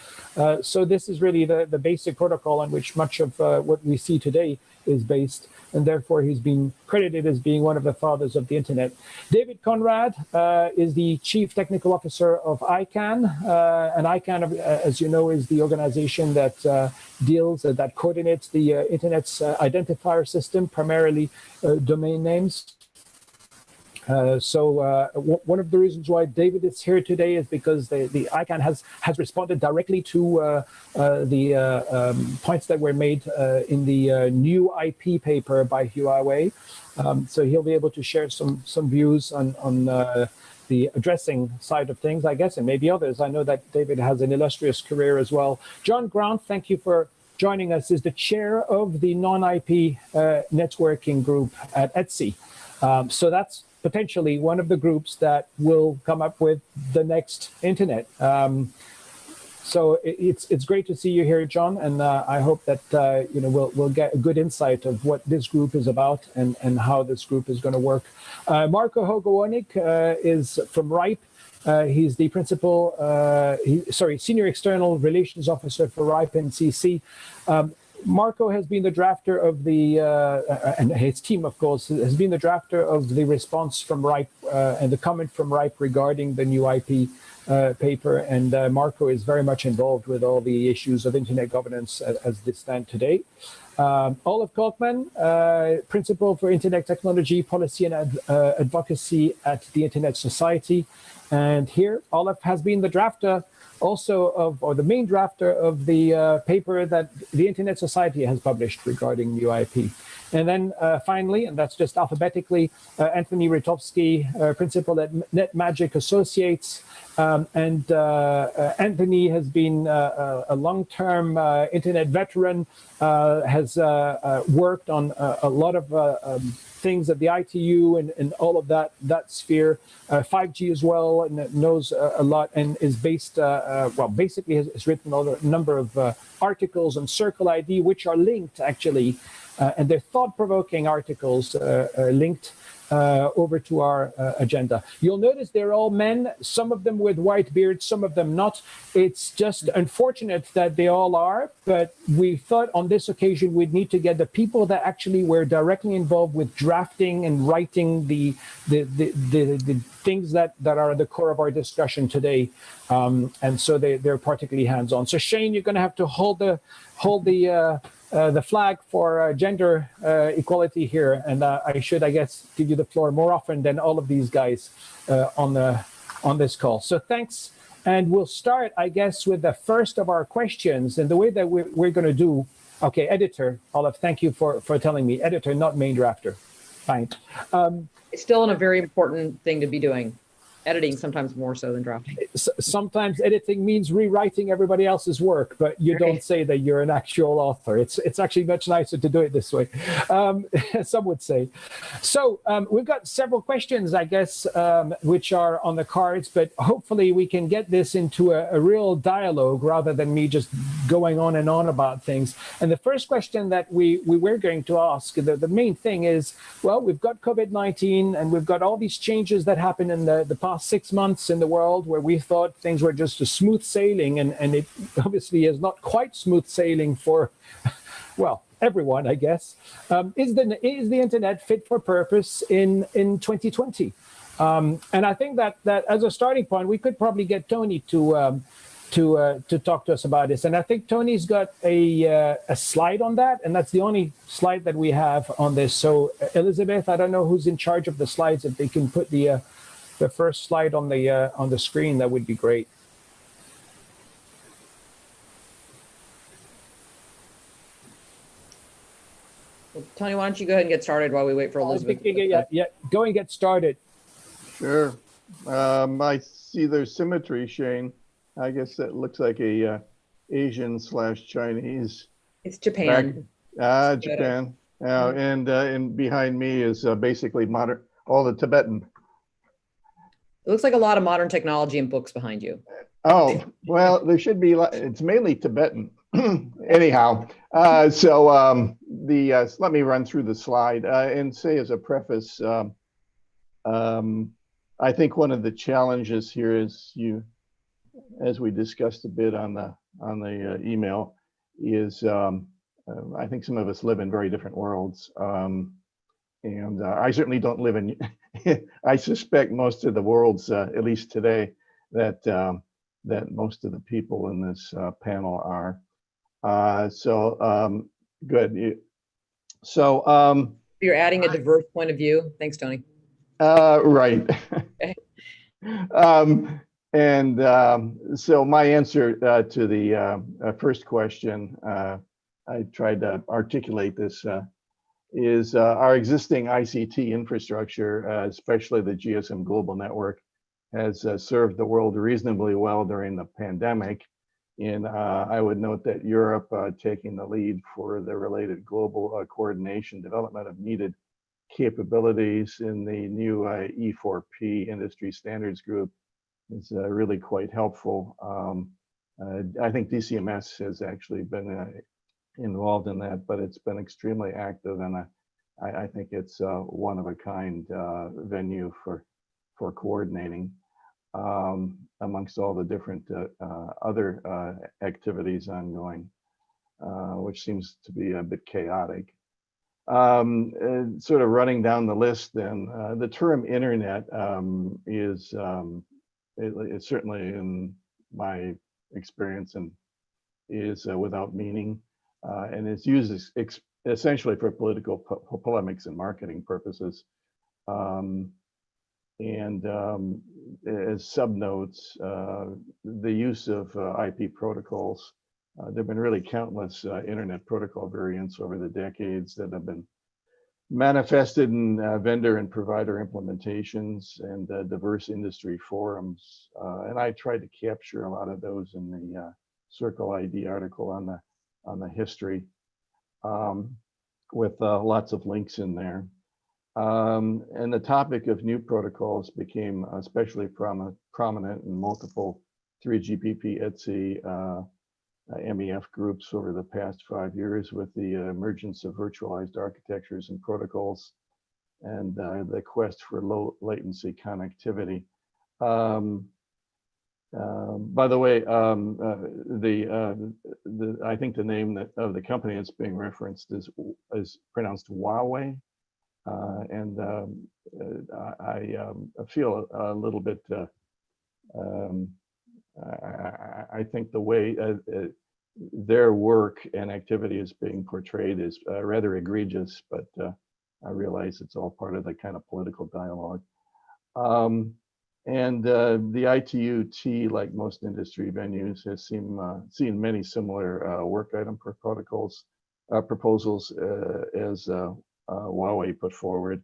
so this is really the basic protocol on which much of what we see today is based, and therefore he's been credited as being one of the fathers of the internet. David Conrad is the Chief Technical Officer of ICANN, and ICANN, as you know, is the organization that that coordinates the internet's identifier system, primarily domain names. So one of the reasons why David is here today is because the ICANN has responded directly to the points that were made in the new IP paper by Huawei. So he'll be able to share some views on the addressing side of things, I guess, and maybe others. I know that David has an illustrious career as well. John Grant, thank you for joining us, is the chair of the non-IP networking group at Etsy. So that's potentially one of the groups that will come up with the next internet. So it's great to see you here, John, and I hope that you know, we'll get a good insight of what this group is about and how this group is going to work. Marco Hogowonik is from RIPE. He's the Senior External Relations Officer for RIPE and CC. Marco has been the drafter of the, and his team, of course, has been the drafter of the response from RIPE and the comment from RIPE regarding the new IP paper. And Marco is very much involved with all the issues of internet governance as they stand today. Olaf Kalkman, Principal for Internet Technology, Policy and Advocacy at the Internet Society. And here, Olaf has been the drafter also or the main drafter of the paper that the Internet Society has published regarding new IP. And then finally, and that's just alphabetically, Anthony Ritovsky, principal at NetMagic Associates. Anthony has been a long-term internet veteran, has worked on a lot of things at the ITU and all of that sphere, 5G as well, and knows a lot, and is based, well, basically has written a number of articles on Circle ID, which are linked actually, and they're thought-provoking articles linked over to our agenda. You'll notice they're all men, some of them with white beards, some of them not. It's just unfortunate that they all are, but we thought on this occasion we'd need to get the people that actually were directly involved with drafting and writing the things that are at the core of our discussion today. And so they're particularly hands-on. So Shane, you're gonna have to hold the flag for gender equality here, and I should, I guess, give you the floor more often than all of these guys on this call. So thanks, and we'll start, I guess, with the first of our questions. And the way that we're going to do, okay, editor, Olive, thank you for telling me, editor, not main drafter. Fine. It's still a very important thing to be doing. Editing sometimes more so than drafting. Sometimes editing means rewriting everybody else's work, but you don't say that you're an actual author. It's actually much nicer to do it this way, some would say. So we've got several questions, I guess, which are on the cards, but hopefully we can get this into a real dialogue rather than me just going on and on about things. And the first question that we were going to ask, the main thing is, well, we've got COVID-19 and we've got all these changes that happened in the past 6 months in the world where we thought things were just a smooth sailing, and it obviously is not quite smooth sailing for, well, everyone, I guess. Is the internet fit for purpose in 2020? And I think that as a starting point, we could probably get Tony to talk to us about this. And I think Tony's got a slide on that, and that's the only slide that we have on this. So Elizabeth, I don't know who's in charge of the slides. If they can put the first slide on the screen, that would be great. Well, Tony, why don't you go ahead and get started while we wait for Elizabeth? Yeah, go and get started. Sure. I see there's symmetry, Shane. I guess that looks like a Asian/Chinese. It's Japan. Japan. And behind me is basically modern, all the Tibetan. It looks like a lot of modern technology and books behind you. Oh, well, there should be, it's mainly Tibetan. Anyhow, let me run through the slide and say as a preface, I think one of the challenges here is as we discussed a bit on the email, is I think some of us live in very different worlds. And I certainly don't live in, I suspect most of the worlds, at least today, that most of the people in this panel are. Good. So you're adding a diverse point of view. Thanks, Tony. Right. Okay. So my answer to the first question, I tried to articulate this, is our existing ICT infrastructure, especially the GSM Global Network, has served the world reasonably well during the pandemic. And I would note that Europe taking the lead for the related global coordination development of needed capabilities in the new E4P industry standards group is really quite helpful. I think DCMS has actually been involved in that, but it's been extremely active, and I think it's one of a kind venue for coordinating amongst all the different other activities ongoing, which seems to be a bit chaotic. Sort of running down the list, then the term internet is it's certainly in my experience and is without meaning. And it's used essentially for political polemics and marketing purposes. As subnotes, the use of IP protocols, there have been really countless internet protocol variants over the decades that have been manifested in vendor and provider implementations and diverse industry forums. And I tried to capture a lot of those in the Circle ID article on the history, with lots of links in there. And the topic of new protocols became especially prominent in multiple 3GPP ETSI MEF groups over the past 5 years, with the emergence of virtualized architectures and protocols and the quest for low latency connectivity. By the way, I think the name of the company that's being referenced is pronounced Huawei. And I feel a little bit, I think the way their work and activity is being portrayed is rather egregious, but I realize it's all part of the kind of political dialogue. And the ITU-T, like most industry venues, has seen many similar work item proposals as Huawei put forward,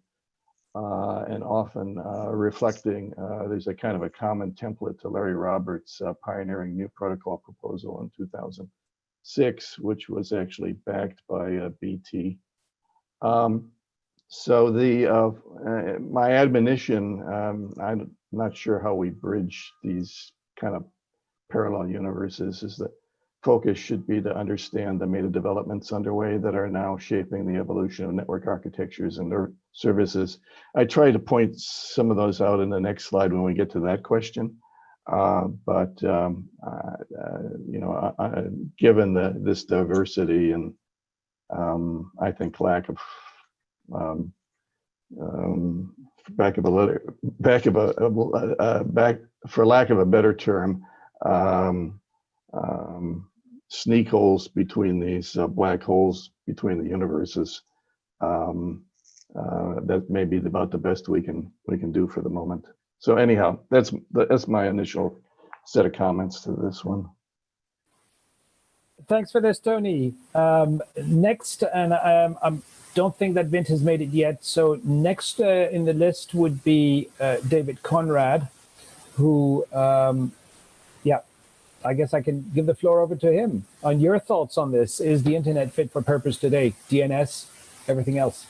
and often reflecting, there's a kind of a common template to Larry Roberts' pioneering new protocol proposal in 2006, which was actually backed by BT. So my admonition, I'm not sure how we bridge these kind of parallel universes, is that focus should be to understand the meta developments underway that are now shaping the evolution of network architectures and their services. I try to point some of those out in the next slide when we get to that question. But you know, given this diversity and I think lack of for lack of a better term, sneak holes between these black holes between the universes, that may be about the best we can do for the moment. So anyhow, that's my initial set of comments to this one. Thanks for this, Tony. Next, and I don't think that Vint has made it yet. So next in the list would be David Conrad, who, yeah, I guess I can give the floor over to him on your thoughts on this. Is the internet fit for purpose today? DNS, everything else?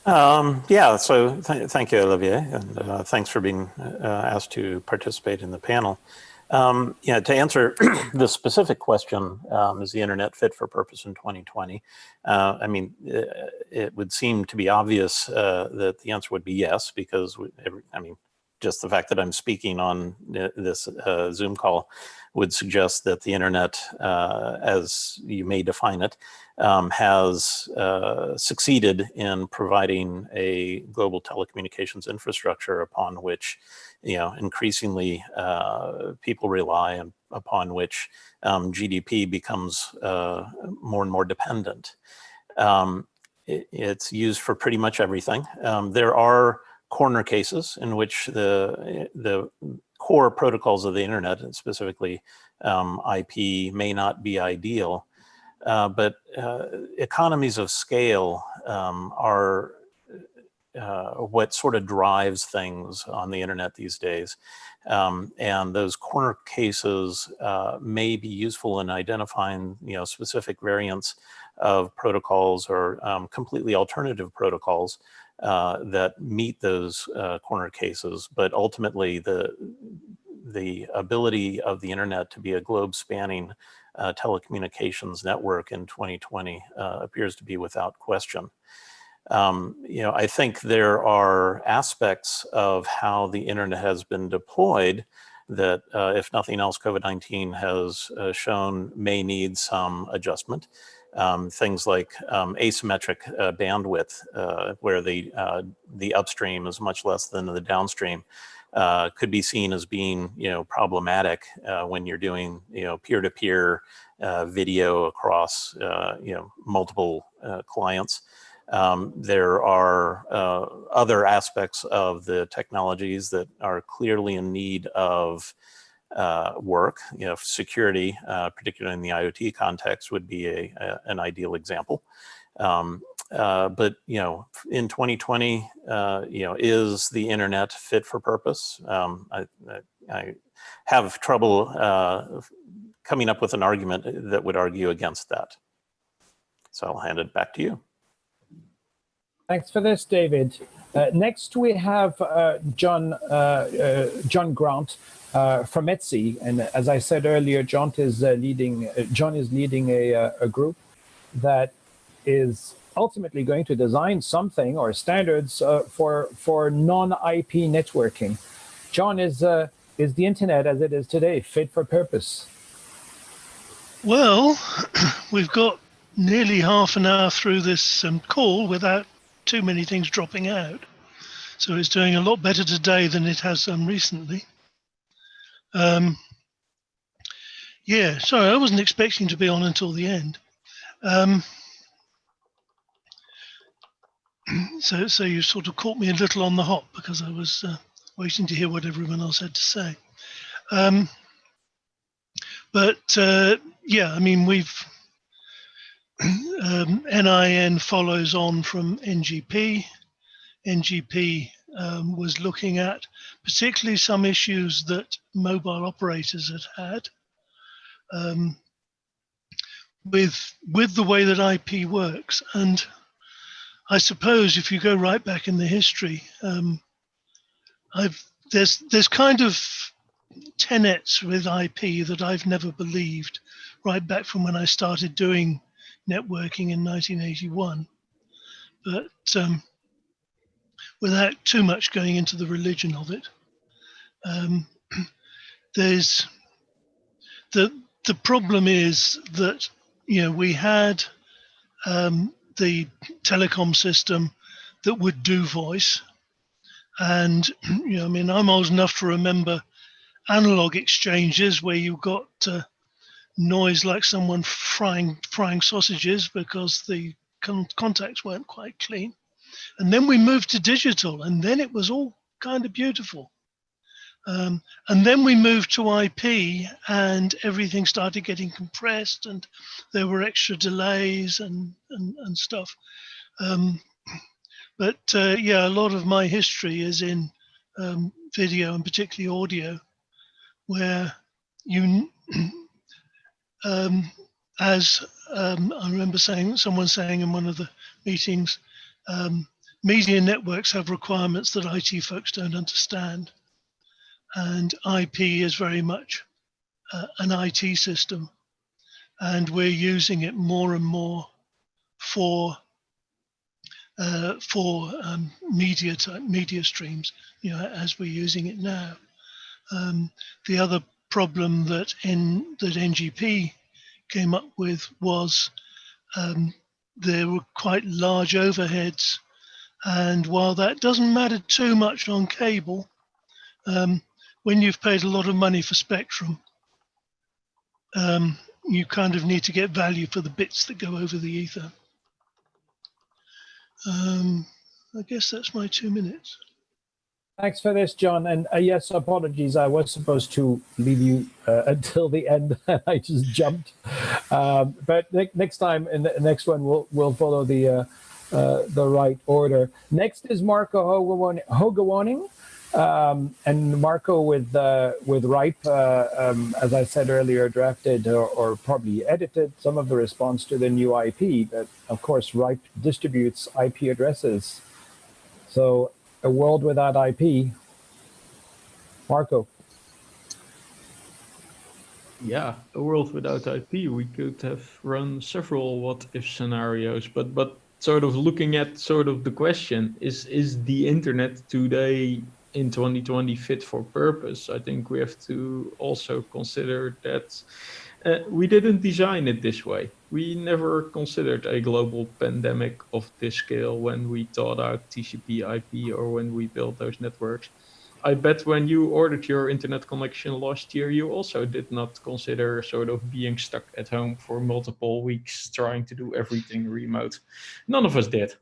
Yeah, so thank you, Olivier, and thanks for being asked to participate in the panel. Yeah, to answer the specific question, is the internet fit for purpose in 2020? I mean, it would seem to be obvious that the answer would be yes, because I mean, just the fact that I'm speaking on this Zoom call would suggest that the internet, as you may define it, has succeeded in providing a global telecommunications infrastructure upon which, you know, increasingly people rely and upon which GDP becomes more and more dependent. It's used for pretty much everything. There are corner cases in which the core protocols of the internet, and specifically IP, may not be ideal, but economies of scale are what sort of drives things on the internet these days. And those corner cases may be useful in identifying, you know, specific variants of protocols or completely alternative protocols that meet those corner cases. But ultimately, the ability of the internet to be a globe-spanning telecommunications network in 2020 appears to be without question. You know, I think there are aspects of how the internet has been deployed that, if nothing else, COVID-19 has shown may need some adjustment. Things like asymmetric bandwidth, where the upstream is much less than the downstream, could be seen as being, you know, problematic when you're doing, you know, peer-to-peer video across, you know, multiple clients. There are other aspects of the technologies that are clearly in need of work. You know, security, particularly in the IoT context, would be an ideal example. But in 2020, is the internet fit for purpose? I have trouble coming up with an argument that would argue against that. So I'll hand it back to you. Thanks for this, David. Next, we have John Grant from Etsy, and as I said earlier, John is leading a group that is ultimately going to design something or standards for non-IP networking. John, is the internet as it is today fit for purpose? Well, we've got nearly half an hour through this call without too many things dropping out. So it's doing a lot better today than it has done recently. Yeah, sorry, I wasn't expecting to be on until the end. So you sort of caught me a little on the hop because I was waiting to hear what everyone else had to say. Yeah, I mean, NIN follows on from NGP. NGP was looking at particularly some issues that mobile operators had with the way that IP works. And I suppose if you go right back in the history, there's kind of tenets with IP that I've never believed right back from when I started doing networking in 1981. But without too much going into the religion of it, there's the problem is that we had the telecom system that would do voice, and I mean, I'm old enough to remember analog exchanges where you got noise like someone frying sausages because the contacts weren't quite clean. And then we moved to digital, and then it was all kind of beautiful. And then we moved to IP, and everything started getting compressed, and there were extra delays and stuff. Yeah, a lot of my history is in video, and particularly audio, where as I remember someone saying in one of the meetings, media networks have requirements that IT folks don't understand. And IP is very much an IT system. And we're using it more and more for media streams, as we're using it now. The other problem that NGP came up with was there were quite large overheads, and while that doesn't matter too much on cable, when you've paid a lot of money for spectrum, you kind of need to get value for the bits that go over the ether. I guess that's my 2 minutes. Thanks for this, John. And yes, apologies. I was supposed to leave you until the end. I just jumped. But next time, in the next one, we'll follow the right order. Next is Marco Hogewoning. And Marco with RIPE, as I said earlier, drafted or probably edited some of the response to the new IP. But of course, RIPE distributes IP addresses. So a world without IP. Marco. Yeah, a world without IP. We could have run several what-if scenarios, but sort of looking at sort of the question, is the internet today in 2020 fit for purpose? I think we have to also consider that we didn't design it this way. We never considered a global pandemic of this scale when we thought out TCP IP or when we built those networks. I bet when you ordered your internet connection last year, you also did not consider sort of being stuck at home for multiple weeks trying to do everything remote. None of us did.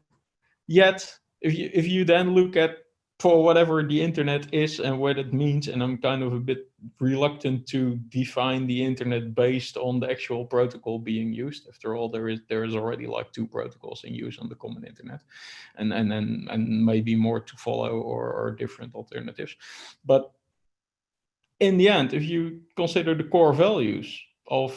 Yet, if you then look at for whatever the internet is and what it means, and I'm kind of a bit reluctant to define the internet based on the actual protocol being used. After all, there is already like 2 protocols in use on the common internet, and maybe more to follow, or different alternatives. But in the end, if you consider the core values of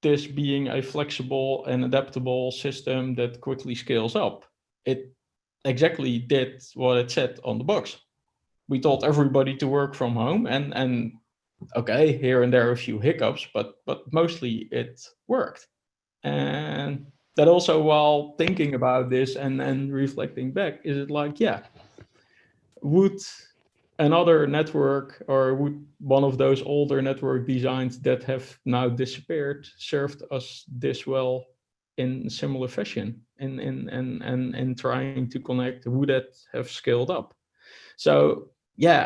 this being a flexible and adaptable system that quickly scales up, it exactly did what it said on the box. We told everybody to work from home, and okay, here and there a few hiccups, but mostly it worked. And that also, while thinking about this and reflecting back, is it like, yeah, would another network, or would one of those older network designs that have now disappeared served us this well in similar fashion, in trying to connect? Would that have scaled up? So yeah,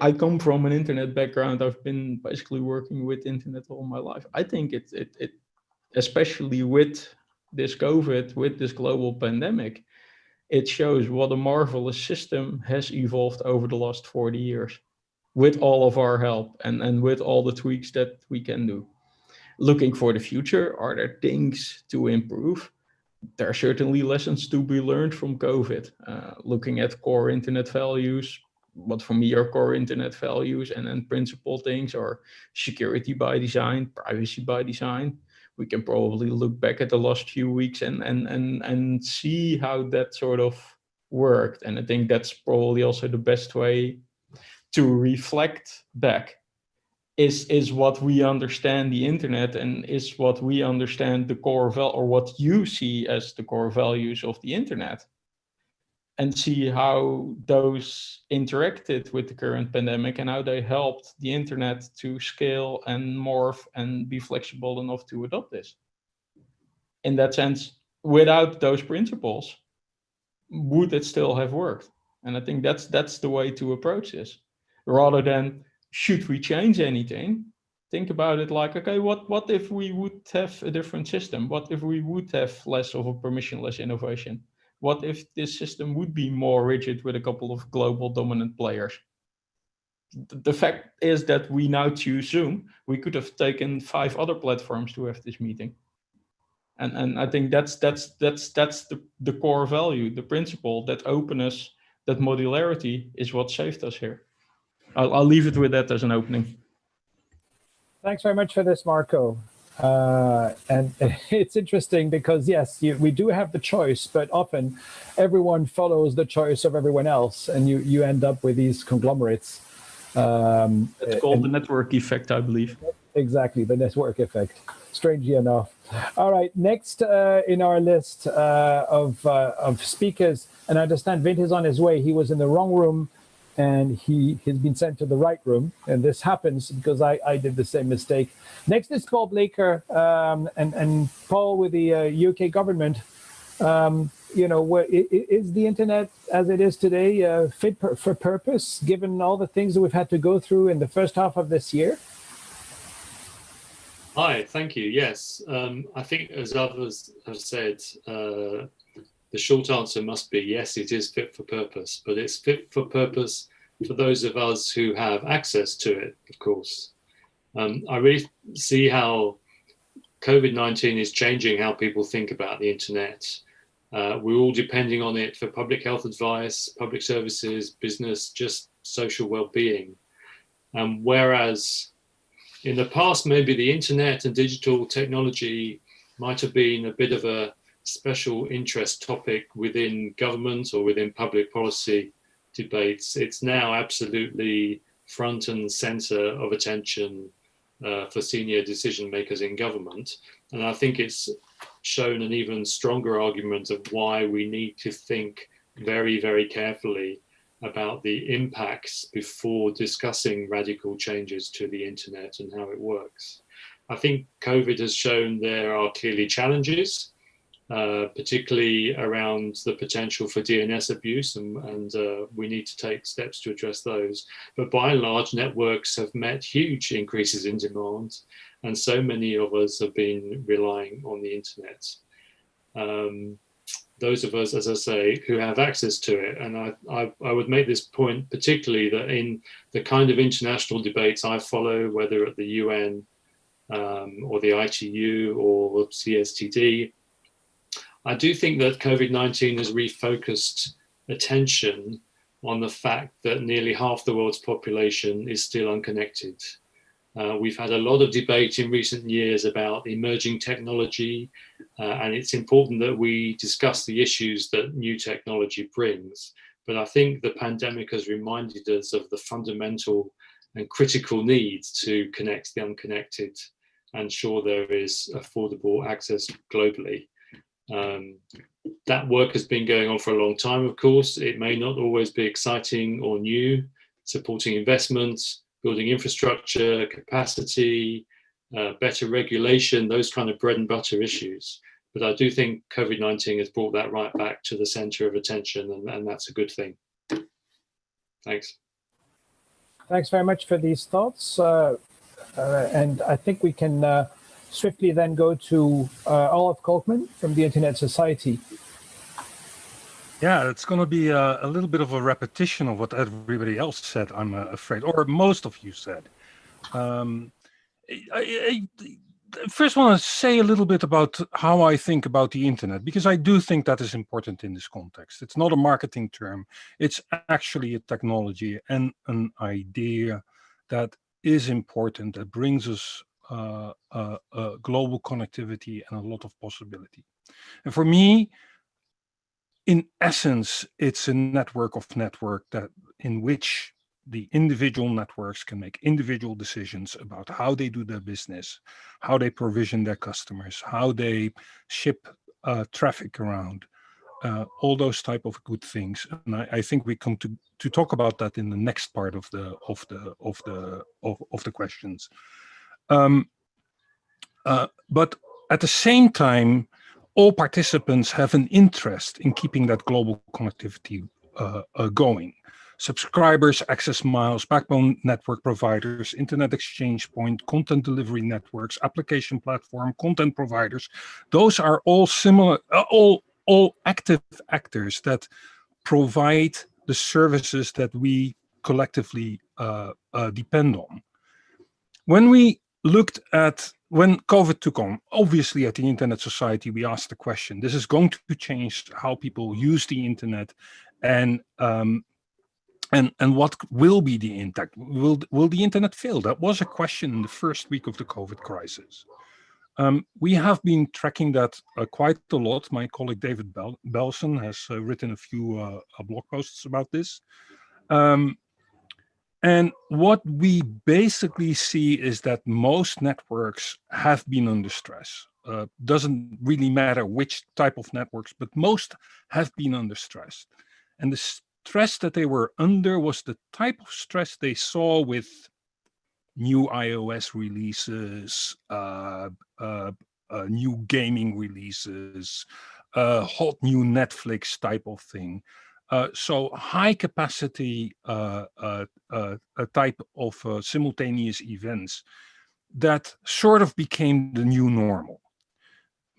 I come from an internet background. I've been basically working with internet all my life. I think it especially with this COVID, with this global pandemic, it shows what a marvelous system has evolved over the last 40 years with all of our help and with all the tweaks that we can do. Looking for the future, are there things to improve? There are certainly lessons to be learned from COVID. Looking at core internet values, what for me are core internet values, and then principal things are security by design, privacy by design. We can probably look back at the last few weeks and see how that sort of worked. And I think that's probably also the best way to reflect back. Is what we understand the internet, and is what we understand the core or what you see as the core values of the internet, and see how those interacted with the current pandemic and how they helped the internet to scale and morph and be flexible enough to adopt this. In that sense, without those principles, would it still have worked? And I think that's the way to approach this, rather than should we change anything? Think about it like, okay, what if we would have a different system? What if we would have less of a permissionless innovation? What if this system would be more rigid with a couple of global dominant players? The fact is that we now choose Zoom. We could have taken 5 other platforms to have this meeting. And I think that's the core value, the principle, that openness, that modularity is what saved us here. I'll leave it with that as an opening. Thanks very much for this, Marco. And it's interesting because, yes, we do have the choice, but often everyone follows the choice of everyone else, and you end up with these conglomerates. It's called the network effect, I believe. Exactly, the network effect, strangely enough. All right, next in our list of speakers, and I understand Vint is on his way. He was in the wrong room, and he's been sent to the right room, and this happens because I did the same mistake. Next is Paul Blaker, and Paul with the UK government. You know, is the internet as it is today fit for purpose, given all the things that we've had to go through in the first half of this year? Hi, thank you. Yes, I think as others have said, the short answer must be yes, it is fit for purpose, but it's fit for purpose for those of us who have access to it, of course. I really see how COVID-19 is changing how people think about the internet. We're all depending on it for public health advice, public services, business, just social well-being. Whereas in the past, maybe the internet and digital technology might have been a bit of a special interest topic within government or within public policy debates. It's now absolutely front and center of attention for senior decision makers in government. And I think it's shown an even stronger argument of why we need to think very, very carefully about the impacts before discussing radical changes to the internet and how it works. I think COVID has shown there are clearly challenges, particularly around the potential for DNS abuse, and we need to take steps to address those. But by and large, networks have met huge increases in demand, and so many of us have been relying on the internet. those of us, as I say, who have access to it. And I would make this point particularly that in the kind of international debates I follow, whether at the UN or the ITU or CSTD, I do think that COVID-19 has refocused attention on the fact that nearly half the world's population is still unconnected. We've had a lot of debate in recent years about emerging technology, and it's important that we discuss the issues that new technology brings. But I think the pandemic has reminded us of the fundamental and critical need to connect the unconnected and ensure there is affordable access globally. That work has been going on for a long time, of course. It may not always be exciting or new, supporting investments, building infrastructure, capacity, better regulation, those kind of bread and butter issues. But I do think COVID-19 has brought that right back to the center of attention, and that's a good thing. Thanks. Thanks very much for these thoughts. And I think we can swiftly then go to Olaf Kolkman from the Internet Society. Yeah, it's going to be a little bit of a repetition of what everybody else said, I'm afraid, or most of you said. I first want to say a little bit about how I think about the internet, because I do think that is important in this context. It's not a marketing term. It's actually a technology and an idea that is important, that brings us global connectivity and a lot of possibility. And for me, in essence, it's a network of network that in which the individual networks can make individual decisions about how they do their business, how they provision their customers, how they ship traffic around, all those type of good things. And I think we come to talk about that in the next part of the questions. But at the same time, all participants have an interest in keeping that global connectivity going. Subscribers, access miles, backbone network providers, internet exchange point, content delivery networks, application platform, content providers. Those are all similar, all active actors that provide the services that we collectively depend on. When we looked at when COVID took on, obviously at the Internet Society, we asked the question, this is going to change how people use the internet, and what will be the impact? Will the internet fail? That was a question in the first week of the COVID crisis. We have been tracking that quite a lot. My colleague David Belson has written a few blog posts about this. And what we basically see is that most networks have been under stress. Doesn't really matter which type of networks, but most have been under stress. And the stress that they were under was the type of stress they saw with new iOS releases, new gaming releases, hot new Netflix type of thing. So high capacity type of simultaneous events that sort of became the new normal.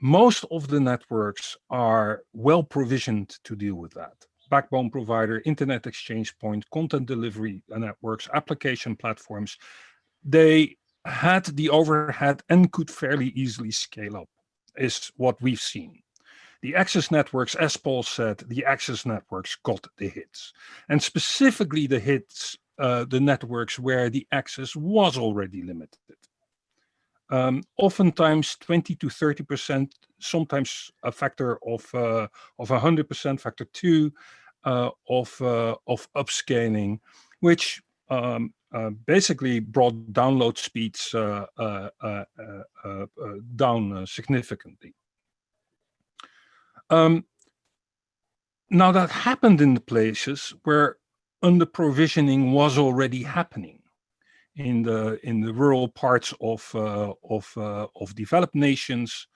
Most of the networks are well provisioned to deal with that. Backbone provider, internet exchange point, content delivery networks, application platforms, they had the overhead and could fairly easily scale up, is what we've seen. The access networks, as Paul said, the access networks got the hits. And specifically the hits, the networks where the access was already limited. Oftentimes 20 to 30%, sometimes a factor of 100%, factor 2 of upscaling, which basically brought download speeds down significantly. Now that happened in the places where under provisioning was already happening, in the rural parts of developed nations,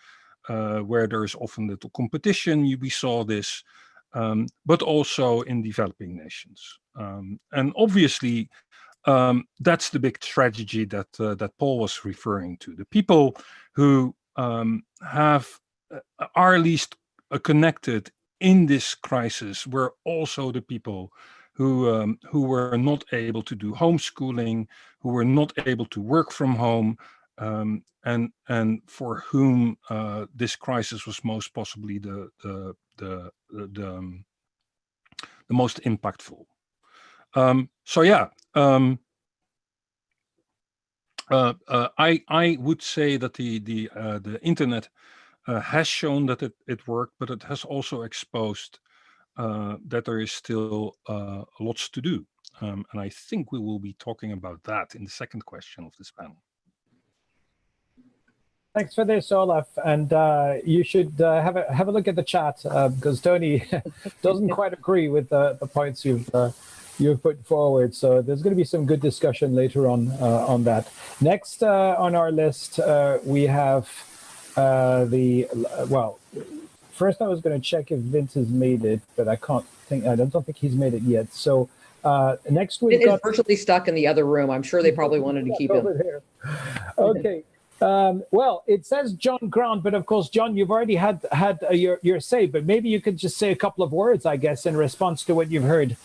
where there is often little competition. We saw this, but also in developing nations, and obviously that's the big tragedy that Paul was referring to. The people who are least connected in this crisis were also the people who were not able to do homeschooling, who were not able to work from home, and for whom this crisis was most possibly the most impactful. So yeah, I would say that the internet has shown that it worked, but it has also exposed that there is still lots to do. And I think we will be talking about that in the second question of this panel. Thanks for this, Olaf. And you should have a look at the chat because Tony doesn't quite agree with the points you've put forward. So there's going to be some good discussion later on that. Next on our list, we have well, first I was going to check if Vince has made it, but I don't think he's made it yet. So next we've got virtually stuck in the other room. I'm sure they probably wanted to keep him over there. Okay. Well, it says John Grant, but of course, John, you've already had your say, but maybe you could just say a couple of words, I guess, in response to what you've heard.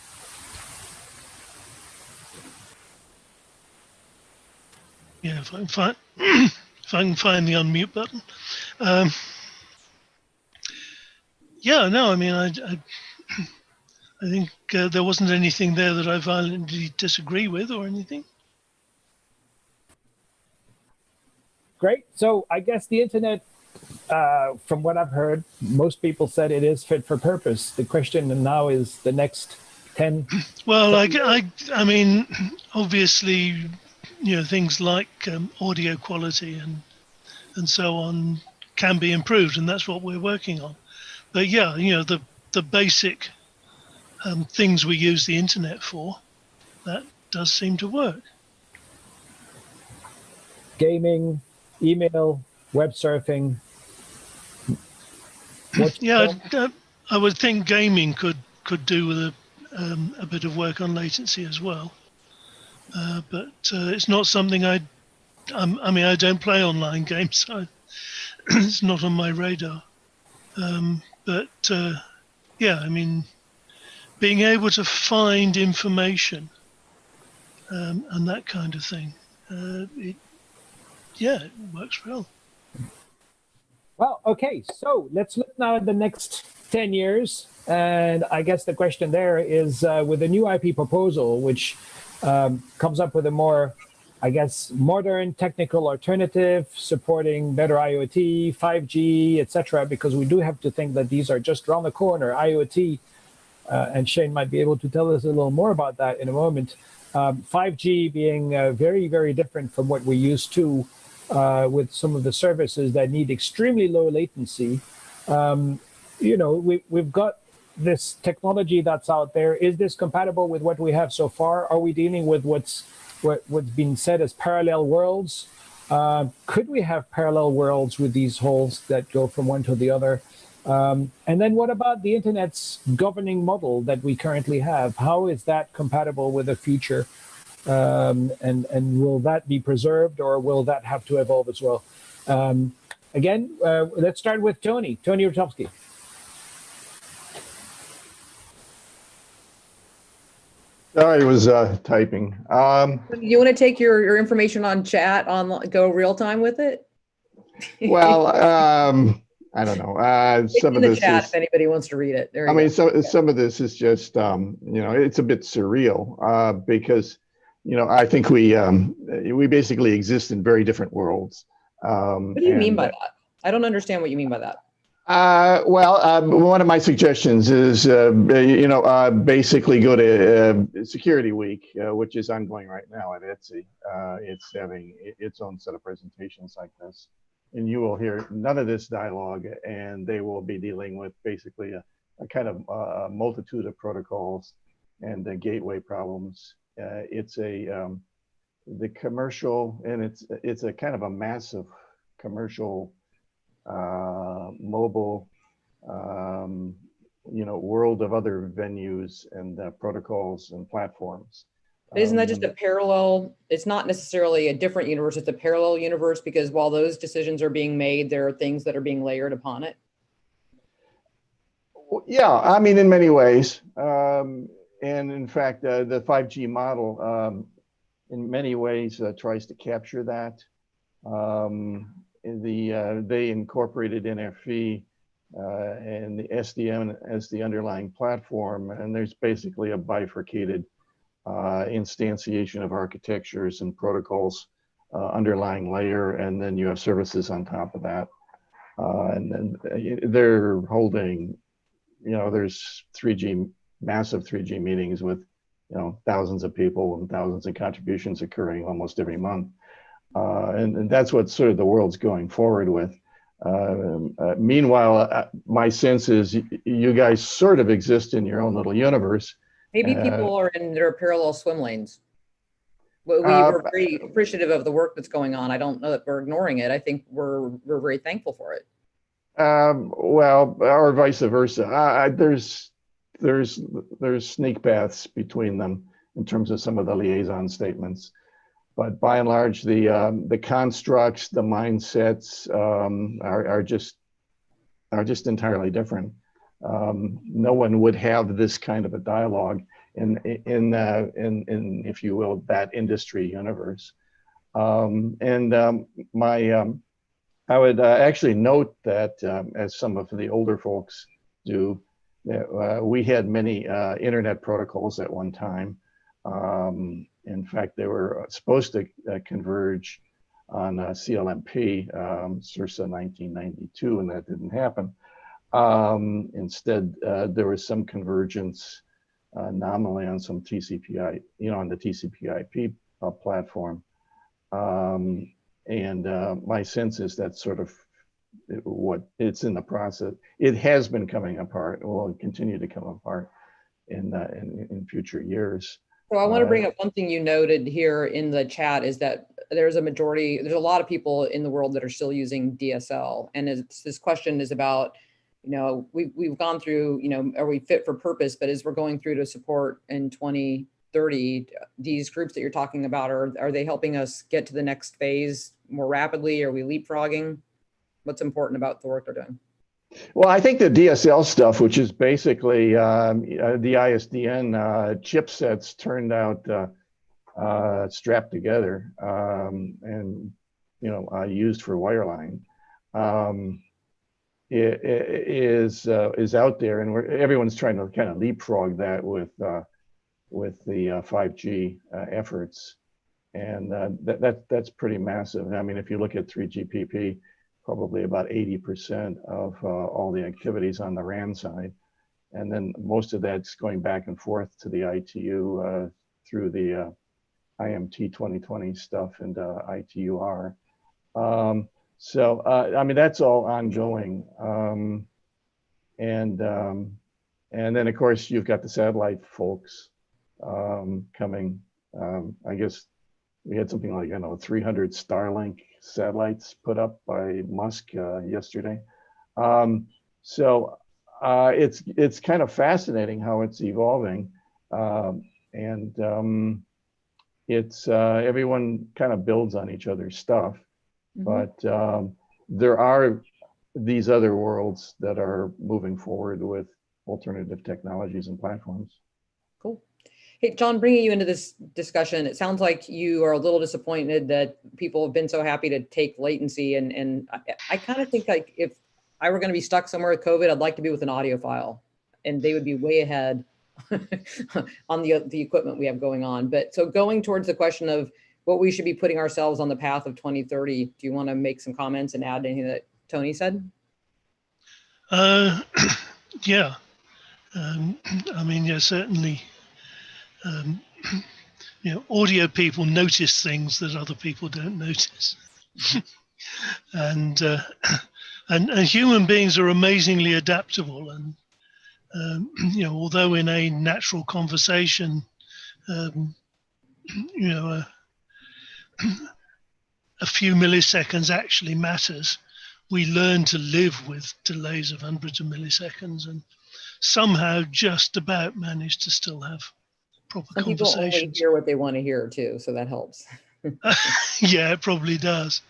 Yeah, if I can find the unmute button. Yeah, no, I mean, I think there wasn't anything there that I violently disagree with or anything. Great. So I guess the internet, from what I've heard, most people said it is fit for purpose. The question now is the next 10. Well, I mean, obviously, you know, things like audio quality and so on can be improved, and that's what we're working on. But yeah, you know, the basic things we use the internet for, that does seem to work. Gaming, email, web surfing. Yeah, I would think gaming could do with a bit of work on latency as well. But it's not something I mean, I don't play online games, so it's not on my radar. But yeah, I mean, being able to find information and that kind of thing, it works well. Well, okay, so let's look now at the next 10 years. And I guess the question there is with the new IP proposal, which comes up with a more, I guess, modern technical alternative supporting better IoT, 5G, etc., because we do have to think that these are just around the corner. IoT, and Shane might be able to tell us a little more about that in a moment. 5G being very, very different from what we used to with some of the services that need extremely low latency. You know, we've got this technology that's out there. Is this compatible with what we have so far? Are we dealing with what's been said as parallel worlds? Could we have parallel worlds with these holes that go from one to the other? And then what about the internet's governing model that we currently have? How is that compatible with the future? And will that be preserved, or will that have to evolve as well? Again, let's start with Tony Rutowski. I was typing. You want to take your information on chat, go real time with it? Well, I don't know. Some of in the this chat is, if anybody wants to read it. There I mean, go. some of this is just, you know, it's a bit surreal because, you know, I think we basically exist in very different worlds. What do you mean by that? I don't understand what you mean by that. Well, one of my suggestions is, you know, basically go to Security Week, which is ongoing right now at Etsy. It's having its own set of presentations like this. And you will hear none of this dialogue, and they will be dealing with basically a kind of multitude of protocols and the gateway problems. It's the commercial, and it's a kind of a massive commercial mobile, you know, world of other venues and protocols and platforms. But isn't that just a parallel? It's not necessarily a different universe, it's a parallel universe, because while those decisions are being made, there are things that are being layered upon it. Yeah, I mean, in many ways. And in fact, the 5G model, in many ways, tries to capture that. They incorporated NFV and the SDN as the underlying platform, and there's basically a bifurcated instantiation of architectures and protocols underlying layer, and then you have services on top of that. And then they're holding, there's 3G, massive 3G meetings with, thousands of people and thousands of contributions occurring almost every month. And that's what sort of the world's going forward with. Meanwhile, my sense is you guys sort of exist in your own little universe. Maybe people are in their parallel swim lanes. We're very appreciative of the work that's going on. I don't know that we're ignoring it. I think we're very thankful for it. Well, or vice versa. There's sneak paths between them in terms of some of the liaison statements. But by and large, the constructs, the mindsets are just entirely different. No one would have this kind of a dialogue in if you will, that industry universe. I would actually note that as some of the older folks do, we had many internet protocols at one time. In fact, they were supposed to converge on CLMP, CIRSA 1992, and that didn't happen. Instead, there was some convergence nominally on some TCP/IP, on the TCP/IP platform. My sense is that's sort of what it's in the process. It has been coming apart. It will continue to come apart in future years. So I want to bring up one thing you noted here in the chat is that there's a lot of people in the world that are still using DSL. And this question is about, we've gone through, are we fit for purpose? But as we're going through to support in 2030, these groups that you're talking about, are they helping us get to the next phase more rapidly? Are we leapfrogging? What's important about the work they're doing? Well, I think the DSL stuff, which is basically the ISDN chipsets turned out strapped together and used for wireline, is out there, and everyone's trying to kind of leapfrog that with the 5G efforts, and that's pretty massive. I mean, if you look at 3GPP, probably about 80% of all the activities on the RAN side. And then most of that's going back and forth to the ITU through the IMT 2020 stuff and ITUR. I mean, that's all ongoing. And then of course you've got the satellite folks coming. I guess we had something like, 300 Starlink satellites put up by Musk yesterday. It's kind of fascinating how it's evolving. It's everyone kind of builds on each other's stuff, but there are these other worlds that are moving forward with alternative technologies and platforms. Cool. Hey, John, bringing you into this discussion, it sounds like you are a little disappointed that people have been so happy to take latency. And I kind of think like if I were going to be stuck somewhere with COVID, I'd like to be with an audio file, and they would be way ahead on the equipment we have going on. But so going towards the question of what we should be putting ourselves on the path of 2030, do you want to make some comments and add anything that Tony said? Yeah. I mean, yeah, certainly. Audio people notice things that other people don't notice, and human beings are amazingly adaptable. And although in a natural conversation, a few milliseconds actually matters, we learn to live with delays of hundreds of milliseconds, and somehow just about manage to still have proper Some people only hear what they want to hear too, so that helps. Yeah, it probably does.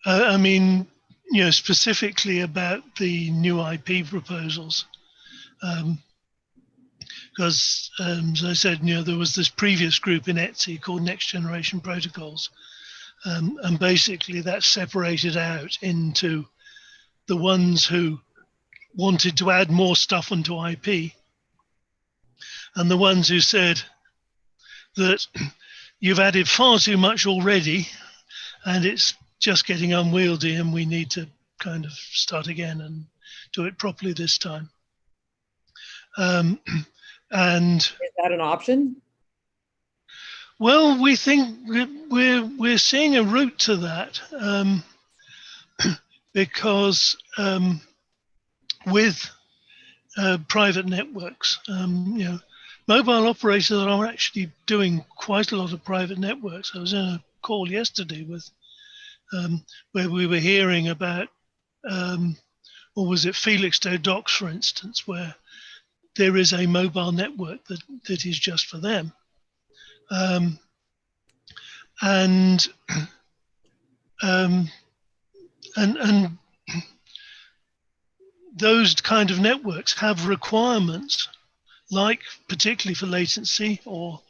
I mean, specifically about the new IP proposals. Because, as I said, there was this previous group in ETSI called Next Generation Protocols. And basically that separated out into the ones who wanted to add more stuff onto IP and the ones who said that you've added far too much already and it's just getting unwieldy and we need to kind of start again and do it properly this time. And is that an option? Well, we think we're seeing a route to that because with private networks, mobile operators are actually doing quite a lot of private networks. I was in a call yesterday with where we were hearing about, or was it Felixstowe Docks, for instance, where there is a mobile network that is just for them. And those kind of networks have requirements, like particularly for latency or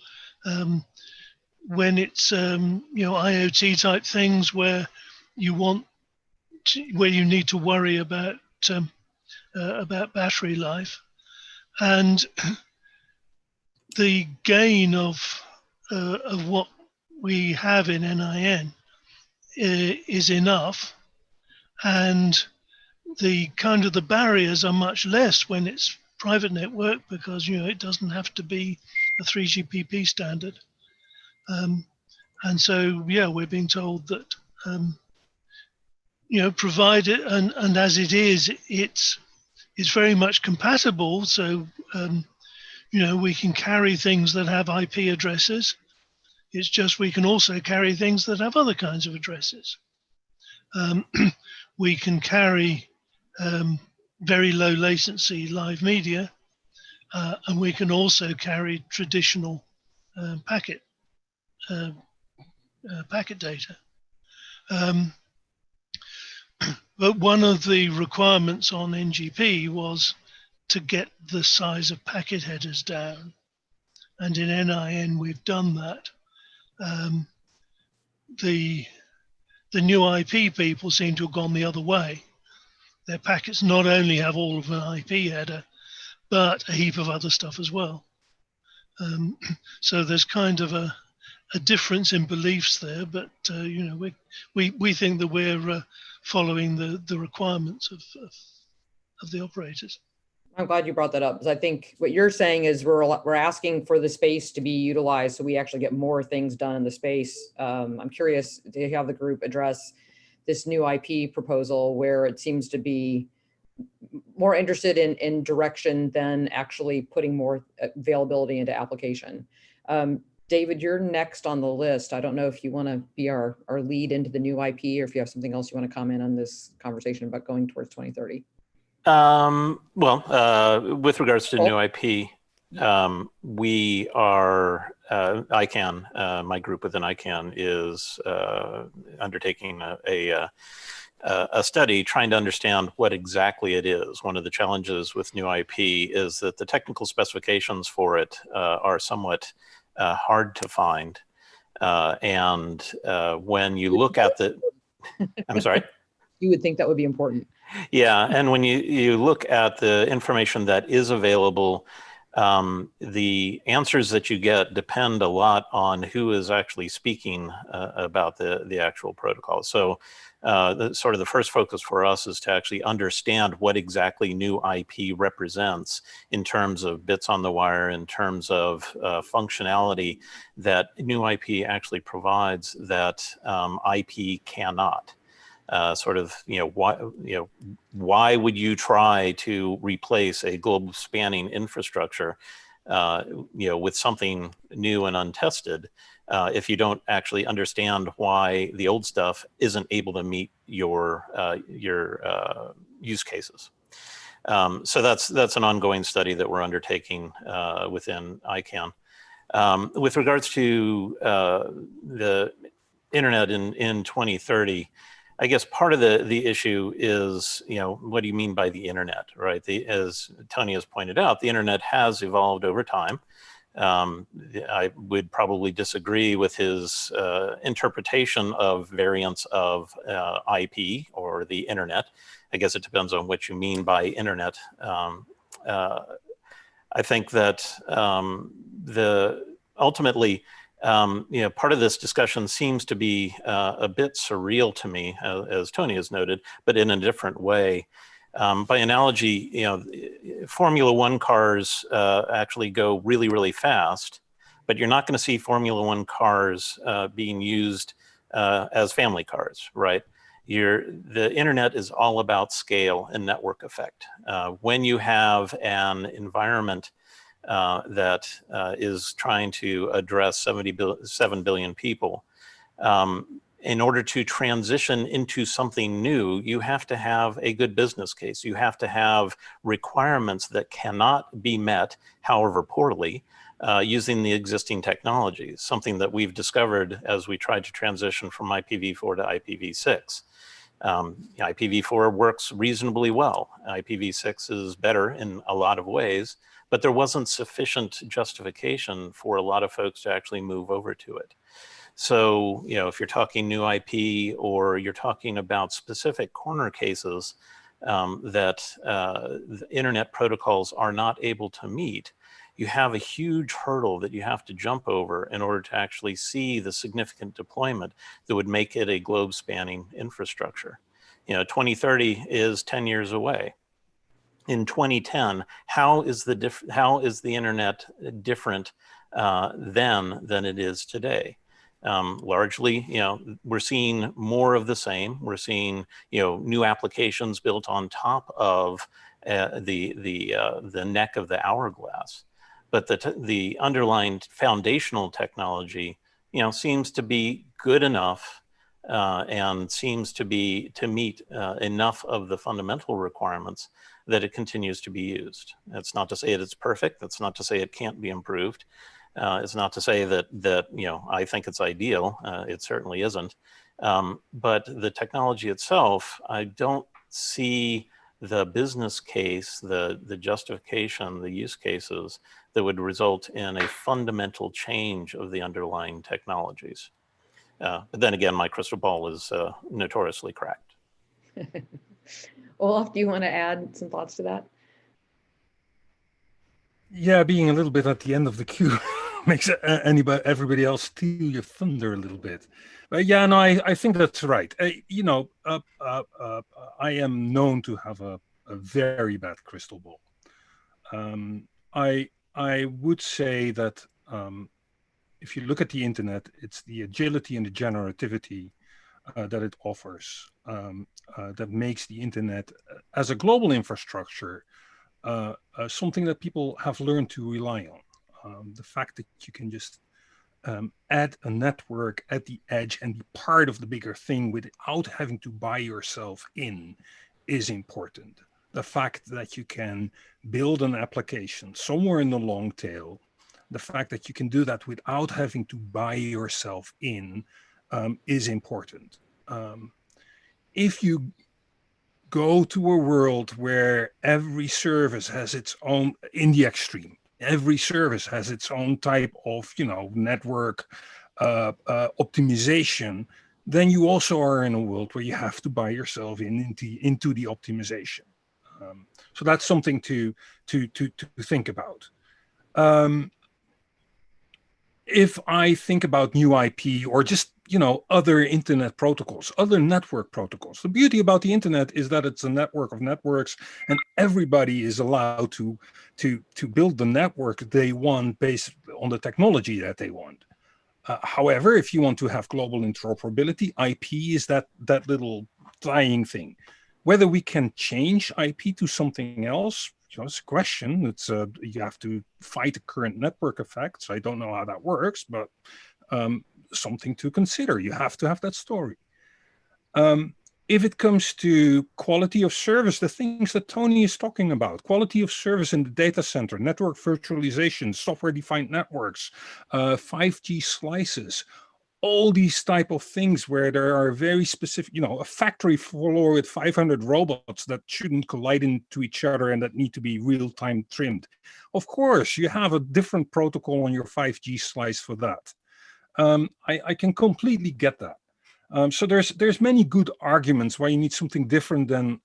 when it's IoT type things where you need to worry about battery life, and the gain of what we have in NIN is enough, and the kind of the barriers are much less when it's private network because it doesn't have to be a 3GPP standard, and so we're being told that provided and as it is, it's very much compatible, so we can carry things that have IP addresses. It's just we can also carry things that have other kinds of addresses. We can carry very low latency live media, and we can also carry traditional packet data. But one of the requirements on NGP was to get the size of packet headers down, and in NIN we've done that. The new IP people seem to have gone the other way. Their packets not only have all of an IP header, but a heap of other stuff as well. So there's kind of a difference in beliefs there, but we think that we're following the requirements of the operators. I'm glad you brought that up, because I think what you're saying is we're asking for the space to be utilized so we actually get more things done in the space. I'm curious to have the group address this new IP proposal where it seems to be more interested in direction than actually putting more availability into application. David, you're next on the list. I don't know if you want to be our lead into the new IP or if you have something else you want to comment on this conversation about going towards 2030. With regards to new IP, we are, ICANN, my group within ICANN is undertaking a study trying to understand what exactly it is. One of the challenges with new IP is that the technical specifications for it are somewhat hard to find. And when you look at the, I'm sorry? You would think that would be important. Yeah, and when you look at the information that is available, the answers that you get depend a lot on who is actually speaking about the actual protocol. So the first focus for us is to actually understand what exactly new IP represents in terms of bits on the wire, in terms of functionality that new IP actually provides that IP cannot. Why would you try to replace a global spanning infrastructure, with something new and untested, if you don't actually understand why the old stuff isn't able to meet your use cases? So that's an ongoing study that we're undertaking within ICANN. With regards to the internet in 2030. I guess part of the issue is, what do you mean by the internet, right? As Tony has pointed out, the internet has evolved over time. I would probably disagree with his interpretation of variants of IP or the internet. I guess it depends on what you mean by internet. I think that ultimately, part of this discussion seems to be a bit surreal to me, as Tony has noted, but in a different way. By analogy, Formula One cars actually go really, really fast, but you're not going to see Formula One cars being used as family cars, right? The internet is all about scale and network effect. When you have an environment that is trying to address 7 billion people, in order to transition into something new, you have to have a good business case. You have to have requirements that cannot be met, however poorly, using the existing technologies, something that we've discovered as we tried to transition from IPv4 to IPv6. IPv4 works reasonably well. IPv6 is better in a lot of ways, but there wasn't sufficient justification for a lot of folks to actually move over to it. So, if you're talking new IP or you're talking about specific corner cases that the internet protocols are not able to meet, you have a huge hurdle that you have to jump over in order to actually see the significant deployment that would make it a globe spanning infrastructure. 2030 is 10 years away. In 2010, how is the internet different then than it is today? Largely, we're seeing more of the same. We're seeing, new applications built on top of the neck of the hourglass. But the underlying foundational technology, seems to be good enough and seems to meet enough of the fundamental requirements that it continues to be used. That's not to say it's perfect. That's not to say it can't be improved. It's not to say that I think it's ideal. It certainly isn't. But the technology itself, I don't see the business case, the justification, the use cases that would result in a fundamental change of the underlying technologies. But then again, my crystal ball is notoriously cracked. Olaf, do you want to add some thoughts to that? Yeah, being a little bit at the end of the queue makes everybody else steal your thunder a little bit. But yeah, no, I think that's right. I am known to have a very bad crystal ball. I would say that if you look at the internet, it's the agility and the generativity that it offers that makes the internet as a global infrastructure something that people have learned to rely on. The fact that you can just add a network at the edge and be part of the bigger thing without having to buy yourself in is important. The fact that you can build an application somewhere in the long tail, the fact that you can do that without having to buy yourself in is important. If you go to a world where every service has its own, in the extreme, every service has its own type of, network optimization, then you also are in a world where you have to buy yourself into the optimization. So that's something to think about. If I think about new IP or just other internet protocols, other network protocols, the beauty about the internet is that it's a network of networks, and everybody is allowed to build the network they want based on the technology that they want. However, if you want to have global interoperability, IP is that little dying thing. Whether we can change IP to something else, it's a question. It's you have to fight the current network effects. I don't know how that works, but something to consider. You have to have that story. If it comes to quality of service, the things that Tony is talking about, quality of service in the data center, network virtualization, software-defined networks, 5G slices, all these type of things where there are very specific, a factory floor with 500 robots that shouldn't collide into each other and that need to be real-time trimmed. Of course, you have a different protocol on your 5G slice for that. I can completely get that. So there's many good arguments why you need something different than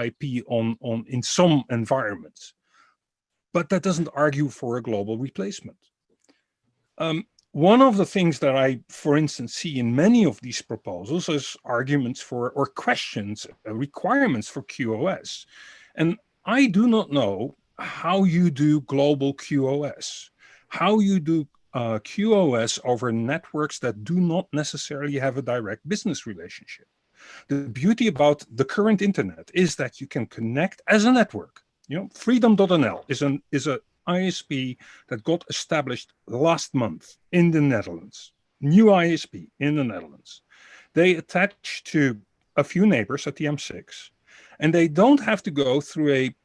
IP in some environments, but that doesn't argue for a global replacement. One of the things that I, for instance, see in many of these proposals is arguments for, or questions, requirements for QoS. And I do not know how you do global QoS, how you do QoS over networks that do not necessarily have a direct business relationship. The beauty about the current internet is that you can connect as a network. Freedom.nl is a ISP that got established last month in the Netherlands. New ISP in the Netherlands. They attach to a few neighbors at the M6, and they don't have to go through a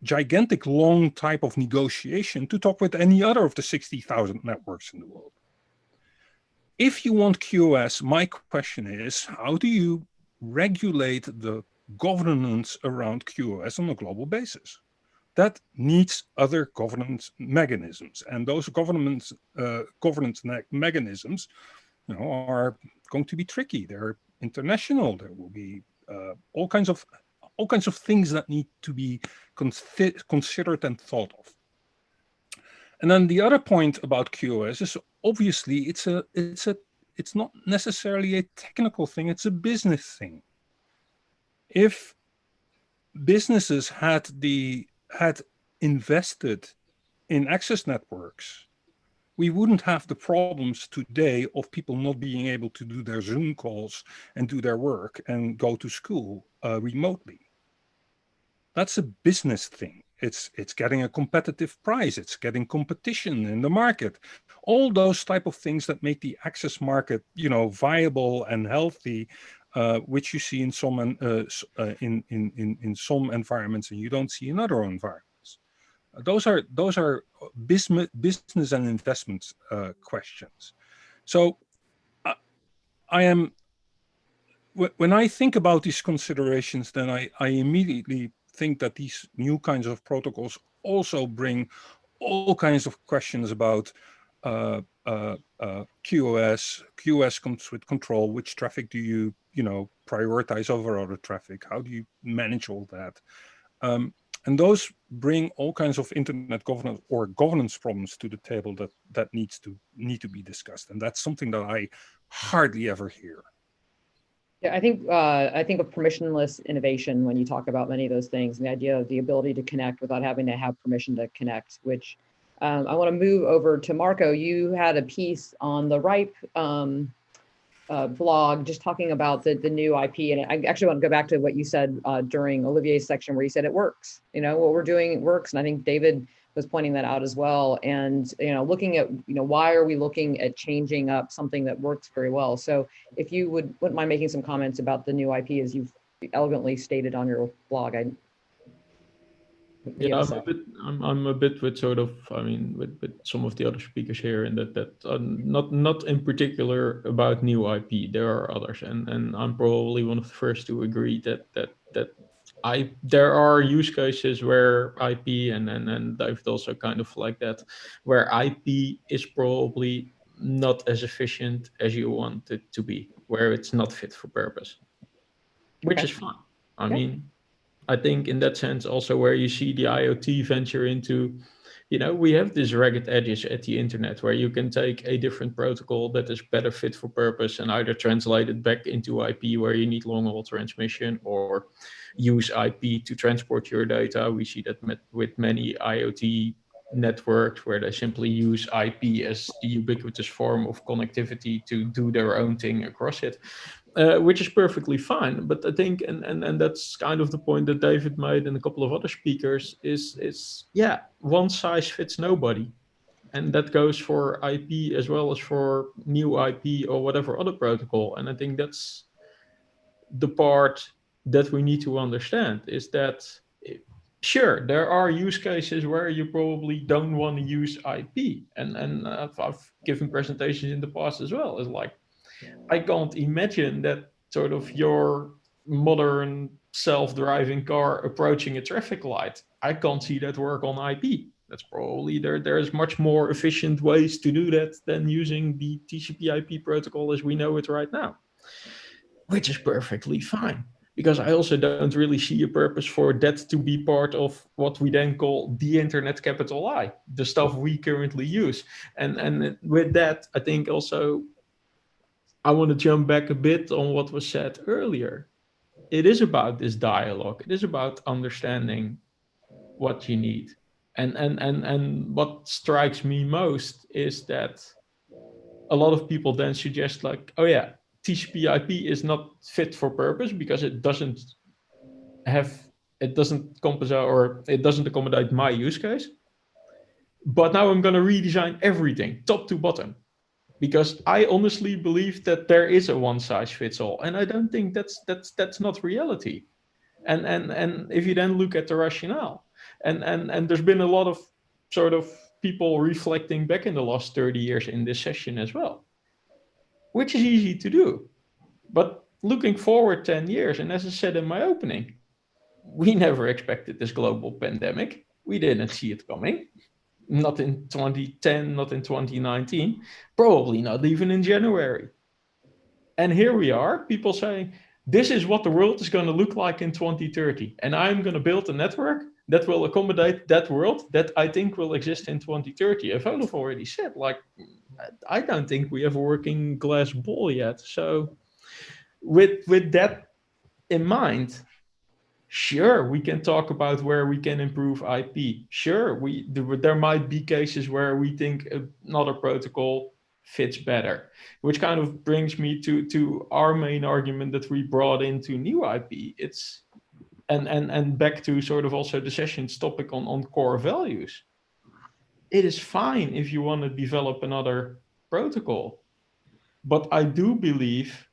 gigantic long type of negotiation to talk with any other of the 60,000 networks in the world. If you want QoS, my question is, how do you regulate the governance around QoS on a global basis? That needs other governance mechanisms, and those governance mechanisms, are going to be tricky. They're international. There will be all kinds of things that need to be considered and thought of. And then the other point about QoS is obviously it's not necessarily a technical thing. It's a business thing. If businesses had invested in access networks, we wouldn't have the problems today of people not being able to do their Zoom calls and do their work and go to school remotely. That's a business thing. It's getting a competitive price. It's getting competition in the market. All those type of things that make the access market, viable and healthy, which you see in some in some environments and you don't see in other environments. Those are business and investment questions. So when I think about these considerations, then I immediately think that these new kinds of protocols also bring all kinds of questions about QoS. QoS comes with control. Which traffic do you prioritize over other traffic? How do you manage all that? And those bring all kinds of internet governance or governance problems to the table that need to be discussed. And that's something that I hardly ever hear. Yeah, I think of permissionless innovation when you talk about many of those things, and the idea of the ability to connect without having to have permission to connect, which I want to move over to Marco. You had a piece on the RIPE blog just talking about the new IP, and I actually want to go back to what you said during Olivier's section where you said it works. What we're doing works, and I think David was pointing that out as well. And looking at why are we looking at changing up something that works very well? So if you wouldn't mind making some comments about the new IP as you've elegantly stated on your blog. Yeah, I'm a bit with with some of the other speakers here, and that not in particular about new IP. There are others, and I'm probably one of the first to agree that there are use cases where IP and David also kind of like that, where IP is probably not as efficient as you want it to be, where it's not fit for purpose, which is fine. I mean, I think in that sense also where you see the IoT venture into, we have these ragged edges at the internet where you can take a different protocol that is better fit for purpose and either translate it back into IP where you need long haul transmission or use IP to transport your data. We see that with many IoT networks where they simply use IP as the ubiquitous form of connectivity to do their own thing across it. Which is perfectly fine, but I think, and that's kind of the point that David made and a couple of other speakers is one size fits nobody, and that goes for IP as well as for new IP or whatever other protocol. And I think that's the part that we need to understand is that sure, there are use cases where you probably don't want to use IP, and I've given presentations in the past as well. It's like, I can't imagine that sort of your modern self-driving car approaching a traffic light. I can't see that work on IP. That's probably there's much more efficient ways to do that than using the TCP/IP protocol as we know it right now, which is perfectly fine. Because I also don't really see a purpose for that to be part of what we then call the internet capital I, the stuff we currently use. And with that, I think also I want to jump back a bit on what was said earlier. It is about this dialogue. It is about understanding what you need. And what strikes me most is that a lot of people then suggest like, oh yeah, TCP/IP is not fit for purpose because it doesn't compensate or it doesn't accommodate my use case. But now I'm going to redesign everything top to bottom, because I honestly believe that there is a one size fits all, and I don't think that's not reality. And if you then look at the rationale, and there's been a lot of sort of people reflecting back in the last 30 years in this session as well, which is easy to do. But looking forward 10 years, and as I said in my opening, we never expected this global pandemic. We didn't see it coming. Not in 2010, not in 2019, probably not even in January. And here we are, people saying, this is what the world is going to look like in 2030. And I'm going to build a network that will accommodate that world that I think will exist in 2030. As Olaf already said, like, I don't think we have a working glass ball yet. So with that in mind, sure, we can talk about where we can improve IP. Sure, there might be cases where we think another protocol fits better, which kind of brings me to our main argument that we brought into new IP. It's and back to sort of also the session's topic on core values. It is fine if you want to develop another protocol, but I do believe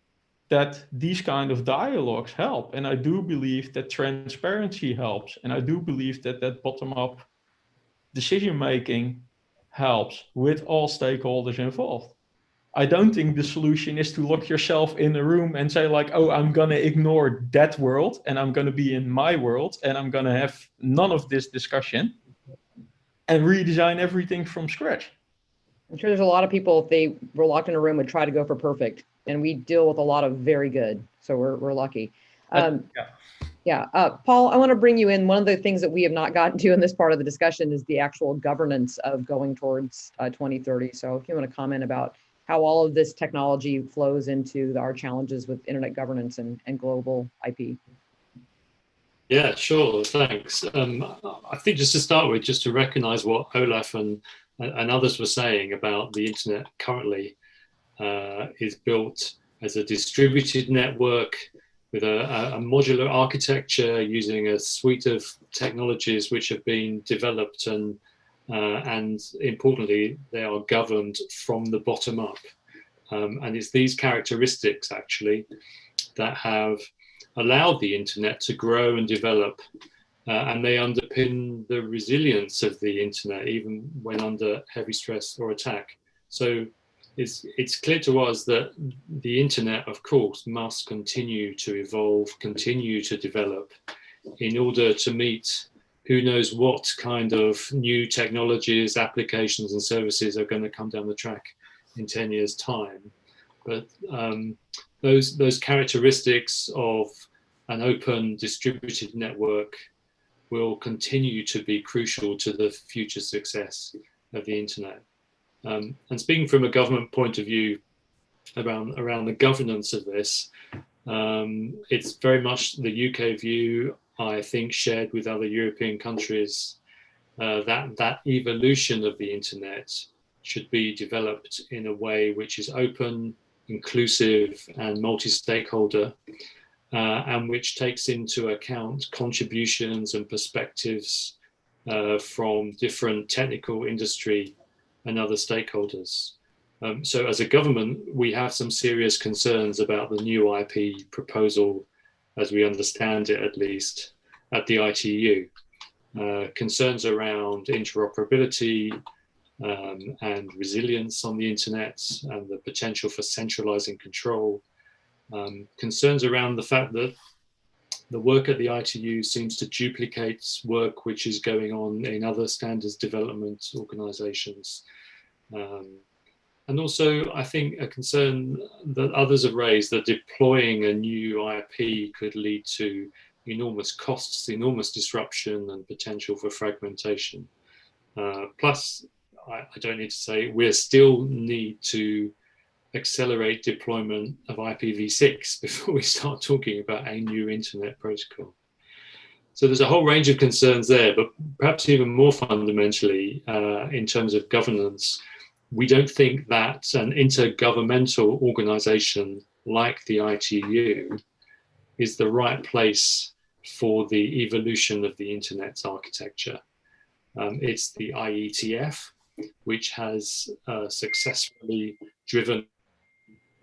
that these kind of dialogues help. And I do believe that transparency helps. And I do believe that bottom-up decision-making helps with all stakeholders involved. I don't think the solution is to lock yourself in a room and say like, oh, I'm going to ignore that world and I'm going to be in my world and I'm going to have none of this discussion and redesign everything from scratch. I'm sure there's a lot of people, if they were locked in a room, would try to go for perfect. And we deal with a lot of very good. So we're lucky. Paul, I want to bring you in. One of the things that we have not gotten to in this part of the discussion is the actual governance of going towards 2030. So if you want to comment about how all of this technology flows into our challenges with internet governance and global IP. Yeah, sure, thanks. I think just to start with, just to recognize what Olaf and others were saying about the internet currently is built as a distributed network with a modular architecture using a suite of technologies which have been developed and importantly, they are governed from the bottom up. And it's these characteristics actually that have allowed the internet to grow and develop, and they underpin the resilience of the internet even when under heavy stress or attack. So it's clear to us that the internet, of course, must continue to evolve, continue to develop in order to meet who knows what kind of new technologies, applications and services are going to come down the track in 10 years' time. But those characteristics of an open distributed network will continue to be crucial to the future success of the internet. And speaking from a government point of view around the governance of this, it's very much the UK view, I think, shared with other European countries, that evolution of the internet should be developed in a way which is open, inclusive and multi-stakeholder, and which takes into account contributions and perspectives from different technical, industry and other stakeholders. So as a government, we have some serious concerns about the new IP proposal, as we understand it at least, at the ITU. Concerns around interoperability, and resilience on the internet and the potential for centralizing control. Concerns around the fact that the work at the ITU seems to duplicate work which is going on in other standards development organizations. And also, I think a concern that others have raised that deploying a new IP could lead to enormous costs, enormous disruption and potential for fragmentation. Plus, I don't need to say, we still need to accelerate deployment of IPv6 before we start talking about a new internet protocol. So there's a whole range of concerns there, but perhaps even more fundamentally, in terms of governance, we don't think that an intergovernmental organization like the ITU is the right place for the evolution of the internet's architecture. It's the IETF, which has successfully driven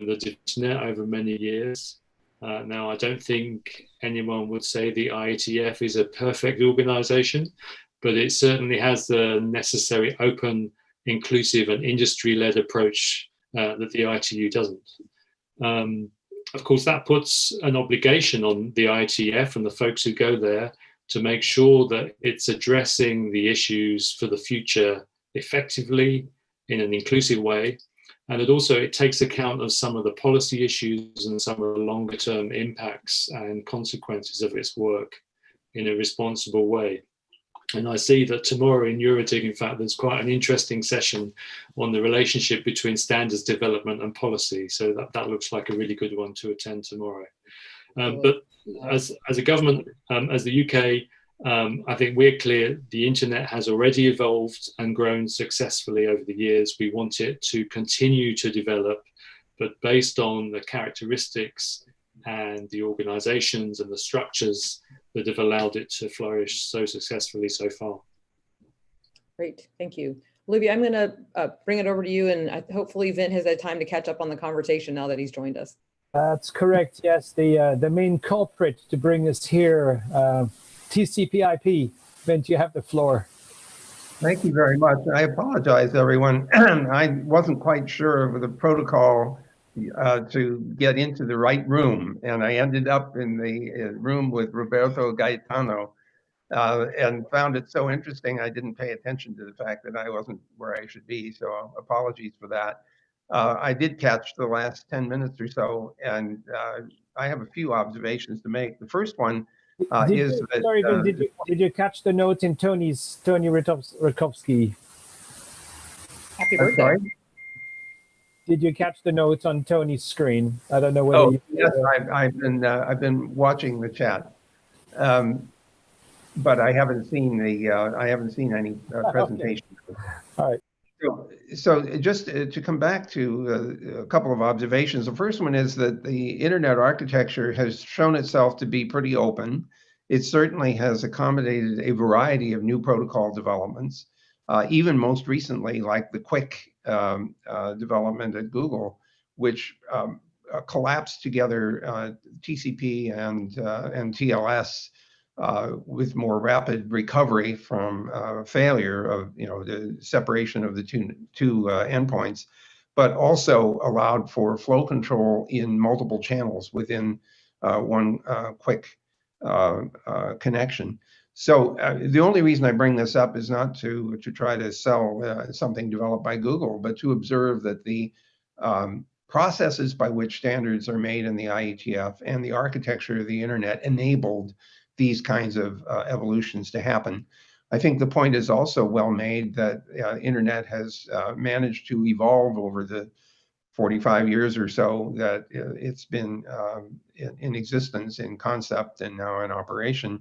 the internet over many years. Now, I don't think anyone would say the IETF is a perfect organization, but it certainly has the necessary open, inclusive and industry-led approach that the ITU doesn't. Of course, that puts an obligation on the IETF and the folks who go there to make sure that it's addressing the issues for the future effectively in an inclusive way. And it takes account of some of the policy issues and some of the longer term impacts and consequences of its work in a responsible way. And I see that tomorrow in EuroDIG, in fact, there's quite an interesting session on the relationship between standards development and policy. So that looks like a really good one to attend tomorrow. But as a government, as the UK, I think we're clear the internet has already evolved and grown successfully over the years. We want it to continue to develop, but based on the characteristics and the organizations and the structures that have allowed it to flourish so successfully so far. Great, thank you. Olivia, I'm gonna bring it over to you, and hopefully Vint has had time to catch up on the conversation now that he's joined us. That's correct, yes. The main culprit to bring us here, TCP/IP. Vint, you have the floor. Thank you very much. I apologize, everyone. I wasn't quite sure of the protocol to get into the right room, and I ended up in the room with Roberto Gaetano and found it so interesting I didn't pay attention to the fact that I wasn't where I should be, so apologies for that. I did catch the last 10 minutes or so, and I have a few observations to make. The first one is that... Sorry, did you catch the note in Tony Rakowski? Happy birthday. Sorry? Did you catch the note on Tony's screen? I don't know whether you... Yes, I've been watching the chat. But I haven't seen any presentation. Okay. All right. So just to come back to a couple of observations. The first one is that the internet architecture has shown itself to be pretty open. It certainly has accommodated a variety of new protocol developments, even most recently, like the quick development at Google, which collapsed together TCP and TLS with more rapid recovery from failure of the separation of the two endpoints, but also allowed for flow control in multiple channels within one quick connection. So the only reason I bring this up is not to try to sell something developed by Google, but to observe that the processes by which standards are made in the IETF and the architecture of the internet enabled these kinds of evolutions to happen. I think the point is also well made that internet has managed to evolve over the 45 years or so that it's been in existence, in concept, and now in operation.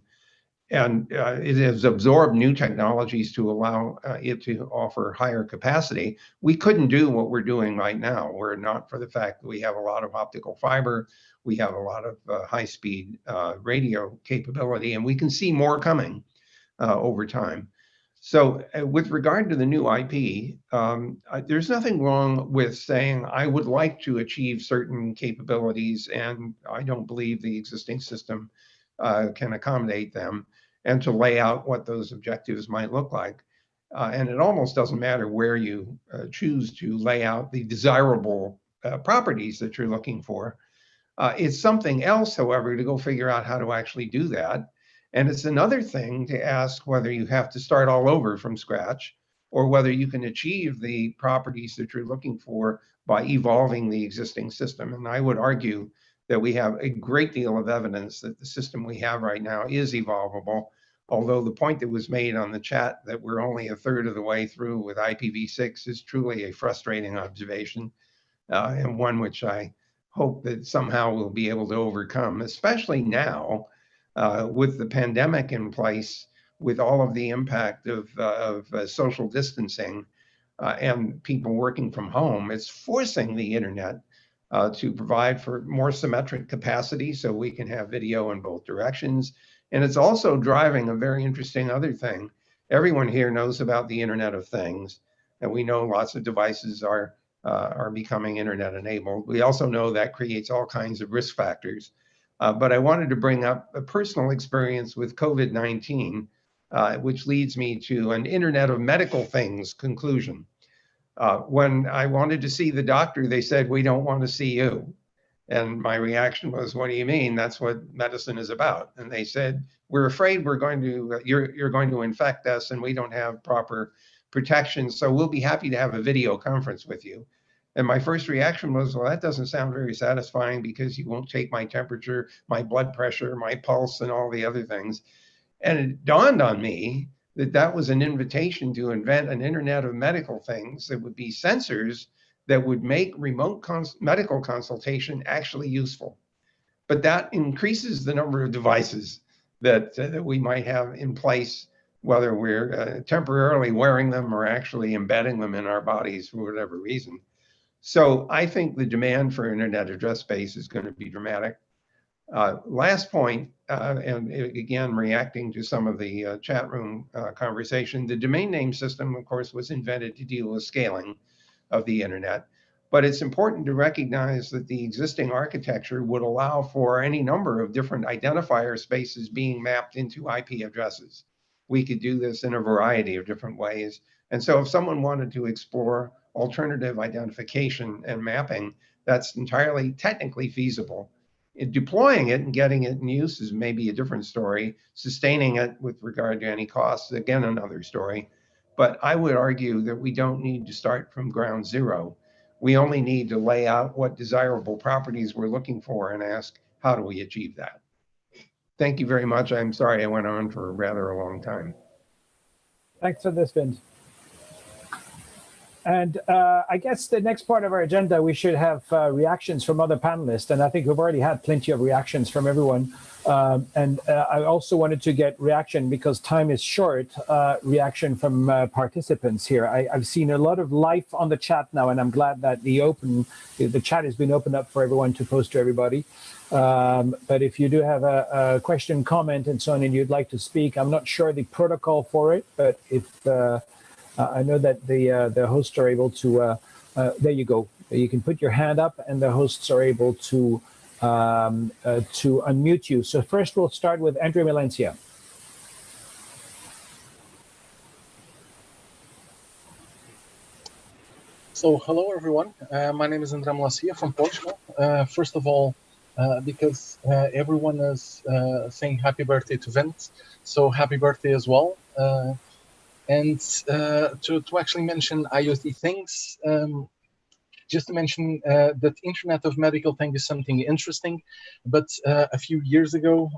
And it has absorbed new technologies to allow it to offer higher capacity. We couldn't do what we're doing right now were it not for the fact that we have a lot of optical fiber, we have a lot of high-speed radio capability, and we can see more coming over time. So with regard to the new IP, there's nothing wrong with saying I would like to achieve certain capabilities, and I don't believe the existing system can accommodate them, and to lay out what those objectives might look like. and it almost doesn't matter where you choose to lay out the desirable properties that you're looking for. It's something else, however, to go figure out how to actually do that. And it's another thing to ask whether you have to start all over from scratch or whether you can achieve the properties that you're looking for by evolving the existing system. And I would argue that we have a great deal of evidence that the system we have right now is evolvable, although the point that was made on the chat that we're only a third of the way through with IPv6 is truly a frustrating observation, and one which I hope that somehow we'll be able to overcome, especially now with the pandemic in place, with all of the impact of social distancing and people working from home. It's forcing the internet to provide for more symmetric capacity so we can have video in both directions. And it's also driving a very interesting other thing. Everyone here knows about the Internet of Things, and we know lots of devices are becoming internet enabled. We also know that creates all kinds of risk factors. But I wanted to bring up a personal experience with COVID-19, which leads me to an Internet of Medical Things conclusion. When I wanted to see the doctor, they said, "We don't want to see you." And my reaction was, "What do you mean? That's what medicine is about." And they said, "We're afraid you're going to infect us and we don't have proper protection. So we'll be happy to have a video conference with you." And my first reaction was, well, that doesn't sound very satisfying because you won't take my temperature, my blood pressure, my pulse, and all the other things. And it dawned on me that that was an invitation to invent an Internet of Medical Things that would be sensors that would make remote medical consultation actually useful. But that increases the number of devices that we might have in place, whether we're temporarily wearing them or actually embedding them in our bodies for whatever reason. So I think the demand for internet address space is going to be dramatic. Last point, and again, reacting to some of the chat room conversation, the domain name system, of course, was invented to deal with scaling of the internet. But it's important to recognize that the existing architecture would allow for any number of different identifier spaces being mapped into IP addresses. We could do this in a variety of different ways. And so if someone wanted to explore alternative identification and mapping, that's entirely technically feasible. Deploying it and getting it in use is maybe a different story. Sustaining it with regard to any costs, again, another story. But I would argue that we don't need to start from ground zero. We only need to lay out what desirable properties we're looking for and ask, how do we achieve that? Thank you very much. I'm sorry I went on for rather a long time. Thanks for this, Vince. And I guess the next part of our agenda, we should have reactions from other panelists. And I think we've already had plenty of reactions from everyone. I also wanted to get reaction, because time is short, reaction from participants here. I've seen a lot of life on the chat now, and I'm glad that the chat has been opened up for everyone to post to everybody. But if you do have a question, comment, and so on, and you'd like to speak, I'm not sure the protocol for it, but if I know that the hosts are able to, there you go. You can put your hand up and the hosts are able to unmute you. So first we'll start with Andre Malencia. So hello everyone, my name is Andre Malencia from Portugal. First of all, because everyone is saying happy birthday to Vince, so happy birthday as well. And to actually mention IoT things, just to mention that Internet of Medical Things is something interesting, but a few years ago,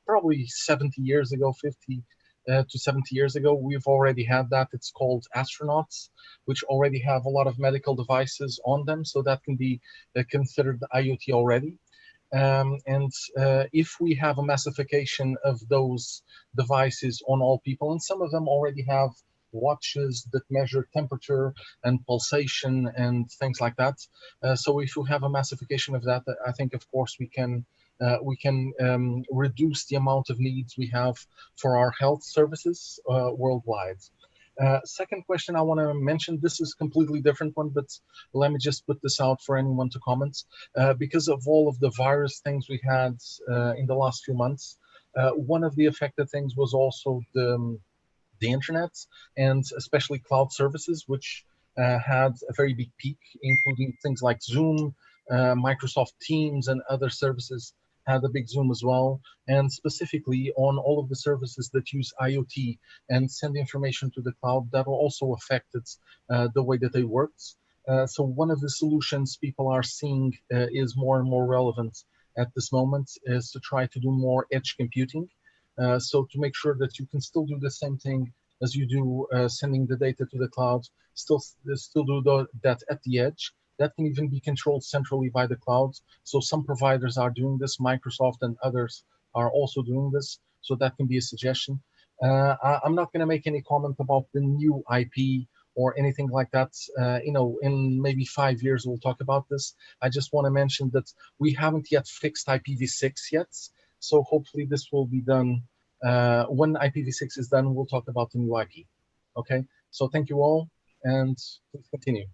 probably 70 years ago, 50 to 70 years ago, we've already had that. It's called astronauts, which already have a lot of medical devices on them, so that can be considered IoT already. And if we have a massification of those devices on all people, and some of them already have watches that measure temperature and pulsation and things like that. So if you have a massification of that, I think, of course, we can reduce the amount of needs we have for our health services worldwide. Second question I want to mention, this is a completely different one, but let me just put this out for anyone to comment. Because of all of the virus things we had in the last few months, one of the affected things was also the the internet, and especially cloud services, which had a very big peak, including things like Zoom, Microsoft Teams, and other services had a big Zoom as well, and specifically on all of the services that use IoT and send information to the cloud, that also affected the way that they worked. So one of the solutions people are seeing is more and more relevant at this moment is to try to do more edge computing. So to make sure that you can still do the same thing as you do sending the data to the cloud, still do that at the edge. That can even be controlled centrally by the cloud. So some providers are doing this, Microsoft and others are also doing this. So that can be a suggestion. I'm not going to make any comment about the new IP or anything like that. You know, in maybe 5 years, we'll talk about this. I just want to mention that we haven't yet fixed IPv6 yet. So hopefully this will be done. When IPv6 is done, we'll talk about the new IP. Okay, so thank you all, and please continue.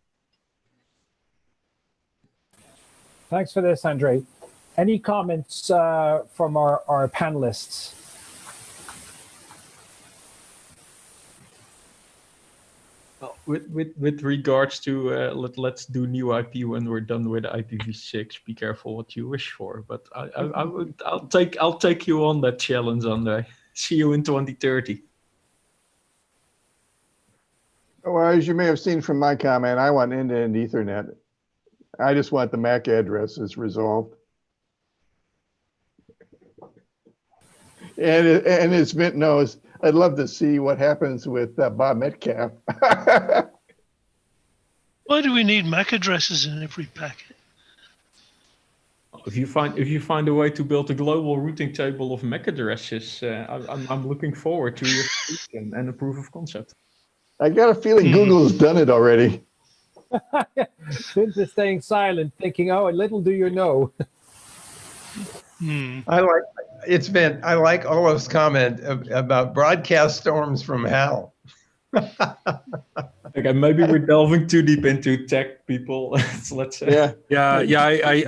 Thanks for this, Andre. Any comments from our panelists? Well, with regards to let's do new IP when we're done with IPv6. Be careful what you wish for, but I'll take you on that challenge, Andre. See you in 2030. Well, as you may have seen from my comment, I want end-to-end Ethernet. I just want the MAC addresses resolved. And as Vint knows, I'd love to see what happens with Bob Metcalf. Why do we need MAC addresses in every packet? If you find a way to build a global routing table of MAC addresses, I'm looking forward to your solution and a proof of concept. I got a feeling Google's done it already. Vince is staying silent, thinking, "Oh, little do you know." I like Olaf's comment about broadcast storms from hell. Okay, maybe we're delving too deep into tech, people. Let's yeah.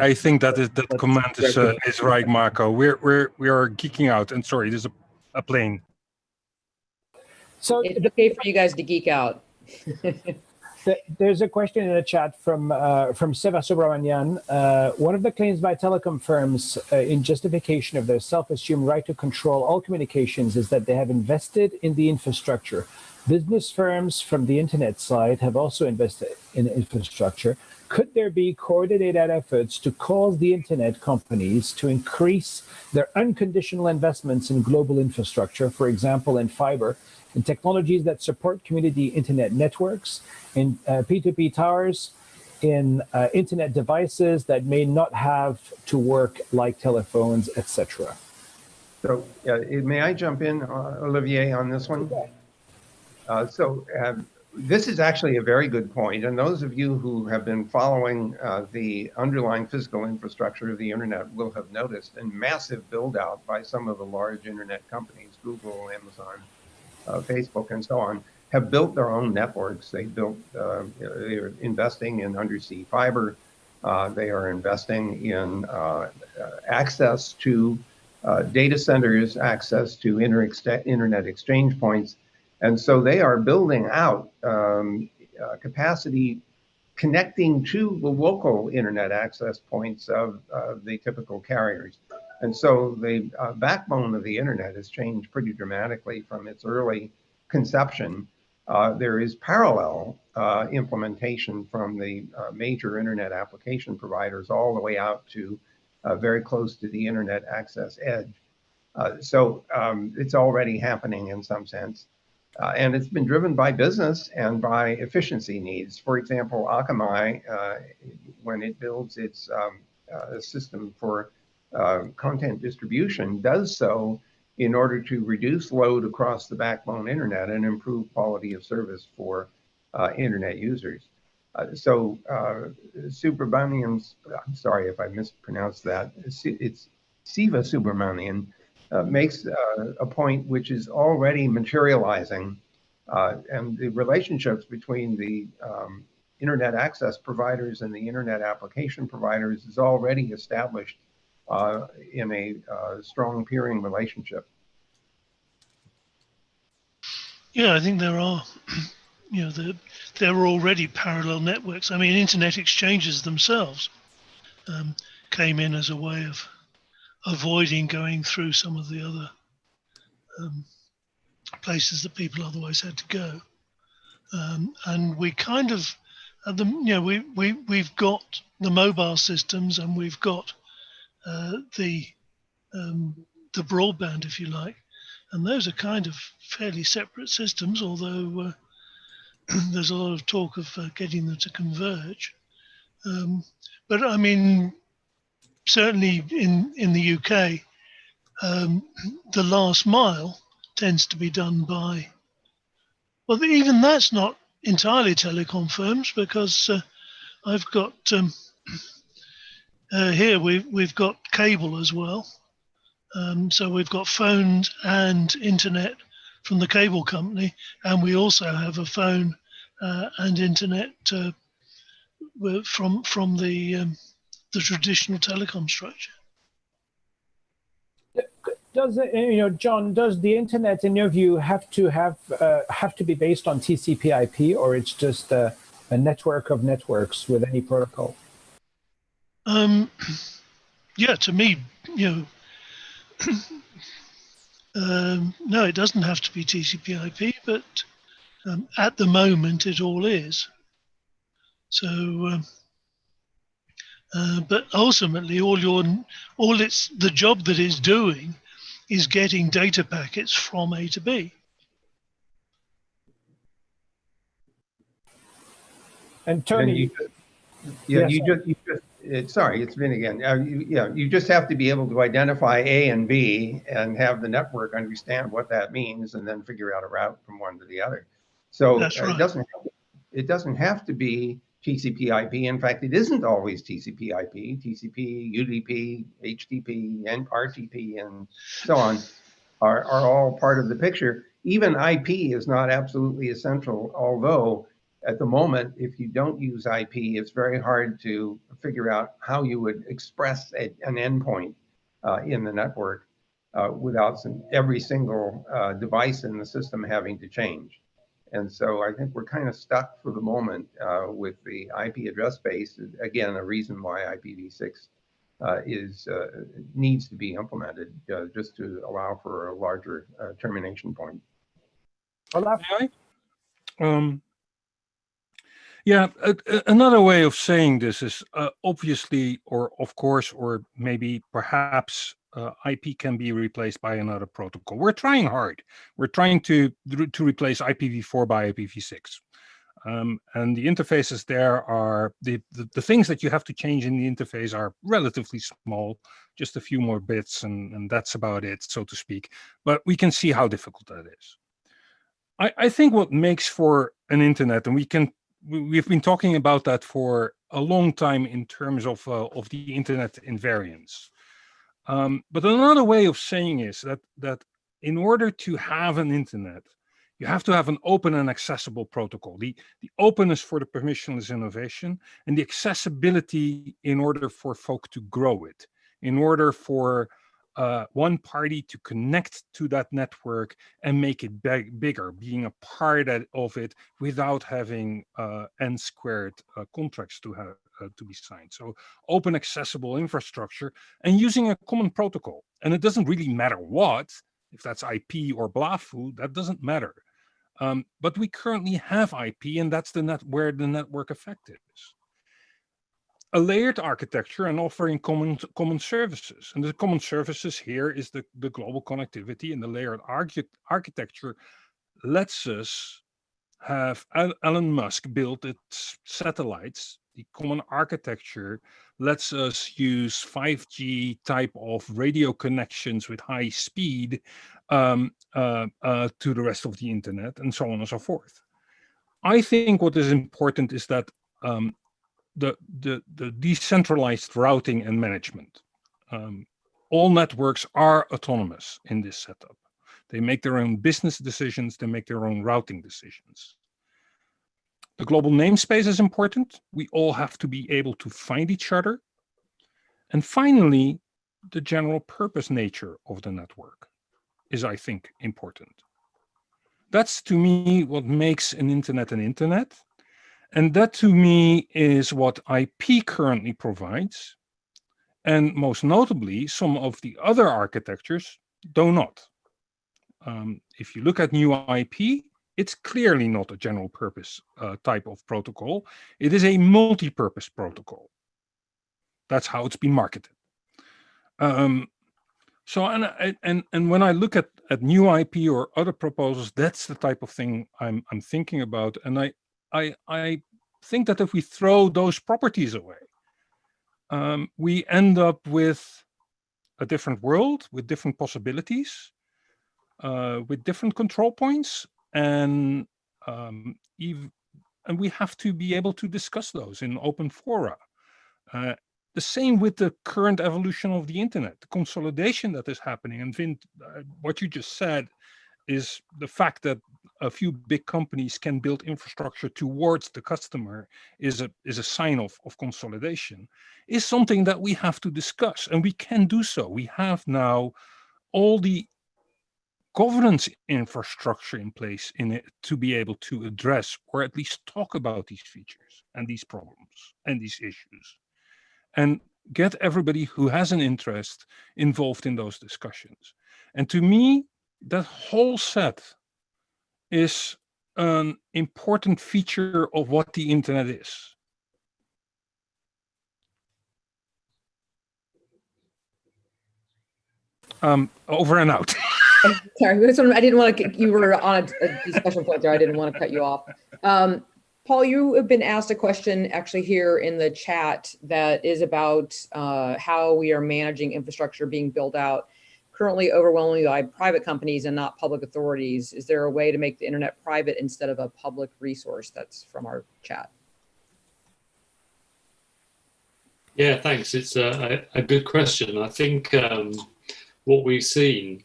I think that comment is right, Marco. We are geeking out, and sorry, there's a plane. So it's okay for you guys to geek out. There's a question in the chat from Seva Subramanian. One of the claims by telecom firms in justification of their self-assumed right to control all communications is that they have invested in the infrastructure. Business firms from the internet side have also invested in infrastructure. Could there be coordinated efforts to cause the internet companies to increase their unconditional investments in global infrastructure, for example, in fiber, in technologies that support community internet networks, in P2P towers, in internet devices that may not have to work like telephones, etc.? So may I jump in, Olivier, on this one? This is actually a very good point. And those of you who have been following the underlying physical infrastructure of the internet will have noticed a massive build out by some of the large internet companies, Google, Amazon, Facebook, and so on, have built their own networks. They're investing in undersea fiber. They are investing in access to data centers, access to internet exchange points. And so they are building out capacity connecting to the local internet access points of the typical carriers. And so the backbone of the internet has changed pretty dramatically from its early conception. There is parallel implementation from the major internet application providers all the way out to very close to the internet access edge. So it's already happening in some sense. And it's been driven by business and by efficiency needs. For example, Akamai, when it builds its system for content distribution, does so in order to reduce load across the backbone internet and improve quality of service for internet users. Subramanian's, I'm sorry if I mispronounced that, it's Seva Subramanian, makes a point which is already materializing, and the relationships between the internet access providers and the internet application providers is already established in a strong peering relationship. Yeah, I think there are, there are already parallel networks. I mean, internet exchanges themselves came in as a way of avoiding going through some of the other places that people otherwise had to go. And we kind of, we've got the mobile systems, and we've got the broadband, if you like, and those are kind of fairly separate systems, although there's a lot of talk of getting them to converge. But I mean, certainly in the UK, the last mile tends to be done by, well, even that's not entirely telecom firms, because I've got here we've got cable as well. So we've got phones and internet from the cable company, and we also have a phone and internet from the traditional telecom structure. Does it, John? Does the internet, in your view, have to be based on TCP/IP, or it's just a network of networks with any protocol? Yeah, to me, no, it doesn't have to be TCP/IP, but at the moment it all is. So, but ultimately, the job that it's doing is getting data packets from A to B. And Tony, sorry, it's Vin again. You just have to be able to identify A and B and have the network understand what that means, and then figure out a route from one to the other. So That's right. It doesn't have to be TCP/IP. In fact, it isn't always TCP/IP. TCP, UDP, HTTP, and RTP, and so on are all part of the picture. Even IP is not absolutely essential, although at the moment, if you don't use IP, it's very hard to figure out how you would express an endpoint in the network without every single device in the system having to change. And so I think we're kind of stuck for the moment with the IP address space. Again, a reason why IPv6 needs to be implemented just to allow for a larger termination point. Yeah, another way of saying this is obviously, or of course, or maybe perhaps IP can be replaced by another protocol. We're trying hard. We're trying to replace IPv4 by IPv6. And the interfaces there are, the things that you have to change in the interface are relatively small, just a few more bits, and that's about it, so to speak. But we can see how difficult that is. I think what makes for an internet, and we've been talking about that for a long time in terms of the internet invariance. But another way of saying is that in order to have an internet, you have to have an open and accessible protocol. The openness for the permissionless innovation, and the accessibility in order for folk to grow it, in order for one party to connect to that network and make it bigger, being a part of it without having n-squared contracts to be signed. So open, accessible infrastructure and using a common protocol. And it doesn't really matter what, if that's IP or BLAFU, that doesn't matter. But we currently have IP, and that's where the network effect is. A layered architecture and offering common services. And the common services here is the global connectivity, and the layered architecture lets us have Elon Musk build its satellites. The common architecture lets us use 5G type of radio connections with high speed to the rest of the internet, and so on and so forth. I think what is important is that the decentralized routing and management. All networks are autonomous in this setup. They make their own business decisions, they make their own routing decisions. The global namespace is important. We all have to be able to find each other. And finally, the general purpose nature of the network is, I think, important. That's to me what makes an internet an internet. And that to me is what IP currently provides. And most notably, some of the other architectures do not. If you look at new IP, it's clearly not a general purpose type of protocol. It is a multi-purpose protocol. That's how it's been marketed. So and when I look at new IP or other proposals, that's the type of thing I'm thinking about. And I think that if we throw those properties away, we end up with a different world with different possibilities, with different control points, and we have to be able to discuss those in open fora. The same with the current evolution of the internet, the consolidation that is happening. And Vint, what you just said is the fact that a few big companies can build infrastructure towards the customer is a sign of consolidation, is something that we have to discuss, and we can do so. We have now all the governance infrastructure in place in it to be able to address or at least talk about these features and these problems and these issues, and get everybody who has an interest involved in those discussions. And to me, that whole set is an important feature of what the internet is. Over and out. Sorry, I didn't want to, you were on a discussion point there. I didn't want to cut you off. Paul, you have been asked a question actually here in the chat that is about how we are managing infrastructure being built out currently overwhelmingly by private companies and not public authorities. Is there a way to make the internet private instead of a public resource? That's from our chat. Yeah, thanks. It's a good question. I think what we've seen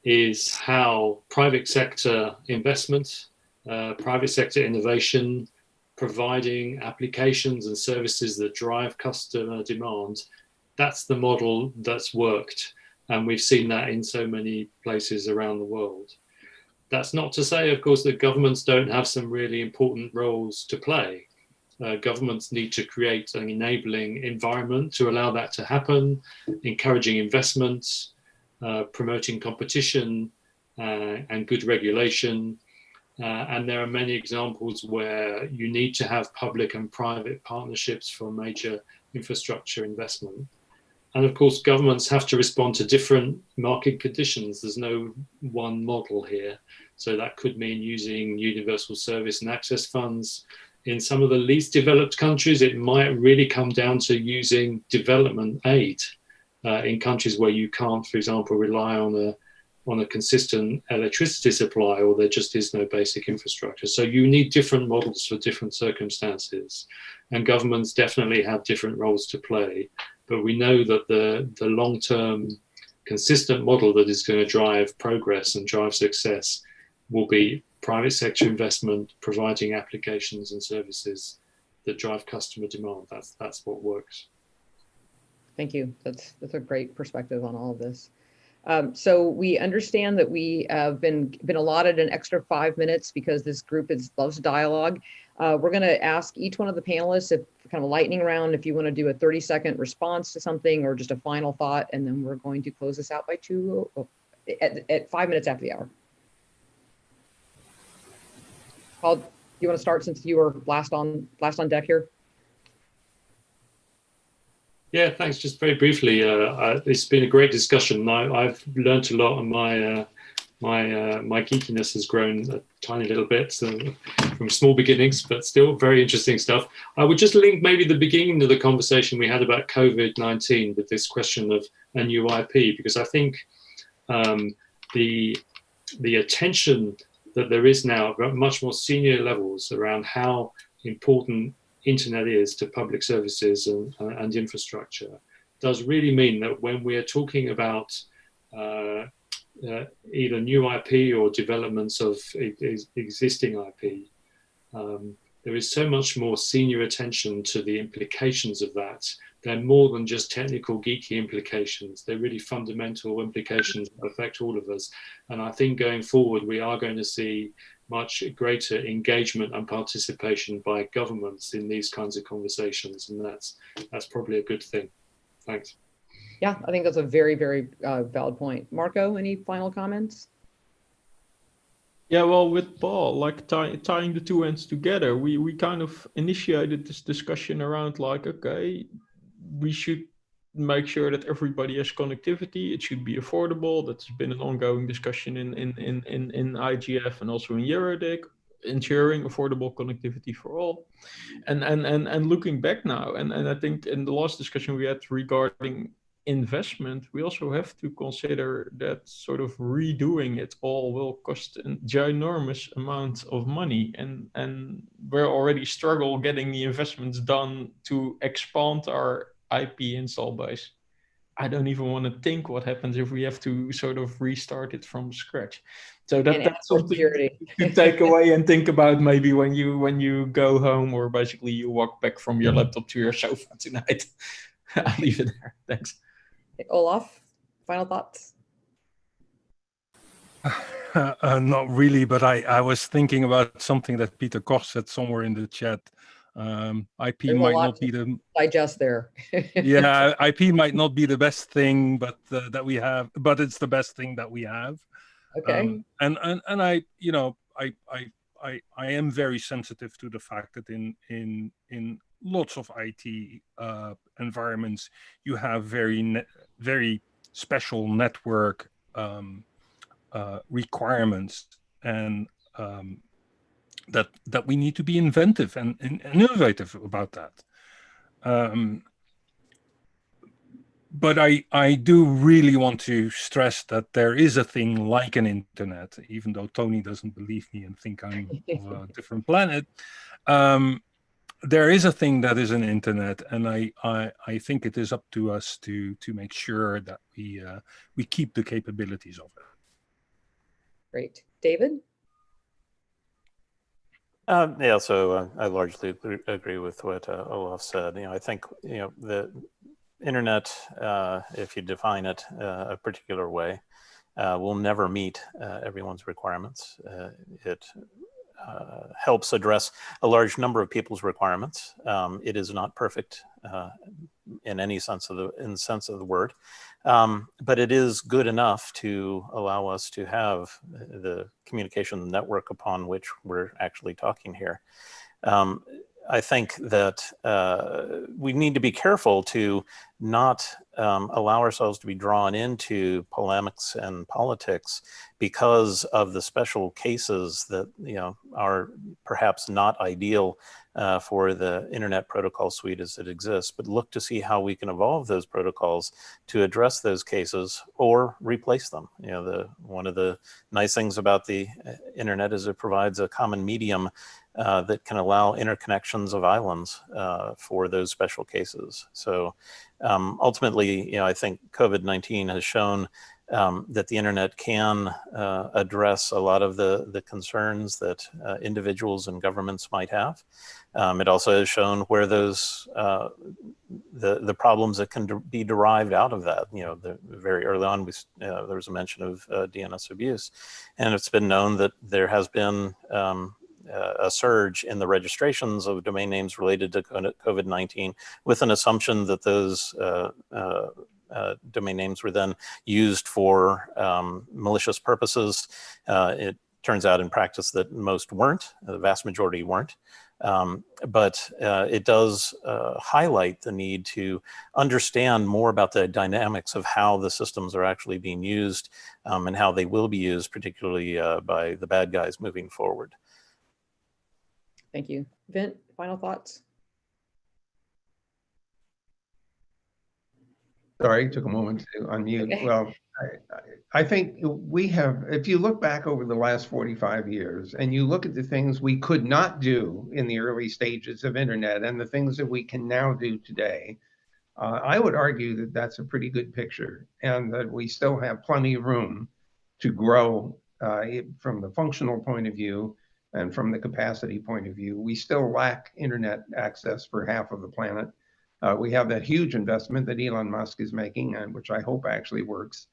is how private sector investment, private sector innovation, providing applications and services that drive customer demand, that's the model that's worked. And we've seen that in so many places around the world. That's not to say, of course, that governments don't have some really important roles to play. Governments need to create an enabling environment to allow that to happen, encouraging investments, promoting competition and good regulation. And there are many examples where you need to have public and private partnerships for major infrastructure investment. And of course, governments have to respond to different market conditions. There's no one model here. So that could mean using universal service and access funds. In some of the least developed countries, it might really come down to using development aid in countries where you can't, for example, rely on a consistent electricity supply, or there just is no basic infrastructure. So you need different models for different circumstances. And governments definitely have different roles to play. But we know that the long-term consistent model that is going to drive progress and drive success will be private sector investment, providing applications and services that drive customer demand. That's what works. Thank you. That's a great perspective on all of this. So we understand that we have been allotted an extra 5 minutes because this group loves dialogue. We're going to ask each one of the panelists, if kind of a lightning round, if you want to do a 30-second response to something or just a final thought, and then we're going to close this out by at 5 minutes after the hour. Paul, you want to start since you were last on deck here? Yeah, thanks. Just very briefly, it's been a great discussion. I've learned a lot, and my geekiness has grown a tiny little bit from small beginnings, but still very interesting stuff. I would just link maybe the beginning of the conversation we had about COVID-19 with this question of a new IP, because I think the attention that there is now at much more senior levels around how important internet is to public services and infrastructure does really mean that when we are talking about either new IP or developments of existing IP, there is so much more senior attention to the implications of that they're more than just technical geeky implications. They're really fundamental implications that affect all of us. And I think going forward, we are going to see much greater engagement and participation by governments in these kinds of conversations. And that's probably a good thing. Thanks. Yeah, I think that's a very, very valid point. Marco, any final comments? Yeah, well, with Paul, like tying the two ends together, we kind of initiated this discussion around like, okay, we should make sure that everybody has connectivity. It should be affordable. That's been an ongoing discussion in IGF and also in EuroDIG, ensuring affordable connectivity for all. And looking back now, and I think in the last discussion we had regarding investment, we also have to consider that sort of redoing it all will cost a ginormous amount of money, and we're already struggle getting the investments done to expand our IP install base. I don't even want to think what happens if we have to sort of restart it from scratch. So that's something to take away and think about maybe when you go home, or basically you walk back from your laptop to your sofa tonight. I'll leave it there. Thanks. Olaf, final thoughts? Not really, but I was thinking about something that Peter Koch said somewhere in the chat. IP There's might not be the digest there. Yeah, IP might not be the best thing, but that we have, but it's the best thing that we have. Okay. And I, you know, I am very sensitive to the fact that in lots of IT environments, you have very special network requirements, and that we need to be inventive and innovative about that. But I do really want to stress that there is a thing like an internet, even though Tony doesn't believe me and think I'm of a different planet. There is a thing that is an internet, and I think it is up to us to make sure that we keep the capabilities of it. Great. David? Yeah, so I largely agree with what Olaf said. You know, I think, you know, the internet, if you define it a particular way, will never meet everyone's requirements. It helps address a large number of people's requirements. It is not perfect in any sense of the word, but it is good enough to allow us to have the communication network upon which we're actually talking here. I think that we need to be careful to not allow ourselves to be drawn into polemics and politics because of the special cases that, you know, are perhaps not ideal for the internet protocol suite as it exists, but look to see how we can evolve those protocols to address those cases or replace them. You know, one of the nice things about the internet is it provides a common medium that can allow interconnections of islands for those special cases. So ultimately, you know, I think COVID-19 has shown that the internet can address a lot of the concerns that individuals and governments might have. It also has shown where those the problems that can be derived out of that. You know, very early on, there was a mention of DNS abuse, and it's been known that there has been a surge in the registrations of domain names related to COVID-19, with an assumption that those domain names were then used for malicious purposes. It turns out in practice that most weren't, the vast majority weren't. But it does highlight the need to understand more about the dynamics of how the systems are actually being used and how they will be used, particularly by the bad guys moving forward. Thank you. Vint, final thoughts? Sorry, took a moment to unmute. Okay. Well, I think we have, if you look back over the last 45 years and you look at the things we could not do in the early stages of internet and the things that we can now do today, I would argue that that's a pretty good picture, and that we still have plenty of room to grow from the functional point of view and from the capacity point of view. We still lack internet access for half of the planet. We have that huge investment that Elon Musk is making, and which I hope actually works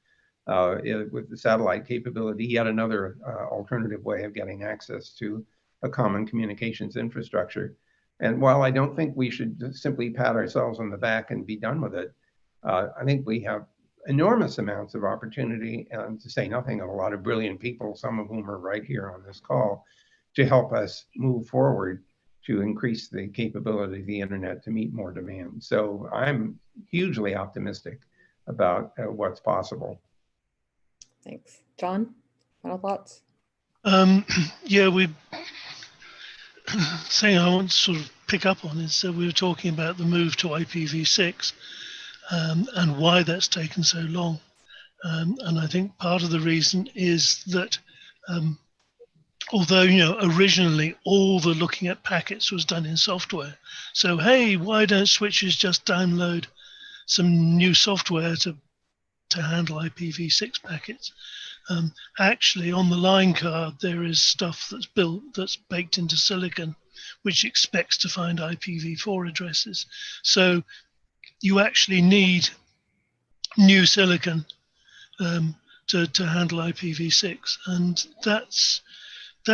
with the satellite capability, yet another alternative way of getting access to a common communications infrastructure. And while I don't think we should simply pat ourselves on the back and be done with it, I think we have enormous amounts of opportunity, and to say nothing of a lot of brilliant people, some of whom are right here on this call, to help us move forward to increase the capability of the internet to meet more demand. So I'm hugely optimistic about what's possible. Thanks. John, final thoughts? Yeah, thing I want to sort of pick up on is we were talking about the move to IPv6 and why that's taken so long. And I think part of the reason is that although, originally all the looking at packets was done in software. So, hey, why don't switches just download some new software to handle IPv6 packets? Actually, on the line card, there is stuff that's baked into silicon, which expects to find IPv4 addresses. So you actually need new silicon to handle IPv6, and that's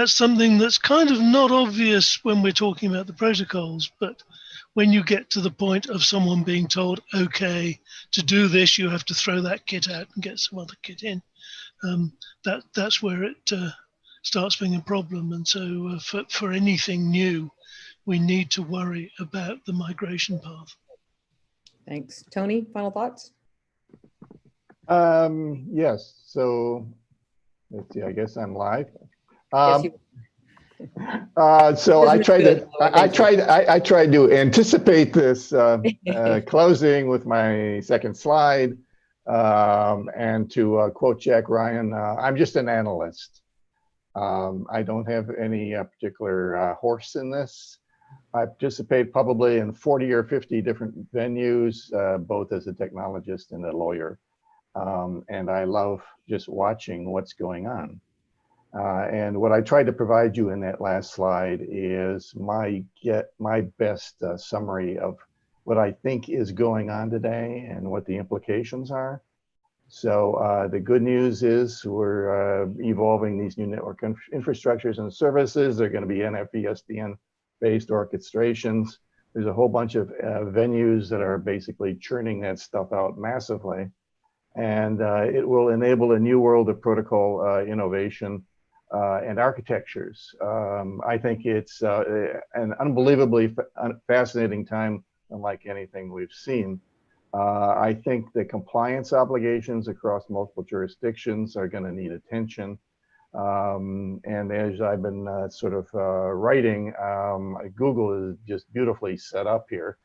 something that's kind of not obvious when we're talking about the protocols, but when you get to the point of someone being told, okay, to do this, you have to throw that kit out and get some other kit in, that's where it starts being a problem. And so for anything new, we need to worry about the migration path. Thanks. Tony, final thoughts? Yes. So let's see, I guess I'm live. So I tried to anticipate this closing with my second slide, and to quote Jack Ryan, I'm just an analyst. I don't have any particular horse in this. I participate probably in 40 or 50 different venues, both as a technologist and a lawyer. And I love just watching what's going on. And what I tried to provide you in that last slide is my best summary of what I think is going on today and what the implications are. So the good news is we're evolving these new network infrastructures and services. They're going to be NFV-SDN based orchestrations. There's a whole bunch of venues that are basically churning that stuff out massively. And it will enable a new world of protocol innovation and architectures. I think it's an unbelievably fascinating time, unlike anything we've seen. I think the compliance obligations across multiple jurisdictions are going to need attention. And as I've been writing, Google is just beautifully set up here.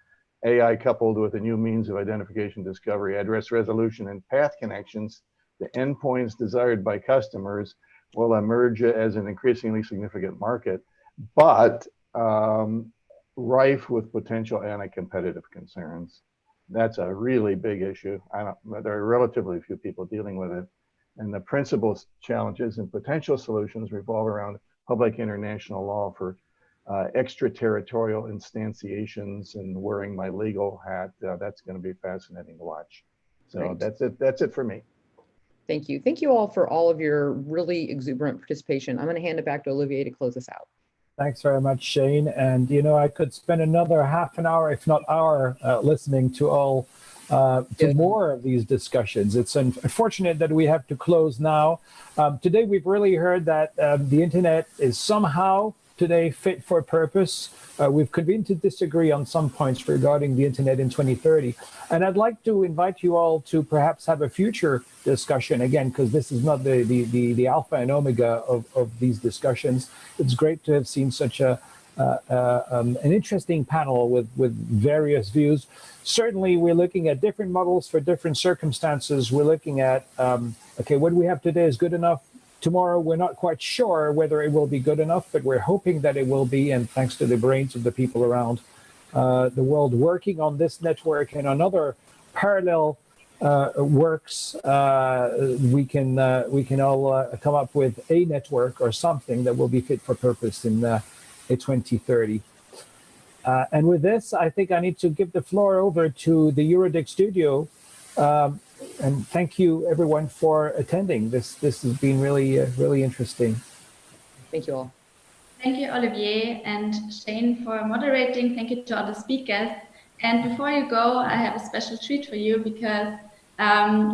AI coupled with a new means of identification, discovery, address resolution, and path connections to endpoints desired by customers will emerge as an increasingly significant market, but rife with potential anti-competitive concerns. That's a really big issue. There are relatively few people dealing with it. And the principal challenges and potential solutions revolve around public international law for extraterritorial instantiations and wearing my legal hat. That's going to be fascinating to watch. So Great. That's it for me. Thank you. Thank you all for all of your really exuberant participation. I'm going to hand it back to Olivier to close us out. Thanks very much, Shane. And, I could spend another half an hour, if not hour, listening to all to more of these discussions. It's unfortunate that we have to close now. Today, we've really heard that the internet is somehow today fit for purpose. We've convened to disagree on some points regarding the internet in 2030. And I'd like to invite you all to perhaps have a future discussion again, because this is not the alpha and omega of these discussions. It's great to have seen such an interesting panel with various views. Certainly, we're looking at different models for different circumstances. We're looking at, okay, what we have today is good enough. Tomorrow, we're not quite sure whether it will be good enough, but we're hoping that it will be. And thanks to the brains of the people around the world working on this network and on other parallel works, we can all come up with a network or something that will be fit for purpose in 2030. And with this, I think I need to give the floor over to the EuroDIG studio. And thank you, everyone, for attending. This has been really interesting. Thank you all. Thank you, Olivier and Shane, for moderating. Thank you to all the speakers. And before you go, I have a special treat for you because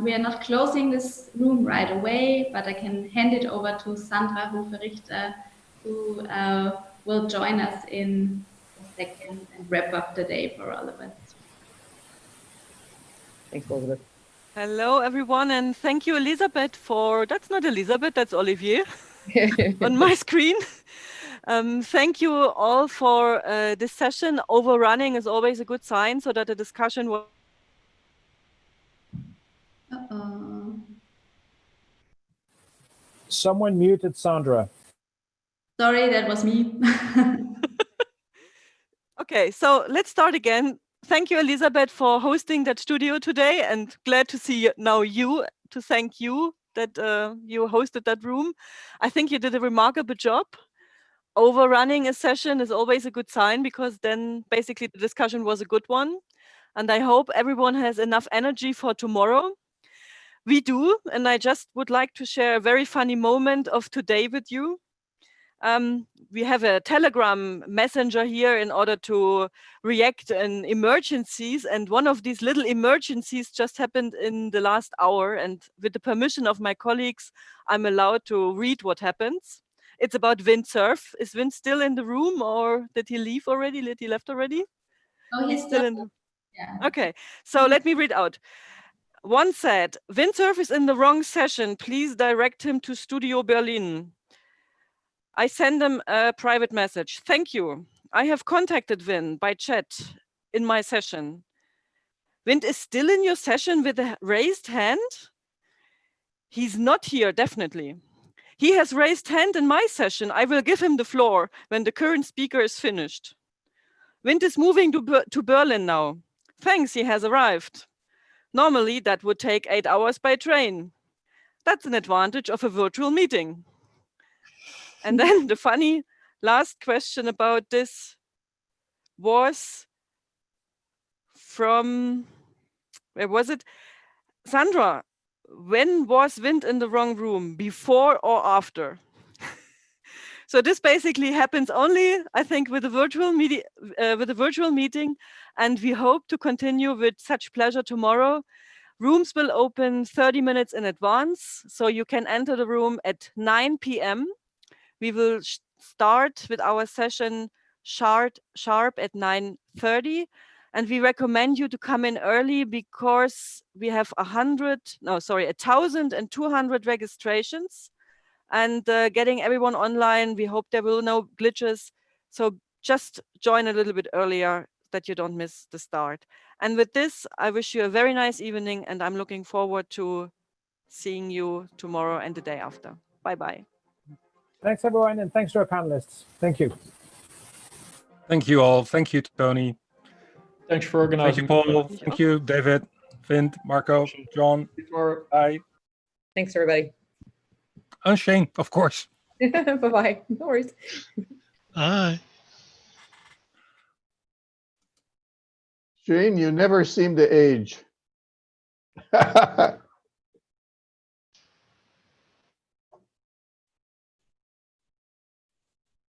we are not closing this room right away, but I can hand it over to Sandra Hofe-Richter, who will join us in a second and wrap up the day for all of us. Thanks, Elizabeth. Hello, everyone, and thank you, Elisabeth, for, that's not Elisabeth, that's Olivier on my screen. Thank you all for this session. Overrunning is always a good sign so that the discussion will. Someone muted Sandra. Sorry, that was me. Okay, so let's start again. Thank you, Elisabeth, for hosting that studio today, and glad to see now you, to thank you that you hosted that room. I think you did a remarkable job. Overrunning a session is always a good sign because then basically the discussion was a good one. And I hope everyone has enough energy for tomorrow. We do, and I just would like to share a very funny moment of today with you. We have a Telegram messenger here in order to react in emergencies. And one of these little emergencies just happened in the last hour. And with the permission of my colleagues, I'm allowed to read what happens. It's about windsurf. Is Wind still in the room or did he leave already? Did he left already? Oh, He's still in the room. Yeah. Okay, so let me read out. One said, windsurf is in the wrong session. Please direct him to Studio Berlin. I send him a private message. Thank you. I have contacted Win by chat in my session. Wind is still in your session with a raised hand? He's not here, definitely. He has raised hand in my session. I will give him the floor when the current speaker is finished. Wind is moving to Berlin now. Thanks, he has arrived. Normally, that would take 8 hours by train. That's an advantage of a virtual meeting. And then the funny last question about this was from, where was it? Sandra, when was Wind in the wrong room, before or after? So this basically happens only, I think, with a virtual meeting, and we hope to continue with such pleasure tomorrow. Rooms will open 30 minutes in advance, so you can enter the room at 9 p.m. We will start with our session sharp at 9:30, and we recommend you to come in early because we have 1,200 registrations. And getting everyone online, we hope there will no glitches. So just join a little bit earlier that you don't miss the start. And with this, I wish you a very nice evening, and I'm looking forward to seeing you tomorrow and the day after. Bye-bye. Thanks, everyone, and thanks to our panelists. Thank you. Thank you all. Thank you, Tony. Thanks for organizing. Thank you, Paul. Thank you, David, Vint, Marco, John. Bye. Thanks, everybody. And Shane, of course. Bye-bye. No worries. Bye. Shane, you never seem to age.